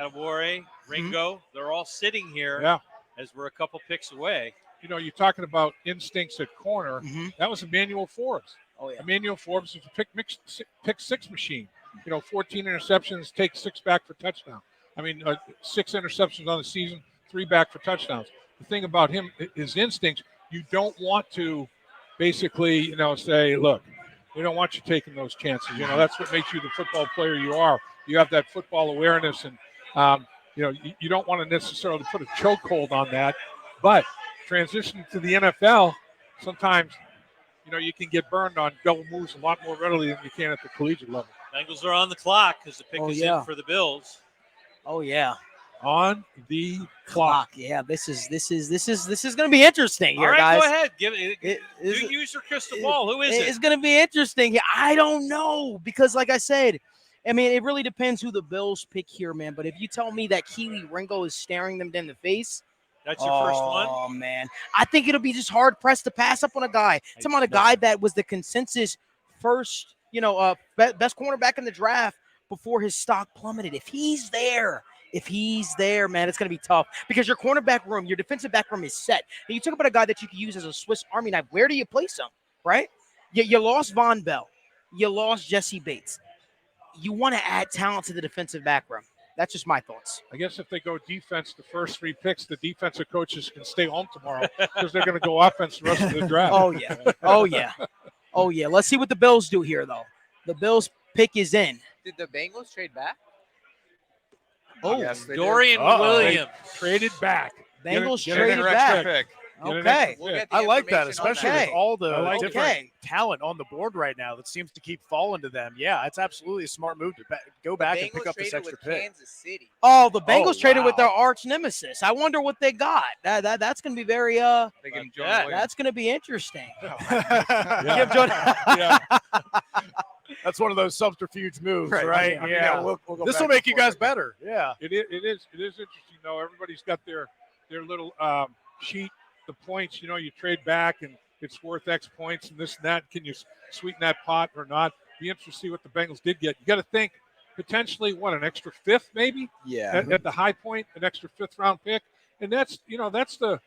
Adewale, Ringo, they're all sitting here as we're a couple picks away. You're talking about instincts at corner. That was Emmanuel Forbes. Oh, yeah. Emmanuel Forbes was a pick six machine. 14 interceptions, take 6 back for touchdown. 6 interceptions on the season, 3 back for touchdowns. The thing about him, his instincts, you don't want to basically, say, look, we don't want you taking those chances. That's what makes you the football player you are. You have that football awareness, and you don't want to necessarily put a chokehold on that. But transitioning to the NFL, sometimes, you can get burned on double moves a lot more readily than you can at the collegiate level. Bengals are on the clock because the pick is in for the Bills. Oh yeah, on the clock. Yeah, this is going to be interesting here, all right, guys. Go ahead. Use your crystal ball. Who is it? It's going to be interesting. I don't know because, like I said, it really depends who the Bills pick here, man. But if you tell me that Kelee Ringo is staring them in the face, that's your first one? Oh, man. I think it'll be just hard-pressed to pass up on a guy. It's about a guy that was the consensus first, best cornerback in the draft before his stock plummeted. If he's there, man, it's going to be tough because your cornerback room, your defensive back room is set. And you talk about a guy that you can use as a Swiss Army knife. Where do you place him, right? You lost Von Bell. You lost Jesse Bates. You want to add talent to the defensive back room. That's just my thoughts. I guess if they go defense the first 3 picks, the defensive coaches can stay home tomorrow because they're going to go offense the rest of the draft. Oh, yeah. Oh, yeah. Oh, yeah. Let's see what the Bills do here, though. The Bills pick is in. Did the Bengals trade back? Oh, Yes, they did. Dorian Williams. Traded back. Bengals Get an traded extra back. pick. Get an Okay. extra We'll pick. get the I like that, information on especially that. with all the I like different Okay. talent on the board right now that seems to keep falling to them. Yeah, it's absolutely a smart move to go back and pick Bengals up this traded extra with pick. Kansas City. Oh, the Bengals traded with wow. their arch nemesis. I wonder what they got. That's going to be very They give him Jonah Williams. that's going to be interesting. Yeah. Give Jordan- Yeah. That's one of those subterfuge moves, Right. right? I mean, yeah. we'll go This back will and make you forth. guys better. Yeah. It is interesting though. Everybody's got their little sheet, the points. You trade back and it's worth X points and this and that. Can you sweeten that pot or not? Be interested to see what the Bengals did get. You got to think potentially an extra 5th maybe. Yeah. At the high point, an extra 5th round pick, and that's the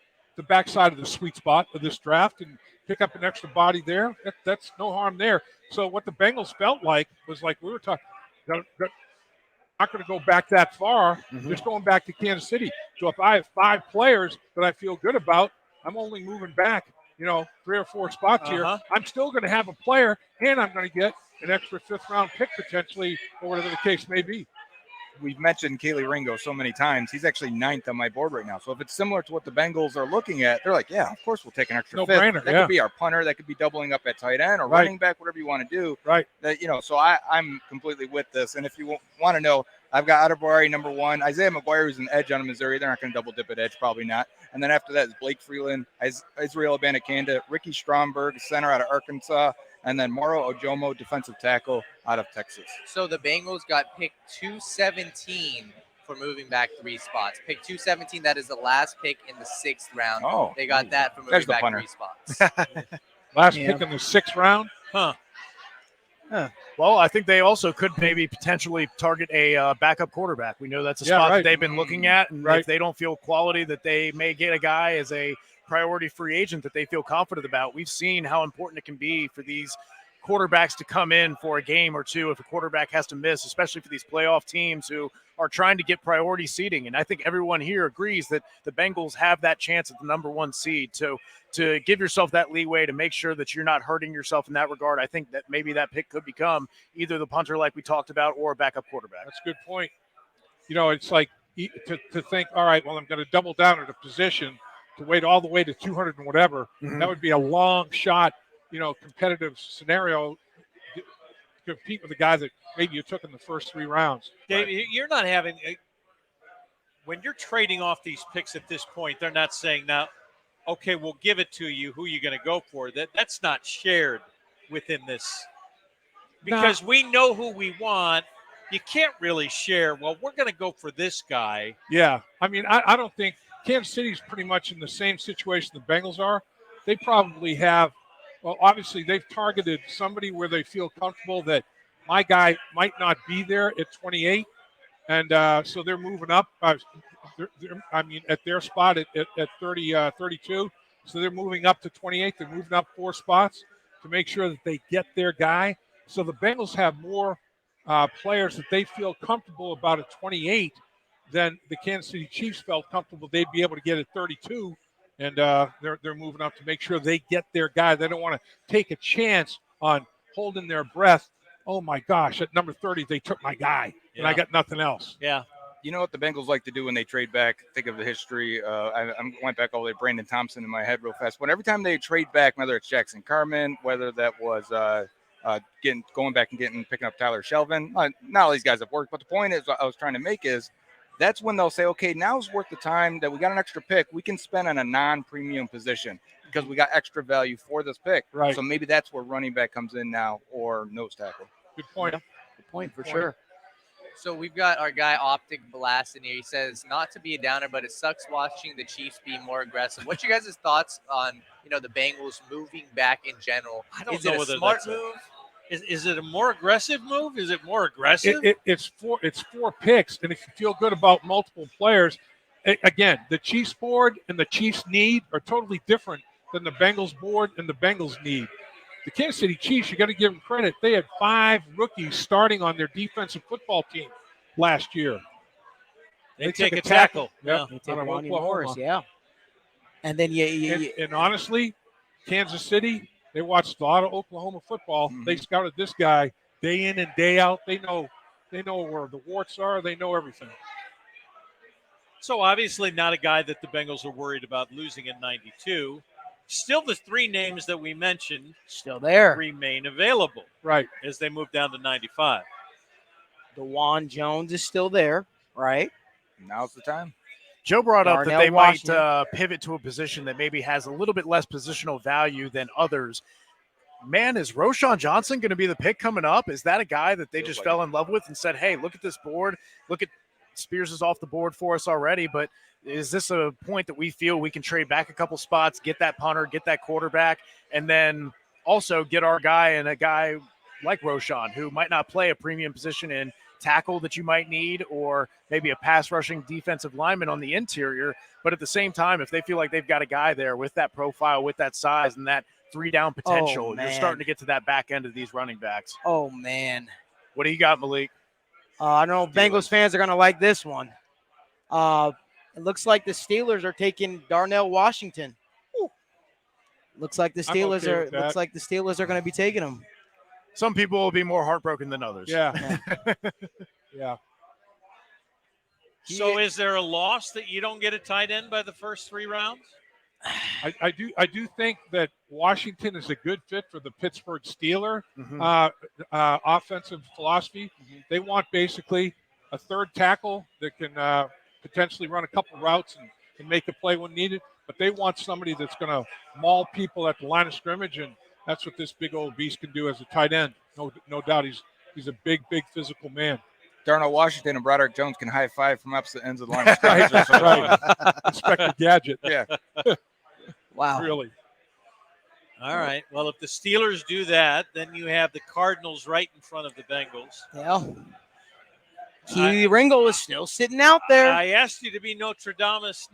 backside of the sweet spot of this draft, and pick up an extra body there. That's no harm there. So what the Bengals felt like was like we were talking. Not going to go back that far. Just going back to Kansas City. So if I have 5 players that I feel good about, I'm only moving back, 3 or 4 spots here. I'm still going to have a player, and I'm going to get an extra 5th round pick potentially, or whatever the case may be. We've mentioned Kelee Ringo so many times. He's actually 9th on my board right now. So if it's similar to what the Bengals are looking at, they're like, yeah, of course we'll take an extra 5th. No-brainer, That yeah. could be our punter. That could be doubling up at tight end or Right. running back, whatever you want to do. Right. So I'm completely with this. And if you want to know, I've got Goodberry number 1. Isaiah McGuire is an edge on Missouri. They're not going to double dip at edge, probably not. And then after that is Blake Freeland, Israel Abanikanda, Ricky Stromberg, center out of Arkansas, and then Moro Ojomo, defensive tackle out of Texas. So the Bengals got pick 217 for moving back 3 spots. Pick 217, that is the last pick in the 6th round. Oh. They got that for moving There's the back punter. 3 spots. Last Yeah. pick in the 6th round. Well, I think they also could maybe potentially target a backup quarterback. We know that's a Yeah, spot right. that they've been looking at, and Right. if they don't feel quality, that they may get a guy as a priority free agent that they feel confident about. We've seen how important it can be for these quarterbacks to come in for a game or two if a quarterback has to miss, especially for these playoff teams who are trying to get priority seeding. And I think everyone here agrees that the Bengals have that chance at the number 1 seed. So to give yourself that leeway to make sure that you're not hurting yourself in that regard, I think that maybe that pick could become either the punter like we talked about or a backup quarterback. That's a good point. It's like to think, all right, well, I'm going to double down at a position to wait all the way to 200 and whatever. That would be a long shot, competitive scenario to compete with a guy that maybe you took in the first 3 rounds. Dave, you're not having when you're trading off these picks at this point, they're not saying now, okay, we'll give it to you. Who are you going to go for? That's not shared within this because we know who we want. You can't really share. Well, we're going to go for this guy. Yeah. I mean, I don't think Kansas City's pretty much in the same situation the Bengals are. They probably have, well, obviously they've targeted somebody where they feel comfortable that my guy might not be there at 28. And so they're moving up. At their spot at 32. So they're moving up to 28. They're moving up 4 spots to make sure that they get their guy. So the Bengals have more players that they feel comfortable about at 28 than the Kansas City Chiefs felt comfortable they'd be able to get at 32. And they're moving up to make sure they get their guy. They don't want to take a chance on holding their breath. Oh, my gosh, at number 30, they took my guy, and I got nothing else. Yeah. You know what the Bengals like to do when they trade back? Think of the history. I went back all the way to Brandon Thompson in my head real fast. But every time they trade back, whether it's Jackson Carman, whether that was going back and picking up Tyler Shelvin, not all these guys have worked. But the point is, what I was trying to make is, that's when they'll say, okay, now's worth the time that we got an extra pick. We can spend on a non-premium position because we got extra value for this pick. Right. So maybe that's where running back comes in now or nose tackle. Good point. Good point for sure. So we've got our guy Optic Blast in here. He says, not to be a downer, but it sucks watching the Chiefs be more aggressive. What's your guys' thoughts on, the Bengals moving back in general? I don't Is know it a whether smart that's move? Is it a more aggressive move? Is it more aggressive? It's 4 picks, and if you feel good about multiple players, again, the Chiefs board and the Chiefs need are totally different than the Bengals board and the Bengals need. The Kansas City Chiefs, you got to give them credit. They had 5 rookies starting on their defensive football team last year. They take a tackle. Yep, They take out of Ronnie Oklahoma. Morris, yeah. And then And honestly, Kansas City, they watched a lot of Oklahoma football. They scouted this guy day in and day out. They know where the warts are. They know everything. So obviously not a guy that the Bengals are worried about losing in 92. Still the three names that we mentioned still there remain available. Right. As they move down to 95. DeJuan Jones is still there, right? Now's the time. Joe brought up that Darnell they Washington. might pivot to a position that maybe has a little bit less positional value than others. Man, is Roschon Johnson going to be the pick coming up? Is that a guy that they just fell in love with and said, hey, look at this board. Look at Spears is off the board for us already, but is this a point that we feel we can trade back a couple spots, get that punter, get that quarterback, and then also get our guy and a guy like Roschon who might not play a premium position in tackle that you might need, or maybe a pass rushing defensive lineman on the interior. But at the same time, if they feel like they've got a guy there with that profile, with that size and that 3-down potential, you're starting to get to that back end of these running backs. Oh, man. What do you got, Malik? I don't know if Bengals fans are going to like this one. It looks like the Steelers are taking Darnell Washington. Looks like the Steelers are going to be taking him. Some people will be more heartbroken than others. Yeah. Yeah. So is there a loss that you don't get a tight end by the first 3 rounds? I do think that Washington is a good fit for the Pittsburgh Steeler offensive philosophy. They want basically a third tackle that can potentially run a couple routes and make a play when needed, but they want somebody that's going to maul people at the line of scrimmage, and that's what this big old beast can do as a tight end. No doubt he's a big physical man. Darnell Washington and Broderick Jones can high five from opposite ends of the line of scrimmage. Right. Inspector Gadget. Yeah. Wow. Really. All right. Well, if the Steelers do that, then you have the Cardinals right in front of the Bengals. Yeah. Keely Ringo is still sitting out there. I asked you to be Nostradamus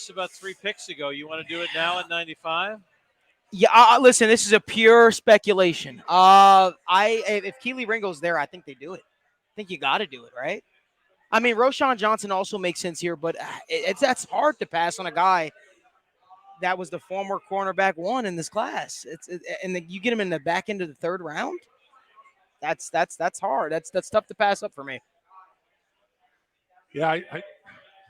about 3 picks ago. You want to do it now at 95? Yeah, listen, this is a pure speculation. If Keely Ringo's there, I think they do it. I think you got to do it, right? I mean, Roschon Johnson also makes sense here, but that's hard to pass on a guy that was the former cornerback 1 in this class. And you get him in the back end of the 3rd round. That's hard. That's tough to pass up for me. Yeah,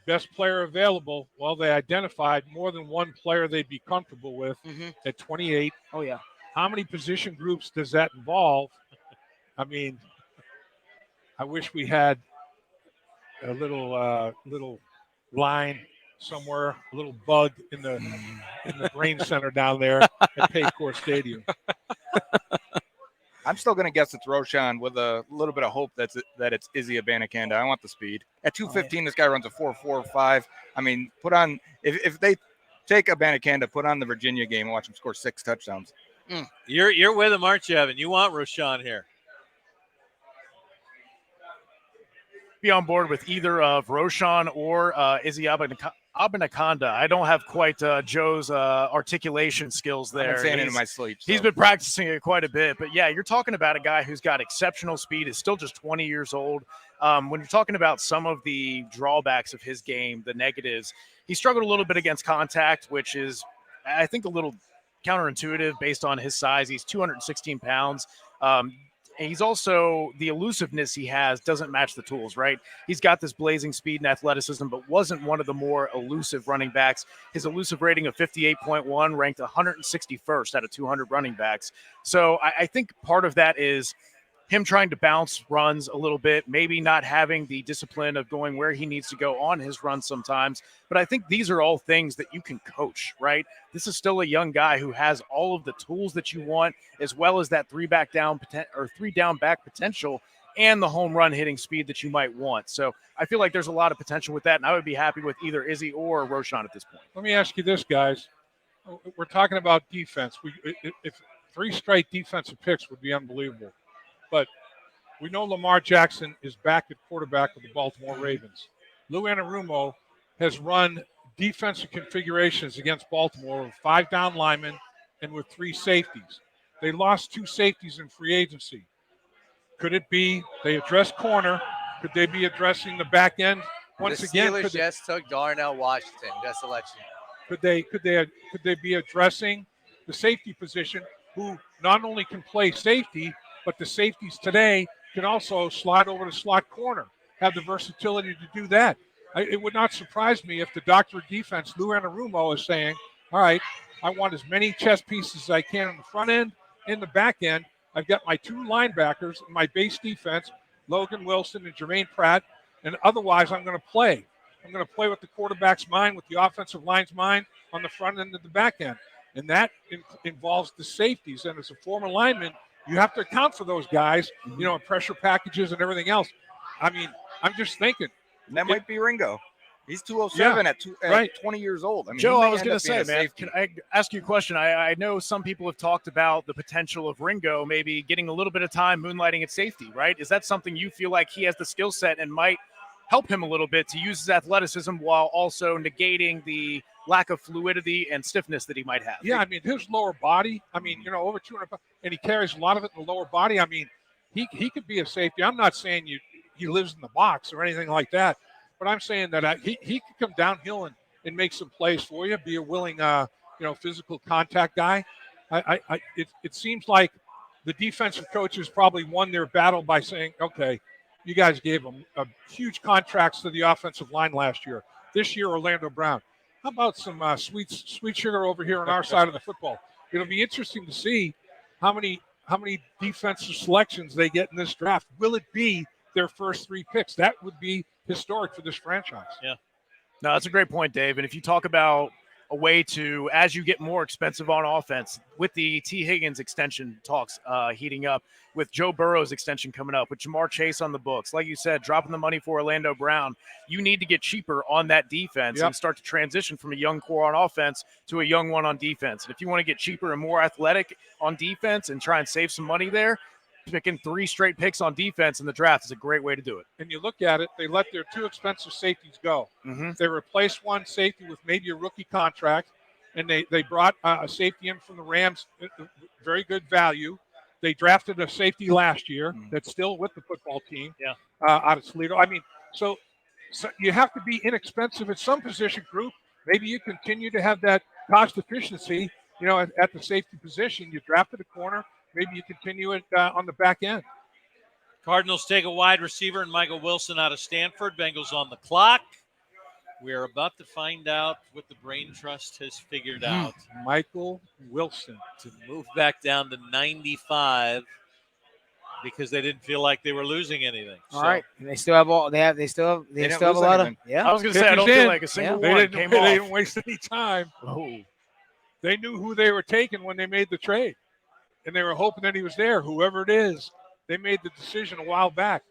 best player available. Well, they identified more than one player they'd be comfortable with at 28. Oh, yeah. How many position groups does that involve? I mean, I wish we had a little line somewhere, a little bug in the brain center down there at Paycor Stadium. I'm still going to guess it's Roschon with a little bit of hope that it's Izzy Abanikanda. I want the speed. At 215, this guy runs a 4.45. I mean, put on if they take Abanikanda, put on the Virginia game and watch him score 6 touchdowns. You're with him, aren't you, Evan? You want Roschon here. Be on board with either of Roschon or Izzy Abanikanda. I don't have quite Joe's articulation skills there. I've been saying it in my sleep. He's been practicing it quite a bit. But, yeah, you're talking about a guy who's got exceptional speed, is still just 20 years old. When you're talking about some of the drawbacks of his game, the negatives, he struggled a little bit against contact, which is, I think, a little counterintuitive based on his size. He's 216 pounds. And he's also, the elusiveness he has doesn't match the tools, right? He's got this blazing speed and athleticism, but wasn't one of the more elusive running backs. His elusive rating of 58.1 ranked 161st out of 200 running backs. So I think part of that is him trying to bounce runs a little bit, maybe not having the discipline of going where he needs to go on his runs sometimes. But I think these are all things that you can coach, right? This is still a young guy who has all of the tools that you want, as well as that 3 down back potential and the home run hitting speed that you might want. So I feel like there's a lot of potential with that, and I would be happy with either Izzy or Roschon at this point. Let me ask you this, guys. We're talking about defense. If 3 straight defensive picks would be unbelievable. But we know Lamar Jackson is back at quarterback with the Baltimore Ravens. Lou Anarumo has run defensive configurations against Baltimore with 5 down linemen and with 3 safeties. They lost 2 safeties in free agency. Could it be they address corner? Could they be addressing the back end once the again, Steelers just took Darnell Washington, that selection. could they be addressing the safety position, who not only can play safety, but the safeties today can also slide over to slot corner, have the versatility to do that. It would not surprise me if the doctor of defense, Lou Anarumo, is saying, all right, I want as many chess pieces as I can on the front end, in the back end. I've got my two linebackers, my base defense, Logan Wilson and Jermaine Pratt, and otherwise I'm going to play. I'm going to play with the quarterback's mind, with the offensive line's mind on the front end and the back end. And that involves the safeties. And as a former lineman, you have to account for those guys, you know, in pressure packages and everything else. I mean, I'm just thinking. And that might be Ringo. He's 207 at 20 years old. I mean, Joe, he may I was end going up to being say, a man, safety. can I ask you a question? I know some people have talked about the potential of Ringo maybe getting a little bit of time moonlighting at safety, right? Is that something you feel like he has the skill set and might help him a little bit to use his athleticism while also negating the lack of fluidity and stiffness that he might have? Yeah, I mean, his lower body, I mean, you know, over 200 pounds, and he carries a lot of it in the lower body. I mean, he could be a safety. I'm not saying he lives in the box or anything like that, but I'm saying that he could come downhill and make some plays for you, be a willing, physical contact guy. It seems like the defensive coaches probably won their battle by saying, okay, you guys gave them huge contracts to the offensive line last year. This year, Orlando Brown. How about some sweet sugar over here on our side of the football? It'll be interesting to see how many defensive selections they get in this draft. Will it be their first three picks? That would be historic for this franchise. Yeah. No, that's a great point, Dave. And if you talk about a way to, as you get more expensive on offense, with the T. Higgins extension talks heating up, with Joe Burrow's extension coming up, with Jamar Chase on the books, like you said, dropping the money for Orlando Brown, you need to get cheaper on that defense and start to transition from a young core on offense to a young one on defense. And if you want to get cheaper and more athletic on defense and try and save some money there, picking 3 straight picks on defense in the draft is a great way to do it. And you look at it, they let their 2 expensive safeties go. They replaced one safety with maybe a rookie contract, and they brought a safety in from the Rams, very good value. They drafted a safety last year that's still with the football team out of Toledo. I mean, so you have to be inexpensive at some position group. Maybe you continue to have that cost efficiency, you know, at the safety position. You drafted a corner. Maybe you continue it on the back end. Cardinals take a wide receiver and Michael Wilson out of Stanford. Bengals on the clock. We are about to find out what the Brain Trust has figured out. Michael Wilson. To move back down to 95 because they didn't feel like they were losing anything. All right. And they still have they still have a lot of I was going to say, I don't feel like a single one came off. They didn't waste any time. Oh. They knew who they were taking when they made the trade. And they were hoping that he was there, whoever it is. They made the decision a while back.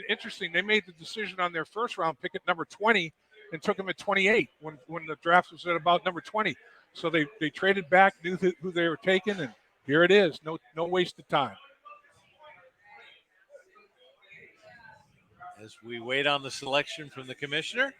Interesting, they made the decision on their first round pick at number 20 and took him at 28 when the draft was at about number 20. So they traded back, knew who they were taking, and here it is. No wasted time. As we wait on the selection from the commissioner.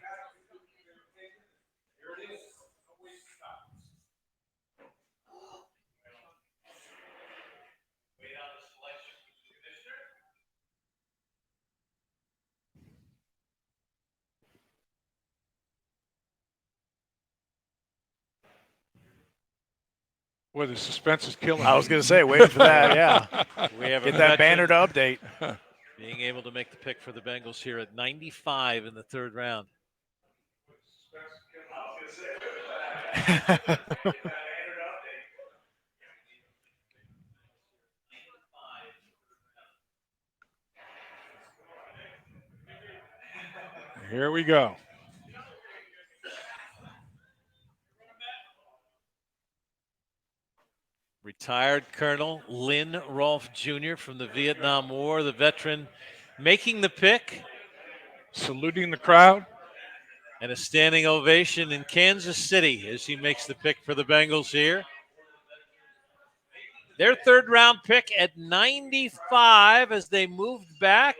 Boy, the suspense is killing. I was going to say, waiting for that, yeah. We have Get that banner to update. Being able to make the pick for the Bengals here at 95 in the 3rd round. Here we go. Retired Colonel Lynn Rolfe Jr. from the Vietnam War, the veteran, making the pick. Saluting the crowd. And a standing ovation in Kansas City as he makes the pick for the Bengals here. Their 3rd round pick at 95 as they moved back.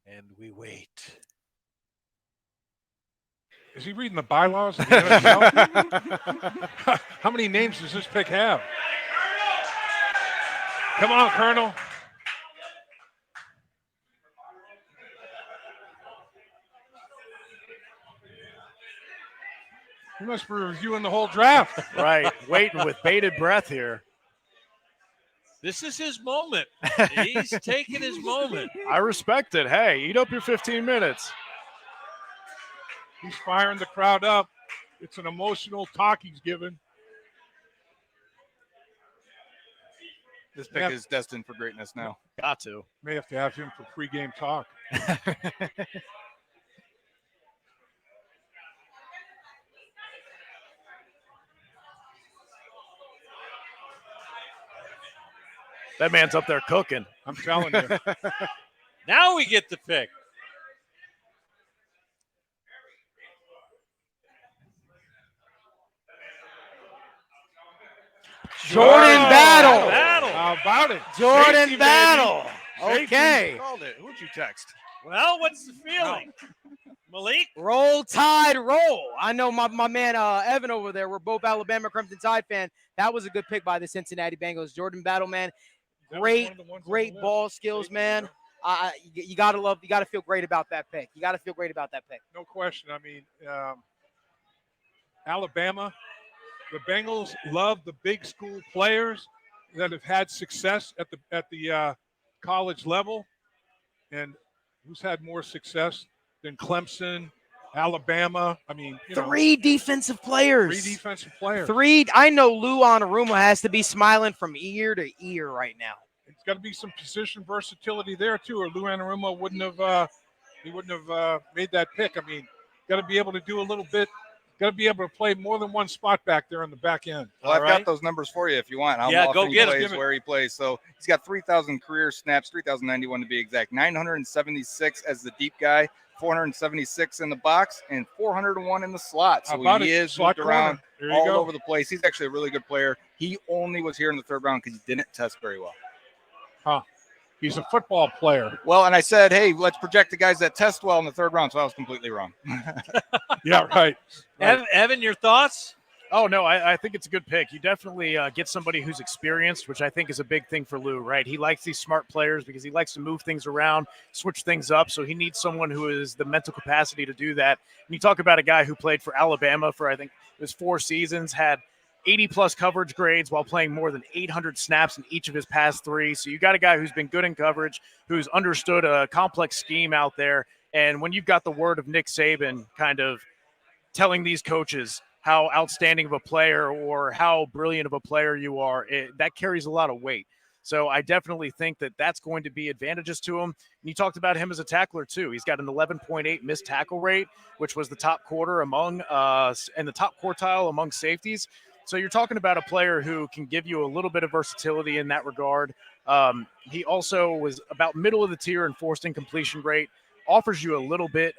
And we wait. he reading the bylaws of the NFL? How many names does this pick have? Come on, Colonel. He must be reviewing the whole draft. Right, waiting with bated breath here. This is his moment. He's taking his moment. I respect it. Hey, eat up your 15 minutes. He's firing the crowd up. It's an emotional talk he's giving. This pick is destined for greatness now. Got to. May have to have him for pregame talk. That man's up there cooking. I'm telling you. Now we get the pick. Jordan Battle. How about it? Jordan Safety, Battle. baby. Okay. Called it. Who'd you text? Well, what's the feeling? Malik? Roll Tide, roll. I know my man Evan over there. We're both Alabama Crimson Tide fan. That was a good pick by the Cincinnati Bengals. Jordan Battle, man. Great ball skills, man. You gotta feel great about that pick. You gotta feel great about that pick. No question. I mean, Alabama, the Bengals love the big school players that have had success at the college level. And who's had more success than Clemson, Alabama? I mean, Three defensive players. Three defensive players. I know Lou Anarumo has to be smiling from ear to ear right now. It's got to be some position versatility there too, or Lou Anarumo wouldn't have made that pick. I mean, got to be able to do a little bit. Got to be able to play more than one spot back there on the back end. Well, I've got those numbers for you if you want. How often he plays, where he plays. So he's got 3,000 career snaps, 3,091 to be exact, 976 as the deep guy, 476 in the box, and 401 in the slot. So he is moved around all over the place. He's actually a really good player. He only was here in the third round because he didn't test very well. Huh. He's a football player. Well, and I said, hey, let's project the guys that test well in the third round. So I was completely wrong. Yeah, right. Evan, your thoughts? Oh, no, I think it's a good pick. You definitely get somebody who's experienced, which I think is a big thing for Lou, right? He likes these smart players because he likes to move things around, switch things up. So he needs someone who has the mental capacity to do that. And you talk about a guy who played for Alabama for, I think, it was 4 seasons, had 80-plus coverage grades while playing more than 800 snaps in each of his past 3. So you got a guy who's been good in coverage, who's understood a complex scheme out there. And when you've got the word of Nick Saban kind of telling these coaches how outstanding of a player or how brilliant of a player you are, that carries a lot of weight. So I definitely think that that's going to be advantages to him. And you talked about him as a tackler too. He's got an 11.8 missed tackle rate, which was the top quarter among and the top quartile among safeties. So you're talking about a player who can give you a little bit of versatility in that regard. He also was about middle of the tier in forced incompletion rate, offers you a little bit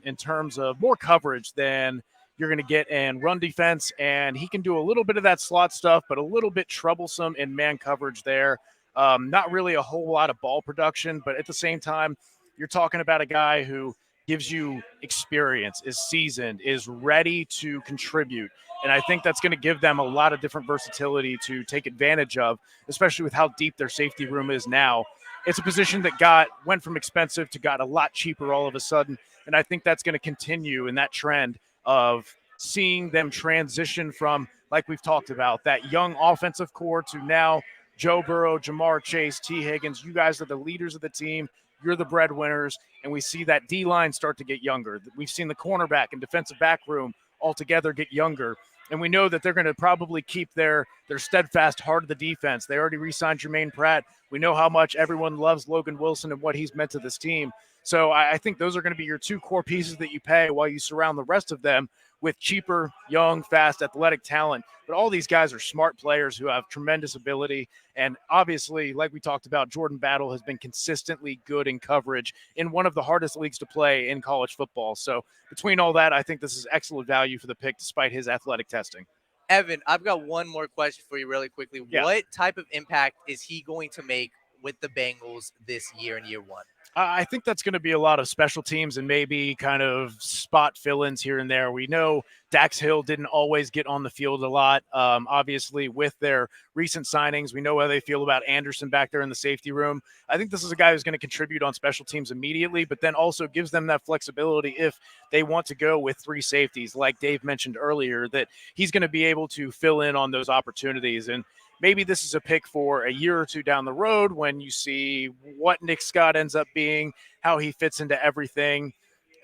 in terms of more coverage than you're going to get in run defense, and he can do a little bit of that slot stuff, but a little bit troublesome in man coverage there. Not really a whole lot of ball production, but at the same time, you're talking about a guy who gives you experience, is seasoned, is ready to contribute. And I think that's going to give them a lot of different versatility to take advantage of, especially with how deep their safety room is now. It's a position that went from expensive to got a lot cheaper all of a sudden. And I think that's going to continue in that trend of seeing them transition from, like we've talked about, that young offensive core to now Joe Burrow, Jamar Chase, T. Higgins. You guys are the leaders of the team. You're the breadwinners. And we see that D-line start to get younger. We've seen the cornerback and defensive back room altogether get younger. And we know that they're going to probably keep their steadfast heart of the defense. They already re-signed Jermaine Pratt. We know how much everyone loves Logan Wilson and what he's meant to this team. So I think those are going to be your 2 core pieces that you pay while you surround the rest of them with cheaper, young, fast, athletic talent. But all these guys are smart players who have tremendous ability. And obviously, like we talked about, Jordan Battle has been consistently good in coverage in one of the hardest leagues to play in college football. So between all that, I think this is excellent value for the pick despite his athletic testing. Evan, I've got one more question for you really quickly. Yeah. What type of impact is he going to make with the Bengals this year in year 1? I think that's going to be a lot of special teams and maybe kind of spot fill-ins here and there. We know Dax Hill didn't always get on the field a lot. Obviously, with their recent signings, we know how they feel about Anderson back there in the safety room. I think this is a guy who's going to contribute on special teams immediately, but then also gives them that flexibility if they want to go with 3 safeties, like Dave mentioned earlier, that he's going to be able to fill in on those opportunities. And maybe this is a pick for a year or two down the road when you see what Nick Scott ends up being, how he fits into everything.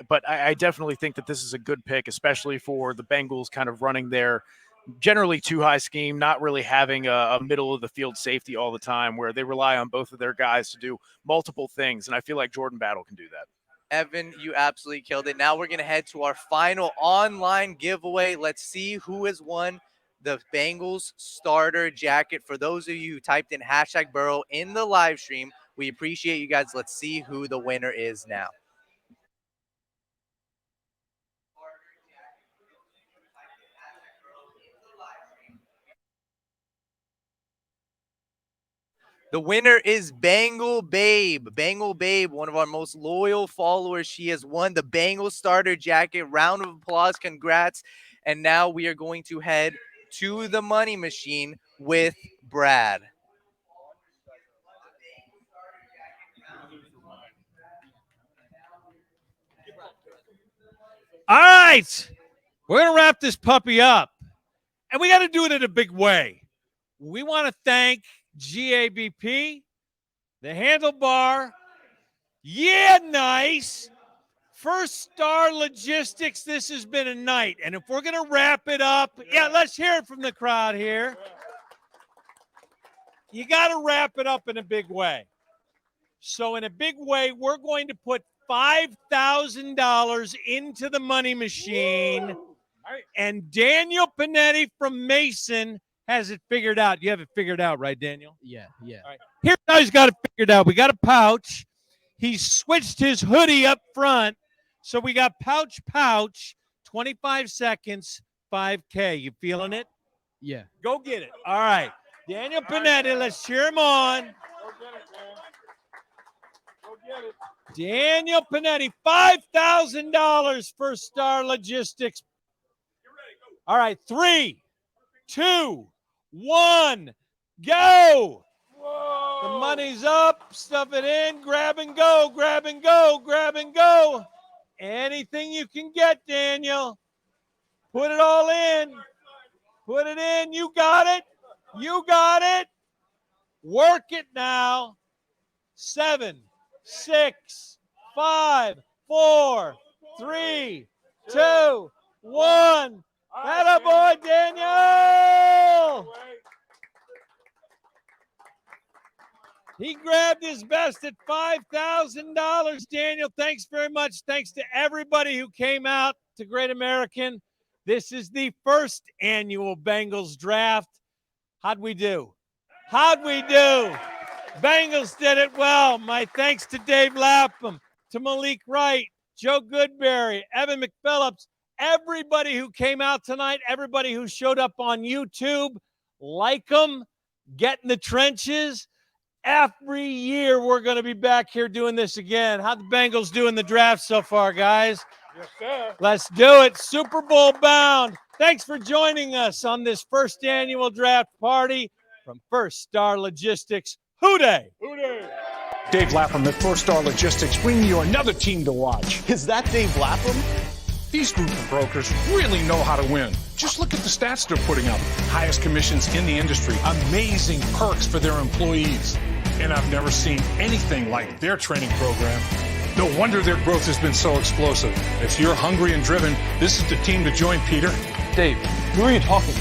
But I definitely think that this is a good pick, especially for the Bengals kind of running their generally too high scheme, not really having a middle of the field safety all the time where they rely on both of their guys to do multiple things. And I feel like Jordan Battle can do that. Evan, you absolutely killed it. Now we're going to head to our final online giveaway. Let's see who has won the Bengals starter jacket. For those of you who typed in #Burrow in the live stream, we appreciate you guys. Let's see who the winner is now. The winner is Bengal Babe. Bengal Babe, one of our most loyal followers. She has won the Bengals starter jacket. Round of applause. Congrats. And now we are going to head to the money machine with Brad. All right. We're going to wrap this puppy up. And we got to do it in a big way. We want to thank GABP, the Handlebar. Yeah, nice. First Star Logistics. This has been a night. And if we're going to wrap it up, yeah, let's hear it from the crowd here. You got to wrap it up in a big way. So in a big way, we're going to put $5,000 into the money machine. And Daniel Panetti from Mason has it figured out. You have it figured out, right, Daniel? Yeah. All right. Here's how he's got it figured out. We got a pouch. He switched his hoodie up front. So we got pouch, 25 seconds, 5K. You feeling it? Yeah. Go get it. All right. Daniel Panetti, let's cheer him on. Daniel Panetti, $5,000 for Star Logistics. All right, 3, 2, 1, go. Whoa. The money's up. Stuff it in. Grab and go, grab and go, grab and go. Anything you can get, Daniel. Put it all in. Put it in. You got it. You got it. Work it now. 7, 6, 5, 4, 3, 2, 1. Atta boy, Daniel! He grabbed his best at $5,000. Daniel, thanks very much. Thanks to everybody who came out to Great American. This is the first annual Bengals draft. How'd we do? How'd we do? Bengals did it well. My thanks to Dave Lapham, to Malik Wright, Joe Goodberry, Evan McPhillips, everybody who came out tonight, everybody who showed up on YouTube. Like them, get in the trenches. Every year we're going to be back here doing this again. How'd the Bengals do in the draft so far, guys? Yes, sir. Let's do it. Super Bowl bound. Thanks for joining us on this first annual draft party from First Star Logistics. Hooday! Hooday! Dave Lapham at First Star Logistics bringing you another team to watch. Is that Dave Lapham? These group of brokers really know how to win. Just look at the stats they're putting up. Highest commissions in the industry. Amazing perks for their employees. And I've never seen anything like their training program. No wonder their growth has been so explosive. If you're hungry and driven, this is the team to join, Peter. Dave, who are you talking to?